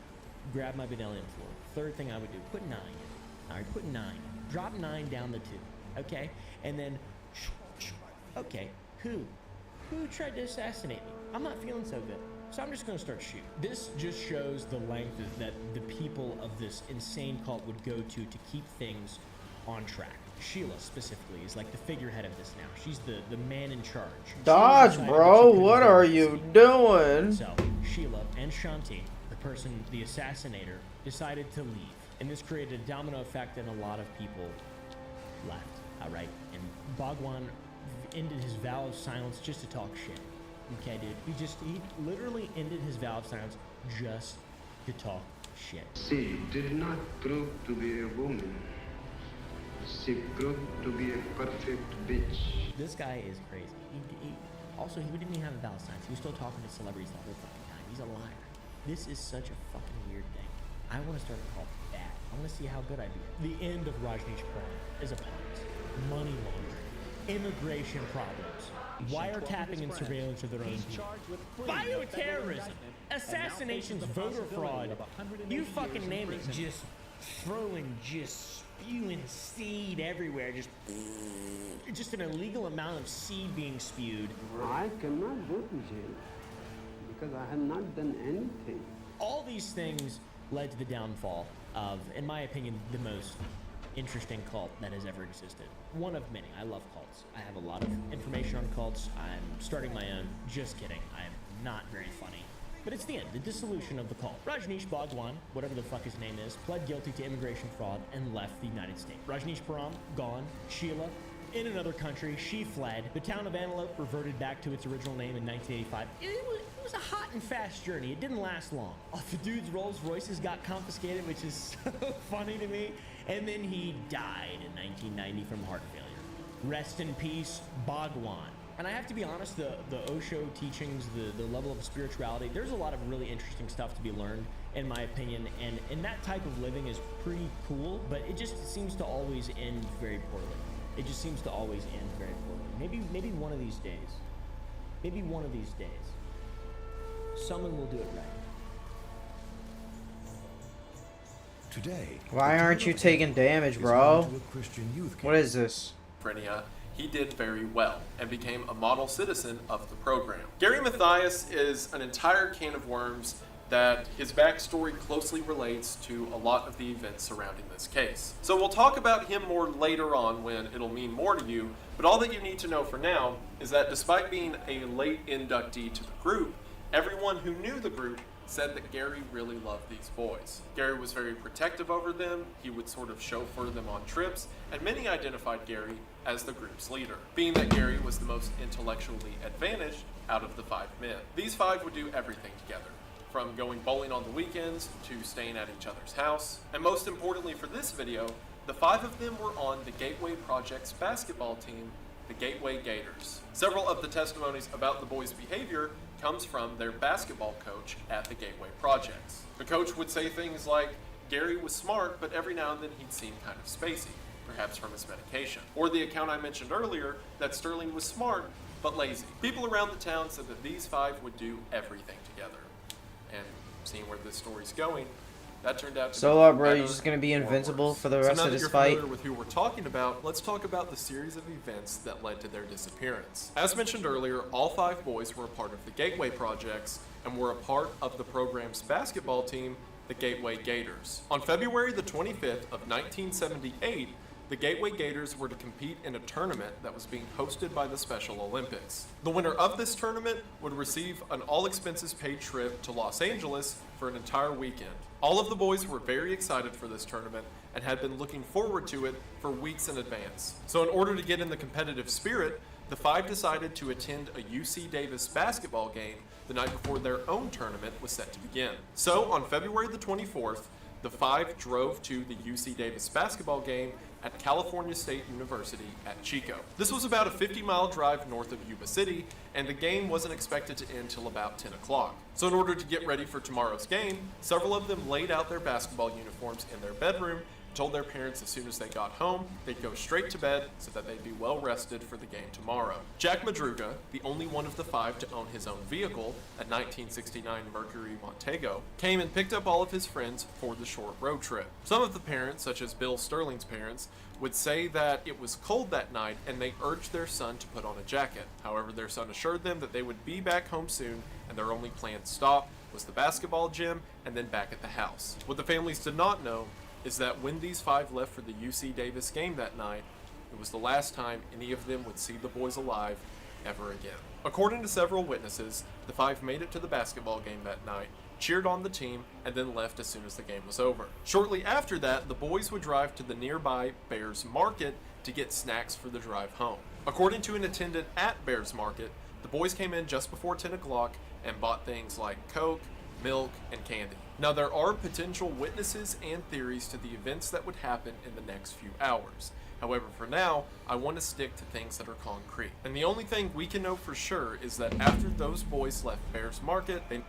grab my vanillium floor. Third thing I would do, put 9 in. All right, put 9. Drop 9 down the tube, okay? And then, okay, who who tried to assassinate me? I'm not feeling so good. So I'm just gonna start shooting. This just shows the length that the people of this insane cult would go to keep things on track. Sheila specifically is like the figurehead of this now. She's the man in charge. Dodge, bro. What are you doing? So Sheila and Shanti, the assassinator, decided to leave. And this created a domino effect and a lot of people left. Alright? And Bhagwan ended his vow of silence just to talk shit. Okay, dude? He literally ended his vow of silence just to talk shit. She did not prove to be a woman. She proved to be a perfect bitch. This guy is crazy. Also, he didn't even have a vow of silence. He was still talking to celebrities the whole fucking time. He's a liar. This is such a fucking weird thing. I want to start a cult bad. I want to see how good I do. The end of Rajneesh Puram is upon us. Money laundering, immigration problems, wiretapping and surveillance of their own people, bioterrorism, assassinations, voter fraud, you fucking name it. Just spewing seed everywhere, just an illegal amount of seed being spewed. I cannot go to jail because I have not done anything. All these things led to the downfall of, in my opinion, the most interesting cult that has ever existed. One of many. I love cults. I have a lot of information on cults. I'm starting my own. Just kidding. I'm not very funny. But it's the end, the dissolution of the cult. Rajneesh Bhagwan, whatever the fuck his name is, pled guilty to immigration fraud and left the United States. Rajneesh Puram, gone. Sheila, in another country, she fled. The town of Antelope reverted back to its original name in 1985. It was a hot and fast journey. It didn't last long. The dude's Rolls Royces got confiscated, which is so funny to me. And then he died in 1990 from heart failure. Rest in peace, Bhagwan. And I have to be honest, the Osho teachings, the level of spirituality, there's a lot of really interesting stuff to be learned, in my opinion. And that type of living is pretty cool, but it just seems to always end very poorly. It just seems to always end very poorly. Maybe one of these days, someone will do it right. Today, why aren't you taking damage, bro? What is this? He did very well and became a model citizen of the program. Gary Mathias is an entire can of worms that his backstory closely relates to a lot of the events surrounding this case. So we'll talk about him more later on when it'll mean more to you, but all that you need to know for now is that despite being a late inductee to the group, everyone who knew the group said that Gary really loved these boys. Gary was very protective over them, he would sort of chauffeur them on trips, and many identified Gary as the group's leader, being that Gary was the most intellectually advantaged out of the 5 men. These 5 would do everything together, from going bowling on the weekends to staying at each other's house, and most importantly for this video, the 5 of them were on the Gateway Project's basketball team, the Gateway Gators. Several of the testimonies about the boys' behavior comes from their basketball coach at the Gateway Projects. The coach would say things like, Gary was smart, but every now and then he'd seem kind of spacey, perhaps from his medication. Or the account I mentioned earlier, that Sterling was smart, but lazy. People around the town said that these 5 would do everything together. And seeing where this story's going, that turned out to So, be bro, better you're just gonna be invincible for the so rest now of that this you're fight? familiar with who we're talking about, let's talk about the series of events that led to their disappearance. As mentioned earlier, all 5 boys were a part of the Gateway Projects and were a part of the program's basketball team, the Gateway Gators. On February the 25th of 1978, the Gateway Gators were to compete in a tournament that was being hosted by the Special Olympics. The winner of this tournament would receive an all-expenses-paid trip to Los Angeles for an entire weekend. All of the boys were very excited for this tournament and had been looking forward to it for weeks in advance. So in order to get in the competitive spirit, the 5 decided to attend a UC Davis basketball game the night before their own tournament was set to begin. So on February the 24th, the 5 drove to the UC Davis basketball game at California State University at Chico. This was about a 50-mile drive north of Yuba City, and the game wasn't expected to end till about 10 o'clock. So in order to get ready for tomorrow's game, several of them laid out their basketball uniforms in their bedroom told their parents as soon as they got home, they'd go straight to bed so that they'd be well rested for the game tomorrow. Jack Madruga, the only one of the 5 to own his own vehicle, a 1969 Mercury Montego, came and picked up all of his friends for the short road trip. Some of the parents, such as Bill Sterling's parents, would say that it was cold that night and they urged their son to put on a jacket. However, their son assured them that they would be back home soon and their only planned stop was the basketball gym and then back at the house. What the families did not know is that when these 5 left for the UC Davis game that night, it was the last time any of them would see the boys alive ever again. According to several witnesses, the 5 made it to the basketball game that night, cheered on the team, and then left as soon as the game was over. Shortly after that, the boys would drive to the nearby Bears Market to get snacks for the drive home. According to an attendant at Bears Market, the boys came in just before 10 o'clock and bought things like Coke, milk, and candy. Now, there are potential witnesses and theories to the events that would happen in the next few hours. However, for now, I want to stick to things that are concrete. And the only thing we can know for sure is that after those boys left Bears Market, they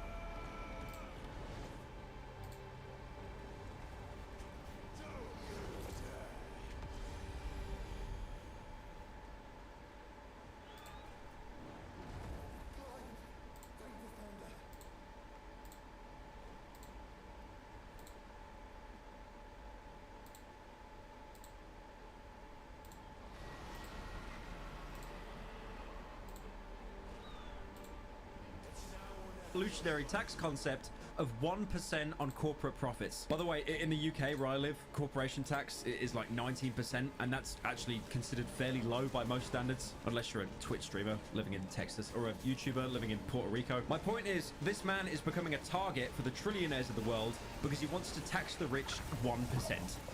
revolutionary tax concept of 1% on corporate profits. By the way, in the UK where I live, corporation tax is like 19%, and that's actually considered fairly low by most standards, unless you're a Twitch streamer living in Texas or a YouTuber living in Puerto Rico. My point is, this man is becoming a target for the trillionaires of the world because he wants to tax the rich 1%.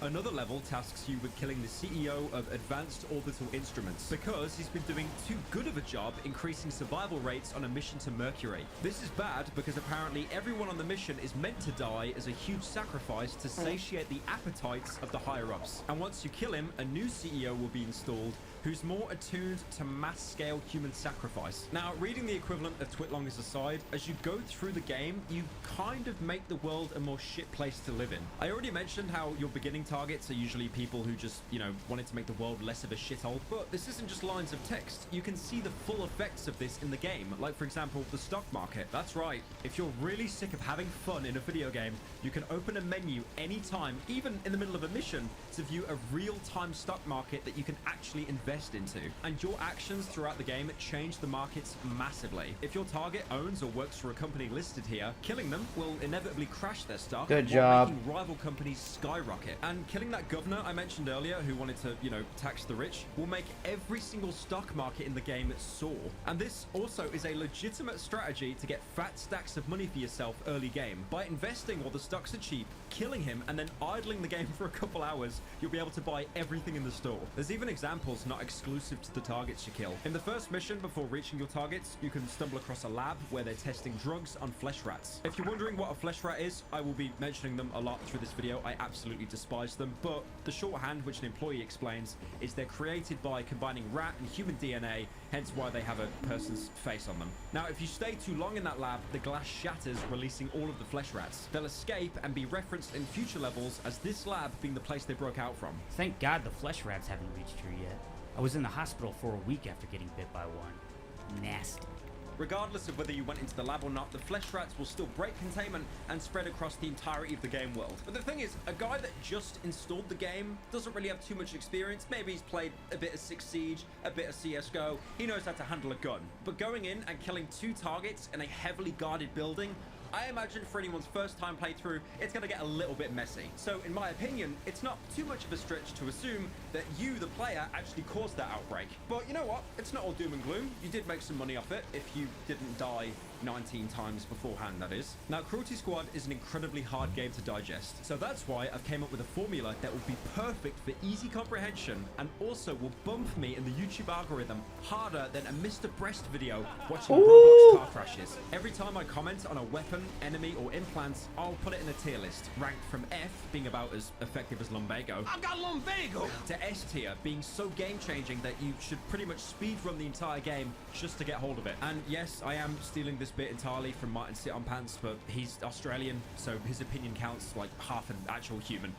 Another level tasks you with killing the CEO of Advanced Orbital Instruments because he's been doing too good of a job increasing survival rates on a mission to Mercury. This is bad because apparently everyone on the mission is meant to die as a huge sacrifice to satiate the appetites of the higher-ups. And once you kill him, a new CEO will be installed who's more attuned to mass-scale human sacrifice. Now, reading the equivalent of Twitlongers aside, as you go through the game, you kind of make the world a more shit place to live in. I already mentioned how your beginning targets are usually people who just, wanted to make the world less of a shithole, but this isn't just lines of text. You can see the full effects of this in the game, like for example, the stock market. That's right, if you're really sick of having fun in a video game, you can open a menu anytime, even in the middle of a mission, to view a real-time stock market that you can actually invest into. And your actions throughout the game change the markets massively. If your target owns or works for a company listed here, killing them will inevitably crash their stock. Good while job. Making rival companies skyrocket. And killing that governor I mentioned earlier who wanted to, tax the rich, will make every single stock market in the game soar. And this also is a legitimate strategy to get fat stacks of money for yourself early game. By investing while the stocks are cheap, killing him, and then idling the game for a couple hours, you'll be able to buy everything in the store. There's even examples not exclusive to the targets you kill. In the first mission, before reaching your targets, you can stumble across a lab where they're testing drugs on flesh rats. If you're wondering what a flesh rat is, I will be mentioning them a lot through this video. I absolutely despise them, but the shorthand, which an employee explains, is they're created by combining rat and human DNA, hence why they have a person's face on them. Now, if you stay too long in that lab, the glass shatters, releasing all of the flesh rats. They'll escape and be referenced in future levels as this lab being the place they broke out from. Thank God the flesh rats haven't reached here yet. I was in the hospital for a week after getting bit by one. Nasty. Regardless of whether you went into the lab or not, the flesh rats will still break containment and spread across the entirety of the game world. But the thing is, a guy that just installed the game doesn't really have too much experience. Maybe he's played a bit of 6 Siege, a bit of CSGO. He knows how to handle a gun. But going in and killing 2 targets in a heavily guarded building, I imagine for anyone's first time playthrough, it's going to get a little bit messy. So in my opinion, it's not too much of a stretch to assume that you, the player, actually caused that outbreak. But you know what? It's not all doom and gloom. You did make some money off it if you didn't die 19 times beforehand, that is. Now, Cruelty Squad is an incredibly hard game to digest. So that's why I've came up with a formula that will be perfect for easy comprehension and also will bump me in the YouTube algorithm harder than a Mr. Breast video watching Roblox car crashes. Every time I comment on a weapon, enemy, or implants, I'll put it in a tier list, ranked from F, being about as effective as Lumbago, I got lumbago! to S tier, being so game-changing that you should pretty much speedrun the entire game just to get hold of it. And yes, I am stealing this bit entirely from Martin Sit on Pants, but he's Australian, so his opinion counts like half an actual human.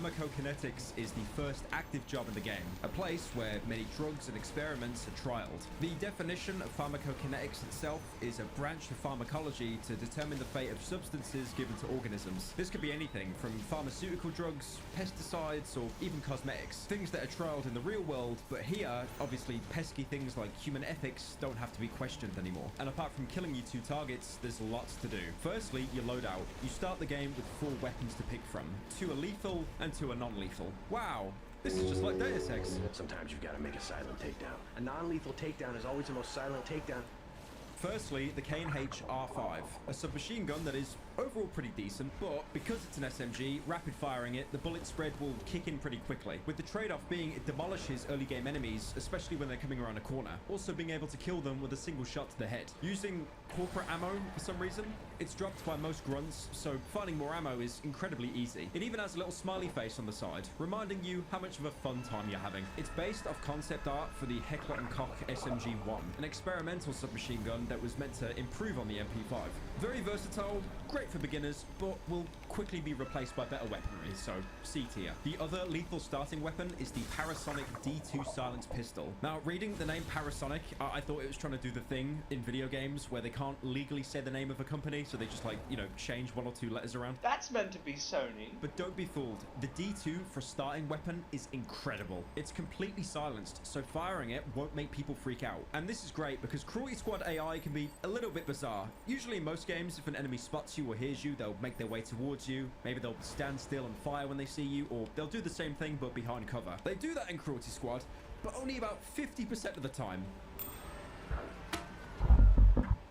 pharmacokinetics is the first active job in the game, a place where many drugs and experiments are trialed. The definition of pharmacokinetics itself is a branch of pharmacology to determine the fate of substances given to organisms. This could be anything from pharmaceutical drugs, pesticides, or even cosmetics. Things that are trialed in the real world, but here, obviously, pesky things like human ethics don't have to be questioned anymore. And apart from killing your 2 targets, there's lots to do. Firstly, your loadout. You start the game with 4 weapons to pick from. 2 are lethal and 2 are non-lethal. Wow! This is just like Deus Ex. Sometimes you've got to make a silent takedown. A non-lethal takedown is always the most silent takedown. Firstly, the K&H R5, a submachine gun that is overall pretty decent, but because it's an SMG, rapid firing it, the bullet spread will kick in pretty quickly, with the trade-off being it demolishes early game enemies, especially when they're coming around a corner, also being able to kill them with a single shot to the head. Using corporate ammo for some reason, it's dropped by most grunts, so finding more ammo is incredibly easy. It even has a little smiley face on the side, reminding you how much of a fun time you're having. It's based off concept art for the Heckler & Koch SMG-1, an experimental submachine gun that was meant to improve on the MP5. Very versatile, great for beginners, but will quickly be replaced by better weaponry, so C tier. The other lethal starting weapon is the Parasonic D2 Silence Pistol. Now, reading the name Parasonic, I thought it was trying to do the thing in video games where they can't legally say the name of a company, so they just like, you know, change 1 or 2 letters around. That's meant to be Sony. But don't be fooled. The D2 for a starting weapon is incredible. It's completely silenced, so firing it won't make people freak out. And this is great because Cruelty Squad AI can be a little bit bizarre. Usually in most games, if an enemy spots you or hears you, they'll make their way towards you. Maybe they'll stand still and fire when they see you, or they'll do the same thing but behind cover. They do that in Cruelty Squad, but only about 50% of the time.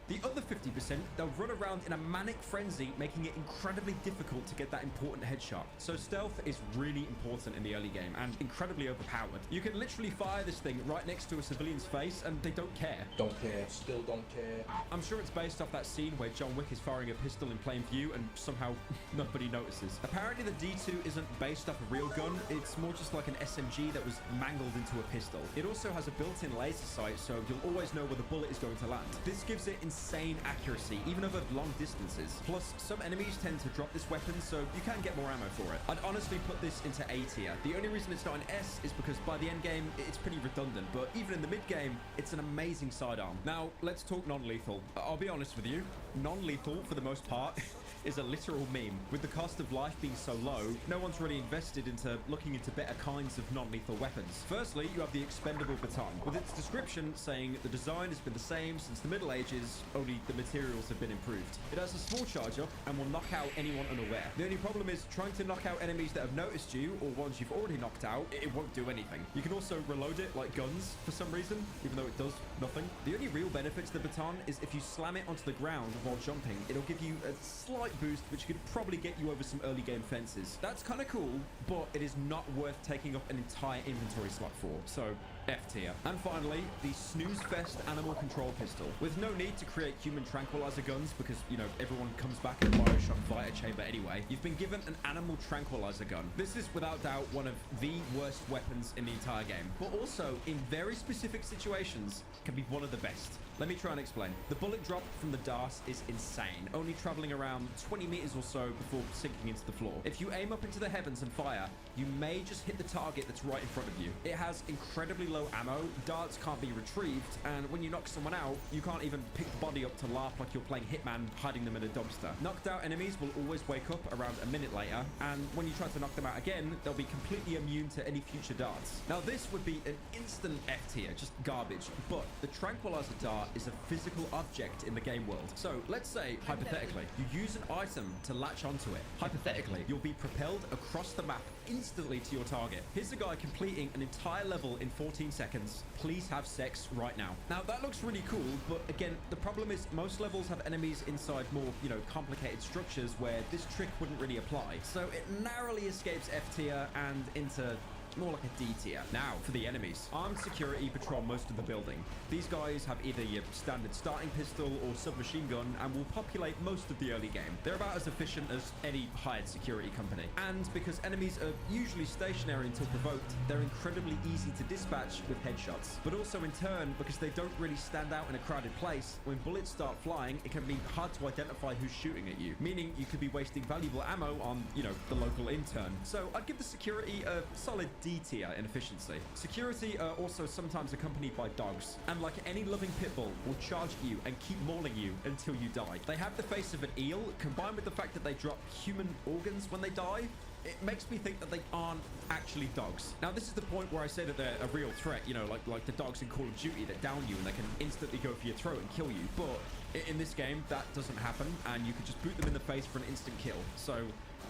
The other 50%, they'll run around in a manic frenzy, making it incredibly difficult to get that important headshot. So stealth is really important in the early game and incredibly overpowered. You can literally fire this thing right next to a civilian's face and they don't care. Don't care, still don't care. I'm sure it's based off that scene where John Wick is firing a pistol in plain view and somehow nobody notices. Apparently the D2 isn't based off a real gun, it's more just like an SMG that was mangled into a pistol. It also has a built-in laser sight, so you'll always know where the bullet is going to land. This gives it insane accuracy, even over long distances. Plus, some enemies tend to drop this weapon, so you can get more ammo for it. I'd honestly put this into A tier. The only reason it's not an S is because by the end game, it's pretty redundant, but even in the mid game, it's an amazing sidearm. Now, let's talk non-lethal. I'll be honest with you, non-lethal, for the most part, is a literal meme. With the cost of life being so low, no one's really invested into looking into better kinds of non-lethal weapons. Firstly, you have the expendable baton, with its description saying the design has been the same since the Middle Ages, only the materials have been improved. It has a small charge up and will knock out anyone unaware. The only problem is trying to knock out enemies that have noticed you or ones you've already knocked out, it won't do anything. You can also reload it like guns for some reason, even though it does nothing. The only real benefit to the baton is if you slam it onto the ground while jumping, it'll give you a slight boost which could probably get you over some early game fences. That's kind of cool, but it is not worth taking up an entire inventory slot for, so F tier. And finally, the Snooze Fest Animal Control Pistol. With no need to create human tranquilizer guns because, you know, everyone comes back in a Bioshock Fighter chamber anyway, you've been given an animal tranquilizer gun. This is without doubt one of the worst weapons in the entire game, but also in very specific situations can be one of the best. Let me try and explain. The bullet drop from the dart is insane, only traveling around 20 meters or so before sinking into the floor. If you aim up into the heavens and fire, you may just hit the target that's right in front of you. It has incredibly low ammo, darts can't be retrieved, and when you knock someone out, you can't even pick the body up to laugh like you're playing Hitman, hiding them in a dumpster. Knocked out enemies will always wake up around a minute later, and when you try to knock them out again, they'll be completely immune to any future darts. Now this would be an instant F tier, just garbage, but the tranquilizer dart is a physical object in the game world. So let's say, hypothetically, you use an item to latch onto it. Hypothetically, you'll be propelled across the map instantly to your target. Here's a guy completing an entire level in 14 seconds. Please have sex right now. Now that looks really cool, but again, the problem is most levels have enemies inside more, you know, complicated structures where this trick wouldn't really apply. So it narrowly escapes F tier and into more like a D tier. Now, for the enemies. Armed security patrol most of the building. These guys have either your standard starting pistol or submachine gun and will populate most of the early game. They're about as efficient as any hired security company. And because enemies are usually stationary until provoked, they're incredibly easy to dispatch with headshots. But also in turn, because they don't really stand out in a crowded place, when bullets start flying, it can be hard to identify who's shooting at you, meaning you could be wasting valuable ammo on, you know, the local intern. So I'd give the security a solid D tier in efficiency. Security are also sometimes accompanied by dogs, and like any loving pit bull, will charge at you and keep mauling you until you die. They have the face of an eel, combined with the fact that they drop human organs when they die. It makes me think that they aren't actually dogs. Now, this is the point where I say that they're a real threat, you know, like the dogs in Call of Duty that down you and they can instantly go for your throat and kill you. But in this game, that doesn't happen, and you can just boot them in the face for an instant kill. So,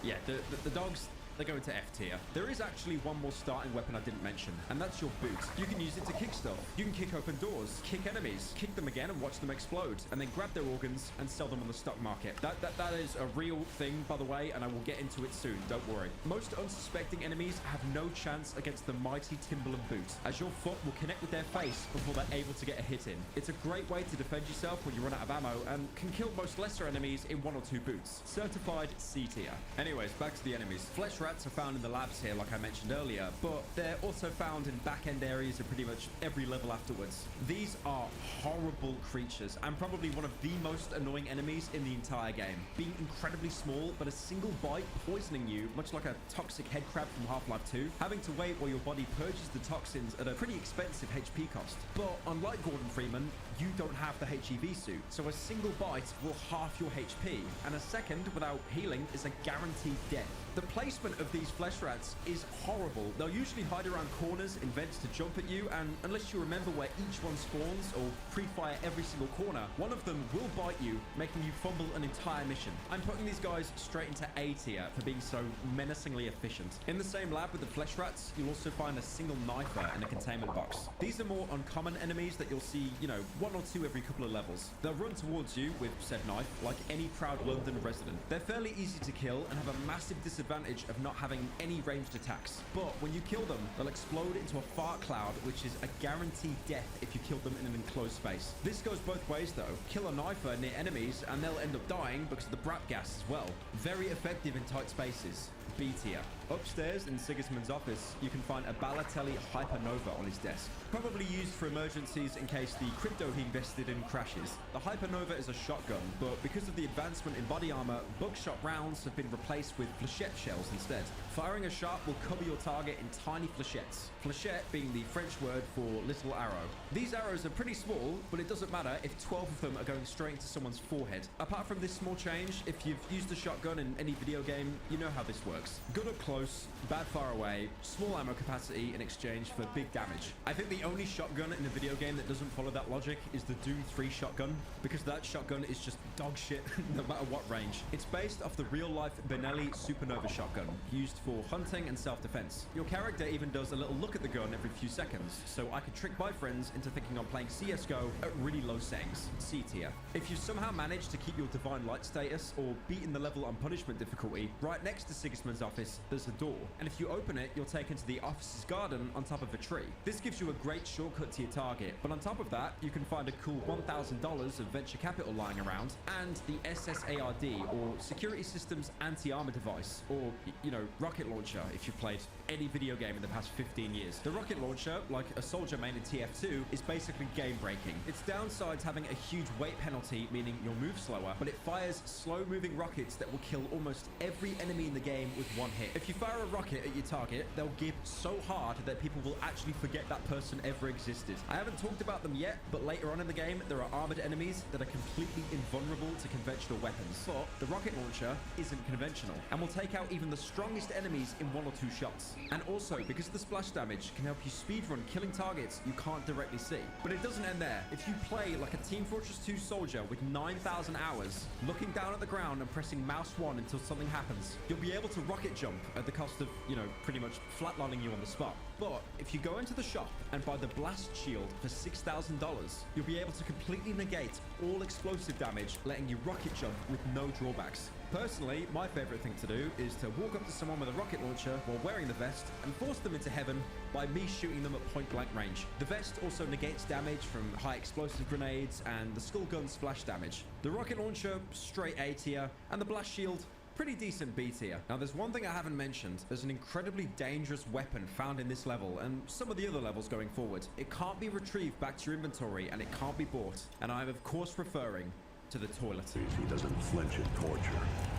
yeah, the dogs, they go into F tier. There is actually one more starting weapon I didn't mention, and that's your boot. You can use it to kick stuff. You can kick open doors, kick enemies, kick them again and watch them explode, and then grab their organs and sell them on the stock market. That is a real thing, by the way, and I will get into it soon, don't worry. Most unsuspecting enemies have no chance against the mighty Timberland boot, as your foot will connect with their face before they're able to get a hit in. It's a great way to defend yourself when you run out of ammo, and can kill most lesser enemies in 1 or 2 boots. Certified C tier. Anyways, back to the enemies. Flesh rats are found in the labs here, like I mentioned earlier, but they're also found in back-end areas of pretty much every level afterwards. These are horrible creatures, and probably one of the most annoying enemies in the entire game. Being incredibly small, but a single bite poisoning you, much like a toxic head crab from Half-Life 2, having to wait while your body purges the toxins at a pretty expensive HP cost. But unlike Gordon Freeman, you don't have the HEV suit, so a single bite will half your HP, and a second without healing is a guaranteed death. The placement of these flesh rats is horrible. They'll usually hide around corners in vents to jump at you, and unless you remember where each one spawns or pre-fire every single corner, one of them will bite you, making you fumble an entire mission. I'm putting these guys straight into A tier for being so menacingly efficient. In the same lab with the flesh rats, you'll also find a single knifer in a containment box. These are more uncommon enemies that you'll see, you know, 1 or 2 every couple of levels. They'll run towards you with said knife like any proud London resident. They're fairly easy to kill and have a massive disadvantage of not having any ranged attacks. But when you kill them, they'll explode into a fart cloud, which is a guaranteed death if you kill them in an enclosed space. This goes both ways though. Kill a knifer near enemies and they'll end up dying because of the brat gas as well. Very effective in tight spaces. B tier. Upstairs in Sigismund's office, you can find a Balotelli Hypernova on his desk. Probably used for emergencies in case the crypto he invested in crashes. The Hypernova is a shotgun, but because of the advancement in body armor, buckshot rounds have been replaced with flechette shells instead. Firing a shot will cover your target in tiny flechettes. Flechette being the French word for little arrow. These arrows are pretty small, but it doesn't matter if 12 of them are going straight into someone's forehead. Apart from this small change, if you've used a shotgun in any video game, you know how this works. Good up close, bad far away, small ammo capacity in exchange for big damage. I think the only shotgun in a video game that doesn't follow that logic is the Doom 3 shotgun, because that shotgun is just dog shit no matter what range. It's based off the real-life Benelli Supernova shotgun, used for hunting and self-defense. Your character even does a little look at the gun every few seconds, so I could trick my friends into thinking I'm playing CSGO at really low settings. C tier. If you somehow manage to keep your Divine Light status or beaten the level on punishment difficulty, right next to Sigismund's office, there's a door, and if you open it, you'll take into the office's garden on top of a tree. This gives you a great shortcut to your target, but on top of that, you can find a cool $1,000 of venture capital lying around, and the SSARD, or Security Systems Anti-Armor Device, or, you know, rocket launcher, if you've played any video game in the past 15 years. The rocket launcher, like a soldier main in TF2, is basically game-breaking. Its downside's having a huge weight penalty, meaning you'll move slower, but it fires slow-moving rockets that will kill almost every enemy in the game with one hit. If you fire a rocket at your target, they'll give so hard that people will actually forget that person ever existed. I haven't talked about them yet, but later on in the game, there are armored enemies that are completely invulnerable to conventional weapons. But the rocket launcher isn't conventional, and will take out even the strongest enemies in 1 or 2 shots. And also, because the splash damage can help you speedrun killing targets you can't directly see. But it doesn't end there. If you play like a Team Fortress 2 soldier with 9,000 hours, looking down at the ground and pressing mouse 1 until something happens, you'll be able to rocket jump at the cost of, you know, pretty much flatlining you on the spot. But if you go into the shop and buy the blast shield for $6,000, you'll be able to completely negate all explosive damage, letting you rocket jump with no drawbacks. Personally, my favorite thing to do is to walk up to someone with a rocket launcher while wearing the vest and force them into heaven by me shooting them at point blank range. The vest also negates damage from high explosive grenades and the skull gun splash damage. The rocket launcher, straight A tier, and the blast shield, pretty decent B tier. Now there's one thing I haven't mentioned. There's an incredibly dangerous weapon found in this level and some of the other levels going forward. It can't be retrieved back to your inventory and it can't be bought. And I'm of course referring to the toilet. He doesn't flinch at torture,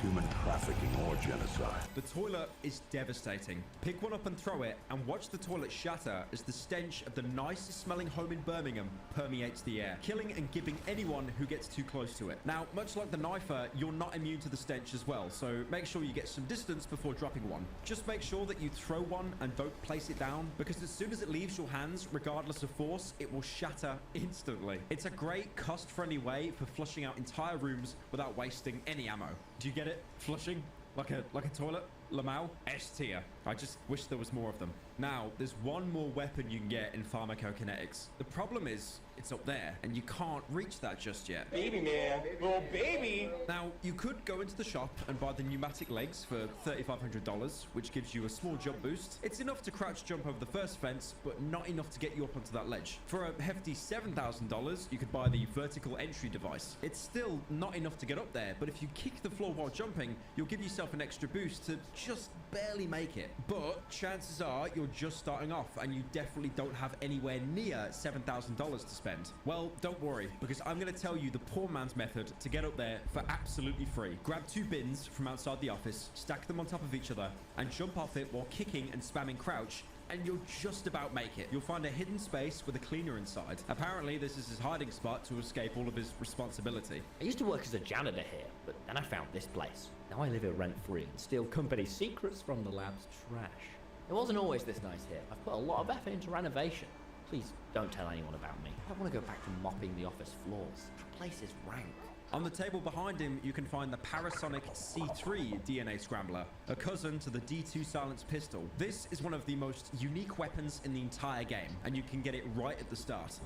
human trafficking, or genocide. The toilet is devastating. Pick one up and throw it, and watch the toilet shatter as the stench of the nicest smelling home in Birmingham permeates the air, killing and gibbing anyone who gets too close to it. Now, much like the knifer, you're not immune to the stench as well, so make sure you get some distance before dropping one. Just make sure that you throw one and don't place it down, because as soon as it leaves your hands, regardless of force, it will shatter instantly. It's a great cost-friendly way for flushing out entire rooms without wasting any ammo. Do you get it? Flushing? Like a toilet? Lamau? S tier. I just wish there was more of them. Now, there's one more weapon you can get in pharmacokinetics. The problem is, it's up there, and you can't reach that just yet. Baby man, little baby. Now, you could go into the shop and buy the pneumatic legs for $3,500, which gives you a small jump boost. It's enough to crouch jump over the first fence, but not enough to get you up onto that ledge. For a hefty $7,000, you could buy the vertical entry device. It's still not enough to get up there, but if you kick the floor while jumping, you'll give yourself an extra boost to just barely make it. But chances are you're just starting off and you definitely don't have anywhere near $7,000 to spend. Well, don't worry, because I'm going to tell you the poor man's method to get up there for absolutely free. Grab 2 bins from outside the office, stack them on top of each other, and jump off it while kicking and spamming crouch, and you'll just about make it. You'll find a hidden space with a cleaner inside. Apparently, this is his hiding spot to escape all of his responsibility. I used to work as a janitor here, but then I found this place. Now I live here rent-free and steal company secrets from the lab's trash. It wasn't always this nice here. I've put a lot of effort into renovation. Please don't tell anyone about me. I want to go back to mopping the office floors. The place is rank. On the table behind him, you can find the Parasonic C3 DNA Scrambler, a cousin to the D2 silenced pistol. This is one of the most unique weapons in the entire game, and you can get it right at the start.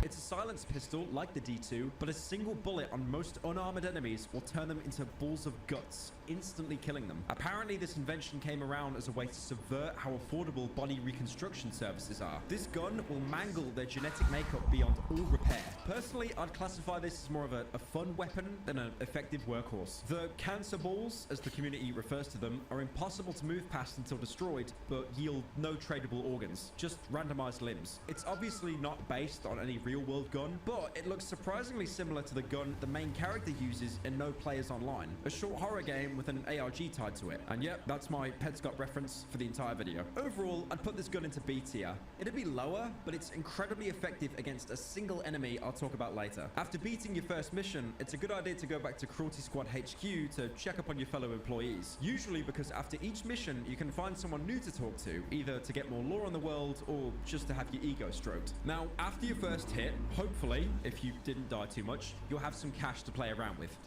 It's a silenced pistol like the D2, but a single bullet on most unarmored enemies will turn them into balls of guts, instantly killing them. Apparently, this invention came around as a way to subvert how affordable body reconstruction services are. This gun will mangle their genetic makeup beyond all repair. Personally, I'd classify this as more of a fun weapon than an effective workhorse. The cancer balls, as the community refers to them, are impossible to move past until destroyed, but yield no tradable organs, just randomized limbs. It's obviously not based on any real-world gun, but it looks surprisingly similar to the gun the main character uses in No Players Online, a short horror game with an ARG tied to it. And yep, that's my Pedscott reference for the entire video. Overall, I'd put this gun into B tier. It'd be lower, but it's incredibly effective against a single enemy I'll talk about later. After beating your first mission, it's a good idea to go back to Cruelty Squad HQ to check up on your fellow employees. Usually because after each mission, you can find someone new to talk to, either to get more lore on the world or just to have your ego stroked. Now, after your first hit, hopefully, if you didn't die too much, you'll have some cash to play around with.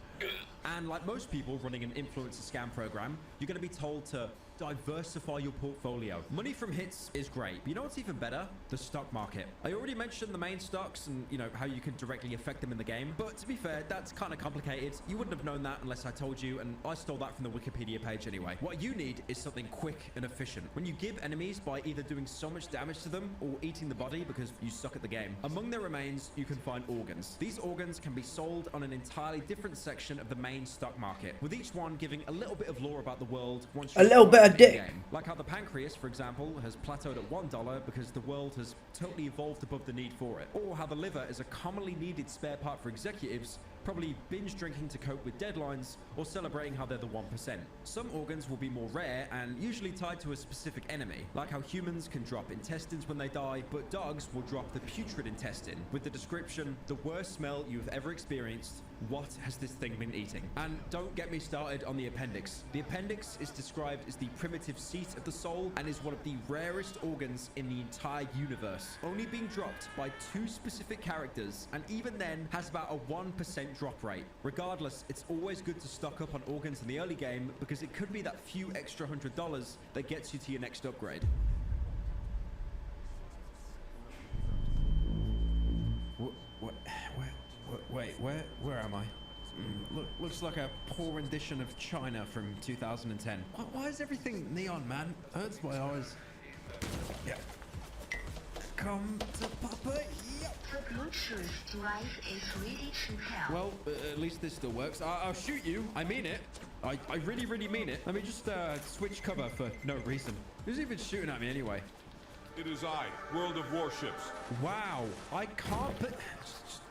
And like most people running an influencer scam program, you're going to be told to diversify your portfolio. Money from hits is great, but you know what's even better? The stock market. I already mentioned the main stocks and, you know, how you can directly affect them in the game, but to be fair, that's kind of complicated. You wouldn't have known that unless I told you, and I stole that from the Wikipedia page anyway. What you need is something quick and efficient. When you give enemies by either doing so much damage to them or eating the body because you suck at the game. Among their remains, you can find organs. These organs can be sold on an entirely different section of the main stock market, with each one giving a little bit of lore about the world once a little bit of dick. Game. Like how the pancreas, for example, has plateaued at $1 because the world has totally evolved above the need for it. Or how the liver is a commonly needed spare part for executives, probably binge drinking to cope with deadlines, or celebrating how they're the 1%. Some organs will be more rare and usually tied to a specific enemy, like how humans can drop intestines when they die, but dogs will drop the putrid intestine, with the description, the worst smell you've ever experienced, what has this thing been eating? And don't get me started on the appendix. The appendix is described as the primitive seat of the soul and is one of the rarest organs in the entire universe, only being dropped by 2 specific characters, and even then has about a 1% drop rate. Regardless, it's always good to stock up on organs in the early game because it could be that few extra $100 that gets you to your next upgrade. Wait, where am I? Looks like a poor rendition of China from 2010. Why is everything neon, man? Hurts my eyes. Yeah. Come to Papa. Yep. Well, at least this still works. I'll shoot you. I mean it. I really, really mean it. Let me just switch cover for no reason. Who's even shooting at me anyway? It is I, World of Warships. Wow. I can't. But just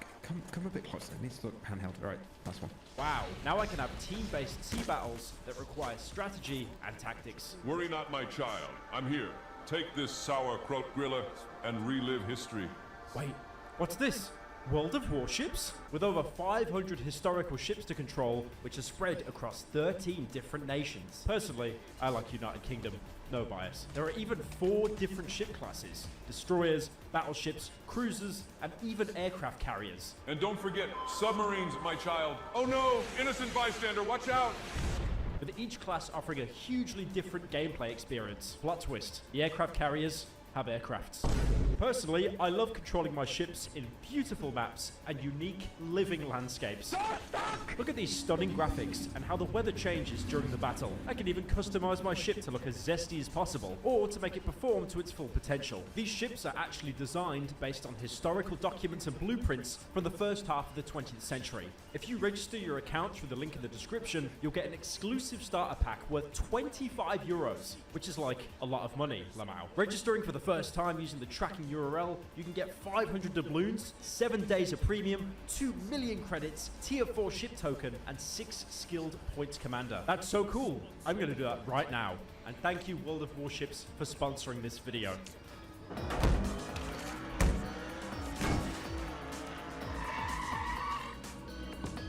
come a bit closer. It needs to look handheld. All right, last one. Wow, now I can have team-based sea battles that require strategy and tactics. Worry not, my child. I'm here. Take this sauerkraut griller and relive history. Wait, what's this? World of Warships? With over 500 historical ships to control, which are spread across 13 different nations. Personally, I like United Kingdom. No bias. There are even 4 different ship classes: destroyers, battleships, cruisers, and even aircraft carriers. And don't forget, submarines, my child. Oh no, innocent bystander, watch out! With each class offering a hugely different gameplay experience. Plot twist: the aircraft carriers have aircrafts. Personally, I love controlling my ships in beautiful maps and unique living landscapes. Look at these stunning graphics and how the weather changes during the battle. I can even customize my ship to look as zesty as possible, or to make it perform to its full potential. These ships are actually designed based on historical documents and blueprints from the first half of the 20th century. If you register your account through the link in the description, you'll get an exclusive starter pack worth 25 euros, which is like a lot of money, Lamau. Registering for the first time using the tracking URL, you can get 500 doubloons, 7 days of premium, 2 million credits, tier 4 ship token, and 6 skilled points commander. That's so cool. I'm going to do that right now. And thank you, World of Warships, for sponsoring this video.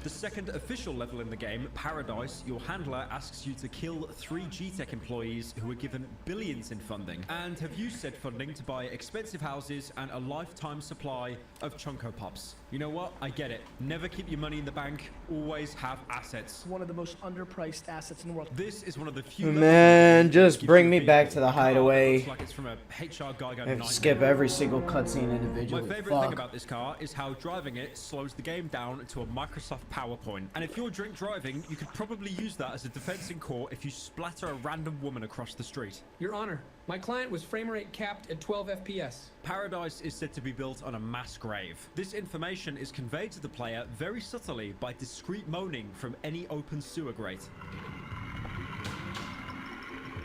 The second official level in the game, Paradise, your handler asks you to kill 3 G-Tech employees who were given billions in funding and have used said funding to buy expensive houses and a lifetime supply of Chunko Pops. You know what? I get it. Never keep your money in the bank. Always have assets. One of the most underpriced assets in the world. This is one of the few. Man, just bring me back to the hideaway. Like it's from a HR guy I have to skip every single cutscene individually. My favorite thing about this car is how driving it slows the game down to a Microsoft PowerPoint. And if you're drink driving, you could probably use that as a defense in court if you splatter a random woman across the street. Your Honor, my client was frame rate capped at 12 FPS. Paradise is said to be built on a mass grave. This information is conveyed to the player very subtly by discreet moaning from any open sewer grate.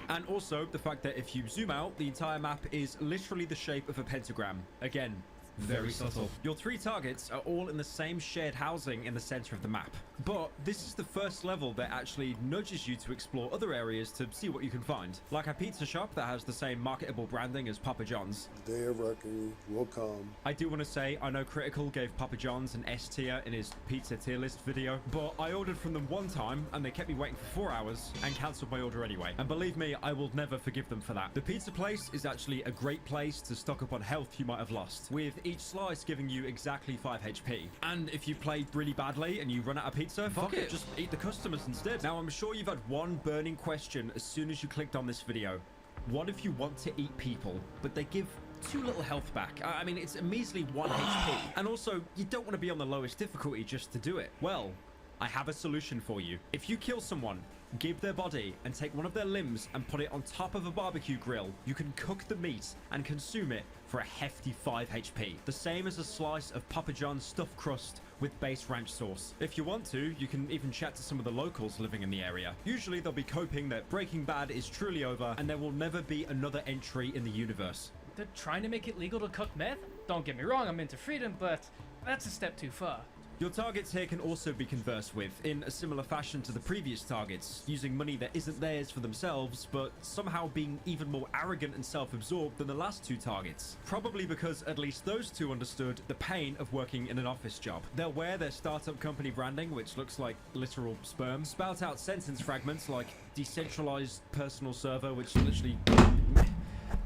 And also the fact that if you zoom out, the entire map is literally the shape of a pentagram. Again, very subtle. Your 3 targets are all in the same shared housing in the center of the map. But this is the first level that actually nudges you to explore other areas to see what you can find. Like a pizza shop that has the same marketable branding as Papa John's. The day of reckoning will come. I do want to say, I know Critical gave Papa John's an S tier in his pizza tier list video, but I ordered from them one time and they kept me waiting for 4 hours and cancelled my order anyway. And believe me, I will never forgive them for that. The pizza place is actually a great place to stock up on health you might have lost, with each slice giving you exactly 5 HP. And if you played really badly and you run out of pizza, fuck it, just eat the customers instead. Now, I'm sure you've had one burning question as soon as you clicked on this video. What if you want to eat people, but they give 2 little health back? I mean, it's a measly 1 HP. And also, you don't want to be on the lowest difficulty just to do it. Well, I have a solution for you. If you kill someone, give their body and take one of their limbs and put it on top of a barbecue grill, you can cook the meat and consume it for a hefty 5 HP. The same as a slice of Papa John's stuffed crust with base ranch sauce. If you want to, you can even chat to some of the locals living in the area. Usually they'll be coping that Breaking Bad is truly over and there will never be another entry in the universe. They're trying to make it legal to cook meth? Don't get me wrong, I'm into freedom, but that's a step too far. Your targets here can also be conversed with in a similar fashion to the previous targets, using money that isn't theirs for themselves, but somehow being even more arrogant and self-absorbed than the last 2 targets. Probably because at least those 2 understood the pain of working in an office job. They'll wear their startup company branding, which looks like literal sperm, spout out sentence fragments like decentralized personal server, which literally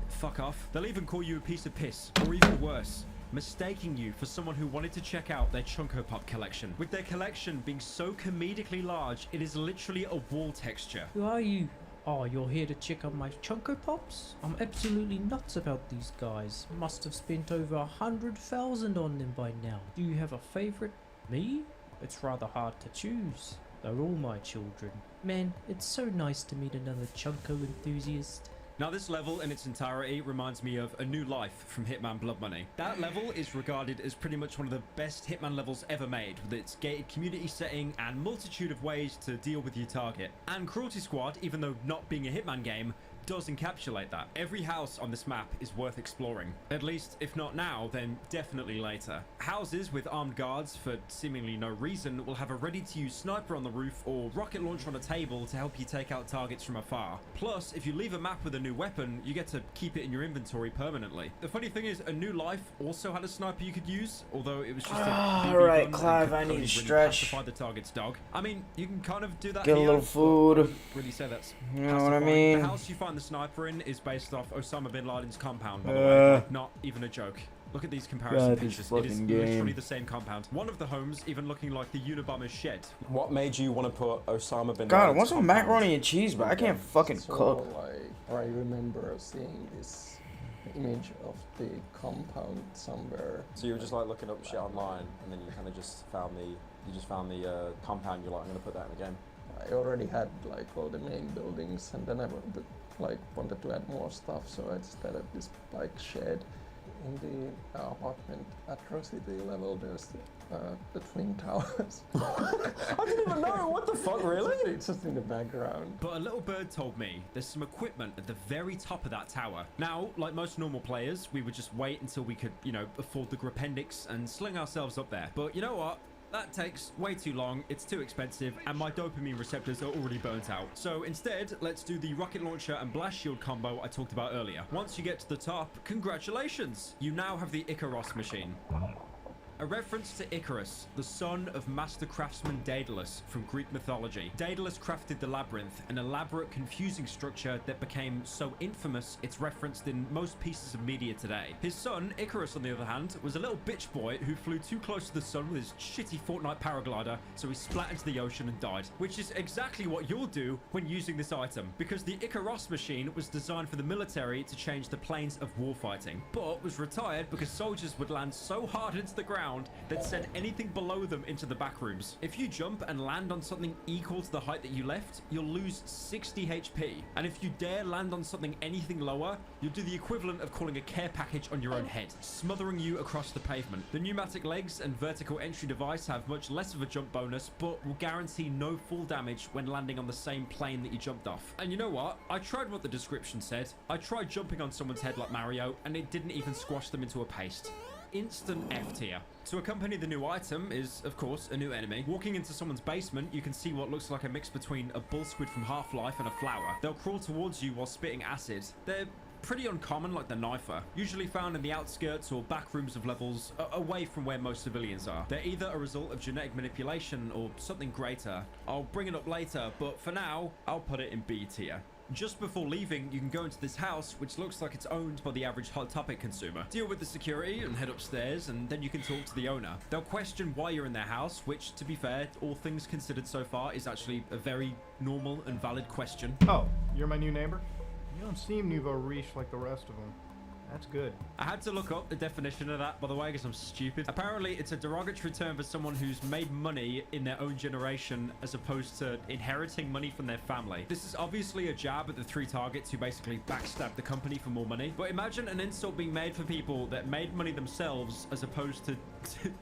fuck off. They'll even call you a piece of piss, or even worse, mistaking you for someone who wanted to check out their Chunko Pop collection. With their collection being so comedically large, it is literally a wall texture. Who are you? Oh, you're here to check out my Chunko Pops? I'm absolutely nuts about these guys. Must have spent over 100,000 on them by now. Do you have a favorite? Me? It's rather hard to choose. They're all my children. Man, it's so nice to meet another Chunko enthusiast. Now this level in its entirety reminds me of A New Life from Hitman Blood Money. That level is regarded as pretty much one of the best Hitman levels ever made, with its gated community setting and multitude of ways to deal with your target. And Cruelty Squad, even though not being a Hitman game, does encapsulate that. Every house on this map is worth exploring. At least, if not now, then definitely later. Houses with armed guards for seemingly no reason will have a ready-to-use sniper on the roof or rocket launcher on a table to help you take out targets from afar. Plus, if you leave a map with a new weapon, you get to keep it in your inventory permanently. The funny thing is, A New Life also had a sniper you could use, although it was just a BB Alright, gun Clive, and could I need only to really stretch. pacify the target's dog. I mean, you can kind of do that Get a here, little but food. I wouldn't really say that's You know what I pacifying. mean? The house you find the sniper in is based off Osama bin Laden's compound, by the way. Like, not even a joke. Look at these comparison God, this pictures. It is fucking literally game. the same compound. One of the homes even looking like the Unabomber's shed. What made you want to put Osama bin God, I Laden's want some compound? macaroni and cheese, but I can't fucking cook. I remember seeing this image of the compound somewhere. So you were just like looking up shit online, and then you kind of just found the compound. You're like, I'm gonna put that in the game. I already had like all the main buildings, and then I wanted to add more stuff, so I just added this bike shed. In the apartment atrocity level, there's the Twin Towers. I didn't even know. What the fuck, really? It's just in the background. But a little bird told me there's some equipment at the very top of that tower. Now, like most normal players, we would just wait until we could, you know, afford the Grapendix and sling ourselves up there. But you know what? That takes way too long, it's too expensive, and my dopamine receptors are already burnt out. So instead, let's do the rocket launcher and blast shield combo I talked about earlier. Once you get to the top, congratulations! You now have the Icaros machine. A reference to Icarus, the son of master craftsman Daedalus from Greek mythology. Daedalus crafted the labyrinth, an elaborate, confusing structure that became so infamous it's referenced in most pieces of media today. His son, Icarus, on the other hand, was a little bitch boy who flew too close to the sun with his shitty Fortnite paraglider, so he splat into the ocean and died. Which is exactly what you'll do when using this item, because the Icaros machine was designed for the military to change the planes of warfighting, but was retired because soldiers would land so hard into the ground that sent anything below them into the back rooms. If you jump and land on something equal to the height that you left, you'll lose 60 HP. And if you dare land on something anything lower, you'll do the equivalent of calling a care package on your own head, smothering you across the pavement. The pneumatic legs and vertical entry device have much less of a jump bonus, but will guarantee no full damage when landing on the same plane that you jumped off. And you know what? I tried what the description said. I tried jumping on someone's head like Mario, and it didn't even squash them into a paste. Instant F tier. To accompany the new item is, of course, a new enemy. Walking into someone's basement, you can see what looks like a mix between a bull squid from Half-Life and a flower. They'll crawl towards you while spitting acid. They're pretty uncommon, like the Knifer, usually found in the outskirts or back rooms of levels away from where most civilians are. They're either a result of genetic manipulation or something greater. I'll bring it up later, but for now, I'll put it in B tier. Just before leaving, you can go into this house, which looks like it's owned by the average Hot Topic consumer. Deal with the security and head upstairs, and then you can talk to the owner. They'll question why you're in their house, which, to be fair, all things considered so far, is actually a very normal and valid question. Oh, you're my new neighbor? You don't seem nouveau riche like the rest of them. That's good. I had to look up the definition of that, by the way, because I'm stupid. Apparently, it's a derogatory term for someone who's made money in their own generation as opposed to inheriting money from their family. This is obviously a jab at the three targets who basically backstabbed the company for more money. But imagine an insult being made for people that made money themselves as opposed to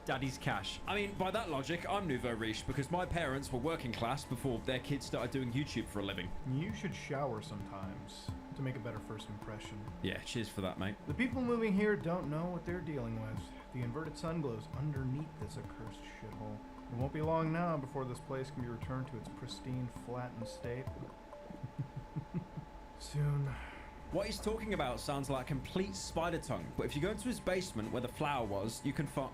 daddy's cash. I mean, by that logic, I'm nouveau riche because my parents were working class before their kids started doing YouTube for a living. You should shower sometimes to make a better first impression. Yeah, cheers for that, mate. The people moving here don't know what they're dealing with. The inverted sun glows underneath this accursed shithole. It won't be long now before this place can be returned to its pristine, flattened state. Soon. What he's talking about sounds like a complete spider tongue, but if you go into his basement where the flower was, you can find...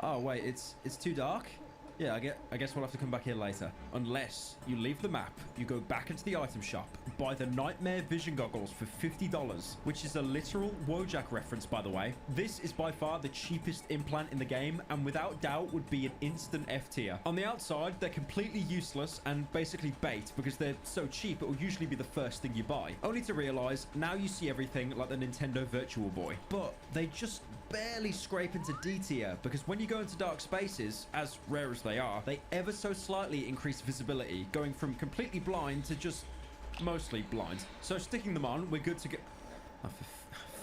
Oh, wait, it's too dark? Yeah, I guess we'll have to come back here later. Unless you leave the map, you go back into the item shop, buy the Nightmare Vision Goggles for $50, which is a literal Wojak reference, by the way. This is by far the cheapest implant in the game, and without doubt would be an instant F tier. On the outside, they're completely useless and basically bait, because they're so cheap it will usually be the first thing you buy. Only to realize, now you see everything like the Nintendo Virtual Boy. But they just barely scrape into D tier, because when you go into dark spaces, as rare as they are, they ever so slightly increase visibility, going from completely blind to just mostly blind. So sticking them on, we're good to go. Oh, for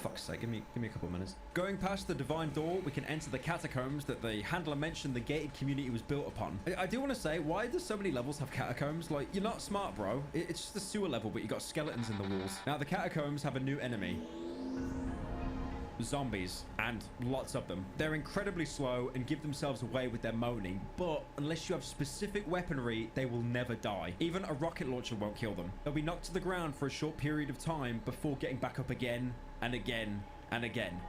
fuck's sake, give me a couple of minutes. Going past the divine door, we can enter the catacombs that the handler mentioned the gated community was built upon. I do want to say, why do so many levels have catacombs? Like, you're not smart, bro. It's just a sewer level, but you got skeletons in the walls. Now, the catacombs have a new enemy. Zombies, and lots of them. They're incredibly slow and give themselves away with their moaning, but unless you have specific weaponry, they will never die. Even a rocket launcher won't kill them. They'll be knocked to the ground for a short period of time before getting back up again and again and again.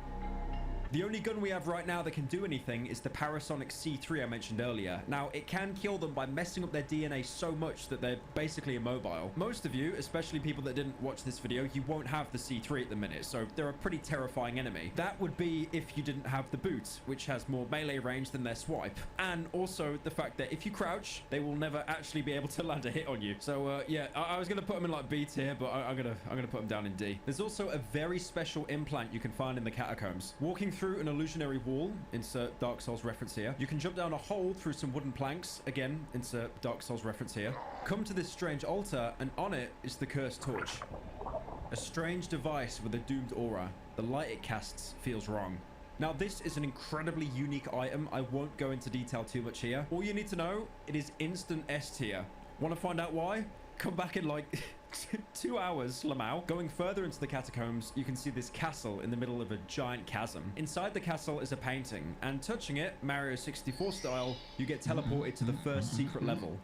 The only gun we have right now that can do anything is the Parasonic C3 I mentioned earlier. Now, it can kill them by messing up their DNA so much that they're basically immobile. Most of you, especially people that didn't watch this video, you won't have the C3 at the minute, so they're a pretty terrifying enemy. That would be if you didn't have the boot, which has more melee range than their swipe. And also the fact that if you crouch, they will never actually be able to land a hit on you. So yeah, I was gonna put them in like B tier, but I'm gonna put them down in D. There's also a very special implant you can find in the catacombs. Walking through an illusionary wall, insert Dark Souls reference here. You can jump down a hole through some wooden planks, again, insert Dark Souls reference here. Come to this strange altar, and on it is the cursed torch. A strange device with a doomed aura. The light it casts feels wrong. Now, this is an incredibly unique item. I won't go into detail too much here. All you need to know, it is instant S tier. Want to find out why? Come back in like 2 hours, Lamau. Going further into the catacombs, you can see this castle in the middle of a giant chasm. Inside the castle is a painting, and touching it, Mario 64 style, you get teleported to the first secret level.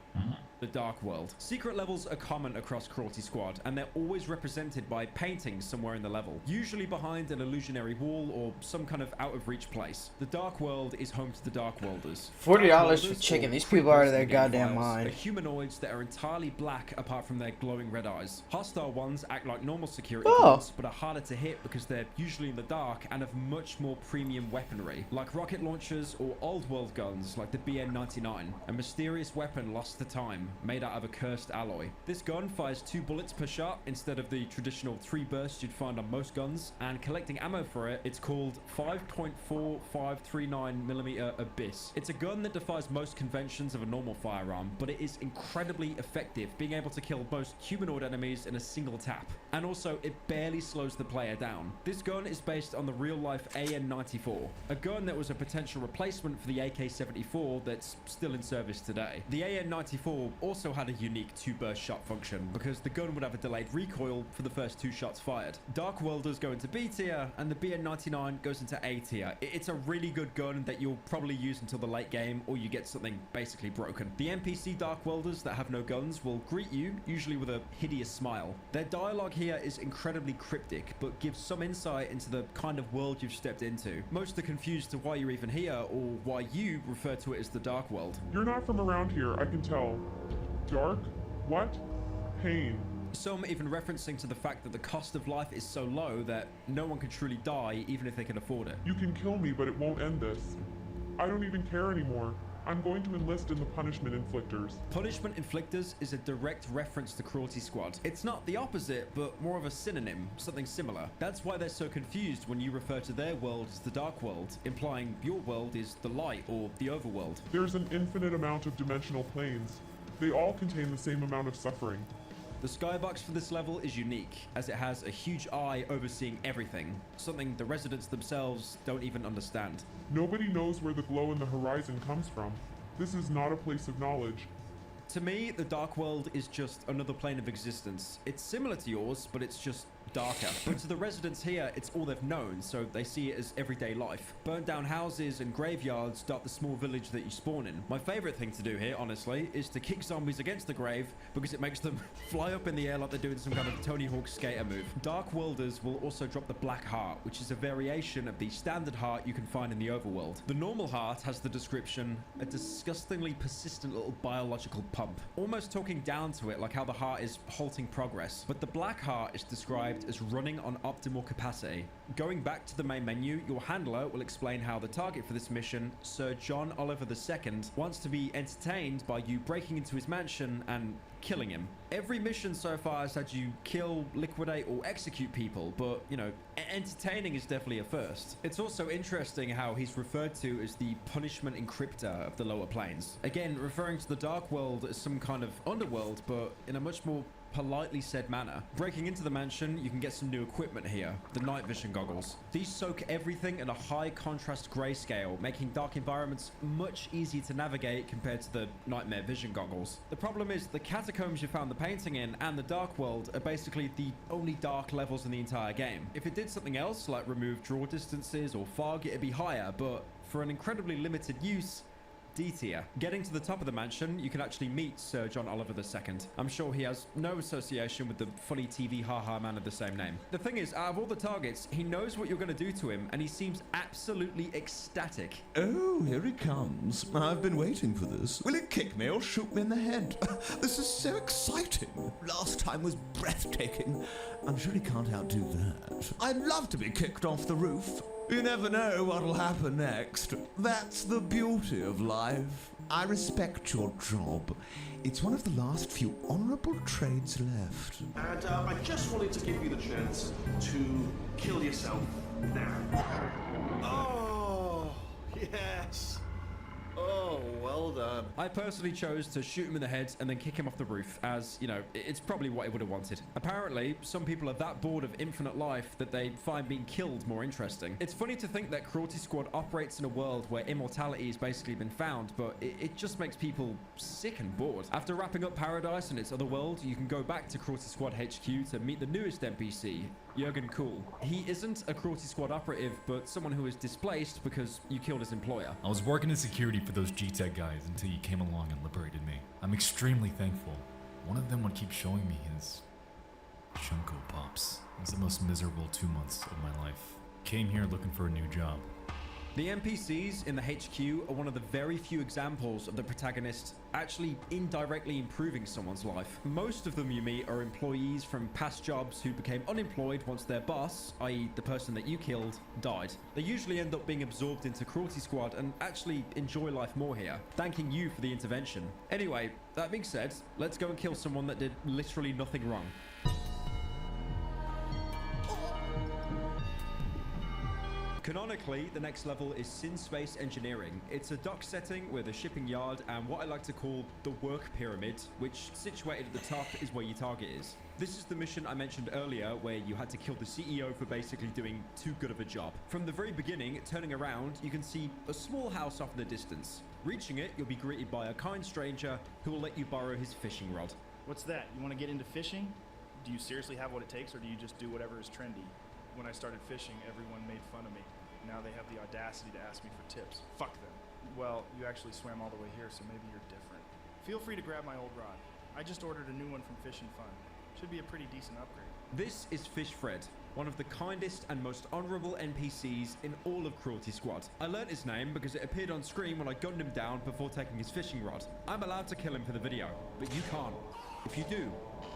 The Dark World. Secret levels are common across Cruelty Squad, and they're always represented by paintings somewhere in the level, usually behind an illusionary wall or some kind of out-of-reach place. The Dark World is home to the Dark Worlders. $40 for chicken. These people are out of their goddamn mind. Are humanoids that are entirely black apart from their glowing red eyes. Hostile ones act like normal security guards, but are harder to hit because they're usually in the dark and have much more premium weaponry, like rocket launchers or old world guns like the BN-99, a mysterious weapon lost to time, made out of a cursed alloy. This gun fires 2 bullets per shot instead of the traditional 3 bursts you'd find on most guns, and collecting ammo for it, it's called 5.4539mm Abyss. It's a gun that defies most conventions of a normal firearm, but it is incredibly effective, being able to kill most humanoid enemies in a single tap. And also, it barely slows the player down. This gun is based on the real-life AN-94, a gun that was a potential replacement for the AK-74 that's still in service today. The AN-94 also had a unique 2-burst shot function, because the gun would have a delayed recoil for the first 2 shots fired. Dark Worlders go into B tier, and the BN-99 goes into A tier. It's a really good gun that you'll probably use until the late game, or you get something basically broken. The NPC Dark Worlders that have no guns will greet you, usually with a hideous smile. Their dialogue here is incredibly cryptic, but gives some insight into the kind of world you've stepped into. Most are confused to why you're even here, or why you refer to it as the Dark World. You're not from around here, I can tell. Dark? What? Pain. Some even referencing to the fact that the cost of life is so low that no one can truly die even if they can afford it. You can kill me, but it won't end this. I don't even care anymore. I'm going to enlist in the Punishment Inflictors. Punishment Inflictors is a direct reference to Cruelty Squad. It's not the opposite, but more of a synonym, something similar. That's why they're so confused when you refer to their world as the Dark World, implying your world is the light or the overworld. There's an infinite amount of dimensional planes. They all contain the same amount of suffering. The skybox for this level is unique, as it has a huge eye overseeing everything, something the residents themselves don't even understand. Nobody knows where the glow in the horizon comes from. This is not a place of knowledge. To me, the Dark World is just another plane of existence. It's similar to yours, but it's just darker. But to the residents here, it's all they've known, so they see it as everyday life. Burnt down houses and graveyards dot the small village that you spawn in. My favorite thing to do here, honestly, is to kick zombies against the grave because it makes them fly up in the air like they're doing some kind of Tony Hawk skater move. Dark Worlders will also drop the Black Heart, which is a variation of the standard heart you can find in the overworld. The normal heart has the description, a disgustingly persistent little biological pump, almost talking down to it like how the heart is halting progress. But the Black Heart is described described as running on optimal capacity. Going back to the main menu, your handler will explain how the target for this mission, Sir John Oliver II, wants to be entertained by you breaking into his mansion and killing him. Every mission so far has had you kill, liquidate, or execute people, but, you know, entertaining is definitely a first. It's also interesting how he's referred to as the punishment encryptor of the lower planes. Again, referring to the Dark World as some kind of underworld, but in a much more politely said manner. Breaking into the mansion, you can get some new equipment here, the night vision goggles. These soak everything in a high contrast grayscale, making dark environments much easier to navigate compared to the nightmare vision goggles. The problem is the catacombs you found the painting in and the Dark World are basically the only dark levels in the entire game. If it did something else, like remove draw distances or fog, it'd be higher, but for an incredibly limited use, D tier. Getting to the top of the mansion, you can actually meet Sir John Oliver II. I'm sure he has no association with the funny TV haha man of the same name. The thing is, out of all the targets, he knows what you're going to do to him, and he seems absolutely ecstatic. Oh, here he comes. I've been waiting for this. Will he kick me or shoot me in the head? This is so exciting. Last time was breathtaking. I'm sure he can't outdo that. I'd love to be kicked off the roof. You never know what'll happen next. That's the beauty of life. I respect your job. It's one of the last few honorable trades left. And I just wanted to give you the chance to kill yourself now. Oh, yes. Oh, well done. I personally chose to shoot him in the head and then kick him off the roof, as, you know, it's probably what he would have wanted. Apparently, some people are that bored of infinite life that they find being killed more interesting. It's funny to think that Cruelty Squad operates in a world where immortality has basically been found, but it just makes people sick and bored. After wrapping up Paradise and its other world, you can go back to Cruelty Squad HQ to meet the newest NPC, Jurgen Kuhl. He isn't a Cruelty Squad operative, but someone who is displaced because you killed his employer. I was working in security for those G-Tech guys until you came along and liberated me. I'm extremely thankful. One of them would keep showing me his Chunko Pops. It was the most miserable 2 months of my life. Came here looking for a new job. The NPCs in the HQ are one of the very few examples of the protagonist actually indirectly improving someone's life. Most of them you meet are employees from past jobs who became unemployed once their boss, i.e. the person that you killed, died. They usually end up being absorbed into Cruelty Squad and actually enjoy life more here, thanking you for the intervention. Anyway, that being said, let's go and kill someone that did literally nothing wrong. Canonically, the next level is Sin Space Engineering. It's a dock setting with a shipping yard and what I like to call the work pyramid, which situated at the top is where your target is. This is the mission I mentioned earlier where you had to kill the CEO for basically doing too good of a job. From the very beginning, turning around, you can see a small house off in the distance. Reaching it, you'll be greeted by a kind stranger who will let you borrow his fishing rod. What's that? You want to get into fishing? Do you seriously have what it takes, or do you just do whatever is trendy? When I started fishing, everyone made fun of me. Now they have the audacity to ask me for tips. Fuck them. Well, you actually swam all the way here, so maybe you're different. Feel free to grab my old rod. I just ordered a new one from Fish and Fun. Should be a pretty decent upgrade. This is Fish Fred, one of the kindest and most honorable NPCs in all of Cruelty Squad. I learnt his name because it appeared on screen when I gunned him down before taking his fishing rod. I'm allowed to kill him for the video, but you can't. If you do,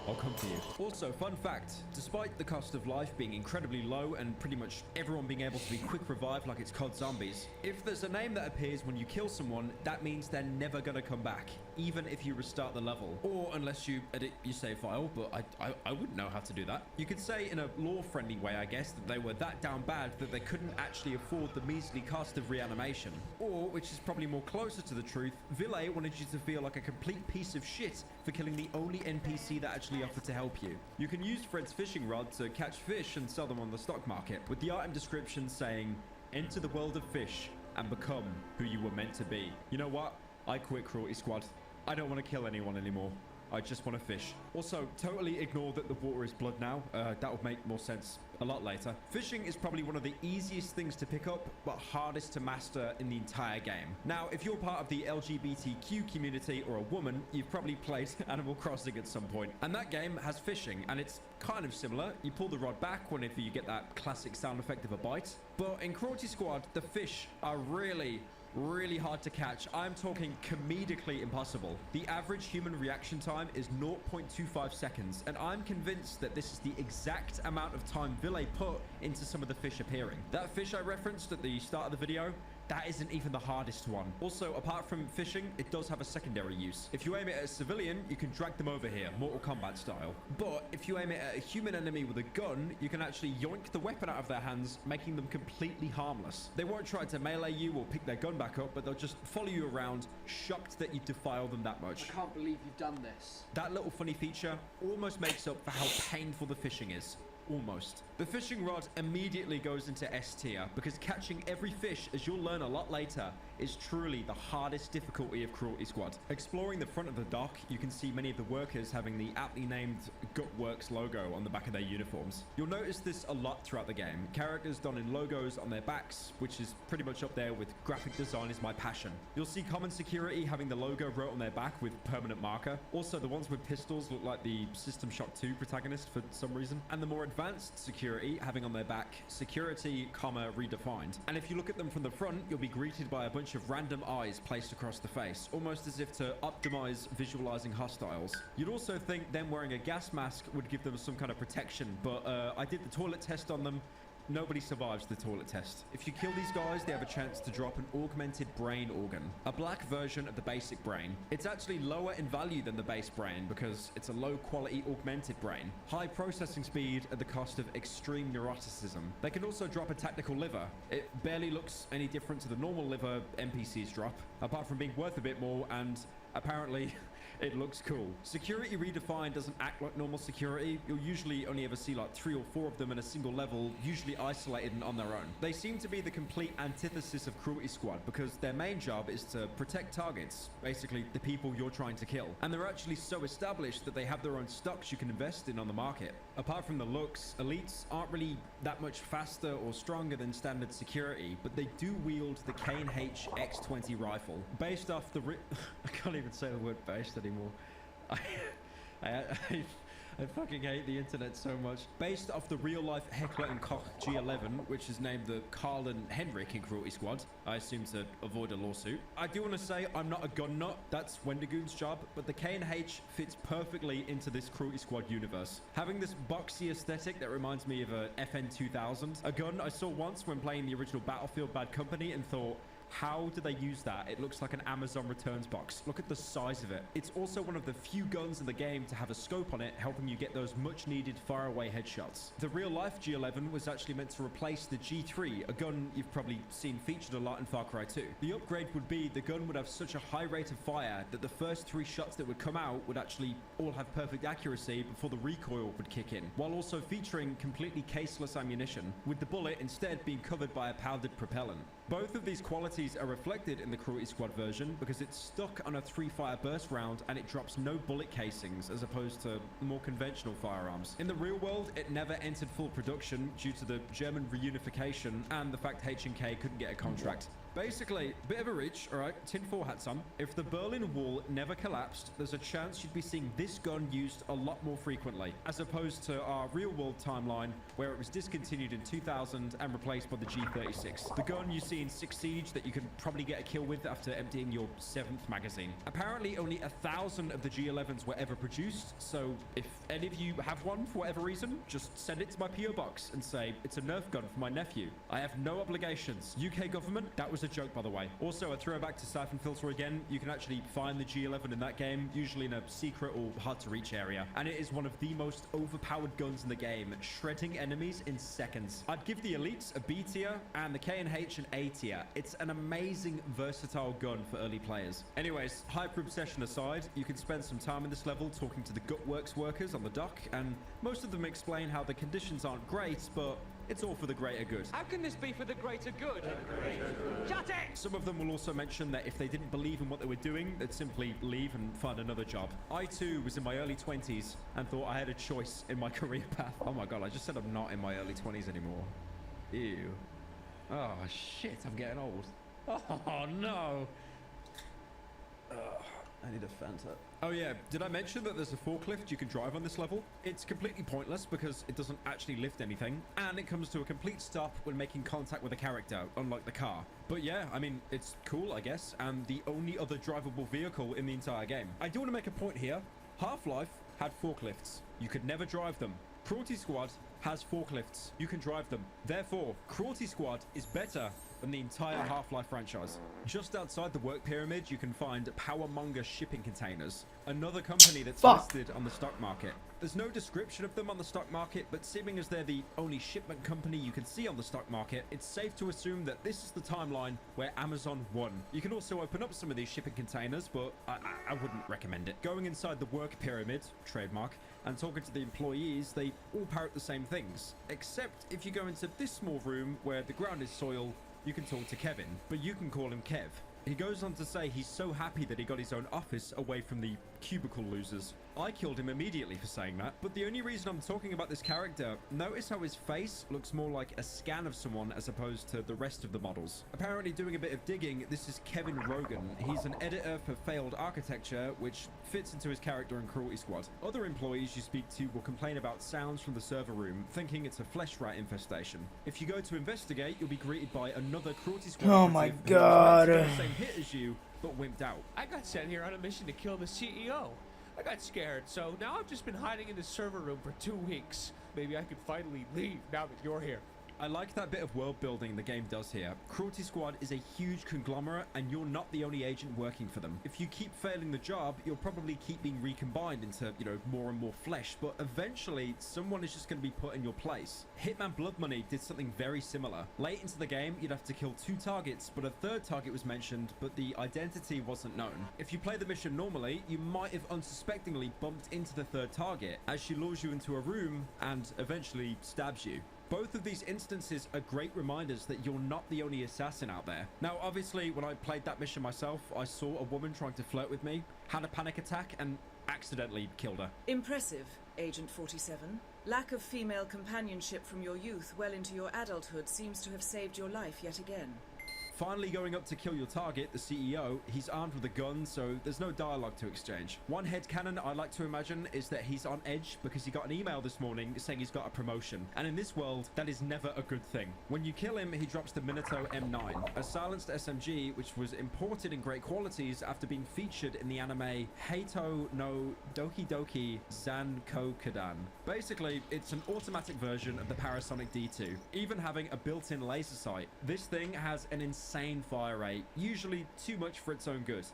I'll come for you. Also, fun fact, despite the cost of life being incredibly low and pretty much everyone being able to be quick revived like it's COD Zombies, if there's a name that appears when you kill someone, that means they're never gonna come back, even if you restart the level. Or unless you edit your save file, but I wouldn't know how to do that. You could say in a lore-friendly way, I guess, that they were that down bad that they couldn't actually afford the measly cost of reanimation. Or, which is probably more closer to the truth, Ville wanted you to feel like a complete piece of shit for killing the only NPC that actually offered to help you. You can use Fred's fishing rod to catch fish and sell them on the stock market, with the item description saying, "Enter the world of fish and become who you were meant to be." You know what? I quit Cruelty Squad. I don't want to kill anyone anymore. I just want to fish. Also, totally ignore that the water is blood now. That would make more sense a lot later. Fishing is probably one of the easiest things to pick up, but hardest to master in the entire game. Now, if you're part of the LGBTQ community or a woman, you've probably played Animal Crossing at some point. And that game has fishing, and it's kind of similar. You pull the rod back whenever you get that classic sound effect of a bite. But in Cruelty Squad, the fish are really really hard to catch. I'm talking comedically impossible. The average human reaction time is 0.25 seconds, and I'm convinced that this is the exact amount of time Ville put into some of the fish appearing. That fish I referenced at the start of the video, that isn't even the hardest one. Also, apart from fishing, it does have a secondary use. If you aim it at a civilian, you can drag them over here, Mortal Kombat style. But if you aim it at a human enemy with a gun, you can actually yoink the weapon out of their hands, making them completely harmless. They won't try to melee you or pick their gun back up, but they'll just follow you around, shocked that you defile them that much. I can't believe you've done this. That little funny feature almost makes up for how painful the fishing is. Almost. The fishing rod immediately goes into S tier because catching every fish, as you'll learn a lot later, is truly the hardest difficulty of Cruelty Squad. Exploring the front of the dock, you can see many of the workers having the aptly named Gutworks logo on the back of their uniforms. You'll notice this a lot throughout the game. Characters donning logos on their backs, which is pretty much up there with graphic design is my passion. You'll see common security having the logo wrote on their back with permanent marker. Also, the ones with pistols look like the System Shock 2 protagonist for some reason. And the more advanced security having on their back security, redefined. And if you look at them from the front, you'll be greeted by a bunch of random eyes placed across the face, almost as if to optimize visualizing hostiles. You'd also think them wearing a gas mask would give them some kind of protection, but I did the toilet test on them. Nobody survives the toilet test. If you kill these guys, they have a chance to drop an augmented brain organ, a black version of the basic brain. It's actually lower in value than the base brain because it's a low quality augmented brain. High processing speed at the cost of extreme neuroticism. They can also drop a tactical liver. It barely looks any different to the normal liver NPCs drop, apart from being worth a bit more and apparently it looks cool. Security Redefined doesn't act like normal security. You'll usually only ever see like 3 or 4 of them in a single level, usually isolated and on their own. They seem to be the complete antithesis of Cruelty Squad because their main job is to protect targets, basically the people you're trying to kill. And they're actually so established that they have their own stocks you can invest in on the market. Apart from the looks, elites aren't really that much faster or stronger than standard security, but they do wield the K&H X20 rifle. Based off the I can't even say the word based anymore. I fucking hate the internet so much. Based off the real-life Heckler & Koch G11, which is named the Carl and Henrik in Cruelty Squad, I assume to avoid a lawsuit. I do want to say I'm not a gun nut, that's Wendigoon's job, but the K&H fits perfectly into this Cruelty Squad universe. Having this boxy aesthetic that reminds me of a FN 2000, a gun I saw once when playing the original Battlefield Bad Company and thought, how do they use that? It looks like an Amazon Returns box. Look at the size of it. It's also one of the few guns in the game to have a scope on it, helping you get those much needed faraway headshots. The real life G11 was actually meant to replace the G3, a gun you've probably seen featured a lot in Far Cry 2. The upgrade would be the gun would have such a high rate of fire that the first 3 shots that would come out would actually all have perfect accuracy before the recoil would kick in, while also featuring completely caseless ammunition, with the bullet instead being covered by a powdered propellant. Both of these qualities are reflected in the Cruelty Squad version because it's stuck on a 3-fire burst round and it drops no bullet casings as opposed to more conventional firearms. In the real world, it never entered full production due to the German reunification and the fact H&K couldn't get a contract. Basically, bit of a reach, alright, tinfoil hats on. If the Berlin Wall never collapsed, there's a chance you'd be seeing this gun used a lot more frequently, as opposed to our real-world timeline, where it was discontinued in 2000 and replaced by the G36. The gun you see in 6 Siege that you can probably get a kill with after emptying your 7th magazine. Apparently, only 1,000 of the G11s were ever produced, so if any of you have one for whatever reason, just send it to my PO box and say, it's a Nerf gun for my nephew. I have no obligations. UK government, that was a joke, by the way. Also, a throwback to Siphon Filter again. You can actually find the G11 in that game, usually in a secret or hard to reach area. And it is one of the most overpowered guns in the game, shredding enemies in seconds. I'd give the Elites a B tier and the K&H an A tier. It's an amazing, versatile gun for early players. Anyways, hyper obsession aside, you can spend some time in this level talking to the Gutworks workers on the dock, and most of them explain how the conditions aren't great, but it's all for the greater good. How can this be for the greater good? Shut it! Some of them will also mention that if they didn't believe in what they were doing, they'd simply leave and find another job. I too was in my early 20s and thought I had a choice in my career path. Oh my god, I just said I'm not in my early 20s anymore. Ew. Oh shit, I'm getting old. Oh no. I need a Fanta. Oh yeah, did I mention that there's a forklift you can drive on this level? It's completely pointless because it doesn't actually lift anything, and it comes to a complete stop when making contact with a character, unlike the car. But yeah, I mean, it's cool, I guess, and the only other drivable vehicle in the entire game. I do want to make a point here. Half-Life had forklifts. You could never drive them. Cruelty Squad has forklifts. You can drive them. Therefore, Cruelty Squad is better than the entire Half-Life franchise. Just outside the work pyramid, you can find Powermonger shipping containers, another company that's listed on the stock market. There's no description of them on the stock market, but seeming as they're the only shipment company you can see on the stock market, it's safe to assume that this is the timeline where Amazon won. You can also open up some of these shipping containers, but I wouldn't recommend it. Going inside the work pyramid, trademark, and talking to the employees, they all parrot the same things. Except if you go into this small room where the ground is soil, you can talk to Kevin, but you can call him Kev. He goes on to say he's so happy that he got his own office away from the cubicle losers. I killed him immediately for saying that, but the only reason I'm talking about this character, notice how his face looks more like a scan of someone as opposed to the rest of the models. Apparently doing a bit of digging, this is Kevin Rogan. He's an editor for Failed Architecture, which fits into his character in Cruelty Squad. Other employees you speak to will complain about sounds from the server room, thinking it's a flesh rat infestation. If you go to investigate, you'll be greeted by another Cruelty Squad Oh my operative God. who was meant to do the same hit as you, but wimped out. I got sent here on a mission to kill the CEO. I got scared, so now I've just been hiding in the server room for 2 weeks. Maybe I could finally leave now that you're here. I like that bit of world building the game does here. Cruelty Squad is a huge conglomerate, and you're not the only agent working for them. If you keep failing the job, you'll probably keep being recombined into, more and more flesh, but eventually someone is just going to be put in your place. Hitman Blood Money did something very similar. Late into the game, you'd have to kill 2 targets, but a 3rd target was mentioned, but the identity wasn't known. If you play the mission normally, you might have unsuspectingly bumped into the 3rd target as she lures you into a room and eventually stabs you. Both of these instances are great reminders that you're not the only assassin out there. Now, obviously, when I played that mission myself, I saw a woman trying to flirt with me, had a panic attack, and accidentally killed her. Impressive, Agent 47. Lack of female companionship from your youth well into your adulthood seems to have saved your life yet again. Finally going up to kill your target, the CEO, he's armed with a gun, so there's no dialogue to exchange. One headcanon I like to imagine is that he's on edge because he got an email this morning saying he's got a promotion. And in this world, that is never a good thing. When you kill him, he drops the Minato M9, a silenced SMG which was imported in great qualities after being featured in the anime Heito no Doki Doki Zankokudan. Basically, it's an automatic version of the Parasonic D2, even having a built-in laser sight. This thing has an insane fire rate, usually too much for its own good.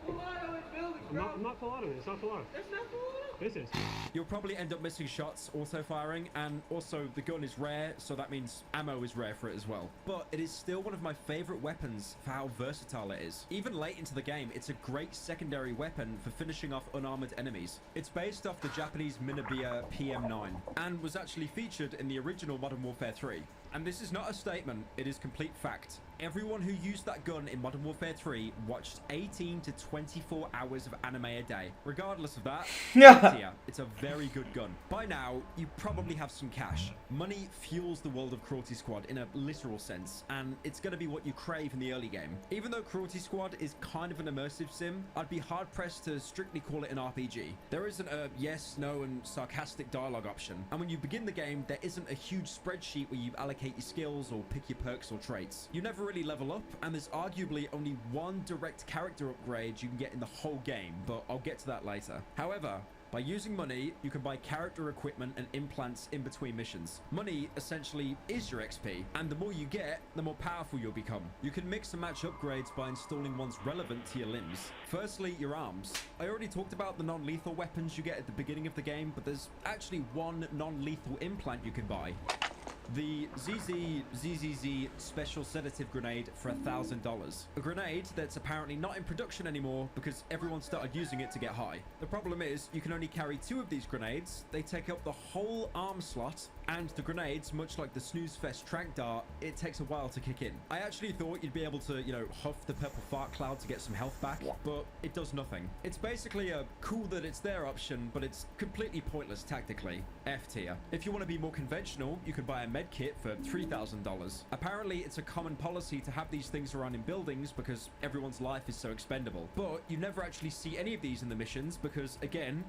I'm not full auto. It's not full auto. It's not full auto. This is. You'll probably end up missing shots auto-firing, and also the gun is rare, so that means ammo is rare for it as well. But it is still one of my favorite weapons for how versatile it is. Even late into the game, it's a great secondary weapon for finishing off unarmored enemies. It's based off the Japanese Minabiya PM9, and was actually featured in the original Modern Warfare 3. And this is not a statement, it is complete fact. Everyone who used that gun in Modern Warfare 3 watched 18 to 24 hours of anime a day. Regardless of that, it's a very good gun. By now, you probably have some cash. Money fuels the world of Cruelty Squad in a literal sense, and it's going to be what you crave in the early game. Even though Cruelty Squad is kind of an immersive sim, I'd be hard-pressed to strictly call it an RPG. There isn't a yes, no, and sarcastic dialogue option, and when you begin the game, there isn't a huge spreadsheet where you allocate your skills or pick your perks or traits. You never really level up, and there's arguably only one direct character upgrade you can get in the whole game, but I'll get to that later. However, by using money, you can buy character equipment and implants in between missions. Money essentially is your XP, and the more you get, the more powerful you'll become. You can mix and match upgrades by installing ones relevant to your limbs. Firstly, your arms. I already talked about the non-lethal weapons you get at the beginning of the game, but there's actually one non-lethal implant you can buy. The ZZZ Special Sedative Grenade for $1,000. A grenade that's apparently not in production anymore because everyone started using it to get high. The problem is you can only carry 2 of these grenades, they take up the whole arm slot, and the grenades, much like the Snooze Fest Trank Dart, it takes a while to kick in. I actually thought you'd be able to, huff the purple fart cloud to get some health back, but it does nothing. It's basically a cool that it's there option, but it's completely pointless tactically. F tier. If you want to be more conventional, you can buy a med kit for $3,000. Apparently, it's a common policy to have these things around in buildings because everyone's life is so expendable. But you never actually see any of these in the missions because, again,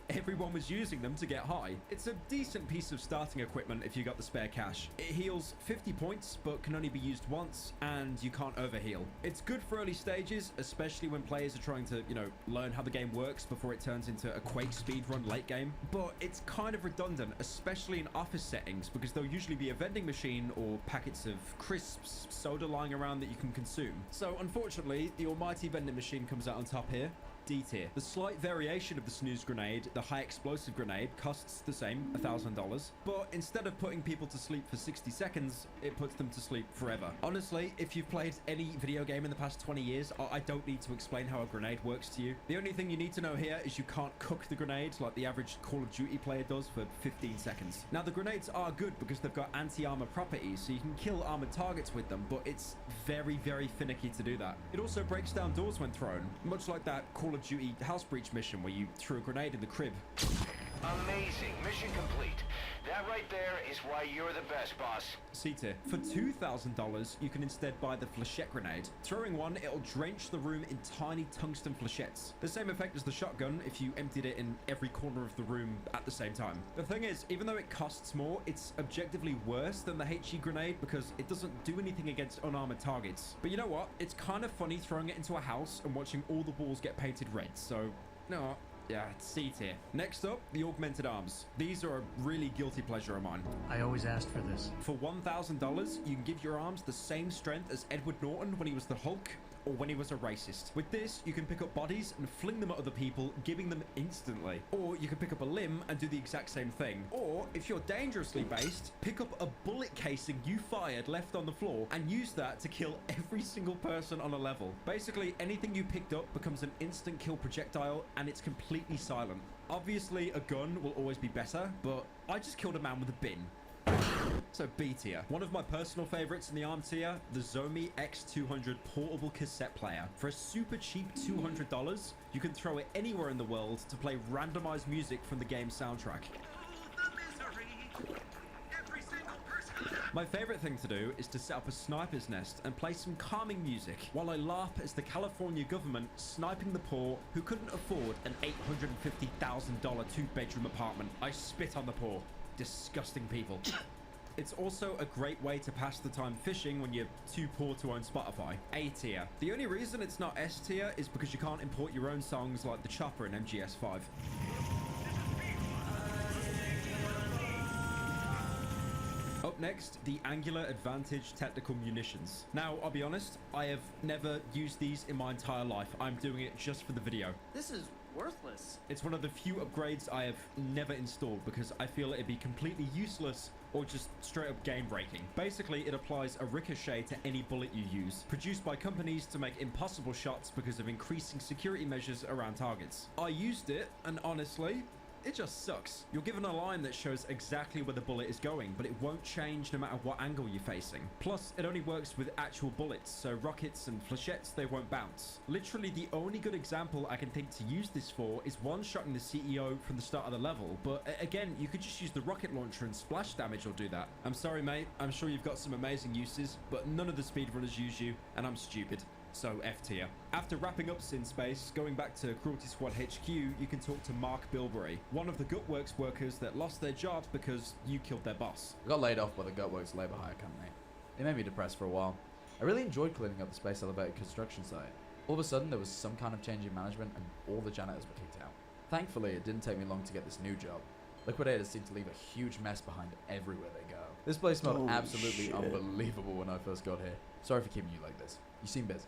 everyone was using them to get high. It's a decent piece of starting equipment if you got the spare cash. It heals 50 points, but can only be used once, and you can't overheal. It's good for early stages, especially when players are trying to, learn how the game works before it turns into a Quake speedrun late game. But it's kind of redundant, especially in office settings, because there'll usually be a vending machine or packets of crisps, soda lying around that you can consume. So unfortunately, the almighty vending machine comes out on top here. D tier. The slight variation of the snooze grenade, the high explosive grenade, costs the same, $1,000, but instead of putting people to sleep for 60 seconds, it puts them to sleep forever. Honestly, if you've played any video game in the past 20 years, I don't need to explain how a grenade works to you. The only thing you need to know here is you can't cook the grenade like the average Call of Duty player does for 15 seconds. Now, the grenades are good because they've got anti-armor properties, so you can kill armored targets with them, but it's very, very finicky to do that. It also breaks down doors when thrown, much like that Call of Duty house breach mission where you threw a grenade in the crib. Amazing. Mission complete. That right there is why you're the best, boss. C tier. For $2,000, you can instead buy the flechette grenade. Throwing one, it'll drench the room in tiny tungsten flechettes. The same effect as the shotgun if you emptied it in every corner of the room at the same time. The thing is, even though it costs more, it's objectively worse than the HE grenade because it doesn't do anything against unarmored targets. But you know what? It's kind of funny throwing it into a house and watching all the walls get painted red, so no. Yeah, it's C tier. Next up, the augmented arms. These are a really guilty pleasure of mine. I always asked for this. For $1,000, you can give your arms the same strength as Edward Norton when he was the Hulk, or when he was a racist. With this, you can pick up bodies and fling them at other people, giving them instantly. Or you can pick up a limb and do the exact same thing. Or, if you're dangerously based, pick up a bullet casing you fired left on the floor and use that to kill every single person on a level. Basically, anything you picked up becomes an instant kill projectile and it's completely silent. Obviously, a gun will always be better, but I just killed a man with a bin. So B tier. One of my personal favorites in the ARM tier, the Zomi X200 portable cassette player. For a super cheap $200, you can throw it anywhere in the world to play randomized music from the game's soundtrack. My favorite thing to do is to set up a sniper's nest and play some calming music while I laugh as the California government sniping the poor who couldn't afford an $850,000 two-bedroom apartment. I spit on the poor. Disgusting people. It's also a great way to pass the time fishing when you're too poor to own Spotify. A tier. The only reason it's not S tier is because you can't import your own songs like The Chopper in MGS5. Up next, the Angular Advantage Technical Munitions. Now, I'll be honest, I have never used these in my entire life. I'm doing it just for the video. This is worthless. It's one of the few upgrades I have never installed because I feel it'd be completely useless or just straight up game breaking. Basically, it applies a ricochet to any bullet you use, produced by companies to make impossible shots because of increasing security measures around targets. I used it, and honestly, it just sucks. You're given a line that shows exactly where the bullet is going, but it won't change no matter what angle you're facing. Plus, it only works with actual bullets, so rockets and flechettes, they won't bounce. Literally, the only good example I can think to use this for is one-shotting the CEO from the start of the level, but again, you could just use the rocket launcher and splash damage will do that. I'm sorry, mate. I'm sure you've got some amazing uses, but none of the speedrunners use you, and I'm stupid. So F tier. After wrapping up Sin Space, going back to Cruelty Squad HQ, you can talk to Mark Bilberry, one of the Gutworks workers that lost their jobs because you killed their boss. I got laid off by the Gutworks labor hire company. It made me depressed for a while. I really enjoyed cleaning up the space elevator construction site. All of a sudden, there was some kind of change in management and all the janitors were kicked out. Thankfully, it didn't take me long to get this new job. Liquidators seem to leave a huge mess behind everywhere they go. This place smelled absolutely unbelievable when I first got here. Sorry for keeping you like this. You seem busy.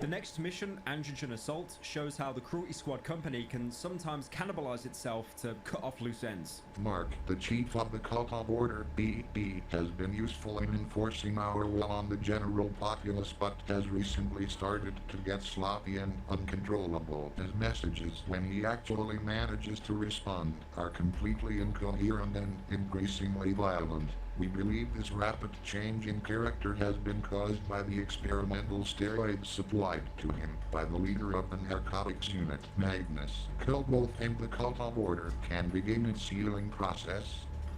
The next mission, Androgen Assault, shows how the Cruelty Squad company can sometimes cannibalize itself to cut off loose ends. Mark, the chief of the cult of Order BB, has been useful in enforcing our will on the general populace, but has recently started to get sloppy and uncontrollable. His messages, when he actually manages to respond, are completely incoherent and increasingly violent. We believe this rapid change in character has been caused by the experimental steroids supplied to him by the leader of the narcotics unit, Magnus. Kill both and the cult of order can begin its healing process.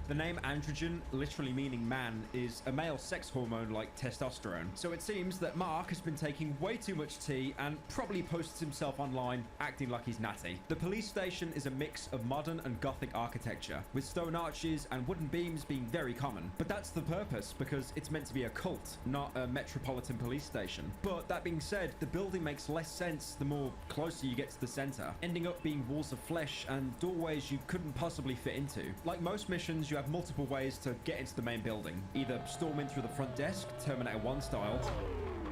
The name androgen, literally meaning man, is a male sex hormone like testosterone. So it seems that Mark has been taking way too much tea and probably posts himself online acting like he's natty. The police station is a mix of modern and gothic architecture, with stone arches and wooden beams being very common. But that's the purpose, because it's meant to be a cult, not a metropolitan police station. But that being said, the building makes less sense the more closer you get to the center, ending up being walls of flesh and doorways you couldn't possibly fit into. Like most missions, you have multiple ways to get into the main building. Either storm in through the front desk, Terminator 1 style,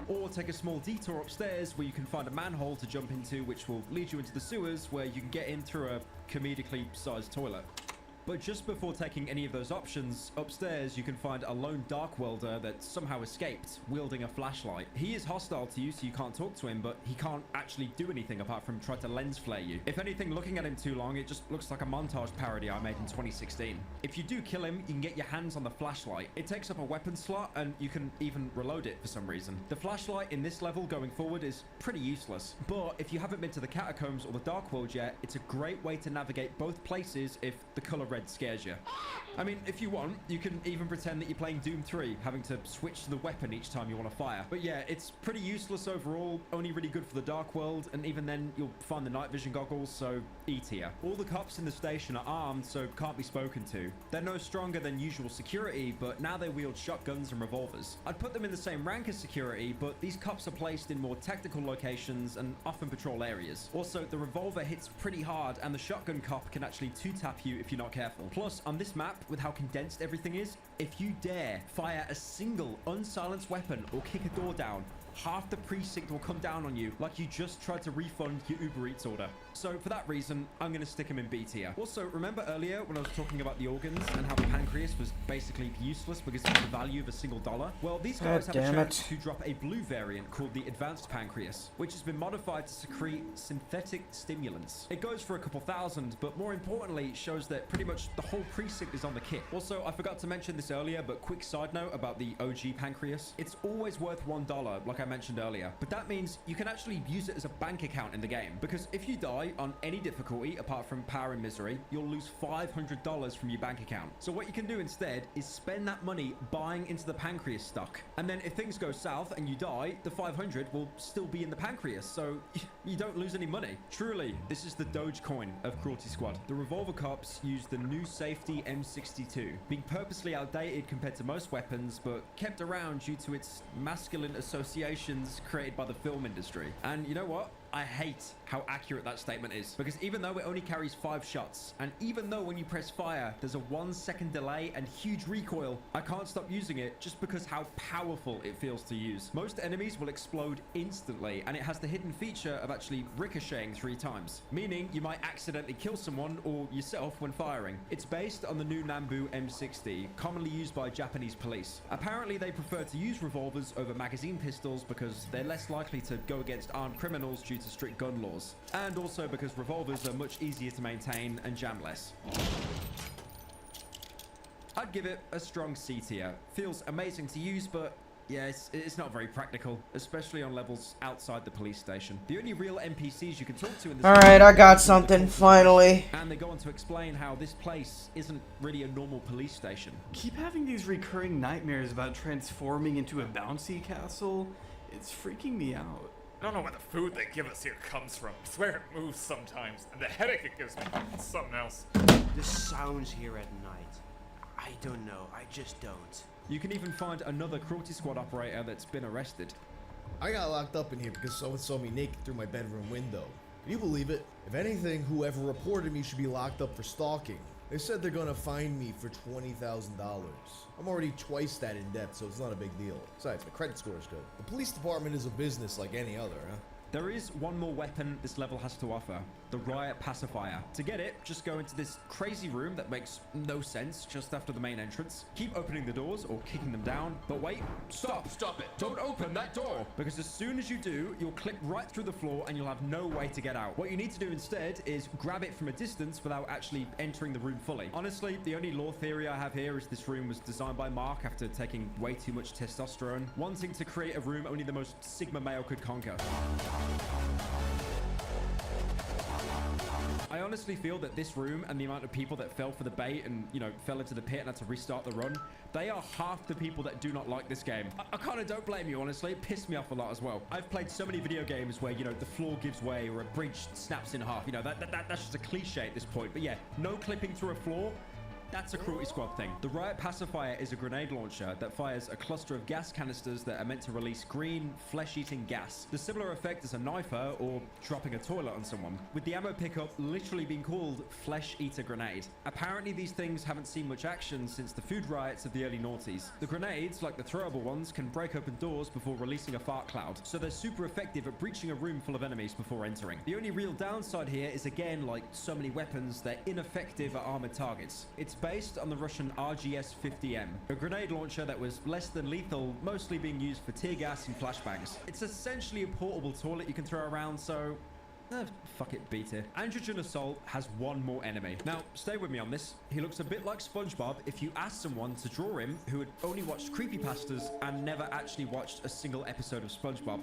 or take a small detour upstairs where you can find a manhole to jump into, which will lead you into the sewers where you can get in through a comedically sized toilet. But just before taking any of those options, upstairs you can find a lone dark welder that somehow escaped, wielding a flashlight. He is hostile to you, so you can't talk to him, but he can't actually do anything apart from try to lens flare you. If anything, looking at him too long, it just looks like a montage parody I made in 2016. If you do kill him, you can get your hands on the flashlight. It takes up a weapon slot, and you can even reload it for some reason. The flashlight in this level going forward is pretty useless, but if you haven't been to the catacombs or the dark world yet, it's a great way to navigate both places if the color red scares you. I mean, if you want, you can even pretend that you're playing Doom 3, having to switch to the weapon each time you want to fire. But yeah, it's pretty useless overall, only really good for the dark world, and even then you'll find the night vision goggles, so E tier. All the cops in the station are armed, so can't be spoken to. They're no stronger than usual security, but now they wield shotguns and revolvers. I'd put them in the same rank as security, but these cops are placed in more tactical locations and often patrol areas. Also, the revolver hits pretty hard, and the shotgun cop can actually two-tap you if you're not careful. Plus, on this map, with how condensed everything is, if you dare fire a single unsilenced weapon or kick a door down, half the precinct will come down on you like you just tried to refund your Uber Eats order. So for that reason, I'm going to stick him in B tier. Also, remember earlier when I was talking about the organs and how the pancreas was basically useless because of the value of a single $1? Well, these guys have a chance to drop a blue variant called the advanced pancreas, which has been modified to secrete synthetic stimulants. It goes for a couple thousand, but more importantly, shows that pretty much the whole precinct is on the kit. Also, I forgot to mention this earlier, but quick side note about the OG pancreas. It's always worth $1, like I mentioned earlier, but that means you can actually use it as a bank account in the game, because if you die on any difficulty apart from power and misery, you'll lose $500 from your bank account. So what you can do instead is spend that money buying into the pancreas stock, and then if things go south and you die, the 500 will still be in the pancreas, so you don't lose any money. Truly, this is the Dogecoin of Cruelty Squad. The revolver cops use the new safety M62, being purposely outdated compared to most weapons, but kept around due to its masculine associations created by the film industry. And you know what? I hate how accurate that statement is, because even though it only carries 5 shots, and even though when you press fire there's a 1-second delay and huge recoil, I can't stop using it just because how powerful it feels to use. Most enemies will explode instantly, and it has the hidden feature of actually ricocheting 3 times, meaning you might accidentally kill someone or yourself when firing. It's based on the new Nambu M60, commonly used by Japanese police. Apparently they prefer to use revolvers over magazine pistols because they're less likely to go against armed criminals due to strict gun laws, and also because revolvers are much easier to maintain and jam less. I'd give it a strong C tier. Feels amazing to use, but yeah, it's not very practical, especially on levels outside the police station. The only real NPCs you can talk to in this Alright, I got something finally. And they go on to explain how this place isn't really a normal police station. Keep having these recurring nightmares about transforming into a bouncy castle. It's freaking me out. I don't know where the food they give us here comes from. I swear it moves sometimes, and the headache it gives me, it's something else. The sounds here at night. I don't know, I just don't. You can even find another Cruelty Squad operator that's been arrested. I got locked up in here because someone saw me naked through my bedroom window. Can you believe it? If anything, whoever reported me should be locked up for stalking. They said they're gonna fine me for $20,000. I'm already twice that in debt, so it's not a big deal. Besides, my credit score is good. The police department is a business like any other, huh? There is one more weapon this level has to offer, the riot pacifier. To get it, just go into this crazy room that makes no sense just after the main entrance. Keep opening the doors or kicking them down, but wait, stop it. Don't open that door, because as soon as you do, you'll clip right through the floor and you'll have no way to get out. What you need to do instead is grab it from a distance without actually entering the room fully. Honestly, the only lore theory I have here is this room was designed by Mark after taking way too much testosterone, wanting to create a room only the most Sigma male could conquer. I honestly feel that this room and the amount of people that fell for the bait and, you know, fell into the pit and had to restart the run, they are half the people that do not like this game. I kind of don't blame you, honestly. It pissed me off a lot as well. I've played so many video games where, you know, the floor gives way or a bridge snaps in half. You know, that's just a cliche at this point. But yeah, no clipping through a floor. That's a Cruelty Squad thing. The riot pacifier is a grenade launcher that fires a cluster of gas canisters that are meant to release green, flesh-eating gas. The similar effect as a knifer or dropping a toilet on someone, with the ammo pickup literally being called Flesh Eater Grenade. Apparently these things haven't seen much action since the food riots of the early noughties. The grenades, like the throwable ones, can break open doors before releasing a fart cloud, so they're super effective at breaching a room full of enemies before entering. The only real downside here is, again, like so many weapons, they're ineffective at armored targets. It's based on the Russian RGS-50M, a grenade launcher that was less than lethal, mostly being used for tear gas and flashbangs. It's essentially a portable toilet you can throw around, so fuck it, beat it. Androgen Assault has one more enemy. Now, stay with me on this. He looks a bit like SpongeBob if you asked someone to draw him who had only watched creepypastas and never actually watched a single episode of SpongeBob.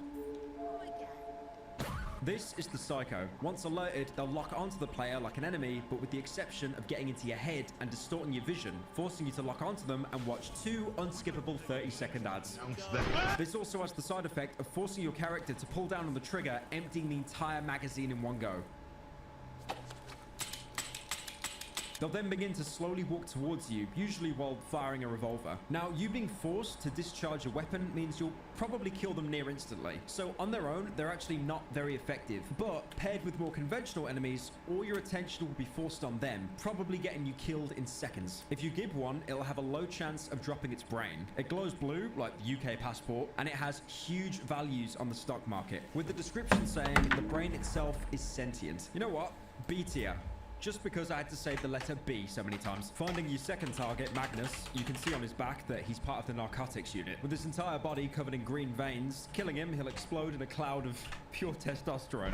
This is the Psycho. Once alerted, they'll lock onto the player like an enemy, but with the exception of getting into your head and distorting your vision, forcing you to lock onto them and watch 2 unskippable 30-second ads. This also has the side effect of forcing your character to pull down on the trigger, emptying the entire magazine in one go. They'll then begin to slowly walk towards you, usually while firing a revolver. Now, you being forced to discharge a weapon means you'll probably kill them near instantly. So on their own, they're actually not very effective. But paired with more conventional enemies, all your attention will be forced on them, probably getting you killed in seconds. If you give one, it'll have a low chance of dropping its brain. It glows blue, like the UK passport, and it has huge values on the stock market, with the description saying the brain itself is sentient. You know what? B tier. Just because I had to say the letter B so many times. Finding your second target, Magnus, you can see on his back that he's part of the narcotics unit. With his entire body covered in green veins, killing him, he'll explode in a cloud of pure testosterone.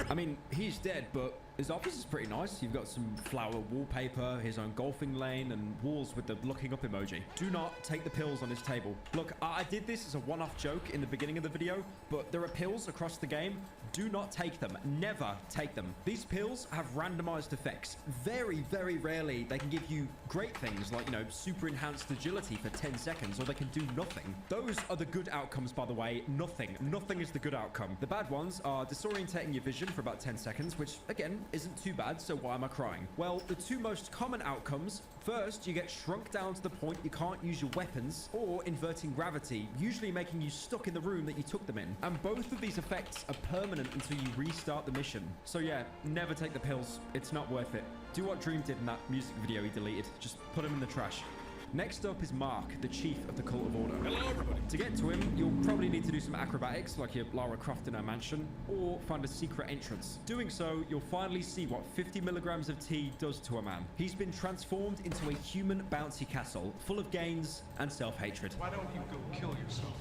I mean, he's dead, but his office is pretty nice. You've got some flower wallpaper, his own golfing lane, and walls with the looking up emoji. Do not take the pills on his table. Look, I did this as a one-off joke in the beginning of the video, but there are pills across the game. Do not take them. Never take them. These pills have randomized effects. Very, very rarely they can give you great things like, you know, super enhanced agility for 10 seconds, or they can do nothing. Those are the good outcomes, by the way. Nothing is the good outcome. The bad ones are disorientating your vision for about 10 seconds, which, again, isn't too bad, so why am I crying? Well, the 2 most common outcomes: first, you get shrunk down to the point you can't use your weapons, or inverting gravity, usually making you stuck in the room that you took them in. And both of these effects are permanent until you restart the mission. So yeah, never take the pills. It's not worth it. Do what Dream did in that music video he deleted. Just put him in the trash. Next up is Mark, the chief of the Cult of Order. Hello, everybody. To get to him, you'll probably need to do some acrobatics, like your Lara Croft in her mansion, or find a secret entrance. Doing so, you'll finally see what 50 milligrams of tea does to a man. He's been transformed into a human bouncy castle, full of gains and self-hatred. Why don't you go kill yourself?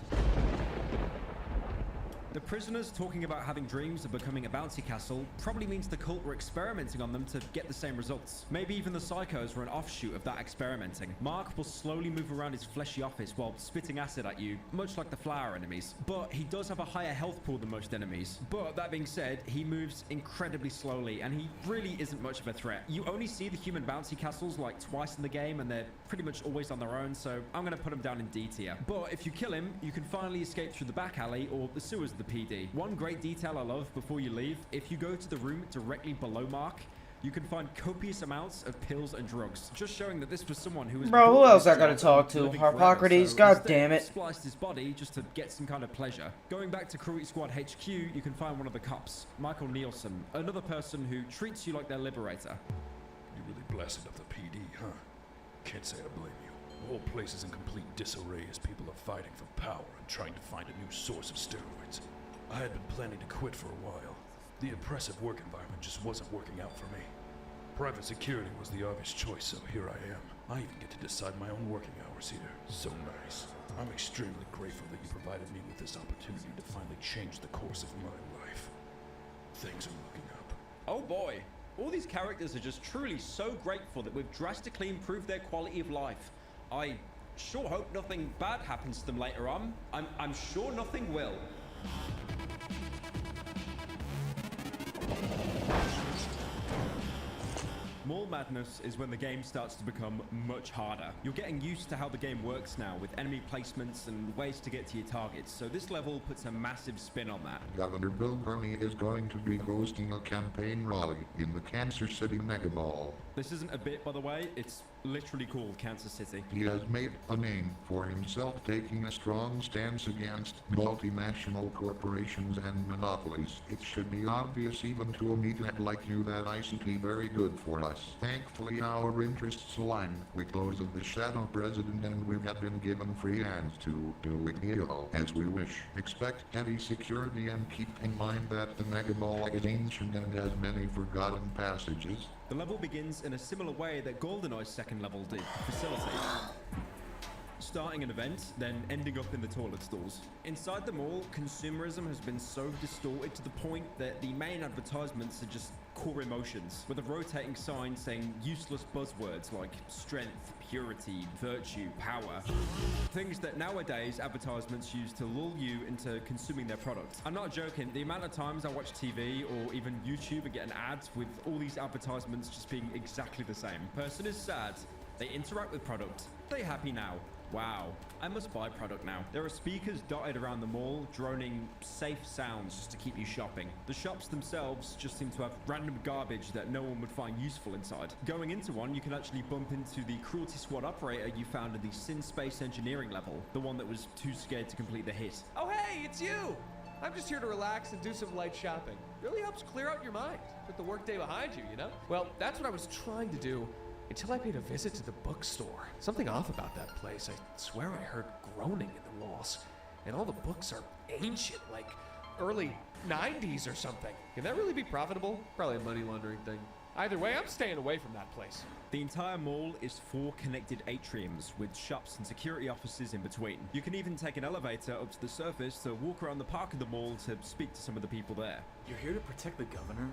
The prisoners talking about having dreams of becoming a bouncy castle probably means the cult were experimenting on them to get the same results. Maybe even the psychos were an offshoot of that experimenting. Mark will slowly move around his fleshy office while spitting acid at you, much like the flower enemies. But he does have a higher health pool than most enemies. But that being said, he moves incredibly slowly, and he really isn't much of a threat. You only see the human bouncy castles like twice in the game, and they're pretty much always on their own, so I'm going to put him down in D tier. But if you kill him, you can finally escape through the back alley or the sewers of the PD. One great detail I love before you leave: if you go to the room directly below Mark, you can find copious amounts of pills and drugs, just showing that this was someone who was... Bro, who else I gotta talk to? Harpocrates, so god damn it. Spliced his body just to get some kind of pleasure. Going back to Cruelty Squad HQ, you can find one of the cops, Michael Nielsen, another person who treats you like their liberator. You're really blasted up the PD, huh? Can't say I blame you. The whole place is in complete disarray as people are fighting for power and trying to find a new source of steroids. I had been planning to quit for a while. The oppressive work environment just wasn't working out for me. Private security was the obvious choice, so here I am. I even get to decide my own working hours here. So nice. I'm extremely grateful that you provided me with this opportunity to finally change the course of my life. Things are looking up. Oh boy, all these characters are just truly so grateful that we've drastically improved their quality of life. I sure hope nothing bad happens to them later on. I'm sure nothing will. Mall Madness is when the game starts to become much harder. You're getting used to how the game works now, with enemy placements and ways to get to your targets, so this level puts a massive spin on that. Governor Bill Gurney is going to be hosting a campaign rally in the Kansas City Mega Mall. This isn't a bit, by the way, it's literally called Kansas City. He has made a name for himself taking a strong stance against multinational corporations and monopolies. It should be obvious even to a meathead like you that ICT very good for us. Thankfully our interests align with those of the Shadow President and we have been given free hands to do it here as we wish. Expect heavy security and keep in mind that the Mega Mall is ancient and has many forgotten passages. The level begins in a similar way that GoldenEye's second level did, facilitate. Starting an event, then ending up in the toilet stalls. Inside the mall, consumerism has been so distorted to the point that the main advertisements are just core emotions, with a rotating sign saying useless buzzwords like strength, purity, virtue, power. Things that nowadays advertisements use to lull you into consuming their product. I'm not joking, the amount of times I watch TV or even YouTube and get an ad with all these advertisements just being exactly the same. Person is sad, they interact with product, they happy now. Wow, I must buy product now. There are speakers dotted around the mall, droning safe sounds just to keep you shopping. The shops themselves just seem to have random garbage that no one would find useful inside. Going into one, you can actually bump into the Cruelty Squad operator you found in the Sin Space Engineering level, the one that was too scared to complete the hit. Oh hey, it's you! I'm just here to relax and do some light shopping. Really helps clear out your mind. Put the workday behind you, you know? Well, that's what I was trying to do. Until I paid a visit to the bookstore. Something off about that place. I swear I heard groaning in the walls. And all the books are ancient, like early 90s or something. Can that really be profitable? Probably a money laundering thing. Either way, I'm staying away from that place. The entire mall is 4 connected atriums with shops and security offices in between. You can even take an elevator up to the surface to walk around the park of the mall to speak to some of the people there. You're here to protect the governor?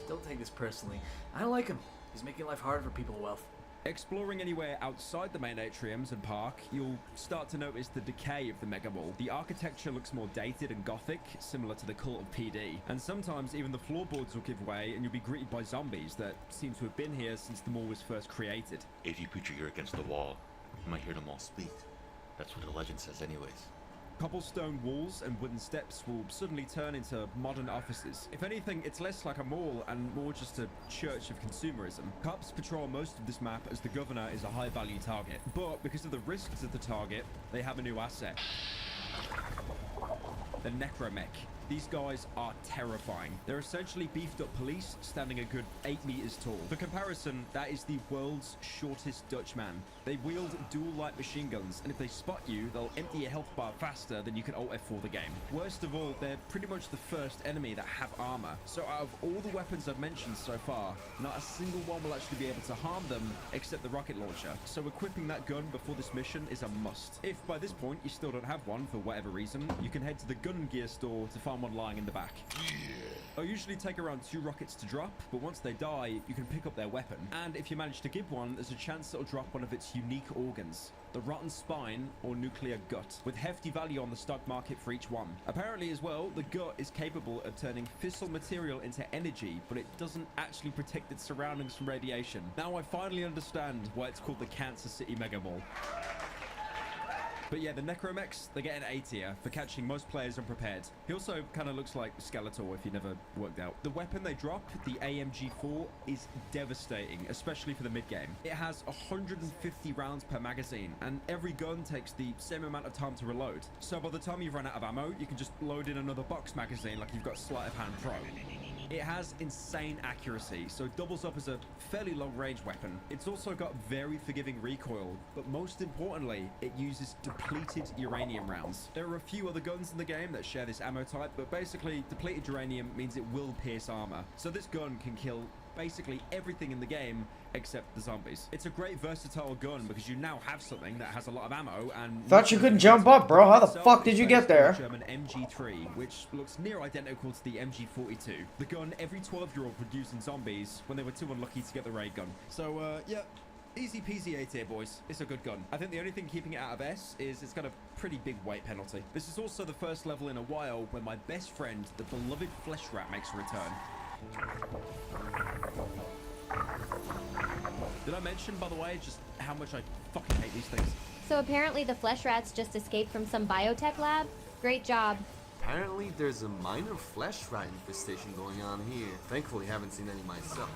Don't take this personally. I don't like him. He's making life harder for people of wealth. Exploring anywhere outside the main atriums and park, you'll start to notice the decay of the mega mall. The architecture looks more dated and gothic, similar to the cult of PD. And sometimes even the floorboards will give way and you'll be greeted by zombies that seem to have been here since the mall was first created. If you put your ear against the wall, you might hear them all speak. That's what the legend says anyways. Cobblestone walls and wooden steps will suddenly turn into modern offices. If anything, it's less like a mall and more just a church of consumerism. Cops patrol most of this map as the governor is a high-value target. But because of the risks of the target, they have a new asset. The Necromech. These guys are terrifying. They're essentially beefed up police standing a good 8 meters tall. For comparison, that is the world's shortest Dutchman. They wield dual light machine guns, and if they spot you, they'll empty your health bar faster than you can Alt F4 the game. Worst of all, they're pretty much the first enemy that have armor. So out of all the weapons I've mentioned so far, not a single one will actually be able to harm them except the rocket launcher. So equipping that gun before this mission is a must. If by this point you still don't have one for whatever reason, you can head to the gun gear store to find one lying in the back. I'll usually take around 2 rockets to drop, but once they die, you can pick up their weapon. And if you manage to give one, there's a chance it'll drop one of its unique organs, the rotten spine or nuclear gut, with hefty value on the stock market for each one. Apparently as well, the gut is capable of turning fissile material into energy, but it doesn't actually protect its surroundings from radiation. Now I finally understand why it's called the Kansas City Mega Mall. But yeah, the Necromechs, they get an A tier for catching most players unprepared. He also kind of looks like Skeletor if you never worked out. The weapon they drop, the AMG4, is devastating, especially for the mid-game. It has 150 rounds per magazine, and every gun takes the same amount of time to reload. So by the time you've run out of ammo, you can just load in another box magazine like you've got Sleight of Hand Pro. It has insane accuracy, so doubles up as a fairly long-range weapon. It's also got very forgiving recoil, but most importantly, it uses depleted uranium rounds. There are a few other guns in the game that share this ammo type, but basically, depleted uranium means it will pierce armor. So this gun can kill basically everything in the game except the zombies. It's a great versatile gun because you now have something that has a lot of ammo and... Thought you couldn't jump up, bro. How the fuck did you get there? German MG3, which looks near identical to the MG42. The gun every 12-year-old would use in zombies when they were too unlucky to get the ray gun. So, yeah. Easy peasy A tier, boys. It's a good gun. I think the only thing keeping it out of S is it's got a pretty big weight penalty. This is also the first level in a while when my best friend, the beloved flesh rat, makes a return. Did I mention, by the way, just how much I fucking hate these things? So apparently the flesh rats just escaped from some biotech lab? Great job. Apparently there's a minor flesh rat infestation going on here. Thankfully haven't seen any myself.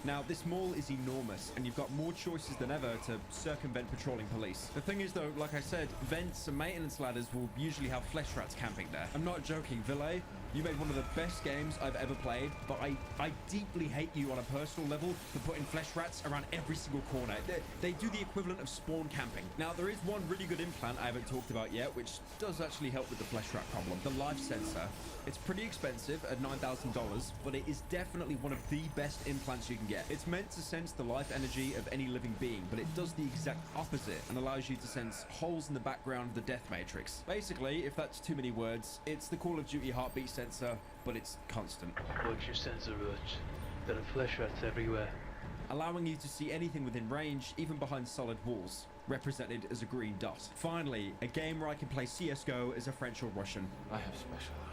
Now, this mall is enormous, and you've got more choices than ever to circumvent patrolling police. The thing is, though, like I said, vents and maintenance ladders will usually have flesh rats camping there. I'm not joking, Ville. You made one of the best games I've ever played, but I deeply hate you on a personal level for putting flesh rats around every single corner. They do the equivalent of spawn camping. Now, there is one really good implant I haven't talked about yet, which does actually help with the flesh rat problem. The life sensor. It's pretty expensive at $9,000, but it is definitely one of the best implants you can get. It's meant to sense the life energy of any living being, but it does the exact opposite and allows you to sense holes in the background of the death matrix. Basically, if that's too many words, it's the Call of Duty heartbeat sensor, but it's constant. What's your sensor, Roach? There are flesh rats everywhere. Allowing you to see anything within range, even behind solid walls, represented as a green dot. Finally, a game where I can play CSGO as a French or Russian. I have special eyes.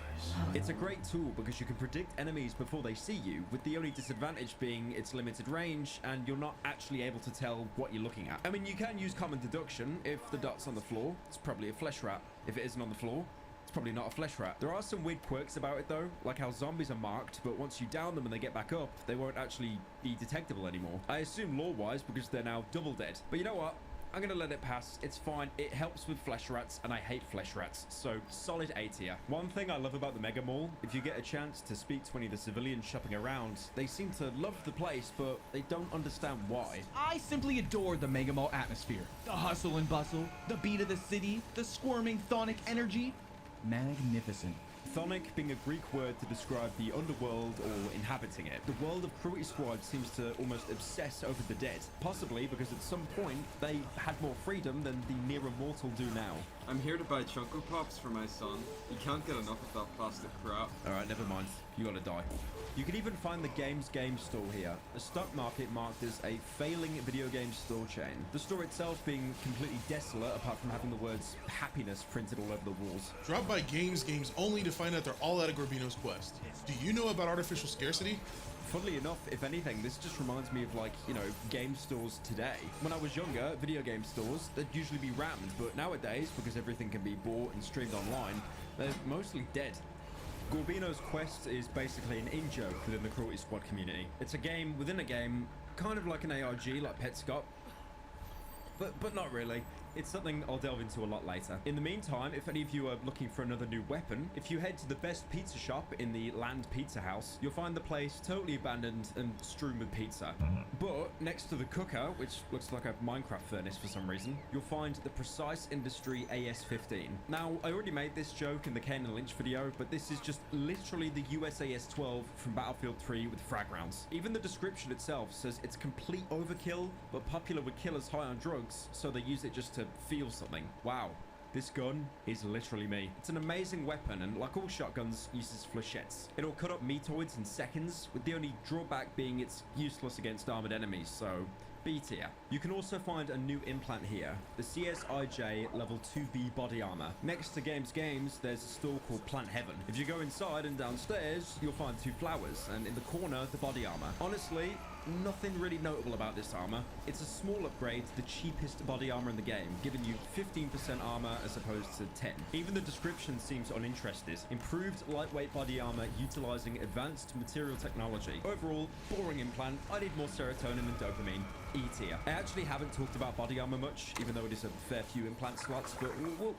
It's a great tool because you can predict enemies before they see you, with the only disadvantage being its limited range and you're not actually able to tell what you're looking at. I mean, you can use common deduction. If the dot's on the floor, it's probably a flesh rat. If it isn't on the floor, it's probably not a flesh rat. There are some weird quirks about it though, like how zombies are marked, but once you down them and they get back up, they won't actually be detectable anymore. I assume lore-wise because they're now double dead. But you know what? I'm gonna let it pass. It's fine. It helps with flesh rats, and I hate flesh rats. So, solid A tier. One thing I love about the Mega Mall, if you get a chance to speak to any of the civilians shopping around, they seem to love the place, but they don't understand why. I simply adore the Mega Mall atmosphere. The hustle and bustle, the beat of the city, the squirming thonic energy. Magnificent. Thonic being a Greek word to describe the underworld or inhabiting it. The world of Cruelty Squad seems to almost obsess over the dead, possibly because at some point they had more freedom than the near immortal do now. I'm here to buy Chunko Pops for my son. He can't get enough of that plastic crap. Alright, never mind. You gotta die. You can even find the Games Game store here, a stock market marked as a failing video game store chain. The store itself being completely desolate apart from having the words happiness printed all over the walls. Drop by Games only to find out they're all out of Gorbino's Quest. Do you know about artificial scarcity? Funnily enough, if anything, this just reminds me of, like, you know, game stores today. When I was younger, video game stores, they'd usually be rammed, but nowadays, because everything can be bought and streamed online, they're mostly dead. Gorbino's Quest is basically an in-joke within the Cruelty Squad community. It's a game within a game, kind of like an ARG, like Petscop, but not really. It's something I'll delve into a lot later. In the meantime, if any of you are looking for another new weapon, if you head to the best pizza shop in the Land Pizza House, you'll find the place totally abandoned and strewn with pizza. But next to the cooker, which looks like a Minecraft furnace for some reason, you'll find the Precise Industry AS-15. Now, I already made this joke in the Kane and Lynch video, but this is just literally the USAS-12 from Battlefield 3 with frag rounds. Even the description itself says it's complete overkill, but popular with killers high on drugs, so they use it just to feel something. Wow, this gun is literally me. It's an amazing weapon and like all shotguns uses flechettes. It'll cut up metoids in seconds, with the only drawback being it's useless against armored enemies, so B tier. You can also find a new implant here, the CSIJ level 2B body armor. Next to Games, there's a store called Plant Heaven. If you go inside and downstairs, you'll find 2 flowers, and in the corner, the body armor. Honestly, nothing really notable about this armor. It's a small upgrade to the cheapest body armor in the game, giving you 15% armor as opposed to 10. Even the description seems uninterested. Improved lightweight body armor utilizing advanced material technology. Overall, boring implant. I need more serotonin and dopamine. E tier. I actually haven't talked about body armor much, even though it is a fair few implant slots, but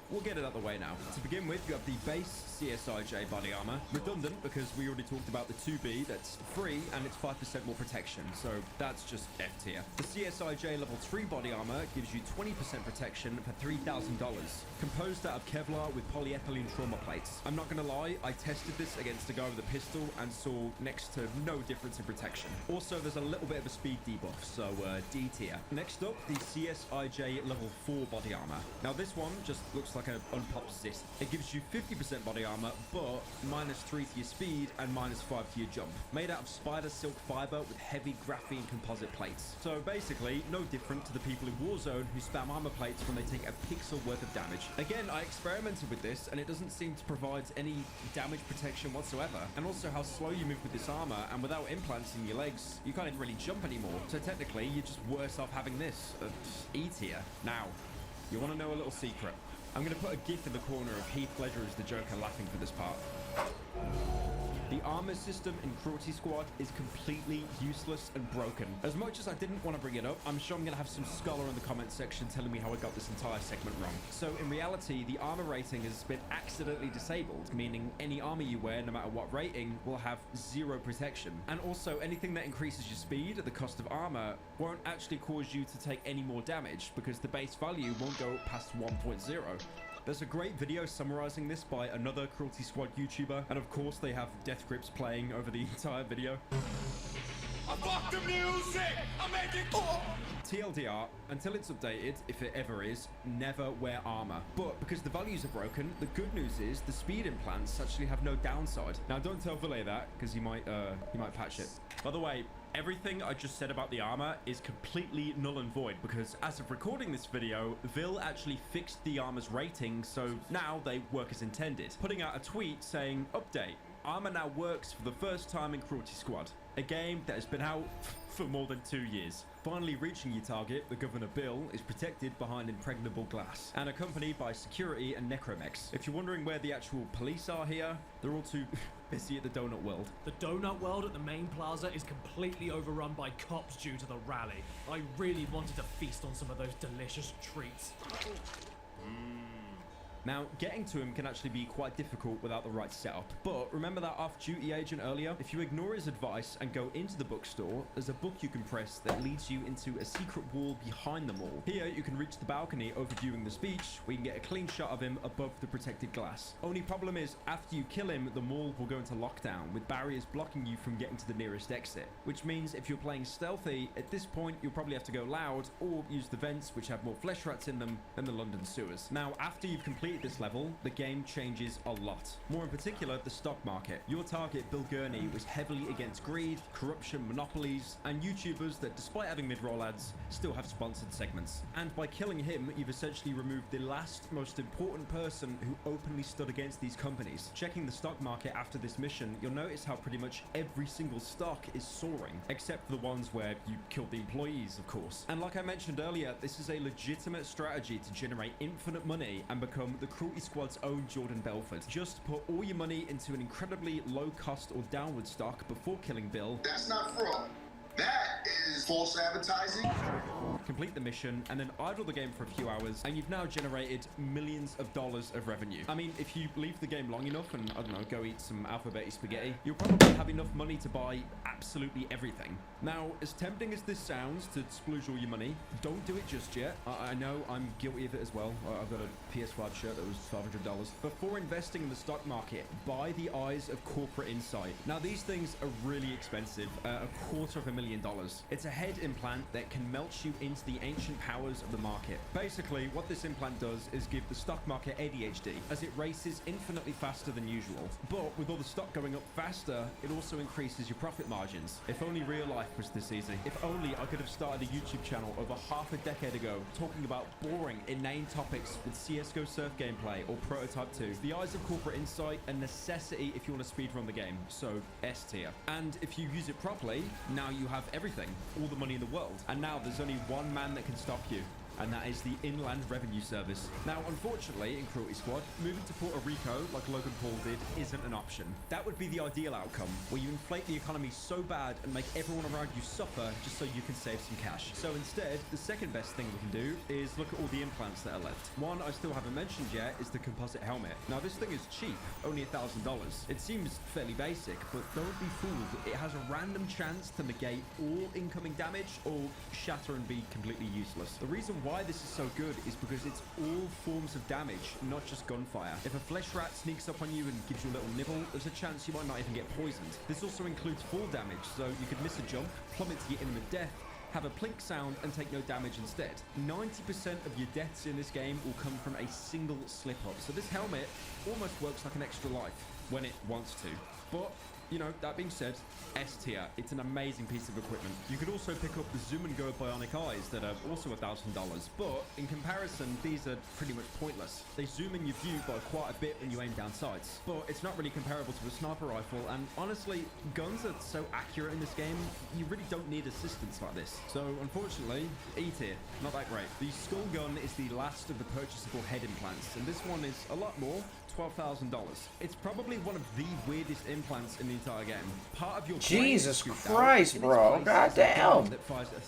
we'll get it out the way now. To begin with, you have the base CSIJ body armor. Redundant because we already talked about the 2B that's free and it's 5% more protection, so that's just F tier. The CSIJ level 3 body armor gives you 20% protection for $3,000, composed out of Kevlar with polyethylene trauma plates. I'm not gonna lie, I tested this against a guy with a pistol and saw next to no difference in protection. Also, there's a little bit of a speed debuff, so D tier. Next up, the CSIJ level 4 body armor. Now this one just looks like an unpopped zit. It gives you 50% body armor, but -3 to your speed and -5 to your jump. Made out of spider silk fiber with heavy graphene composite plates. So basically, no different to the people in Warzone who spam armor plates when they take a pixel worth of damage. Again, I experimented with this and it doesn't seem to provide any damage protection whatsoever. And also how slow you move with this armor, and without implants in your legs, you can't even really jump anymore. So technically, you're just worse off having this. E tier. Now, you want to know a little secret? I'm going to put a gif in the corner of Heath Ledger as the Joker laughing for this part. The armor system in Cruelty Squad is completely useless and broken. As much as I didn't want to bring it up, I'm sure I'm going to have some scholar in the comment section telling me how I got this entire segment wrong. So in reality, the armor rating has been accidentally disabled, meaning any armor you wear, no matter what rating, will have 0 protection. And also, anything that increases your speed at the cost of armor won't actually cause you to take any more damage, because the base value won't go past 1.0. There's a great video summarizing this by another Cruelty Squad YouTuber, and of course they have death grips playing over the entire video. I fuck the music! I'm making... TLDR, until it's updated, if it ever is, never wear armor. But because the values are broken, the good news is the speed implants actually have no downside. Now don't tell Valet that, because he might patch it. By the way, everything I just said about the armor is completely null and void, because as of recording this video, Vil actually fixed the armor's rating, so now they work as intended, putting out a tweet saying, update, armor now works for the first time in Cruelty Squad, a game that has been out for more than 2 years. Finally reaching your target, the Governor Bill is protected behind impregnable glass and accompanied by security and necromechs. If you're wondering where the actual police are here, they're all too busy at the Donut World. The Donut World at the main plaza is completely overrun by cops due to the rally. I really wanted to feast on some of those delicious treats. Now, getting to him can actually be quite difficult without the right setup. But remember that off-duty agent earlier? If you ignore his advice and go into the bookstore, there's a book you can press that leads you into a secret wall behind the mall. Here, you can reach the balcony overviewing the speech, where you can get a clean shot of him above the protected glass. Only problem is, after you kill him, the mall will go into lockdown, with barriers blocking you from getting to the nearest exit. Which means if you're playing stealthy, at this point, you'll probably have to go loud, or use the vents, which have more flesh rats in them than the London sewers. Now, after you've completed this level, the game changes a lot. More in particular, the stock market. Your target, Bill Gurney, was heavily against greed, corruption, monopolies, and YouTubers that, despite having mid-roll ads, still have sponsored segments. And by killing him, you've essentially removed the last, most important person who openly stood against these companies. Checking the stock market after this mission, you'll notice how pretty much every single stock is soaring, except for the ones where you killed the employees, of course. And like I mentioned earlier, this is a legitimate strategy to generate infinite money and become the Cruelty Squad's own Jordan Belfort. Just put all your money into an incredibly low cost or downward stock before killing Bill. That's not fraud. That is false advertising. Complete the mission and then idle the game for a few hours, and you've now generated millions of dollars of revenue. I mean, if you leave the game long enough and, I don't know, go eat some alphabeti spaghetti, you'll probably have enough money to buy absolutely everything. Now, as tempting as this sounds to splooge all your money, don't do it just yet. I know I'm guilty of it as well. I've got a PS5 shirt that was $500. Before investing in the stock market, buy the eyes of corporate insight. Now, these things are really expensive, $250,000. It's a head implant that can melt you into the ancient powers of the market. Basically, what this implant does is give the stock market ADHD, as it races infinitely faster than usual. But with all the stock going up faster, it also increases your profit margins. If only real life was this easy. If only I could have started a YouTube channel over half a decade ago talking about boring, inane topics with CSGO surf gameplay or Prototype 2. The eyes of corporate insight, a necessity if you want to speedrun the game, so S tier. And if you use it properly, now you have everything, all the money in the world. And now there's only one man that can stop you, and that is the Inland Revenue Service. Now, unfortunately, in Cruelty Squad, moving to Puerto Rico, like Logan Paul did, isn't an option. That would be the ideal outcome, where you inflate the economy so bad and make everyone around you suffer just so you can save some cash. So instead, the second best thing we can do is look at all the implants that are left. One I still haven't mentioned yet is the composite helmet. Now, this thing is cheap, only $1,000. It seems fairly basic, but don't be fooled. It has a random chance to negate all incoming damage or shatter and be completely useless. The reason why this is so good is because it's all forms of damage, not just gunfire. If a flesh rat sneaks up on you and gives you a little nibble, there's a chance you might not even get poisoned. This also includes fall damage, so you could miss a jump, plummet to your imminent death, have a plink sound, and take no damage instead. 90% of your deaths in this game will come from a single slip-up, so this helmet almost works like an extra life when it wants to. But you know, that being said, S tier, it's an amazing piece of equipment. You could also pick up the Zoom and Go bionic eyes that are also $1,000, but in comparison, these are pretty much pointless. They zoom in your view by quite a bit when you aim down sights, but it's not really comparable to a sniper rifle, and honestly, guns are so accurate in this game, you really don't need assistance like this. So unfortunately, E tier, not that great. The skull gun is the last of the purchasable head implants, and this one is a lot more, $12,000. It's probably one of the weirdest implants in the entire game. Part of your Jesus Christ, bro. God damn.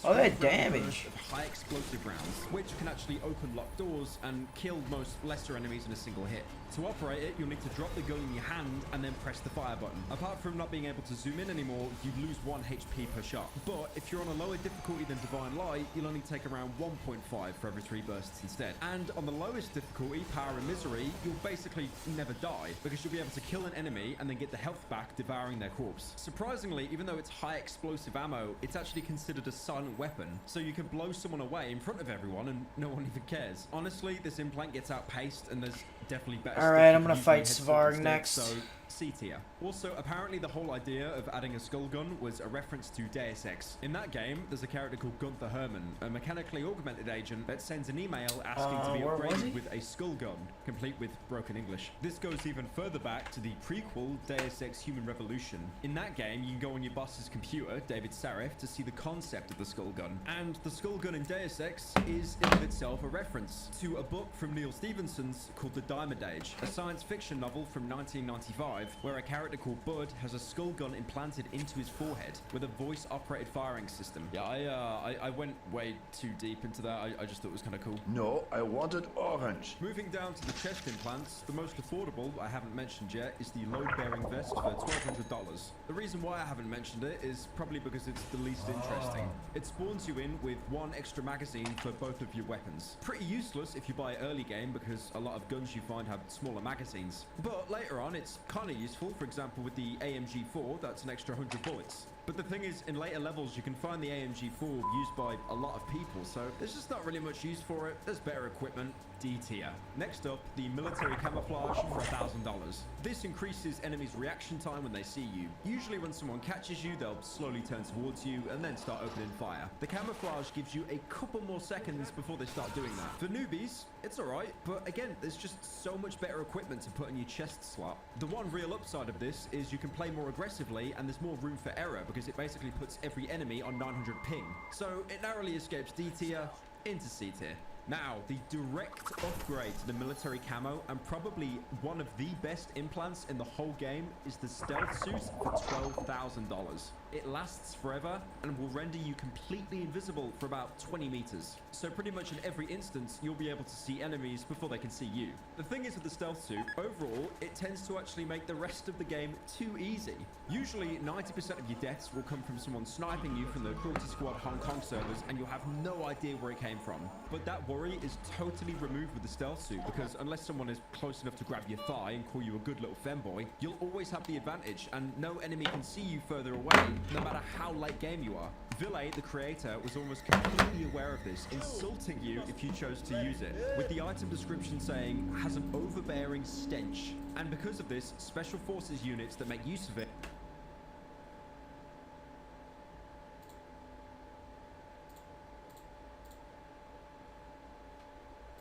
Oh, that damage. High explosive rounds, which can actually open locked doors and kill most lesser enemies in a single hit. To operate it, you'll need to drop the gun in your hand and then press the fire button. Apart from not being able to zoom in anymore, you lose 1 HP per shot. But if you're on a lower difficulty than Divine Light, you'll only take around 1.5 for every 3 bursts instead. And on the lowest difficulty, Power and Misery, you'll basically never die, because you'll be able to kill an enemy and then get the health back devouring their corpse. Surprisingly, even though it's high explosive ammo, it's actually considered a silent weapon, so you can blow someone away in front of everyone and no one even cares. Honestly, this implant gets outpaced and there's definitely better. Alright, I'm gonna fight Svarg next. So C tier. Also, apparently the whole idea of adding a skull gun was a reference to Deus Ex. In that game, there's a character called Gunther Herman, a mechanically augmented agent that sends an email asking to be upgraded with a skull gun, complete with broken English. This goes even further back to the prequel Deus Ex Human Revolution. In that game, you can go on your boss's computer, David Sarif, to see the concept of the skull gun. And the skull gun in Deus Ex is in of itself a reference to a book from Neil Stephenson's called The Diamond Age, a science fiction novel from 1995, where a character called Bud has a skull gun implanted into his forehead with a voice-operated firing system. Yeah, I went way too deep into that. I just thought it was kind of cool. No, I wanted orange. Moving down to the chest implants, the most affordable I haven't mentioned yet is the load-bearing vest for $1,200. The reason why I haven't mentioned it is probably because it's the least interesting. It spawns you in with 1 extra magazine for both of your weapons. Pretty useless if you buy early game because a lot of guns you find have smaller magazines. But later on, it's kind of useful. For example, with the AMG4, that's an extra 100 bullets. But the thing is, in later levels, you can find the AMG4 used by a lot of people, so there's just not really much use for it. There's better equipment. D tier. Next up, the military camouflage for $1,000. This increases enemies' reaction time when they see you. Usually when someone catches you, they'll slowly turn towards you and then start opening fire. The camouflage gives you a couple more seconds before they start doing that. For newbies, it's alright, but again, there's just so much better equipment to put in your chest slot. The one real upside of this is you can play more aggressively and there's more room for error because it basically puts every enemy on 900 ping. So it narrowly escapes D tier into C tier. Now, the direct upgrade to the military camo and probably one of the best implants in the whole game is the stealth suit for $12,000. It lasts forever and will render you completely invisible for about 20 meters. So pretty much in every instance, you'll be able to see enemies before they can see you. The thing is with the stealth suit, overall, it tends to actually make the rest of the game too easy. Usually, 90% of your deaths will come from someone sniping you from the Cruelty Squad Hong Kong servers and you'll have no idea where it came from. But that worry is totally removed with the stealth suit because unless someone is close enough to grab your thigh and call you a good little femboy, you'll always have the advantage and no enemy can see you further away, no matter how late game you are. Ville, the creator, was almost completely aware of this, insulting you if you chose to use it, with the item description saying, has an overbearing stench. And because of this, special forces units that make use of it